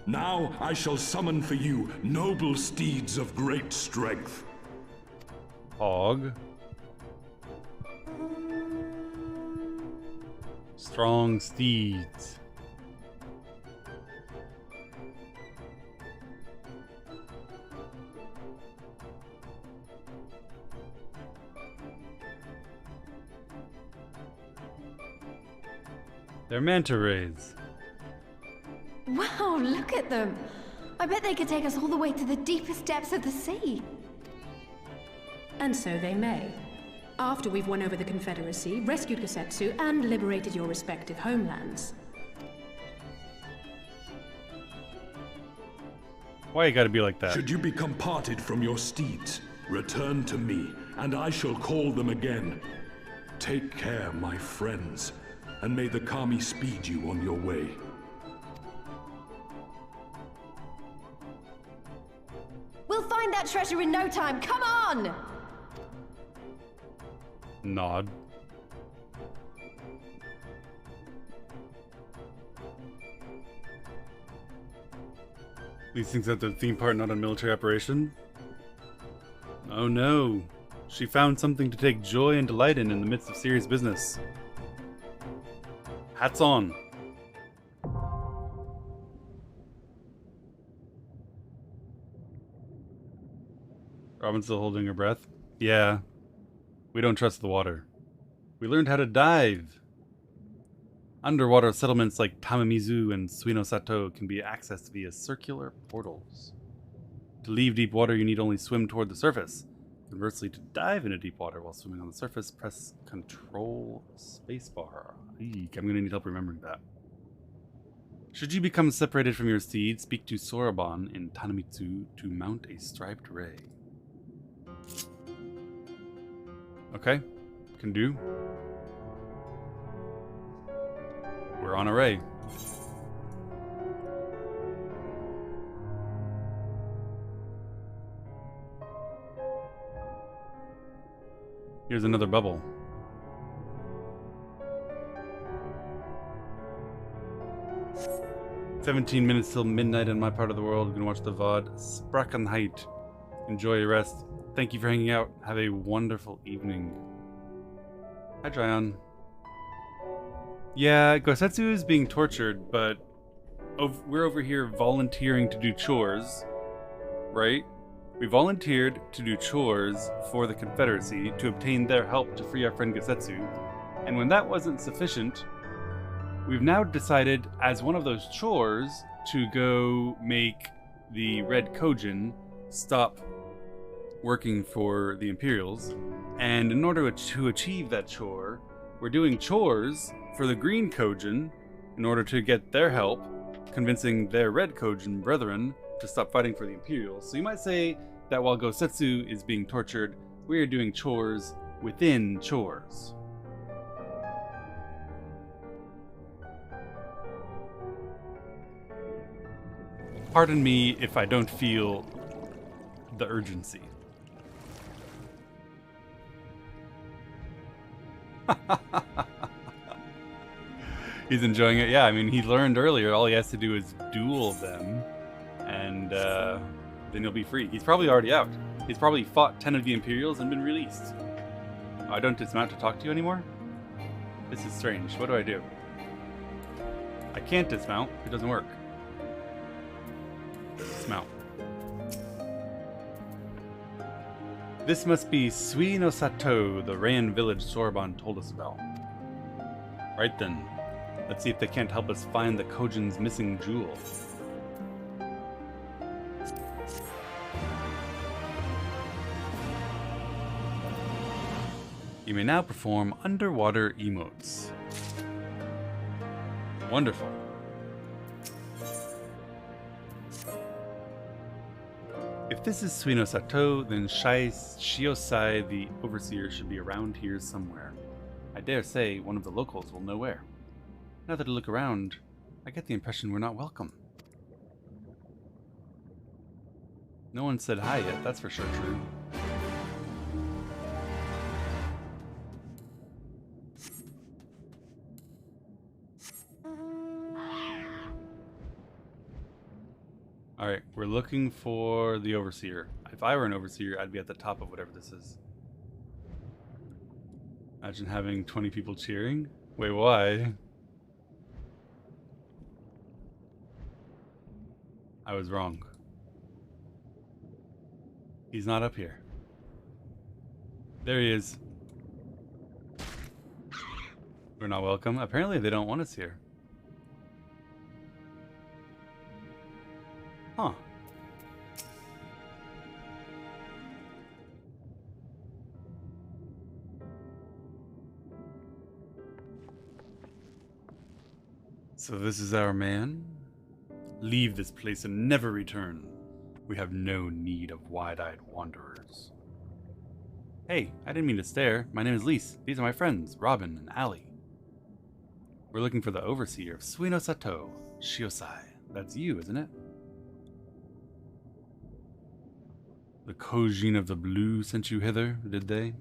Now I shall summon for you noble steeds of great strength. Hog. Strong steeds. They're manta rays. Wow, look at them! I bet they could take us all the way to the deepest depths of the sea. And so they may. After we've won over the Confederacy, rescued Gosetsu, and liberated your respective homelands. Why you gotta be like that? Should you become parted from your steeds, return to me, and I shall call them again. Take care, my friends, and may the Kami speed you on your way. We'll find that treasure in no time. Come on! Nod. These things at the theme park, not a military operation? Oh no. She found something to take joy and delight in the midst of serious business. Hats on. Robin's still holding her breath. Yeah. We don't trust the water. We learned how to dive. Underwater settlements like Tamamizu and Suinosato can be accessed via circular portals. To leave deep water, you need only swim toward the surface. Conversely, to dive into deep water while swimming on the surface, press Control Spacebar. Eek, I'm gonna need help remembering that. Should you become separated from your steed, speak to Soroban in Tanamitsu to mount a striped ray. Okay, can do. We're on a ray. Here's another bubble. "17 minutes till midnight in my part of the world. You can watch the VOD. Sprachenheit. Enjoy your rest. Thank you for hanging out. Have a wonderful evening." Hi, Tryon. Yeah, Gosetsu is being tortured, but we're over here volunteering to do chores, right? We volunteered to do chores for the Confederacy to obtain their help to free our friend Gosetsu, and when that wasn't sufficient, we've now decided as one of those chores to go make the Red Kojin stop working for the Imperials, and in order to achieve that chore, we're doing chores for the Green Kojin in order to get their help, convincing their Red Kojin brethren to stop fighting for the Imperials. So you might say that while Gosetsu is being tortured, we are doing chores within chores. Pardon me if I don't feel the urgency. He's enjoying it. Yeah, I mean, he learned earlier all he has to do is duel them, and then he'll be free. He's probably already out. He's probably fought 10 of the Imperials and been released. I don't dismount to talk to you anymore? This is strange. What do I do? I can't dismount. It doesn't work. Dismount. This must be Suinosato, the Rayan village Soroban told us about. Right then. Let's see if they can't help us find the Kojin's missing jewel. You may now perform underwater emotes. Wonderful. If this is Suinosato, then Shiosai, the overseer, should be around here somewhere. I dare say one of the locals will know where. Now that I look around, I get the impression we're not welcome. No one said hi yet, that's for sure true. Alright, we're looking for the overseer. If I were an overseer, I'd be at the top of whatever this is. Imagine having 20 people cheering. Wait, why? I was wrong. He's not up here. There he is. We're not welcome. Apparently they don't want us here. Huh. So this is our man? Leave this place and never return. We have no need of wide-eyed wanderers. Hey, I didn't mean to stare. My name is Lise. These are my friends, Robin and Allie. We're looking for the overseer of Suino Sato, Shiosai. That's you, isn't it? The Kojin of the Blue sent you hither, did they?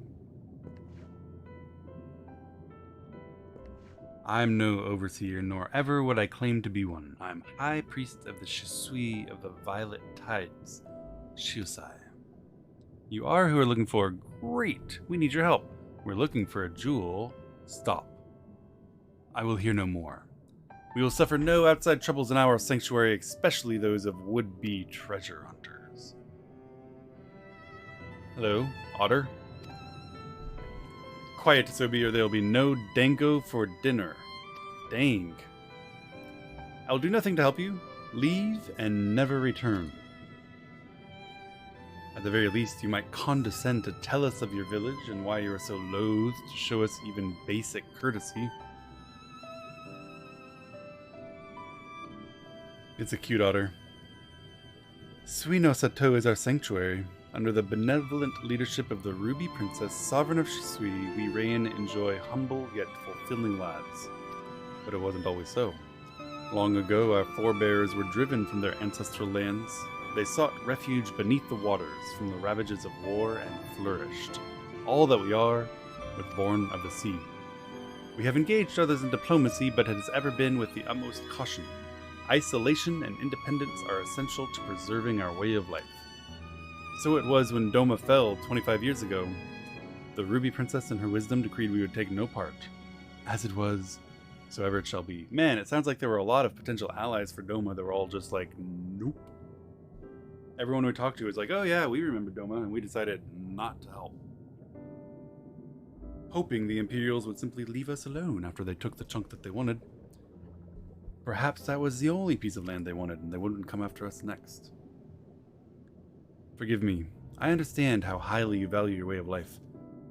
I'm no overseer, nor ever would I claim to be one. I'm High Priest of the Shisui of the Violet Tides, Shiosai. You are who are looking for? Great! We need your help. We're looking for a jewel. Stop. I will hear no more. We will suffer no outside troubles in our sanctuary, especially those of would-be treasure hunters. Hello, Otter? Quiet, Tsobi, or there will be no dango for dinner. Dang. I will do nothing to help you. Leave and never return. At the very least, you might condescend to tell us of your village and why you are so loath to show us even basic courtesy. It's a cute otter. Suino Sato is our sanctuary. Under the benevolent leadership of the Ruby Princess, sovereign of Shisui, we reign and enjoy humble yet fulfilling lives. But it wasn't always so. Long ago, our forebears were driven from their ancestral lands. They sought refuge beneath the waters from the ravages of war and flourished. All that we are, was born of the sea. We have engaged others in diplomacy, but it has ever been with the utmost caution. Isolation and independence are essential to preserving our way of life. So it was when Doma fell 25 years ago. The Ruby Princess in her wisdom decreed we would take no part. As it was, so ever it shall be. Man, it sounds like there were a lot of potential allies for Doma that were all just like, nope. Everyone we talked to was like, oh yeah, we remember Doma, and we decided not to help. Hoping the Imperials would simply leave us alone after they took the chunk that they wanted. Perhaps that was the only piece of land they wanted, and they wouldn't come after us next. Forgive me. I understand how highly you value your way of life,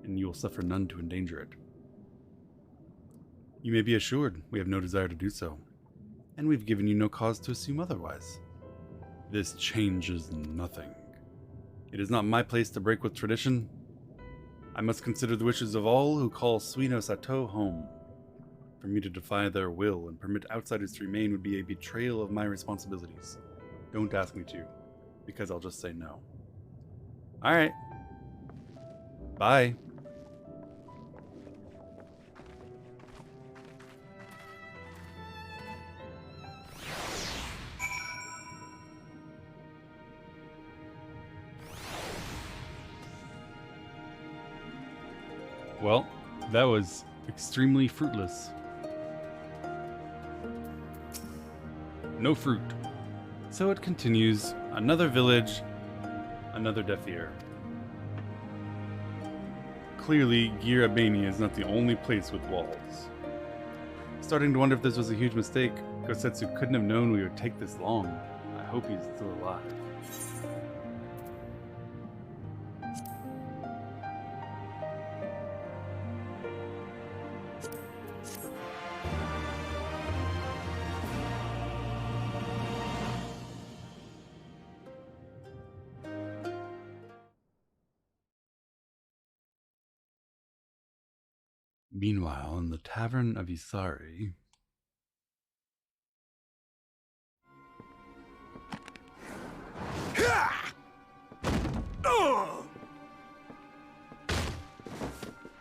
and you will suffer none to endanger it. You may be assured we have no desire to do so, and we've given you no cause to assume otherwise. This changes nothing. It is not my place to break with tradition. I must consider the wishes of all who call Suino Sato home. For me to defy their will and permit outsiders to remain would be a betrayal of my responsibilities. Don't ask me to, because I'll just say no. Alright. Bye. Well, that was extremely fruitless. No fruit. So it continues. Another village, another deaf ear. Clearly, Gir Abani is not the only place with walls. Starting to wonder if this was a huge mistake. Gosetsu couldn't have known we would take this long. I hope he's still alive. Meanwhile, in the Tavern of Isari...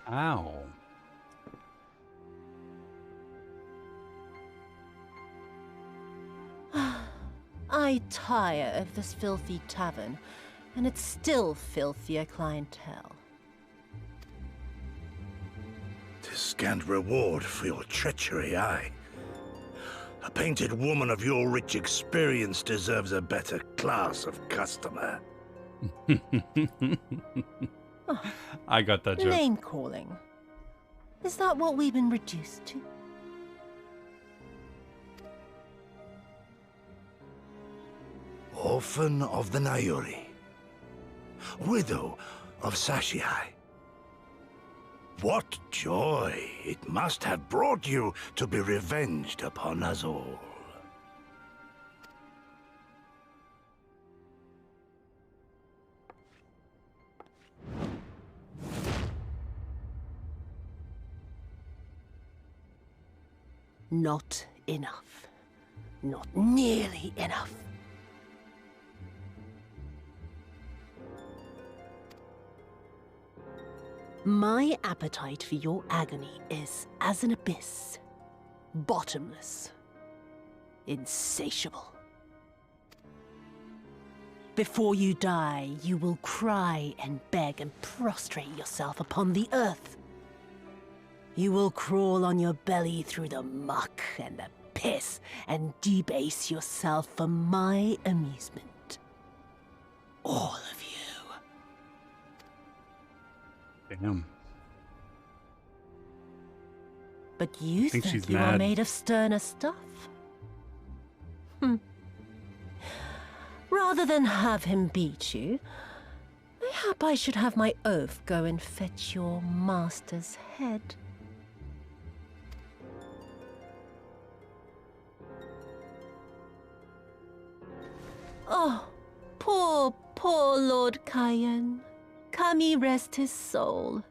Ow. I tire of this filthy tavern, and its still filthier clientele. 'Tis scant reward for your treachery, aye. A painted woman of your rich experience deserves a better class of customer. I got that joke. Name calling. Is that what we've been reduced to? Orphan of the Nayori. Widow of Sashihai. What joy it must have brought you to be revenged upon us all. Not enough. Not nearly enough. My appetite for your agony is as an abyss. Bottomless. Insatiable. Before you die, you will cry and beg and prostrate yourself upon the earth. You will crawl on your belly through the muck and the piss and debase yourself for my amusement. All of you. Damn. But you think think she's you are mad. made of sterner stuff? Rather than have him beat you, mayhap I should have my oaf go and fetch your master's head. Oh, poor, poor Lord Cayenne. Kami rest his soul.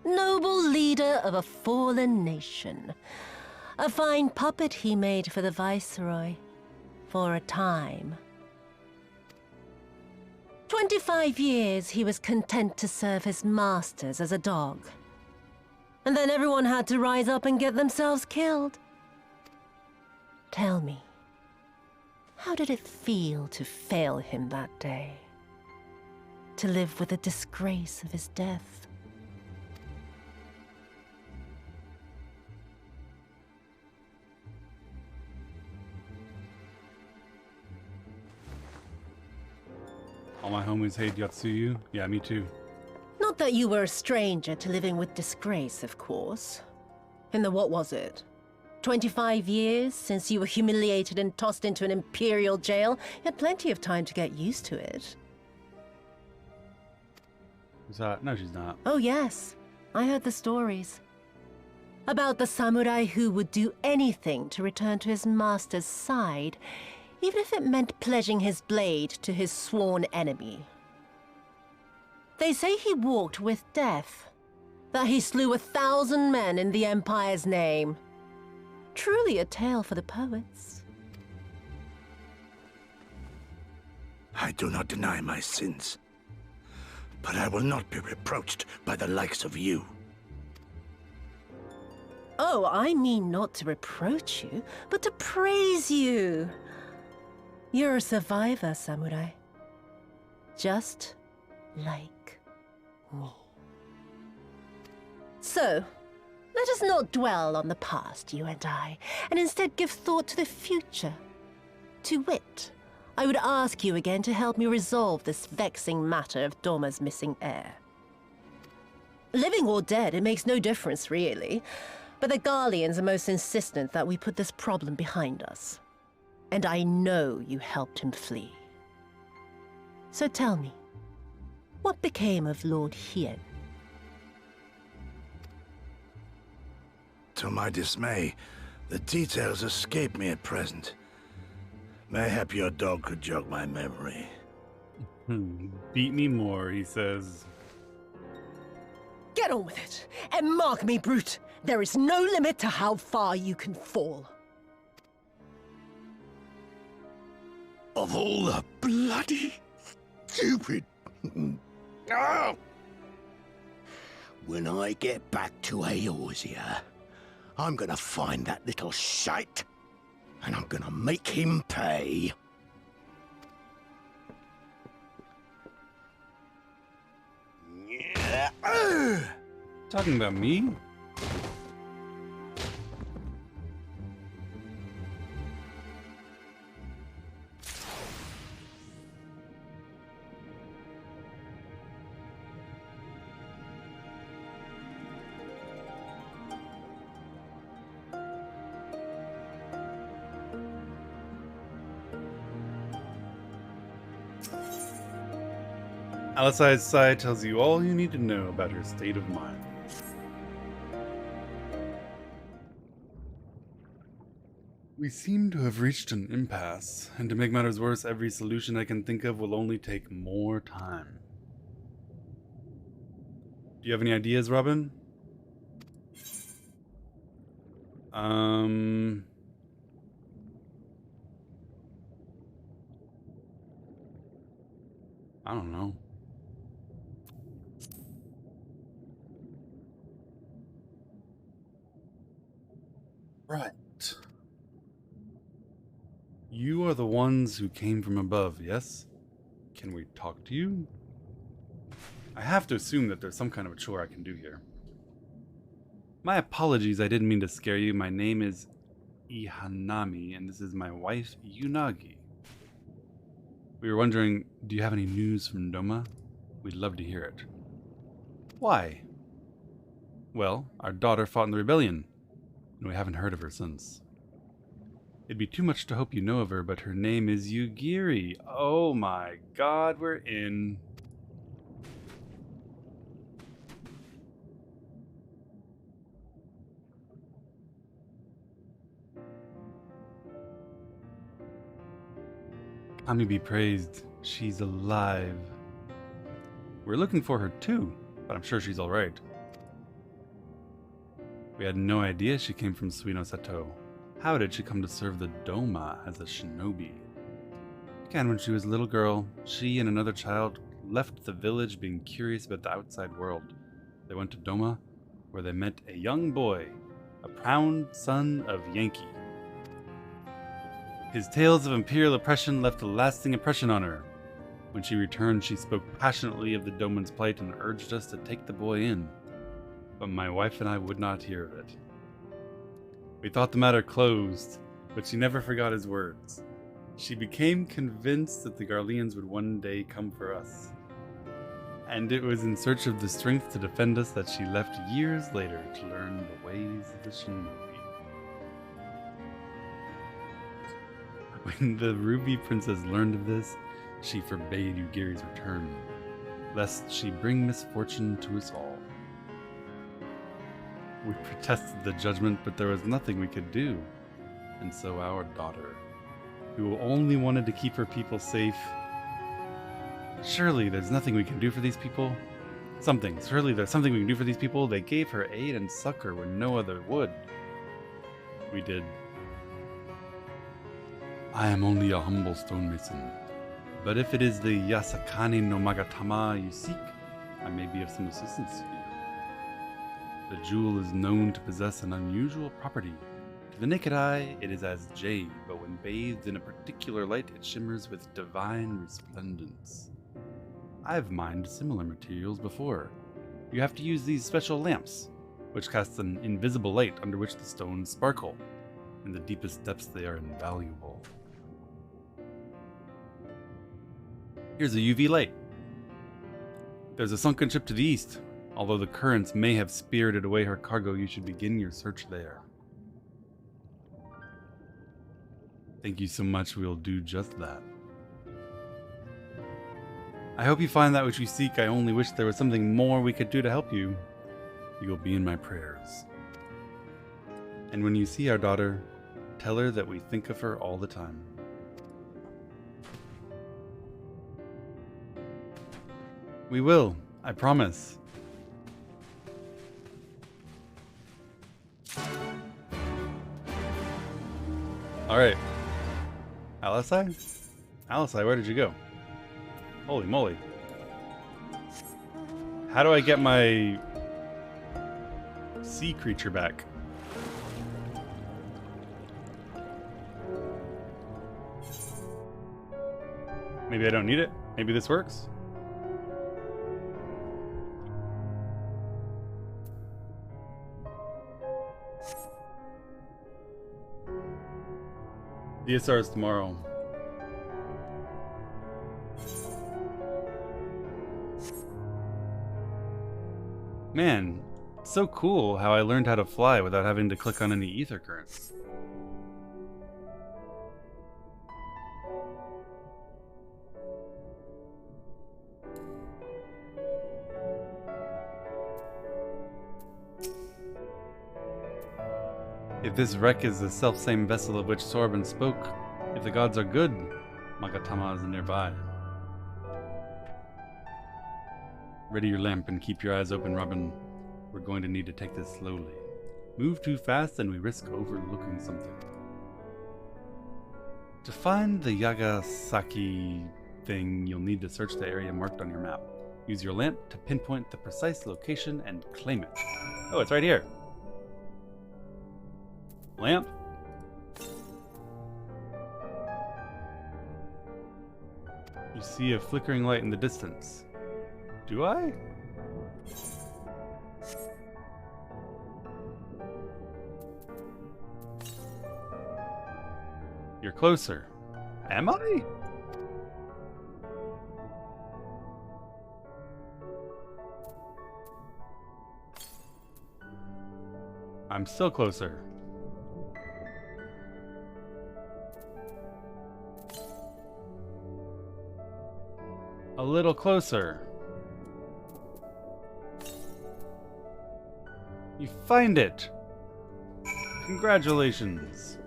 Noble leader of a fallen nation. A fine puppet he made for the Viceroy. For a time. 25 years he was content to serve his masters as a dog. And then everyone had to rise up and get themselves killed. Tell me, how did it feel to fail him that day? To live with the disgrace of his death? All my homies hate Yatsuyu. Yeah, me too. Not that you were a stranger to living with disgrace, of course. In the what was it? 25 years since you were humiliated and tossed into an imperial jail? You had plenty of time to get used to it. Is that? No, she's not. Oh yes, I heard the stories. About the samurai who would do anything to return to his master's side, even if it meant pledging his blade to his sworn enemy. They say he walked with death, that he slew 1,000 men in the Empire's name. Truly a tale for the poets. I do not deny my sins, but I will not be reproached by the likes of you. Oh, I mean not to reproach you, but to praise you. You're a survivor, samurai. Just like me. So, let us not dwell on the past, you and I, and instead give thought to the future. To wit, I would ask you again to help me resolve this vexing matter of Doma's missing heir. Living or dead, it makes no difference, really. But the Garleans are most insistent that we put this problem behind us. And I know you helped him flee. So tell me, what became of Lord Hien? To my dismay, the details escape me at present. Mayhap your dog could jog my memory. Beat me more, he says. Get on with it, and mark me, brute. There is no limit to how far you can fall. Of all the bloody stupid... Oh! When I get back to Eorzea, I'm gonna find that little shite, and I'm gonna make him pay. Talking about me? Alicized side tells you all you need to know about her state of mind. We seem to have reached an impasse, and to make matters worse, every solution I can think of will only take more time. Do you have any ideas, Robin? I don't know. Right. You are the ones who came from above, yes? Can we talk to you? I have to assume that there's some kind of a chore I can do here. My apologies, I didn't mean to scare you. My name is Ihanami, and this is my wife, Yunagi. We were wondering, do you have any news from Doma? We'd love to hear it. Why? Well, our daughter fought in the rebellion, and we haven't heard of her since. It'd be too much to hope you know of her, but her name is Yugiri. Oh my god, we're in. Kami be praised, she's alive. We're looking for her too, but I'm sure she's alright. We had no idea she came from Suino Seto. How did she come to serve the Doma as a shinobi? Again, when she was a little girl, she and another child left the village being curious about the outside world. They went to Doma, where they met a young boy, a proud son of Yankee. His tales of imperial oppression left a lasting impression on her. When she returned, she spoke passionately of the Doman's plight and urged us to take the boy in. But my wife and I would not hear of it. We thought the matter closed, but she never forgot his words. She became convinced that the Garleans would one day come for us. And it was in search of the strength to defend us that she left years later to learn the ways of the shinobi. When the Ruby Princess learned of this, she forbade Yugiri's return, lest she bring misfortune to us all. We protested the judgment, but there was nothing we could do. And so our daughter, who only wanted to keep her people safe... Surely there's nothing we can do for these people? Surely there's something we can do for these people? They gave her aid and succor when no other would. We did. I am only a humble stonemason, but if it is the Yasakani no Magatama you seek, I may be of some assistance to you. The jewel is known to possess an unusual property. To the naked eye, it is as jade, but when bathed in a particular light, it shimmers with divine resplendence. I've mined similar materials before. You have to use these special lamps, which cast an invisible light under which the stones sparkle. In the deepest depths, they are invaluable. Here's a UV light. There's a sunken ship to the east. Although the currents may have spirited away her cargo, you should begin your search there. Thank you so much, we'll do just that. I hope you find that which you seek. I only wish there was something more we could do to help you. You will be in my prayers. And when you see our daughter, tell her that we think of her all the time. We will, I promise. Alright. Alisai? Alisai, where did you go? Holy moly. How do I get my sea creature back? Maybe I don't need it? Maybe this works? DSR is tomorrow. Man, it's so cool how I learned how to fly without having to click on any ether currents. If this wreck is the self-same vessel of which Sorban spoke, if the gods are good, Magatama is nearby. Ready your lamp and keep your eyes open, Robin. We're going to need to take this slowly. Move too fast and we risk overlooking something. To find the Yagasaki thing, you'll need to search the area marked on your map. Use your lamp to pinpoint the precise location and claim it. Oh, it's right here. Lamp. You see a flickering light in the distance. Do I? You're closer. Am I? I'm still closer. A little closer. You find it! Congratulations!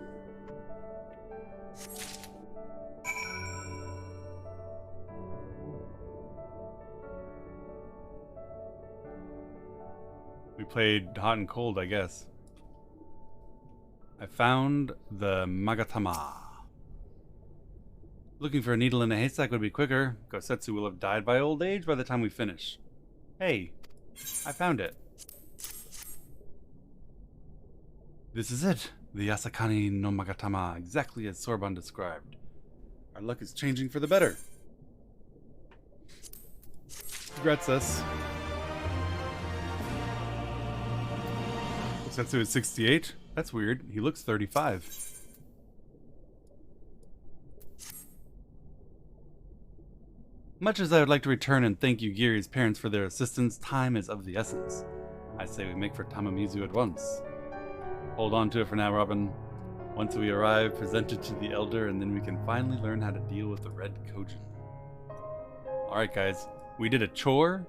We played hot and cold, I guess. I found the Magatama. Looking for a needle in a haystack would be quicker. Gosetsu will have died by old age by the time we finish. Hey, I found it. This is it, the Yasakani no Magatama, exactly as Sorban described. Our luck is changing for the better. Congrats us. Gosetsu is 68? That's weird. He looks 35. Much as I would like to return and thank Yugiri's parents for their assistance, time is of the essence. I say we make for Tamamizu at once. Hold on to it for now, Robin. Once we arrive, present it to the Elder, and then we can finally learn how to deal with the Red Kojin. Alright guys, we did a chore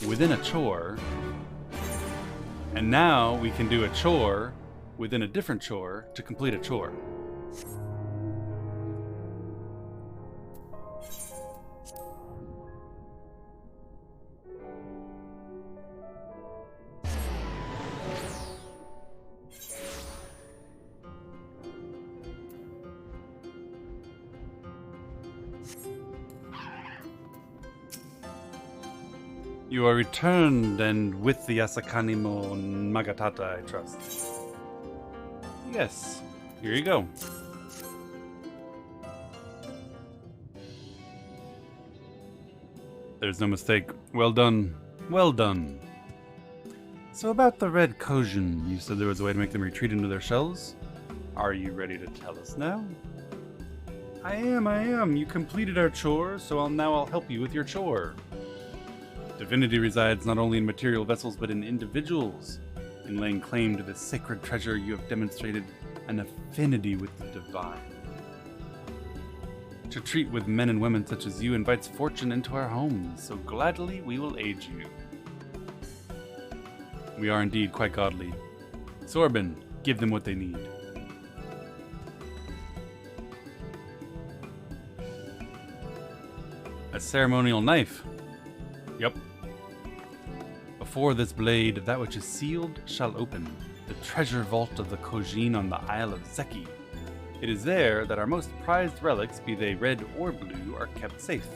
within a chore, and now we can do a chore within a different chore to complete a chore. You are returned and with the Yasakani mo Magatata, I trust. Yes, here you go. There's no mistake. Well done. Well done. So about the Red Kojin, you said there was a way to make them retreat into their shells? Are you ready to tell us now? I am. You completed our chore, so I'll help you with your chore. Divinity resides not only in material vessels, but in individuals. In laying claim to this sacred treasure, you have demonstrated an affinity with the divine. To treat with men and women such as you invites fortune into our homes, so gladly we will aid you. We are indeed quite godly. Sorban, give them what they need. A ceremonial knife. Yep. Before this blade, that which is sealed shall open, the treasure vault of the Kojin on the Isle of Zeki. It is there that our most prized relics, be they red or blue, are kept safe.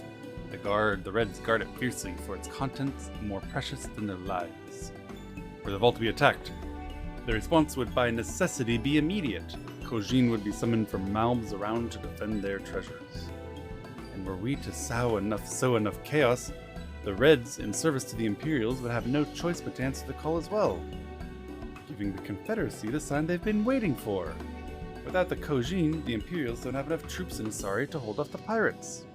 The Reds guard it fiercely, for its contents more precious than their lives. Were the vault to be attacked, the response would by necessity be immediate. Kojin would be summoned from mouths around to defend their treasures. And were we to sow enough chaos, the Reds, in service to the Imperials, would have no choice but to answer the call as well, giving the Confederacy the sign they've been waiting for. Without the Kojin, the Imperials don't have enough troops in Asari to hold off the pirates.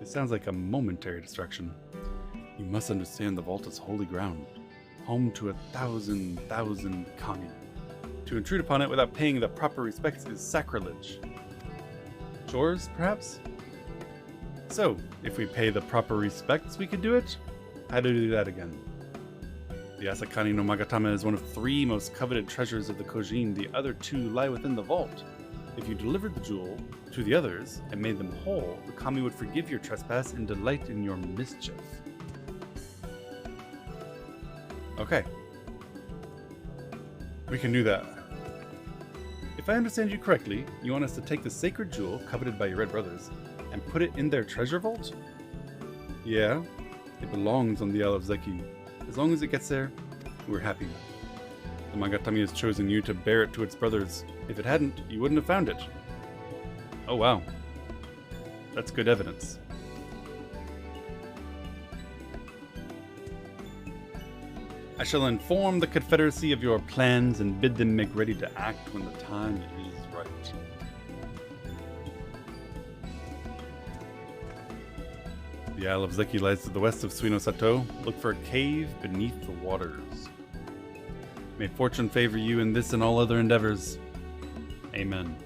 It sounds like a momentary distraction. You must understand the vault is holy ground, home to 1,000 kami. To intrude upon it without paying the proper respects is sacrilege. Chores, perhaps? So, if we pay the proper respects, we could do it? How to do that again? The Asakani no Magatama is one of 3 most coveted treasures of the Kojin. The other 2 lie within the vault. If you delivered the jewel to the others and made them whole, the kami would forgive your trespass and delight in your mischief. Okay. We can do that. If I understand you correctly, you want us to take the sacred jewel coveted by your red brothers and put it in their treasure vault? Yeah, it belongs on the Isle of Zeki. As long as it gets there, we're happy. The Magatami has chosen you to bear it to its brothers. If it hadn't, you wouldn't have found it. Oh wow. That's good evidence. I shall inform the Confederacy of your plans and bid them make ready to act when the time is right. The Isle of Zeki lies to the west of Suino Sato. Look for a cave beneath the waters. May fortune favor you in this and all other endeavors. Amen.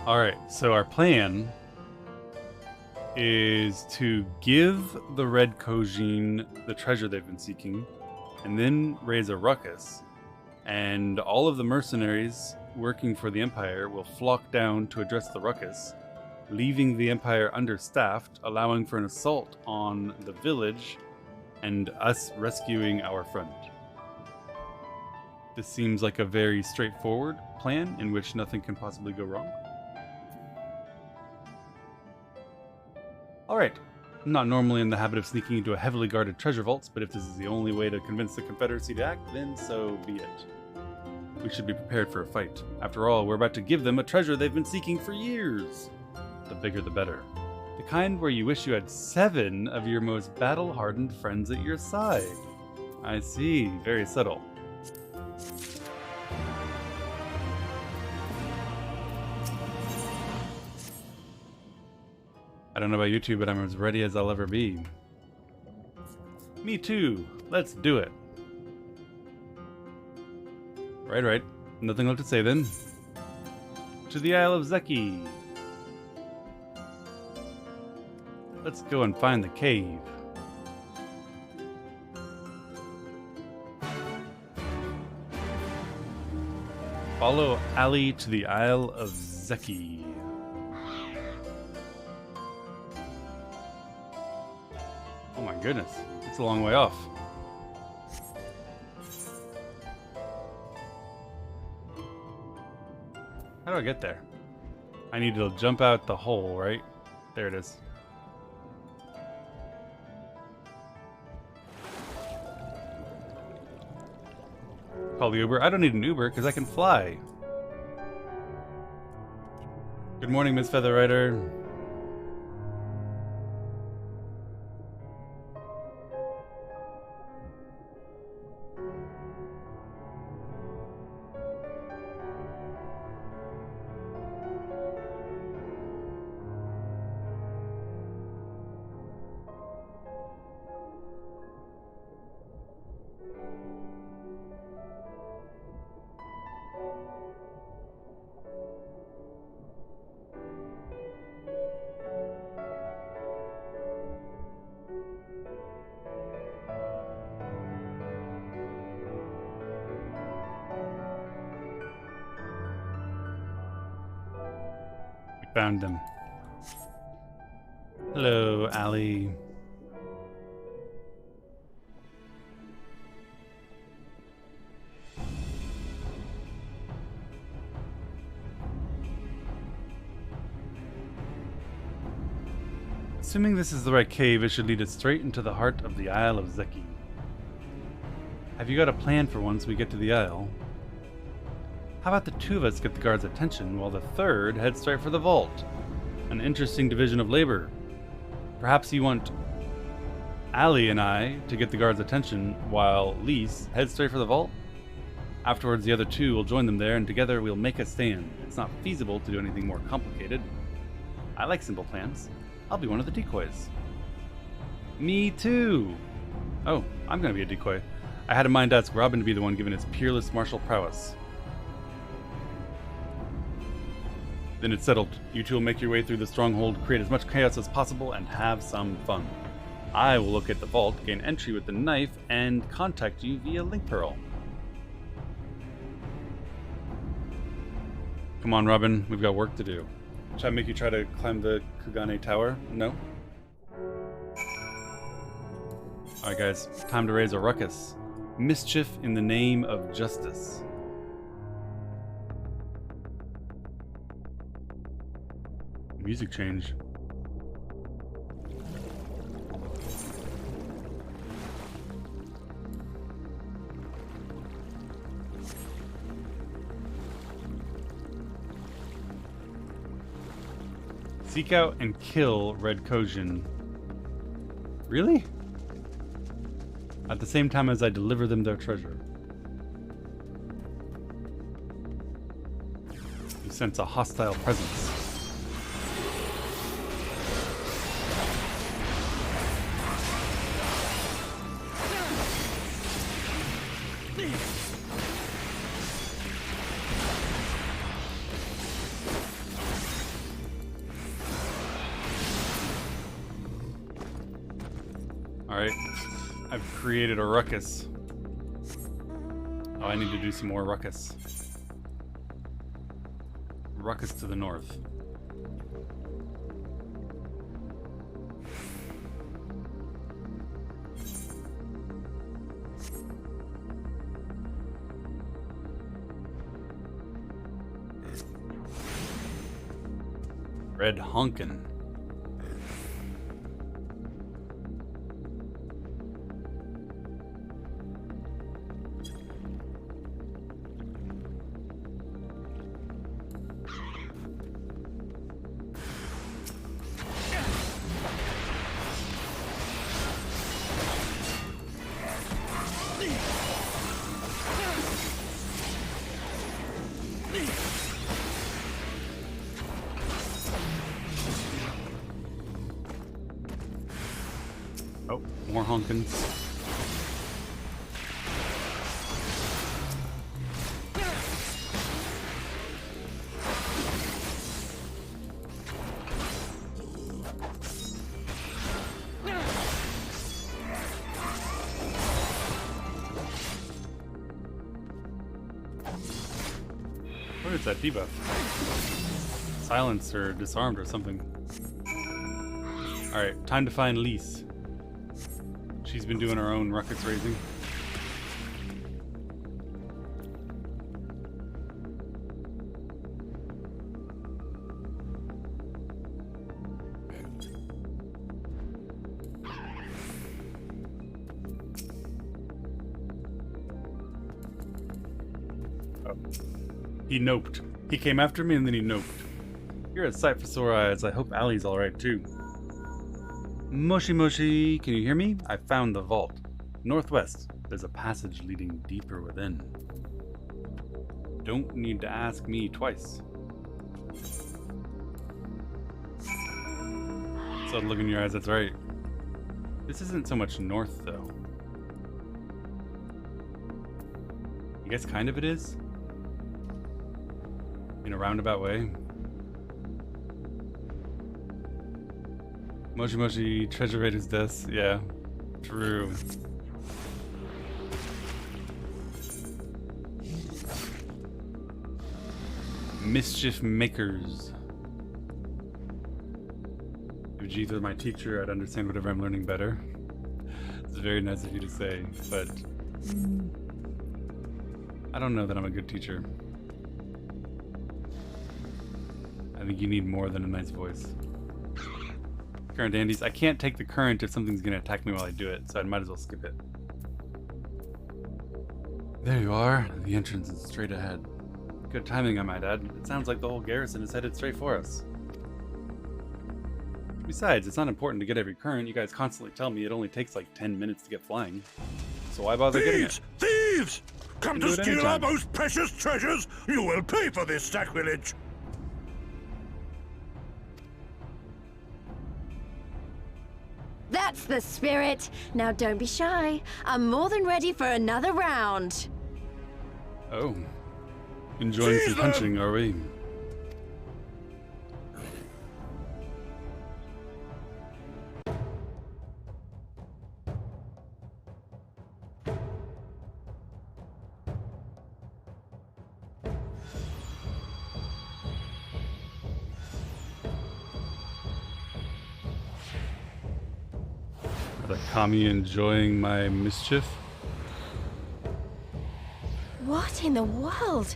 Alright, so our plan is to give the Red Kojin the treasure they've been seeking, and then raise a ruckus, and all of the mercenaries working for the Empire will flock down to address the ruckus, leaving the Empire understaffed, allowing for an assault on the village, and us rescuing our friend. This seems like a very straightforward plan in which nothing can possibly go wrong. Alright, I'm not normally in the habit of sneaking into a heavily guarded treasure vaults, but if this is the only way to convince the Confederacy to act, then so be it. We should be prepared for a fight. After all, we're about to give them a treasure they've been seeking for years. The bigger the better. The kind where you wish you had 7 of your most battle-hardened friends at your side. I see, very subtle. I don't know about you two, but I'm as ready as I'll ever be. Me too. Let's do it. Right. Nothing left to say then. To the Isle of Zeki. Let's go and find the cave. Follow Ali to the Isle of Zeki. Oh my goodness, it's a long way off. How do I get there? I need to jump out the hole, right? There it is. Call the Uber. I don't need an Uber because I can fly. Good morning, Miss Featherrider. Found them. Hello, Ali. Assuming this is the right cave, it should lead us straight into the heart of the Isle of Zeki. Have you got a plan for once we get to the Isle? How about the 2 of us get the guard's attention while the 3rd heads straight for the vault? An interesting division of labor. Perhaps you want Allie and I to get the guards' attention while Lise heads straight for the vault. Afterwards, the other two will join them there, and together we'll make a stand. It's not feasible to do anything more complicated. I like simple plans. I'll be one of the decoys. Me too! Oh, I'm gonna be a decoy. I had in mind to ask Robin to be the one given his peerless martial prowess. Then it's settled. You two will make your way through the stronghold, create as much chaos as possible, and have some fun. I will look at the vault, gain entry with the knife, and contact you via link pearl. Come on, Robin. We've got work to do. Should I make you try to climb the Kugane Tower? No? Alright guys, time to raise a ruckus. Mischief in the name of justice. Music change. Seek out and kill Red Kojin. Really? At the same time as I deliver them their treasure. You sense a hostile presence. Alright, I've created a ruckus. Oh, I need to do some more ruckus. Ruckus to the north. Red Honkin'. Oh, more Honkins. What is that debuff? Silenced or disarmed or something. Alright, time to find Lise. She's been doing her own ruckus raising. Oh. He noped. He came after me and then he noped. You're a sight for sore eyes. I hope Allie's alright too. Moshi Moshi, can you hear me? I found the vault. Northwest, there's a passage leading deeper within. Don't need to ask me twice. So look in your eyes, that's right. This isn't so much north though. I guess kind of it is. In a roundabout way. Moshi Moshi, treasure raiders deaths. Yeah, true. Mischief makers. If Jeeth were my teacher, I'd understand whatever I'm learning better. It's very nice of you to say, but I don't know that I'm a good teacher. I think you need more than a nice voice. Current Andes, I can't take the current if something's gonna attack me while I do it, so I might as well skip it. There you are. The entrance is straight ahead. Good timing, I might add. It sounds like the whole garrison is headed straight for us. Besides, it's not important to get every current. You guys constantly tell me it only takes like 10 minutes to get flying. So why bother getting it? Thieves! Come You can to do it steal our anytime. most precious treasures! You will pay for this sacrilege! That's the spirit. Now don't be shy. I'm more than ready for another round. Oh. Enjoying some punching, are we? The Kami enjoying my mischief? What in the world?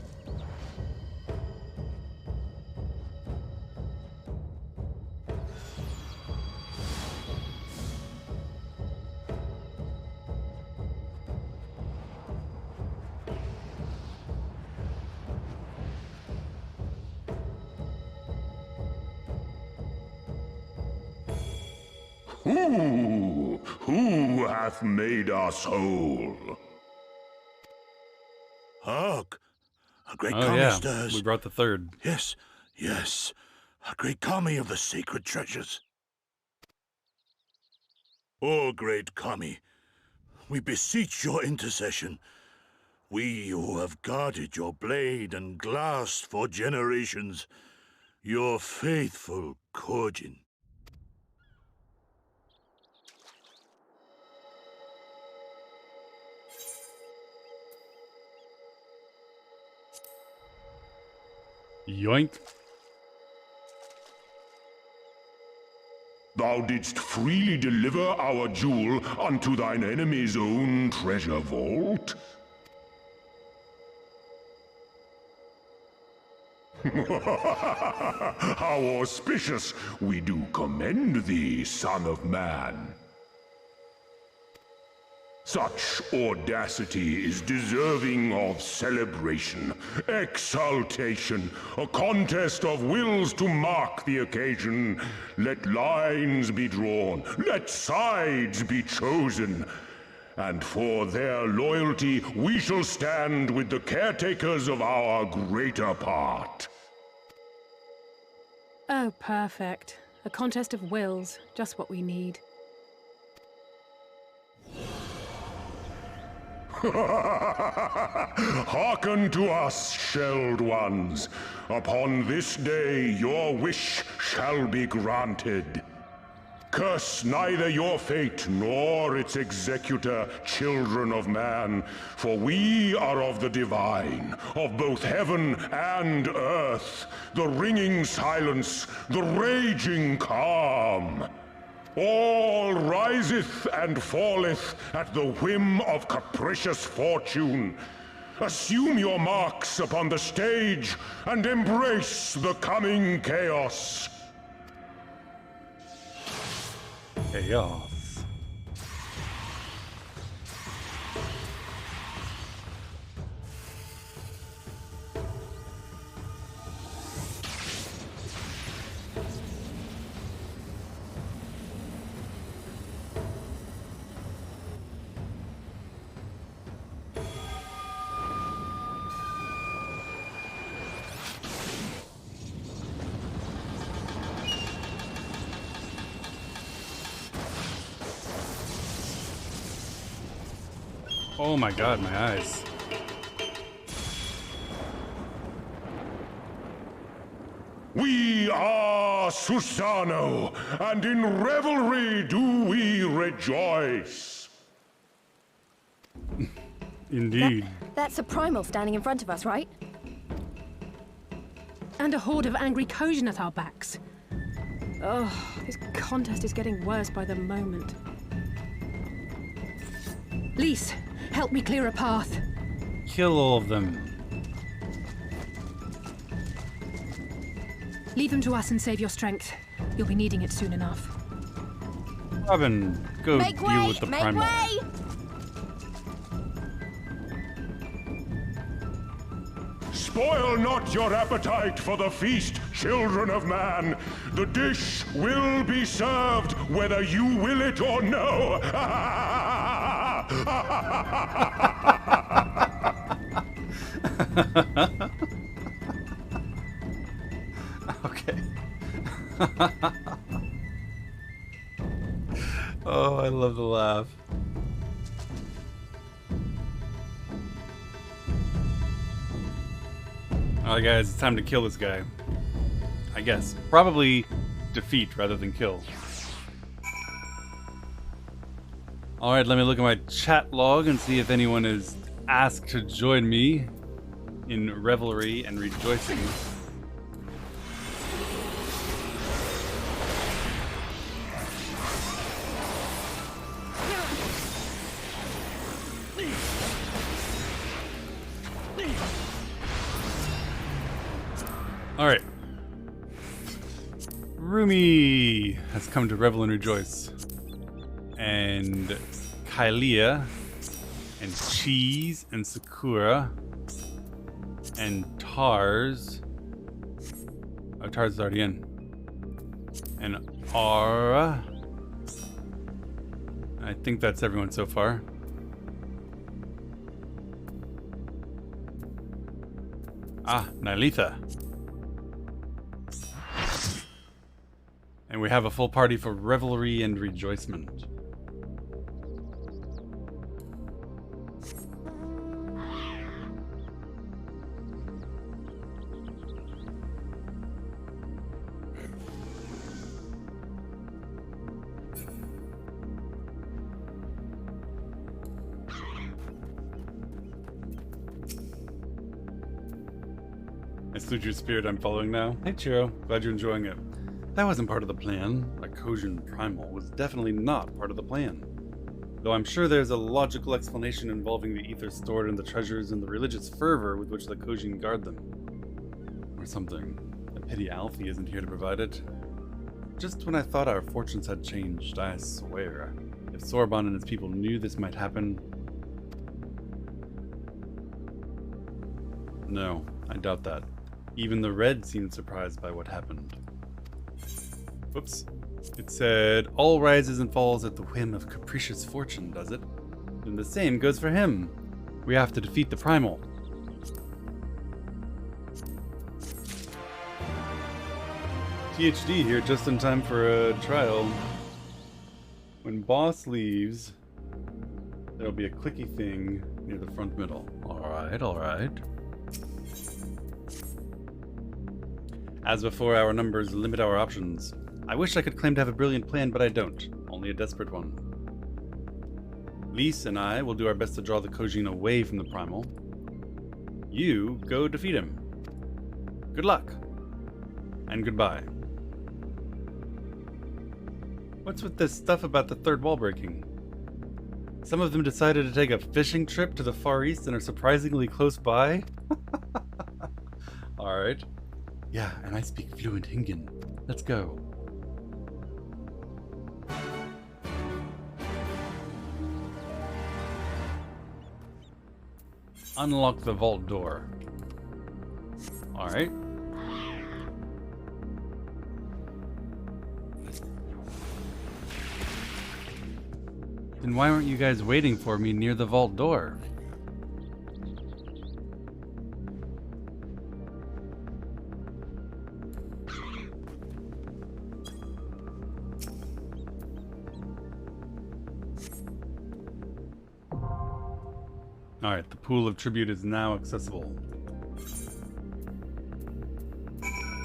Who hath made us whole? Hark! A great Oh Kami yeah, stirs. we brought the third. Yes, yes. A great Kami of the sacred treasures. O great Kami, we beseech your intercession. We who have guarded your blade and glass for generations. Your faithful Korjin. Yoink. Thou didst freely deliver our jewel unto thine enemy's own treasure vault? How auspicious! We do commend thee, son of man. Such audacity is deserving of celebration, exaltation, a contest of wills to mark the occasion. Let lines be drawn, let sides be chosen. And for their loyalty, we shall stand with the caretakers of our greater part. Oh, perfect. A contest of wills. Just what we need. Hearken to us, shelled ones. Upon this day your wish shall be granted. Curse neither your fate nor its executor, children of man, for we are of the divine, of both heaven and earth, the ringing silence, the raging calm. All riseth and falleth at the whim of capricious fortune. Assume your marks upon the stage and embrace the coming chaos. Chaos. Oh my god, my eyes. We are Susano, and in revelry do we rejoice. Indeed. That's a primal standing in front of us, right? And a horde of angry Kojin at our backs. Oh, this contest is getting worse by the moment. Lys, help me clear a path. Kill all of them. Leave them to us and save your strength. You'll be needing it soon enough. Robin, go Make deal way! with the Make primal. way! Spoil not your appetite for the feast, children of man. The dish will be served whether you will it or no. Okay. Oh, I love the laugh. Alright guys, it's time to kill this guy. I guess. Probably defeat rather than kill. Alright, let me look at my chat log and see if anyone is asked to join me in revelry and rejoicing. Alright. Rumi has come to revel and rejoice. And Kylia, and Cheese, and Sakura, and Tars. Oh, Tars is already in. And Aura. I think that's everyone so far. Ah, Nylitha. And we have a full party for revelry and rejoicement. I salute your spirit I'm following now. Hey Chiro, glad you're enjoying it. That wasn't part of the plan. A Kojin Primal was definitely not part of the plan. Though I'm sure there's a logical explanation involving the ether stored in the treasures and the religious fervor with which the Kojin guard them. Or something. A pity Alfie isn't here to provide it. Just when I thought our fortunes had changed, I swear. If Sorbonne and his people knew this might happen... No, I doubt that. Even the Red seemed surprised by what happened. Whoops. It said, all rises and falls at the whim of capricious fortune, does it? And the same goes for him. We have to defeat the Primal. THD here just in time for a trial. When boss leaves, there'll be a clicky thing near the front middle. Alright, alright. As before, our numbers limit our options. I wish I could claim to have a brilliant plan, but I don't. Only a desperate one. Lise and I will do our best to draw the Kojin away from the Primal. You go defeat him. Good luck. And goodbye. What's with this stuff about the third wall breaking? Some of them decided to take a fishing trip to the Far East and are surprisingly close by? Alright. Yeah, and I speak fluent Hingan. Let's go. Unlock the vault door. Alright. Then why weren't you guys waiting for me near the vault door? Alright, the pool of tribute is now accessible.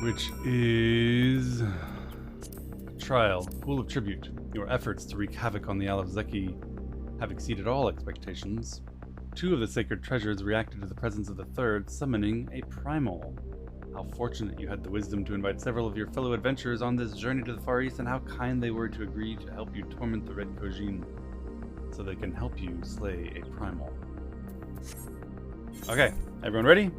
Which is... a trial. Pool of tribute. Your efforts to wreak havoc on the Isle of Zeki have exceeded all expectations. 2 of the sacred treasures reacted to the presence of the third, summoning a primal. How fortunate you had the wisdom to invite several of your fellow adventurers on this journey to the Far East, and how kind they were to agree to help you torment the Red Kojin, so they can help you slay a primal. Okay, everyone ready?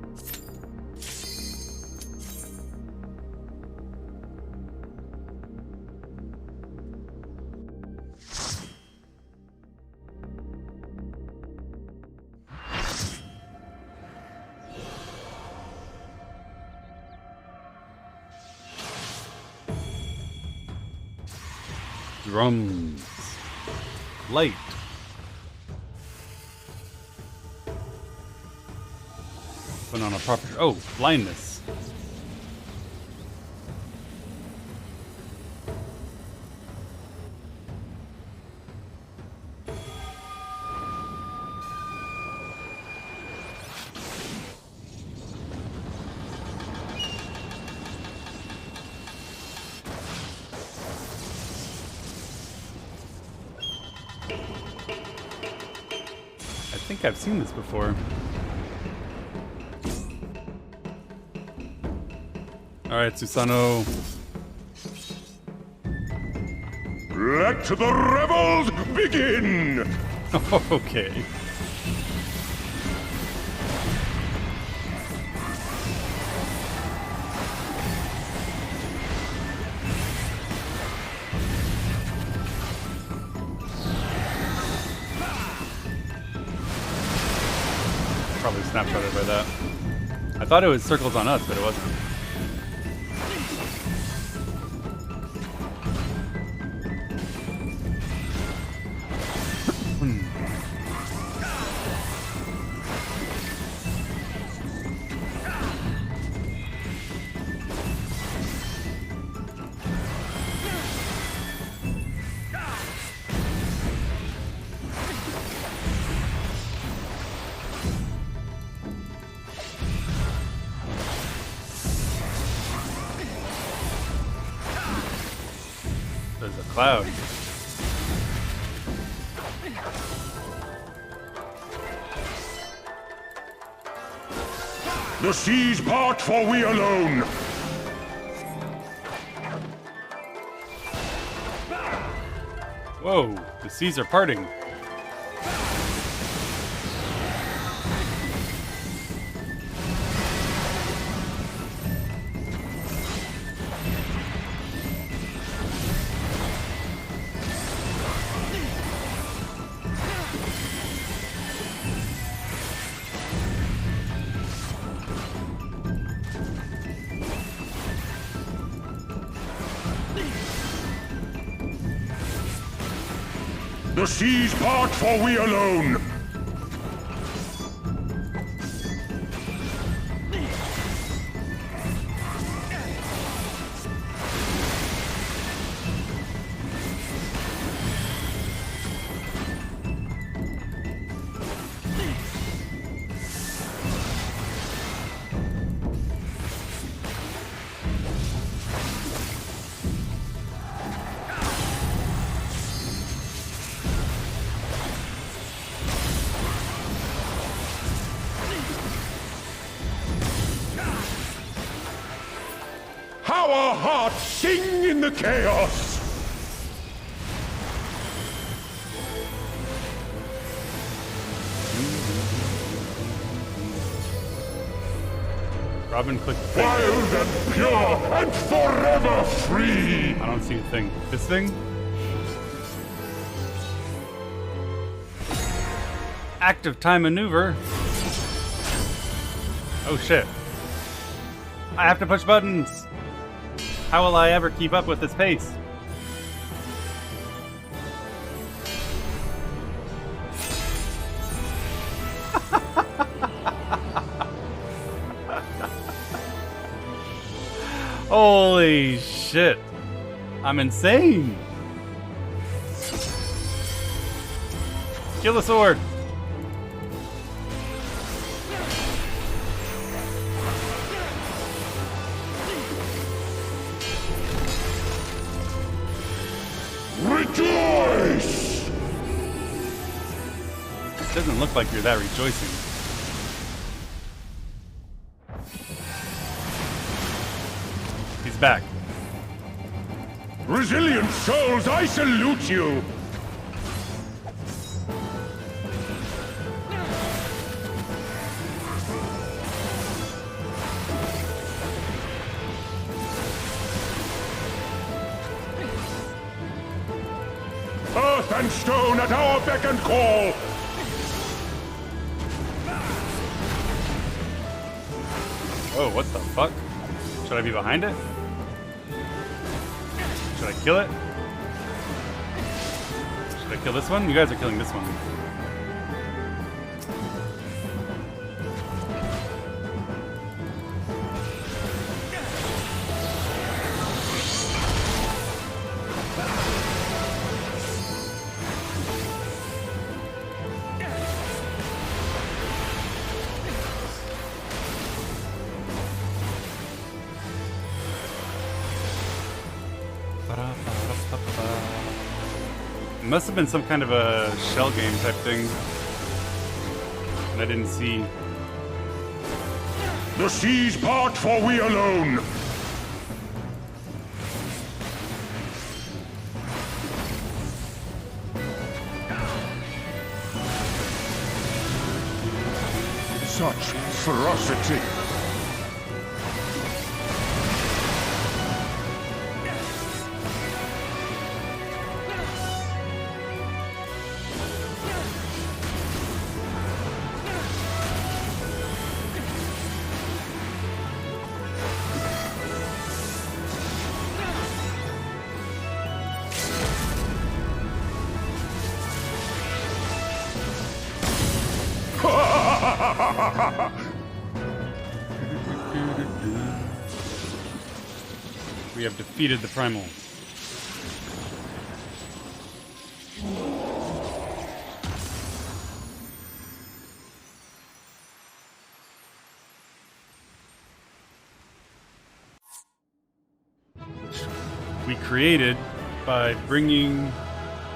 Drums. Light. Put on a proper... Oh, blindness. I think I've seen this before. Alright, Susano. Let the revels begin! Okay. Probably snapshotted by that. I thought it was circles on us, but it wasn't. There's a cloud. The seas part for we alone. Whoa, the seas are parting. The seas part for we alone. How our hearts sing in the chaos! Robin clicked. Wild and pure and forever free! I don't see a thing. This thing? Active time maneuver. Oh shit. I have to push buttons. How will I ever keep up with this pace? Holy shit. I'm insane. Kill the sword. Rejoice! It doesn't look like you're that rejoicing. He's back. Resilient souls, I salute you! Earth and stone at our beck and call! Oh, what the fuck? Should I be behind it? Should I kill it? Did I kill this one? You guys are killing this one. It must have been some kind of a shell game type thing. And I didn't see. The seas part for we alone. Such ferocity. We have defeated the primal. We created by bringing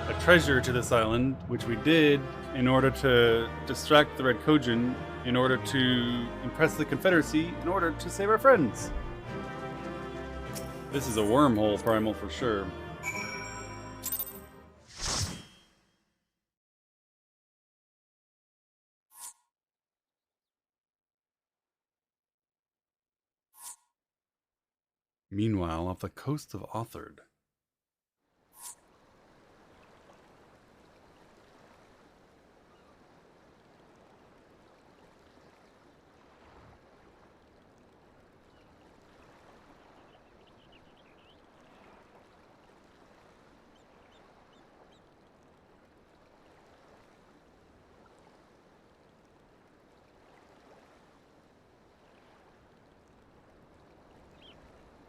a treasure to this island, which we did in order to distract the Red Kojin, in order to impress the Confederacy, in order to save our friends. This is a wormhole primal for sure. Meanwhile, off the coast of Authard.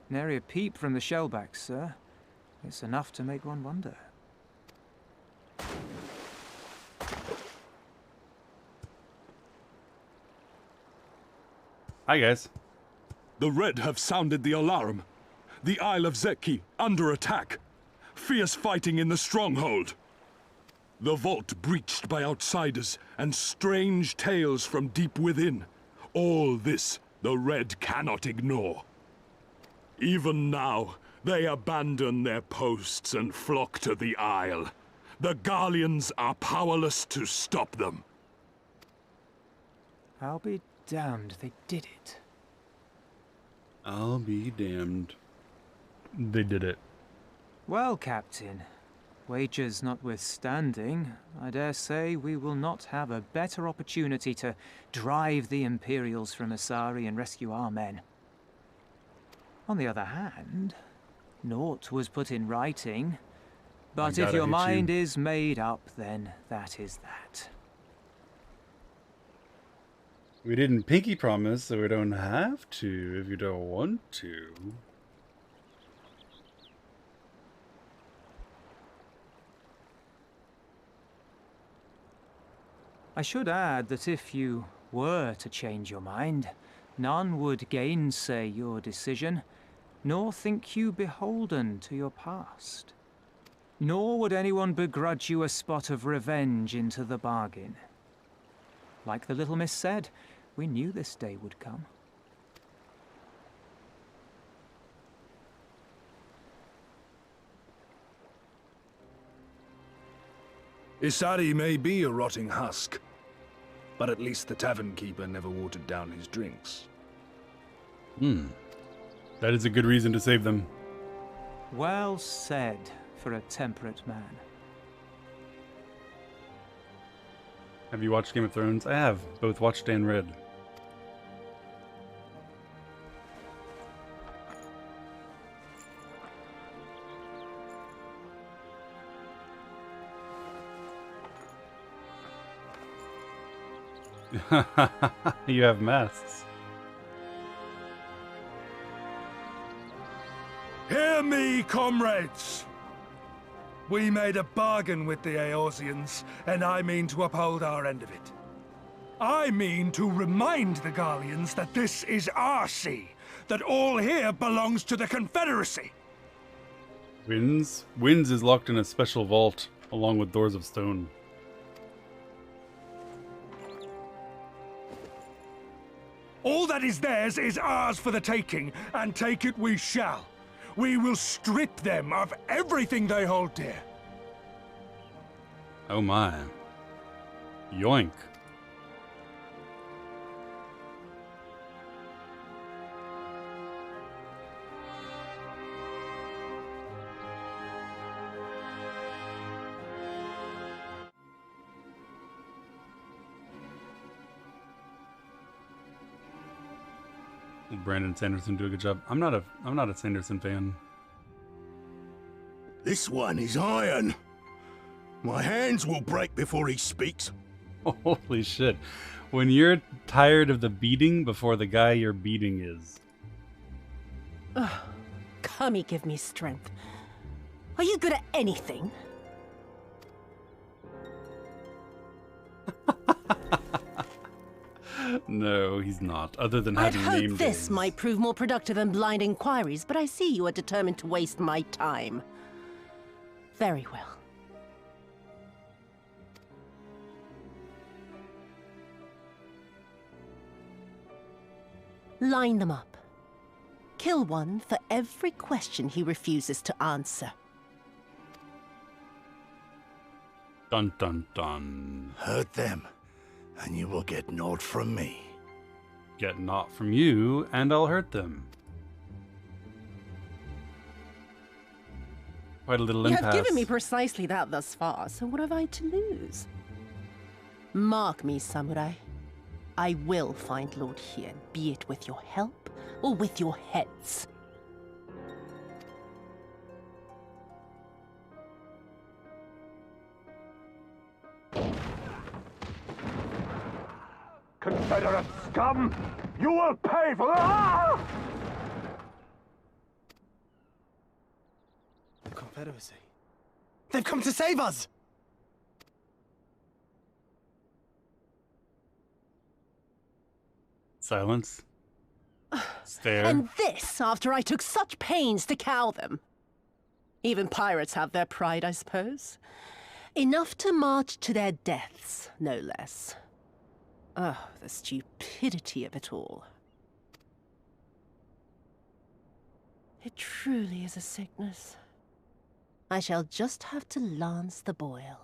Nary a peep from the shellbacks, sir. It's enough to make one wonder. Hi, guys. The Red have sounded the alarm. The Isle of Zeki under attack. Fierce fighting in the stronghold. The vault breached by outsiders and strange tales from deep within. All this the Red cannot ignore. Even now, they abandon their posts and flock to the Isle. The Garleans are powerless to stop them. I'll be damned they did it. I'll be damned. They did it. Well, Captain, wagers notwithstanding, I dare say we will not have a better opportunity to drive the Imperials from Asari and rescue our men. On the other hand, naught was put in writing, but if your mind is made up, then that is that. We didn't pinky promise, so we don't have to if you don't want to. I should add that if you were to change your mind, none would gainsay your decision, nor think you beholden to your past. Nor would anyone begrudge you a spot of revenge into the bargain. Like the little miss said, we knew this day would come. Isari may be a rotting husk, but at least the tavern keeper never watered down his drinks. That is a good reason to save them. Well said for a temperate man. Have you watched Game of Thrones? I have. Both watched and read. You have masks. Hear me, comrades! We made a bargain with the Eorzeans, and I mean to uphold our end of it. I mean to remind the Garleans that this is our sea, that all here belongs to the Confederacy. Winds is locked in a special vault, along with doors of stone. All that is theirs is ours for the taking, and take it we shall. We will strip them of everything they hold dear. Oh my. Yoink. Will Brandon Sanderson do a good job? I'm not a Sanderson fan. This one is iron. My hands will break before he speaks. Holy shit. When you're tired of the beating before the guy you're beating is. Ugh. Kami, give me strength. Are you good at anything? No, he's not. Other than I'd having hoped named this might prove more productive than blind inquiries, but I see you are determined to waste my time. Very well. Line them up. Kill one for every question he refuses to answer. Dun dun dun. Hurt them, and you will get naught from me. Get naught from you, and I'll hurt them. Quite a little You impasse. have given me precisely that thus far, so what have I to lose? Mark me, samurai. I will find Lord Hien, be it with your help or with your heads. Confederate scum! You will pay for that! Confederacy. They've come to save us! Silence. Stare. And this after I took such pains to cow them. Even pirates have their pride, I suppose. Enough to march to their deaths, no less. Oh, the stupidity of it all. It truly is a sickness. I shall just have to lance the boil.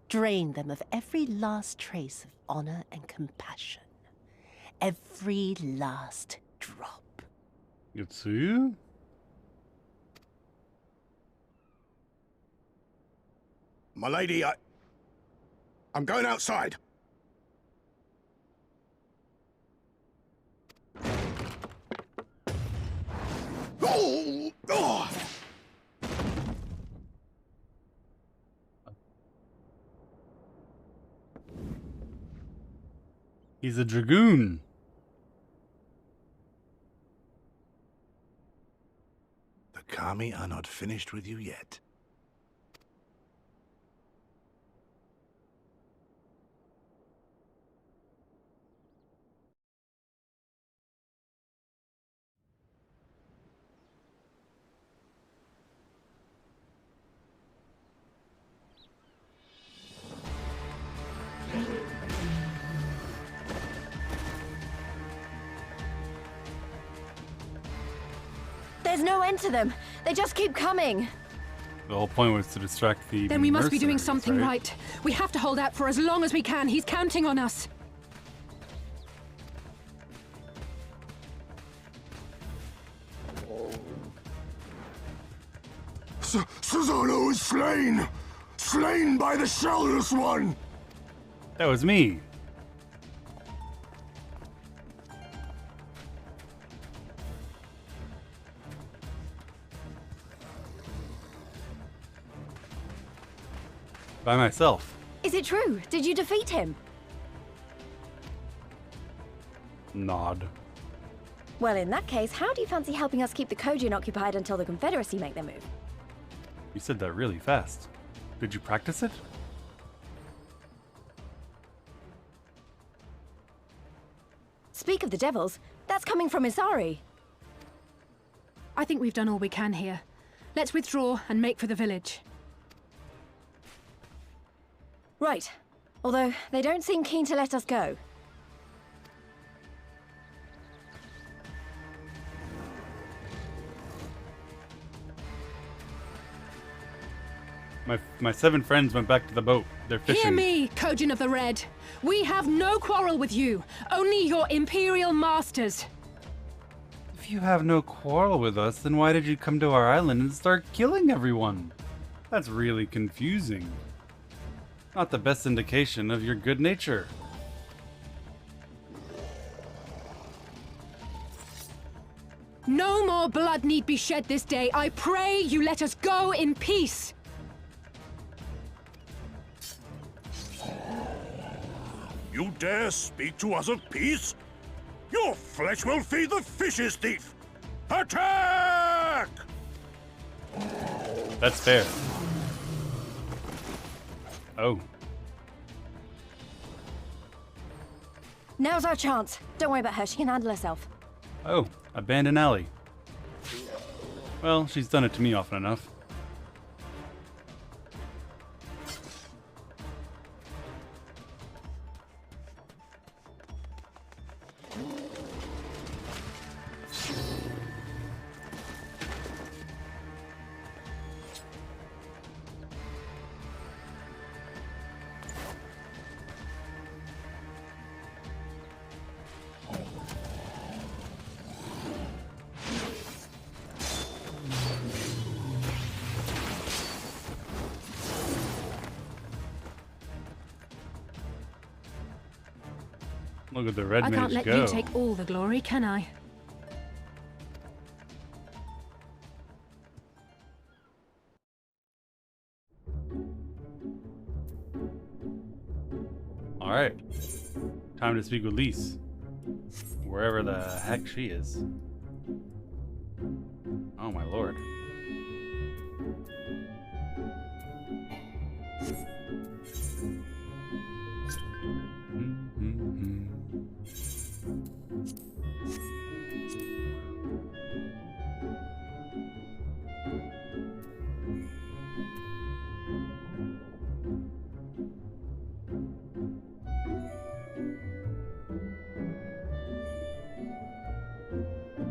Drain them of every last trace of honor and compassion. Every last drop. Yutsuyu? My lady, I'm going outside. Oh! Oh! He's a dragoon. The Kami are not finished with you yet. There's no end to them. They just keep coming. The whole point was to distract the Then we must be doing mercenaries, something right? right. We have to hold out for as long as we can. He's counting on us. Susano is slain! Slain by the Shell-less one! That was me. By myself. Is it true? Did you defeat him? Nod. Well, in that case, how do you fancy helping us keep the Kojin occupied until the Confederacy make their move? You said that really fast. Did you practice it? Speak of the devils, that's coming from Isari. I think we've done all we can here. Let's withdraw and make for the village. Right. Although, they don't seem keen to let us go. My 7 friends went back to the boat. They're fishing. Hear me, Kojin of the Red. We have no quarrel with you, only your Imperial masters. If you have no quarrel with us, then why did you come to our island and start killing everyone? That's really confusing. Not the best indication of your good nature. No more blood need be shed this day. I pray you let us go in peace. You dare speak to us of peace? Your flesh will feed the fishes, thief! Attack! That's fair. Oh. Now's our chance. Don't worry about her, she can handle herself. Oh, abandoned alley. Well, she's done it to me often enough. Look at the red I mage can't let go. you take all the glory, can I? Alright. Time to speak with Lise. Wherever the heck she is. Oh my lord.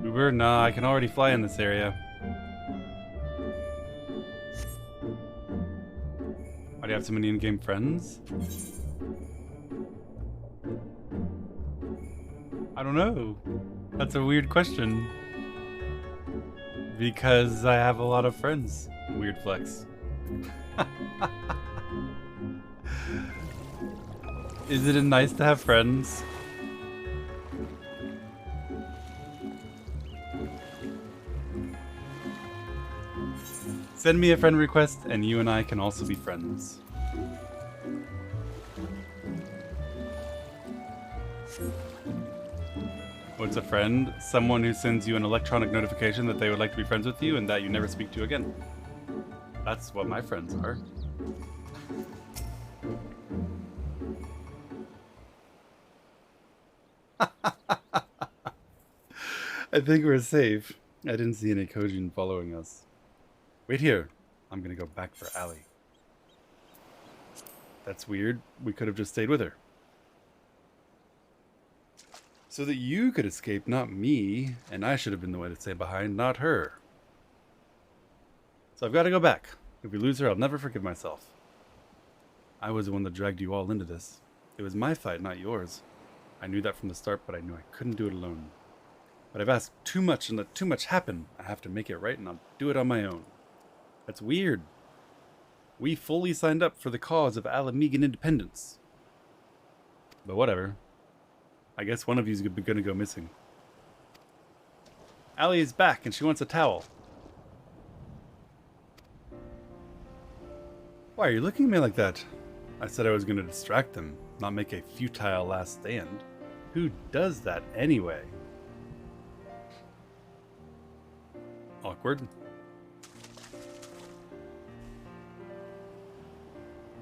Uber? Nah, I can already fly in this area. Why do you have so many in-game friends? I don't know. That's a weird question. Because I have a lot of friends. Weird flex. Is it nice to have friends? Send me a friend request and you and I can also be friends. What's a friend? Someone who sends you an electronic notification that they would like to be friends with you and that you never speak to again. That's what my friends are. I think we're safe. I didn't see any Kojin following us. Wait here. I'm gonna go back for Allie. That's weird. We could have just stayed with her. So that you could escape, not me, and I should have been the one to stay behind, not her. So I've got to go back. If we lose her, I'll never forgive myself. I was the one that dragged you all into this. It was my fight, not yours. I knew that from the start, but I knew I couldn't do it alone. But I've asked too much and let too much happen. I have to make it right, and I'll do it on my own. That's weird. We fully signed up for the cause of Alamegan independence. But whatever. I guess one of you's gonna go missing. Allie is back, and she wants a towel. Why are you looking at me like that? I said I was gonna distract them, not make a futile last stand. Who does that anyway? Awkward.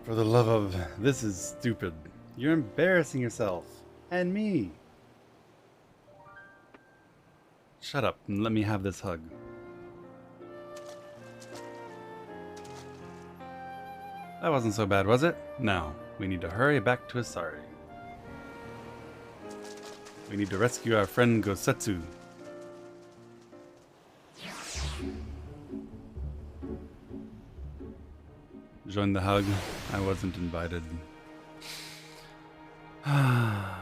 For the love of... This is stupid. You're embarrassing yourself. And me. Shut up and let me have this hug. That wasn't so bad, was it? Now, we need to hurry back to Asari. We need to rescue our friend Gosetsu. Join the hug. I wasn't invited. I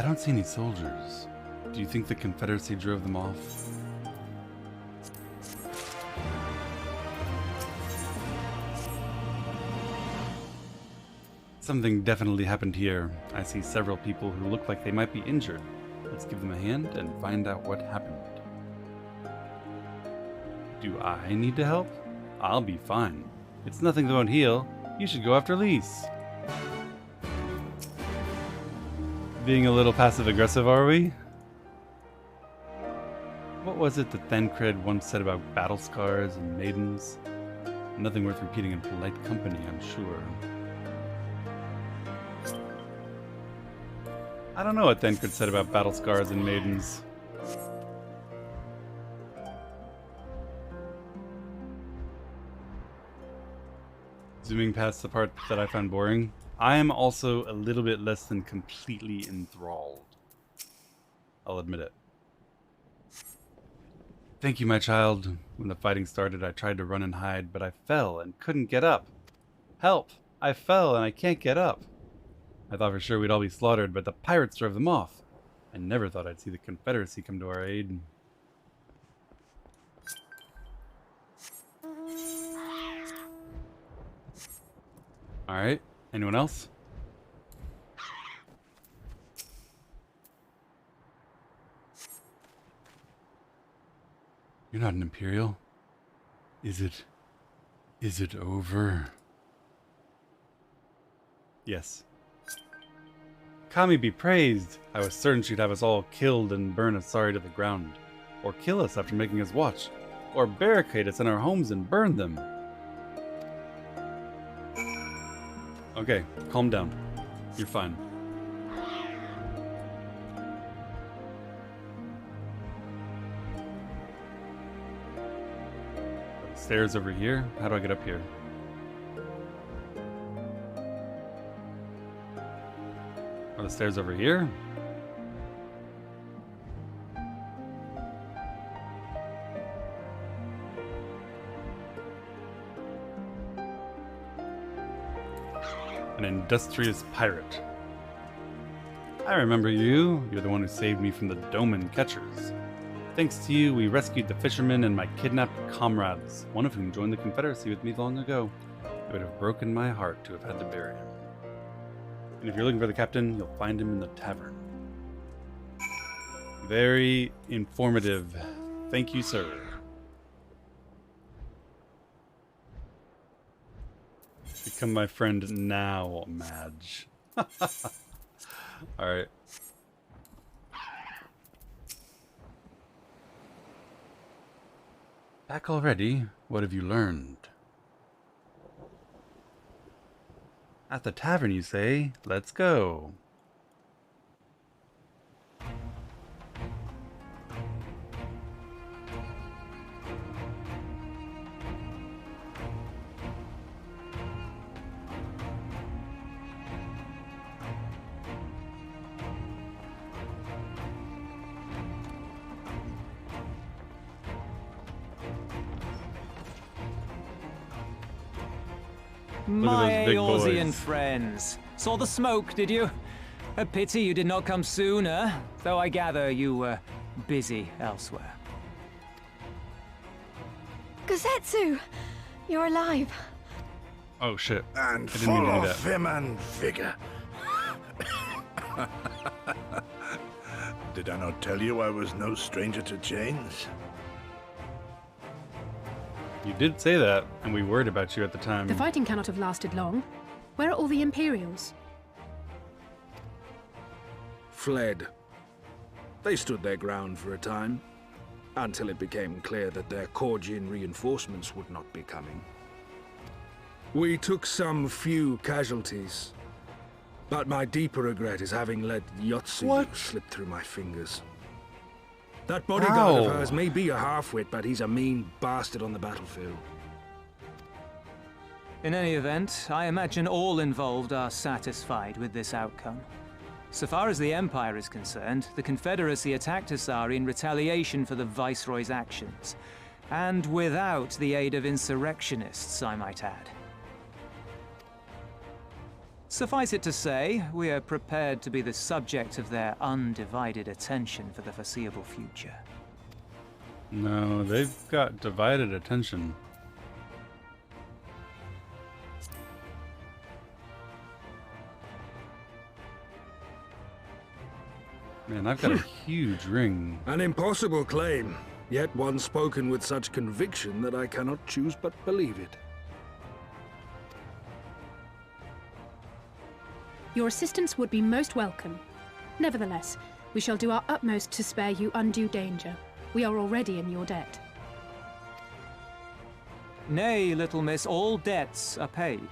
don't see any soldiers. Do you think the Confederacy drove them off? Something definitely happened here. I see several people who look like they might be injured. Let's give them a hand and find out what happened. Do I need to help? I'll be fine. It's nothing that won't heal. You should go after Lise. Being a little passive-aggressive, are we? What was it that Thancred once said about battle scars and maidens? Nothing worth repeating in polite company, I'm sure. I don't know what Thancred said about battle scars and maidens. Zooming past the part that I found boring, I am also a little bit less than completely enthralled. I'll admit it. Thank you, my child. When the fighting started, I tried to run and hide, but I fell and couldn't get up. Help! I fell and I can't get up. I thought for sure we'd all be slaughtered, but the pirates drove them off. I never thought I'd see the Confederacy come to our aid. Alright, anyone else? You're not an Imperial. Is it over? Yes. Kami be praised! I was certain she'd have us all killed and burn Asari to the ground. Or kill us after making us watch. Or barricade us in our homes and burn them. Okay, calm down. You're fine. Stairs over here? How do I get up here? Are the stairs over here? An industrious pirate. I remember you. You're the one who saved me from the Doman catchers. Thanks to you, we rescued the fishermen and my kidnapped comrades, one of whom joined the Confederacy with me long ago. It would have broken my heart to have had to bury him. And if you're looking for the captain, you'll find him in the tavern. Very informative. Thank you, sir. Become my friend now, Madge. Alright. Back already? What have you learned? At the tavern, you say? Let's go. My big Eorzean boys. friends. Saw the smoke, did you? A pity you did not come sooner, though I gather you were busy elsewhere. Gosetsu! You're alive. Oh shit. And I didn't mean full to do of vim and vigor. Did I not tell you I was no stranger to chains? You did say that, and we worried about you at the time. The fighting cannot have lasted long. Where are all the Imperials? Fled. They stood their ground for a time, until it became clear that their Korgian reinforcements would not be coming. We took some few casualties, but my deeper regret is having let Yotsuyu slip through my fingers. That bodyguard of hers may be a half-wit, but he's a mean bastard on the battlefield. In any event, I imagine all involved are satisfied with this outcome. So far as the Empire is concerned, the Confederacy attacked Asari in retaliation for the Viceroy's actions. And without the aid of insurrectionists, I might add. Suffice it to say, we are prepared to be the subject of their undivided attention for the foreseeable future. No, they've got divided attention. Man, I've got a huge ring. An impossible claim, yet one spoken with such conviction that I cannot choose but believe it. Your assistance would be most welcome. Nevertheless, we shall do our utmost to spare you undue danger. We are already in your debt. Nay, little miss, all debts are paid.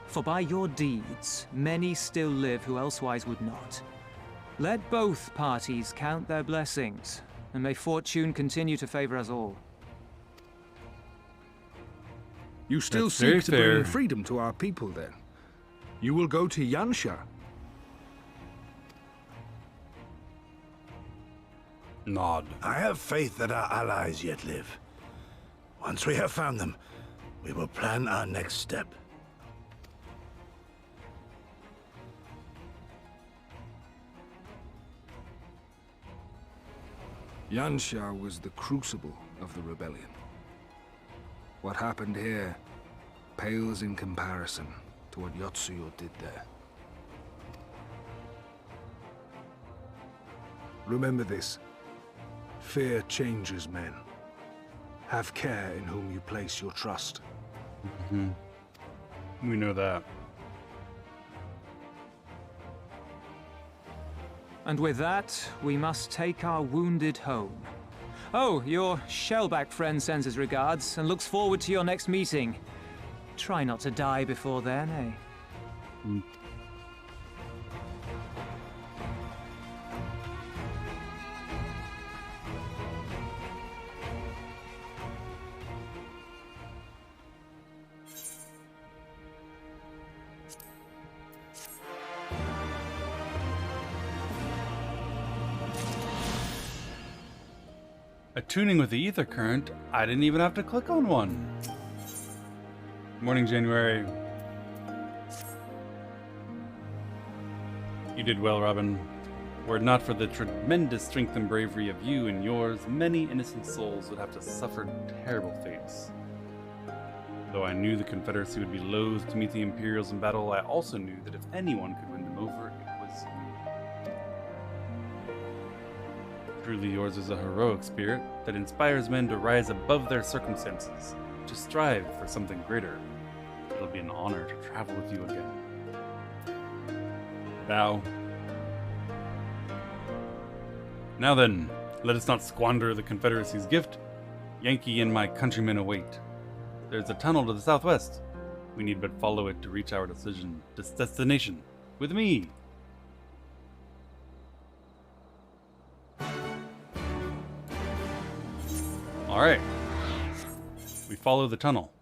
For by your deeds, many still live who elsewise would not. Let both parties count their blessings, and may fortune continue to favor us all. You still That's very seek to fair. bring freedom to our people, then? You will go to Yansha. Nod. I have faith that our allies yet live. Once we have found them, we will plan our next step. Yansha was the crucible of the rebellion. What happened here pales in comparison to what Yotsuyo did there. Remember this. Fear changes men. Have care in whom you place your trust. We know that. And with that, we must take our wounded home. Oh, your Shellback friend sends his regards and looks forward to your next meeting. Try not to die before then, eh? Attuning with the ether current, I didn't even have to click on one. Morning, January. You did well, Robin. Were it not for the tremendous strength and bravery of you and yours, many innocent souls would have to suffer terrible fates. Though I knew the Confederacy would be loath to meet the Imperials in battle, I also knew that if anyone could win them over, it was you. Truly yours is a heroic spirit that inspires men to rise above their circumstances, to strive for something greater. It'll be an honor to travel with you again. Bow. Now then, let us not squander the Confederacy's gift. Yankee and my countrymen await. There's a tunnel to the southwest. We need but follow it to reach our destination. With me. All right. We follow the tunnel.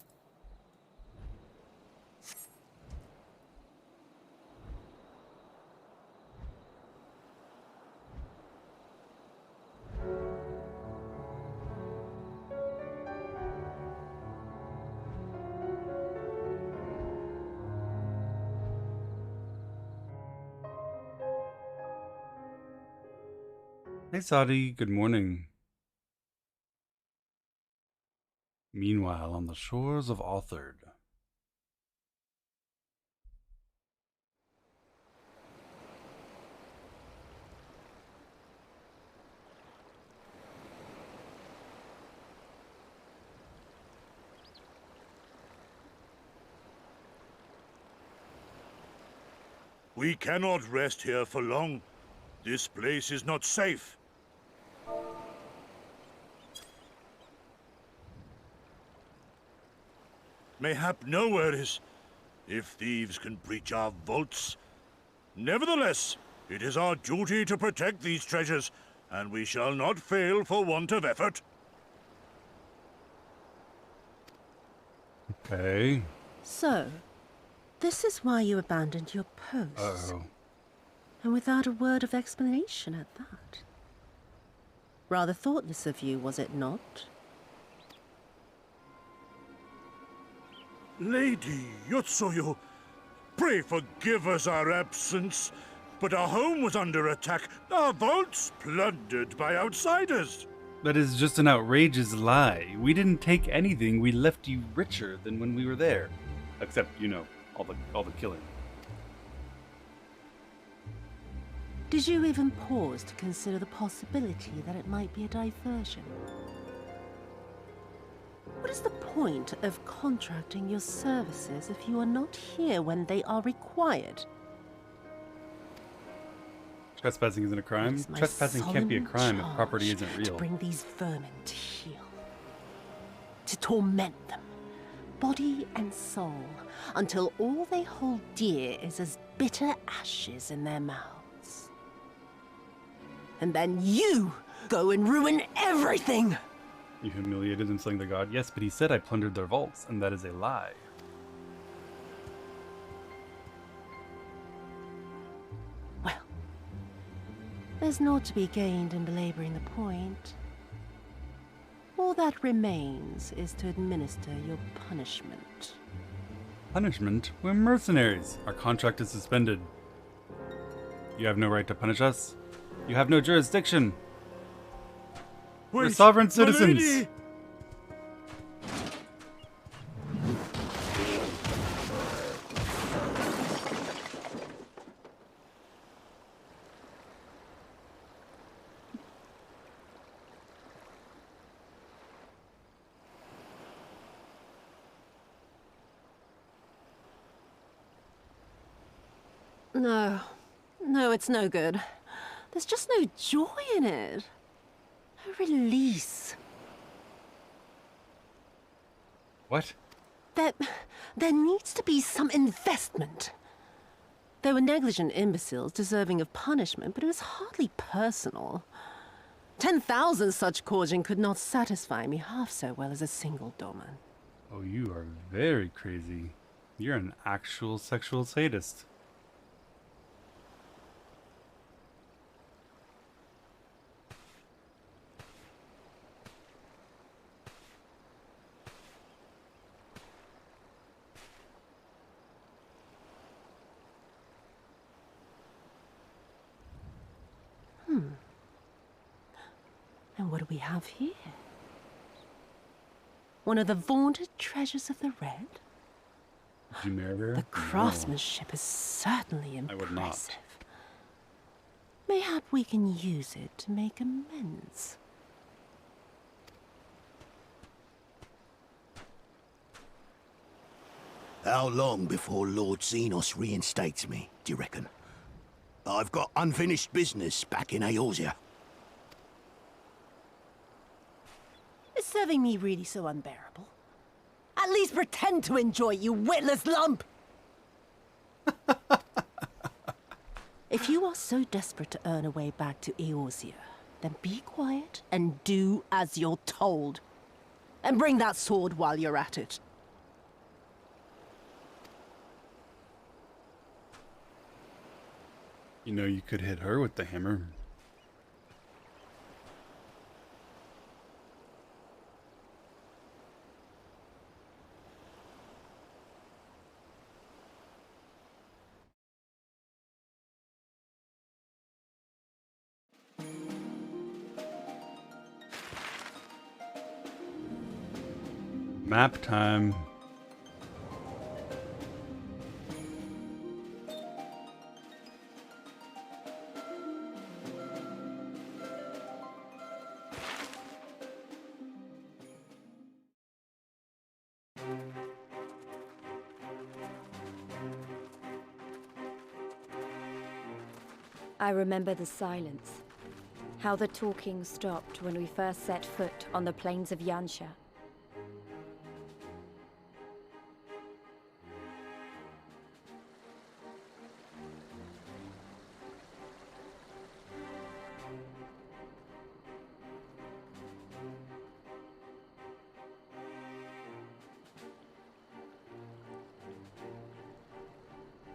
Hey, Sadi. Good morning. Meanwhile, on the shores of Althard. We cannot rest here for long. This place is not safe. Mayhap nowhere is, if thieves can breach our vaults. Nevertheless, it is our duty to protect these treasures, and we shall not fail for want of effort. Okay. So, this is why you abandoned your post. Uh-oh. And without a word of explanation at that. Rather thoughtless of you, was it not? Lady Yotsuyu, pray forgive us our absence, but our home was under attack, our vaults plundered by outsiders. That is just an outrageous lie. We didn't take anything. We left you richer than when we were there. Except, you know, all the killing. Did you even pause to consider the possibility that it might be a diversion? What is the point of contracting your services if you are not here when they are required? Trespassing isn't a crime. Trespassing can't be a crime if property isn't real. To bring these vermin to heel. To torment them, body and soul, until all they hold dear is as bitter ashes in their mouths. And then you go and ruin everything! You humiliated and slaying the god? Yes, but he said I plundered their vaults, and that is a lie. Well, there's naught to be gained in belaboring the point. All that remains is to administer your punishment. Punishment? We're mercenaries. Our contract is suspended. You have no right to punish us. You have no jurisdiction. We're sovereign citizens. Milady! No, it's no good. There's just no joy in it. No release. What? There needs to be some investment. They were negligent imbeciles deserving of punishment, but it was hardly personal. 10,000 such Korjin could not satisfy me half so well as a single doman. Oh, you are very crazy. You're an actual sexual sadist. And what do we have here? One of the vaunted treasures of the Red? Did you marry her? The craftsmanship is certainly impressive. I would not. Mayhap we can use it to make amends. How long before Lord Xenos reinstates me, do you reckon? I've got unfinished business back in Eorzea. Is serving me really so unbearable? At least pretend to enjoy, you witless lump! If you are so desperate to earn a way back to Eorzea, then be quiet and do as you're told. And bring that sword while you're at it. You know, you could hit her with the hammer. Map time. I remember the silence. How the talking stopped when we first set foot on the plains of Yansha.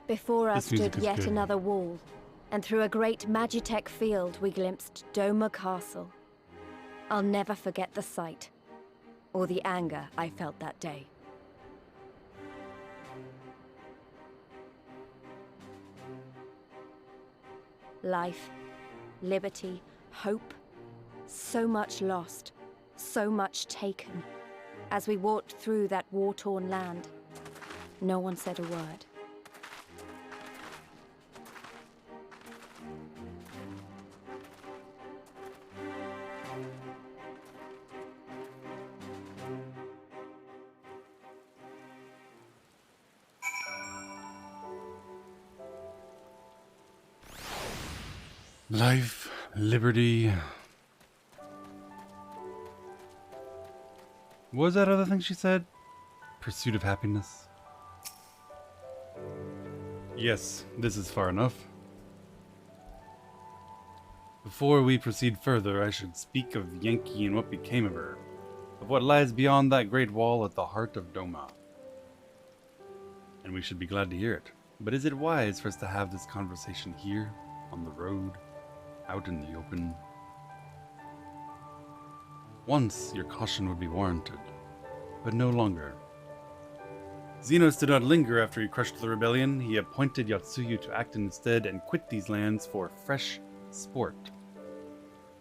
Before us stood yet another wall, and through a great Magitech field we glimpsed Doma Castle. I'll never forget the sight, or the anger I felt that day. Life, liberty, hope, so much lost, so much taken. As we walked through that war-torn land, no one said a word. Life, liberty. What was that other thing she said? Pursuit of happiness. Yes, this is far enough. Before we proceed further, I should speak of Yankee and what became of her, of what lies beyond that great wall at the heart of Doma. And we should be glad to hear it. But is it wise for us to have this conversation here, on the road, out in the open? Once your caution would be warranted, but no longer. Xenos did not linger after he crushed the rebellion. He appointed Yatsuyu to act instead and quit these lands for fresh sport.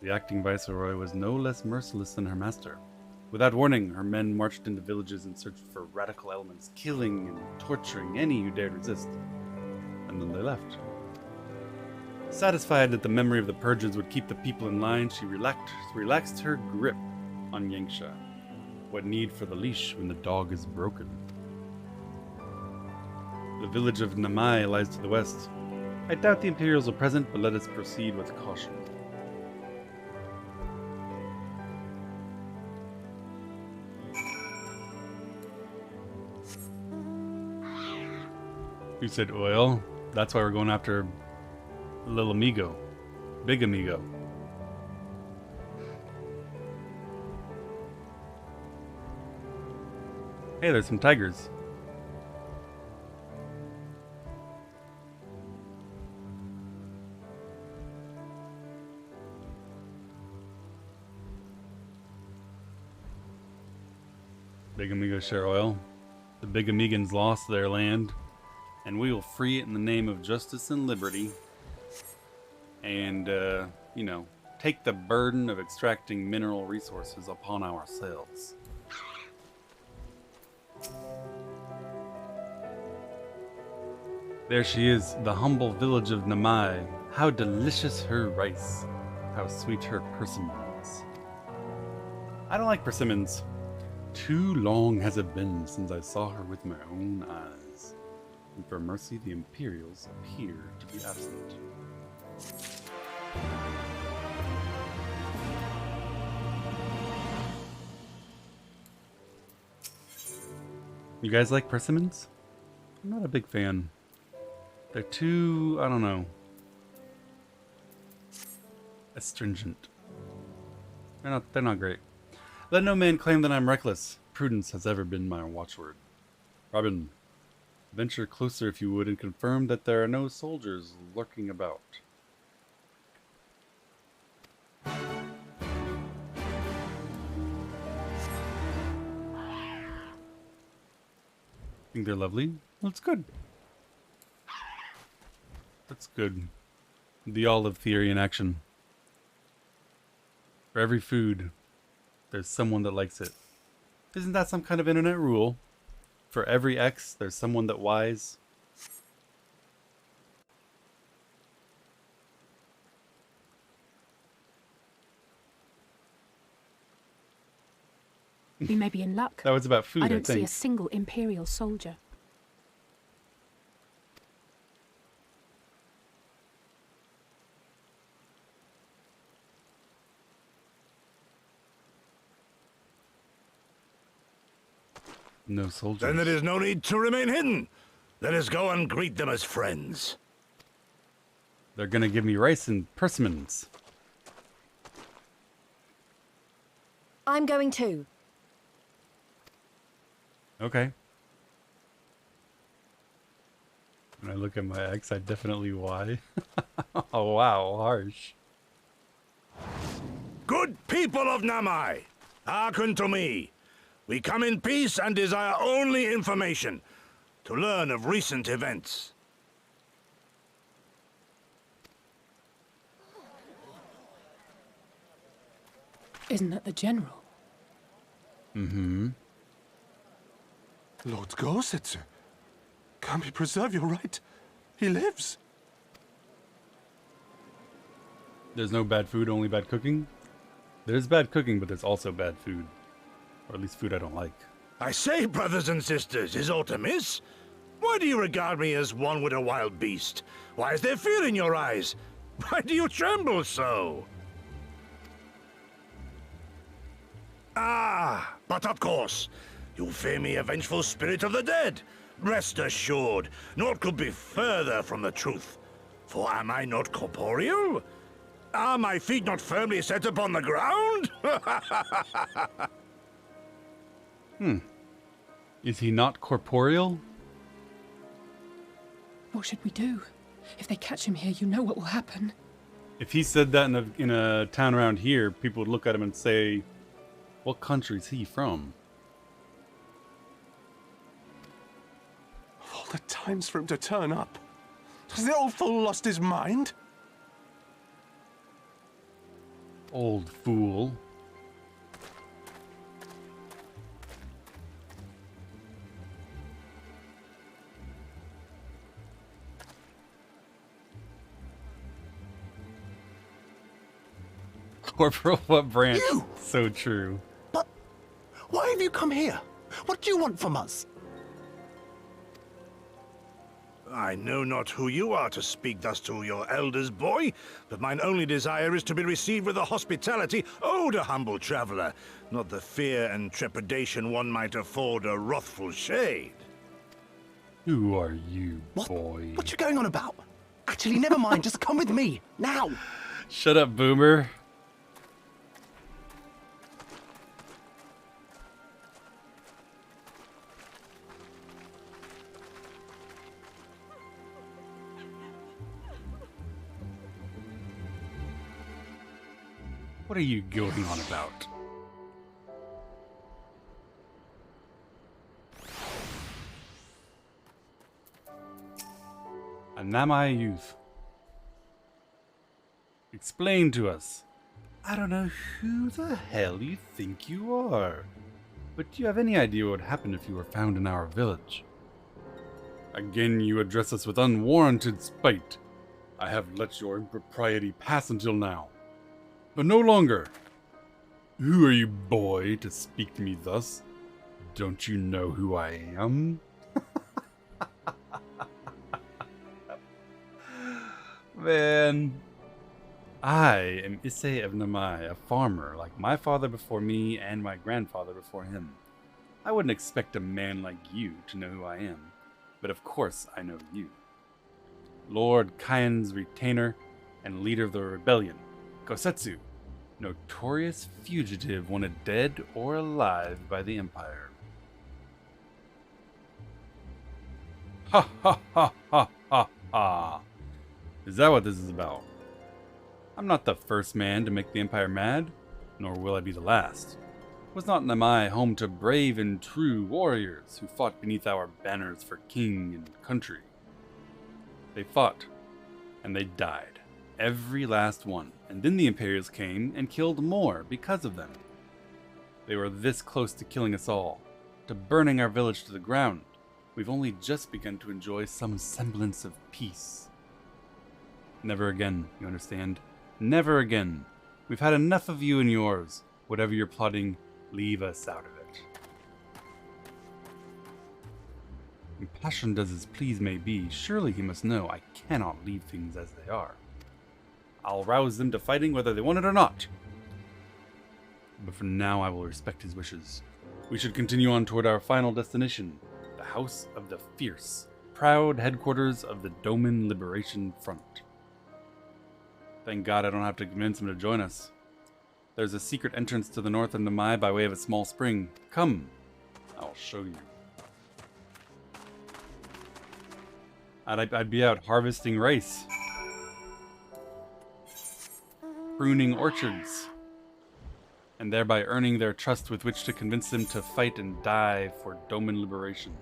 The acting viceroy was no less merciless than her master. Without warning, her men marched into villages in search for radical elements, killing and torturing any who dared resist. And then they left. Satisfied that the memory of the purges would keep the people in line, she relaxed her grip on Yangsha. What need for the leash when the dog is broken? The village of Namai lies to the west. I doubt the Imperials are present, but let us proceed with caution. You said oil? That's why we're going after Little Amigo. Big Amigo. Hey, there's some tigers. Big Amigos share oil. The Big Amigans lost their land, and we will free it in the name of justice and liberty. And, you know, take the burden of extracting mineral resources upon ourselves. There she is, the humble village of Namai. How delicious her rice. How sweet her persimmons. I don't like persimmons. Too long has it been since I saw her with my own eyes. And for mercy, the Imperials appear to be absent. You guys like persimmons? I'm not a big fan. They're too, I don't know, astringent. They're not great. Let no man claim that I'm reckless. Prudence has ever been my watchword. Robin, venture closer if you would and confirm that there are no soldiers lurking about. Think they're lovely? Well, it's good. That's good. The olive theory in action. For every food, there's someone that likes it. Isn't that some kind of internet rule? For every X, there's someone that Ys. We may be in luck. That was about food, I don't see think. a single Imperial soldier. No soldiers. Then there is no need to remain hidden. Let us go and greet them as friends. They're gonna give me rice and persimmons. I'm going too. Okay. When I look at my ex, I definitely why. Oh wow, harsh. Good people of Namai, hearken to me. We come in peace and desire only information to learn of recent events. Isn't that the general? Mm-hmm. Lord Gosetsu. Kami, preserve your right. He lives. There's no bad food, only bad cooking? There's bad cooking, but there's also bad food. Or at least food I don't like. I say, brothers and sisters, is aught amiss? Why do you regard me as one with a wild beast? Why is there fear in your eyes? Why do you tremble so? Ah, but of course, you fear me a vengeful spirit of the dead. Rest assured, naught could be further from the truth. For am I not corporeal? Are my feet not firmly set upon the ground? Is he not corporeal? What should we do? If they catch him here, you know what will happen. If he said that in a town around here, people would look at him and say, what country is he from? Of all the times for him to turn up, has the old fool lost his mind? Old fool. Corporal, what branch? You! So true. But why have you come here? What do you want from us? I know not who you are to speak thus to your elders, boy, but mine only desire is to be received with the hospitality owed a humble traveler, not the fear and trepidation one might afford a wrathful shade. Who are you, boy? What you going on about? Actually, never mind, just come with me, now! Shut up, boomer. What are you going on about? A Namai youth. Explain to us. I don't know who the hell you think you are. But do you have any idea what would happen if you were found in our village? Again, you address us with unwarranted spite. I have let your impropriety pass until now. But no longer. Who are you, boy, to speak to me thus? Don't you know who I am? Man. I am Issei of Namai, a farmer, like my father before me and my grandfather before him. I wouldn't expect a man like you to know who I am, but of course I know you. Lord Kaien's retainer and leader of the rebellion, Kosetsu, notorious fugitive wanted dead or alive by the Empire. Ha ha ha ha ha ha! Is that what this is about? I'm not the first man to make the Empire mad, nor will I be the last. Was not Namai home to brave and true warriors who fought beneath our banners for king and country? They fought, and they died. Every last one. And then the Imperials came and killed more because of them. They were this close to killing us all, to burning our village to the ground. We've only just begun to enjoy some semblance of peace. Never again, you understand? Never again. We've had enough of you and yours. Whatever you're plotting, leave us out of it. Impassioned as his pleas may be, surely he must know I cannot leave things as they are. I'll rouse them to fighting whether they want it or not. But for now I will respect his wishes. We should continue on toward our final destination, the House of the Fierce, proud headquarters of the Doman Liberation Front. Thank God I don't have to convince him to join us. There's a secret entrance to the north end of Mai by way of a small spring. Come, I'll show you. I'd be out harvesting rice, pruning orchards, and thereby earning their trust with which to convince them to fight and die for Doman liberation.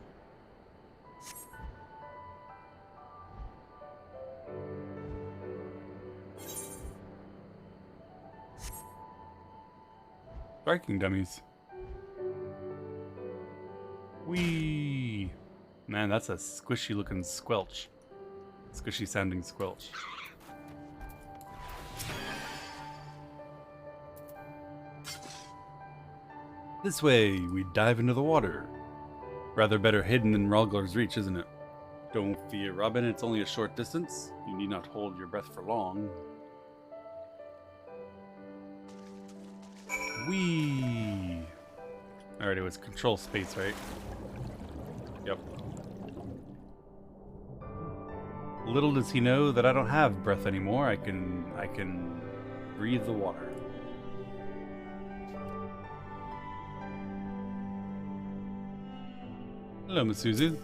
Striking dummies. Whee! Man, that's a squishy looking squelch. Squishy sounding squelch. This way, we dive into the water. Rather better hidden than Ralglar's reach, isn't it? Don't fear, Robin, it's only a short distance. You need not hold your breath for long. Whee! Alright, it was control space, right? Yep. Little does he know that I don't have breath anymore. I can breathe the water. Hello, Masuzu.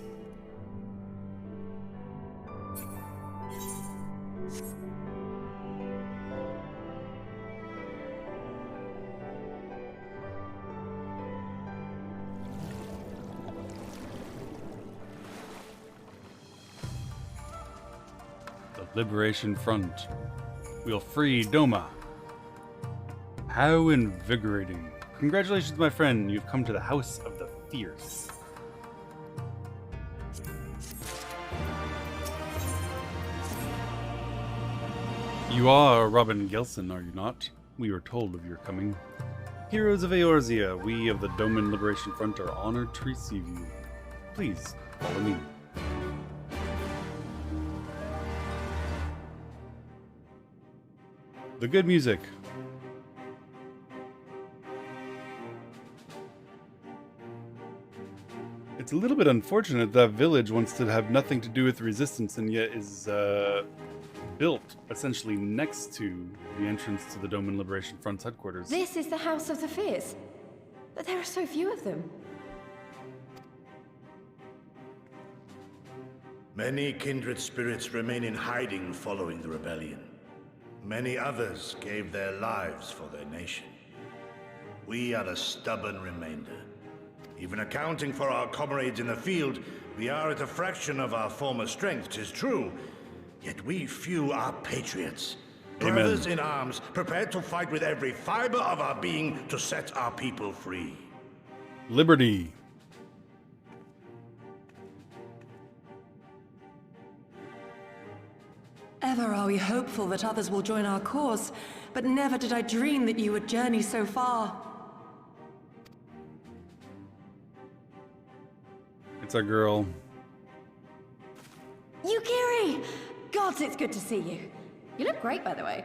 Liberation Front. We'll free Doma. How invigorating. Congratulations, my friend. You've come to the House of the Fierce. You are Robin Gelson, are you not? We were told of your coming. Heroes of Eorzea, we of the Doman Liberation Front are honored to receive you. Please, follow me. The good music. It's a little bit unfortunate that village wants to have nothing to do with resistance and yet is built essentially next to the entrance to the Doman Liberation Front's headquarters. This is the House of the Fierce. But there are so few of them. Many kindred spirits remain in hiding following the rebellion. Many others gave their lives for their nation. We are a stubborn remainder. Even accounting for our comrades in the field, we are at a fraction of our former strength, 'tis true. Yet we few are patriots. Amen. Brothers in arms, prepared to fight with every fiber of our being to set our people free. Liberty. Ever are we hopeful that others will join our cause, but never did I dream that you would journey so far. It's our girl. Yukiri! Gods, it's good to see you. You look great, by the way.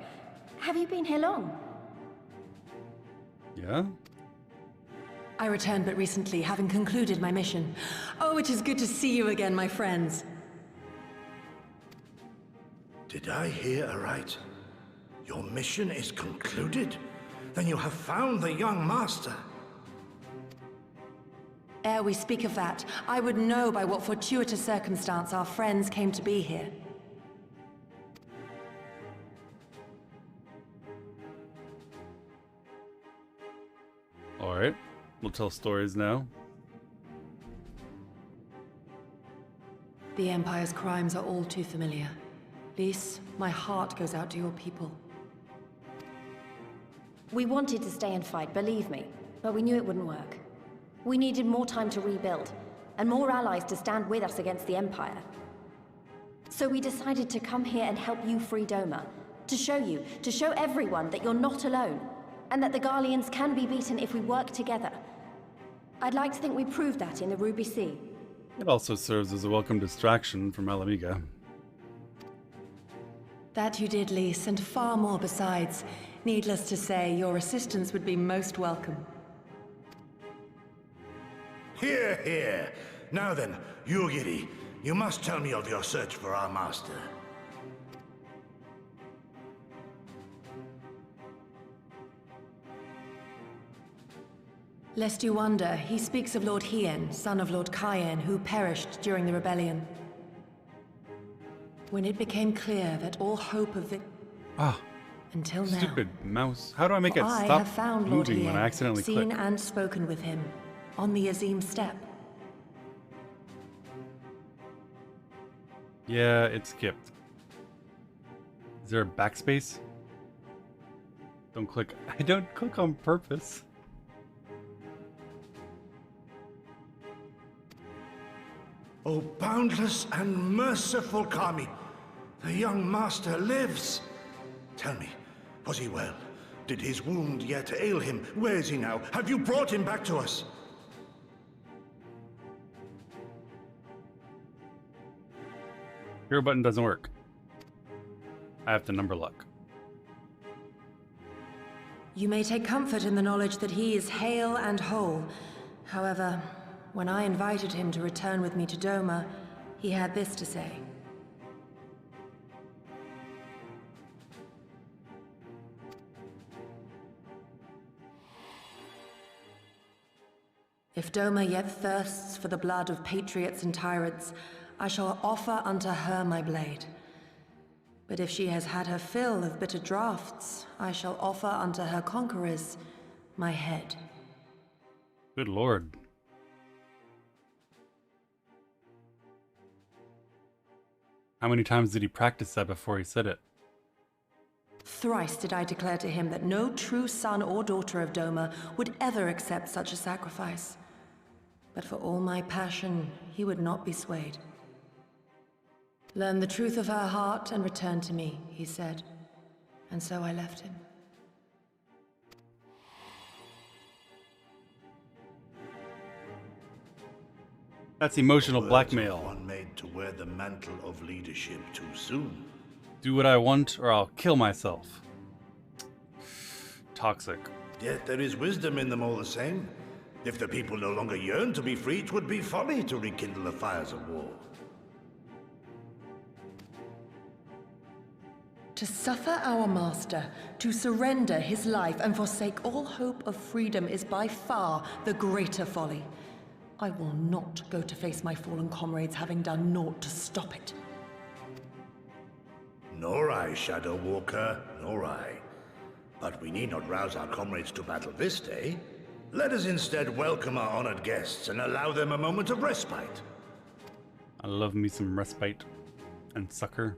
Have you been here long? Yeah? I returned but recently, having concluded my mission. Oh, it is good to see you again, my friends. Did I hear aright? Your mission is concluded? Then you have found the young master. Ere we speak of that, I would know by what fortuitous circumstance our friends came to be here. Alright, we'll tell stories now. The Empire's crimes are all too familiar. Lys, my heart goes out to your people. We wanted to stay and fight, believe me, but we knew it wouldn't work. We needed more time to rebuild, and more allies to stand with us against the Empire. So we decided to come here and help you free Doma, to show everyone that you're not alone, and that the Garleans can be beaten if we work together. I'd like to think we proved that in the Ruby Sea. It also serves as a welcome distraction from Alamiga. That you did, Lys, and far more besides. Needless to say, your assistance would be most welcome. Hear, hear. Now then, Yugiri, you must tell me of your search for our master. Lest you wonder, he speaks of Lord Hien, son of Lord Cayenne, who perished during the rebellion. When it became clear that all hope of it... Until now. Stupid mouse. How do I make it I stop have found Lord moving Hien, when I accidentally seen click? and spoken with him, on the Azim Steppe. Yeah, it skipped. Is there a backspace? Don't click. I don't click on purpose. O boundless and merciful Kami, the young master lives. Tell me, was he well? Did his wound yet ail him? Where is he now? Have you brought him back to us? Hero button doesn't work. I have to number luck. You may take comfort in the knowledge that he is hale and whole. However, when I invited him to return with me to Doma, he had this to say. If Doma yet thirsts for the blood of patriots and tyrants, I shall offer unto her my blade. But if she has had her fill of bitter draughts, I shall offer unto her conquerors my head. Good lord. How many times did he practice that before he said it? Thrice did I declare to him that no true son or daughter of Doma would ever accept such a sacrifice. But for all my passion, he would not be swayed. Learn the truth of her heart and return to me, he said. And so I left him. That's emotional Words blackmail. of one made to wear the mantle of leadership too soon. Do what I want or I'll kill myself. Toxic. Yet there is wisdom in them all the same. If the people no longer yearn to be free, it would be folly to rekindle the fires of war. To suffer our master, to surrender his life and forsake all hope of freedom is by far the greater folly. I will not go to face my fallen comrades having done naught to stop it. Nor I, Shadow Walker, nor I. But we need not rouse our comrades to battle this day. Let us instead welcome our honored guests and allow them a moment of respite. I love me some respite and succor.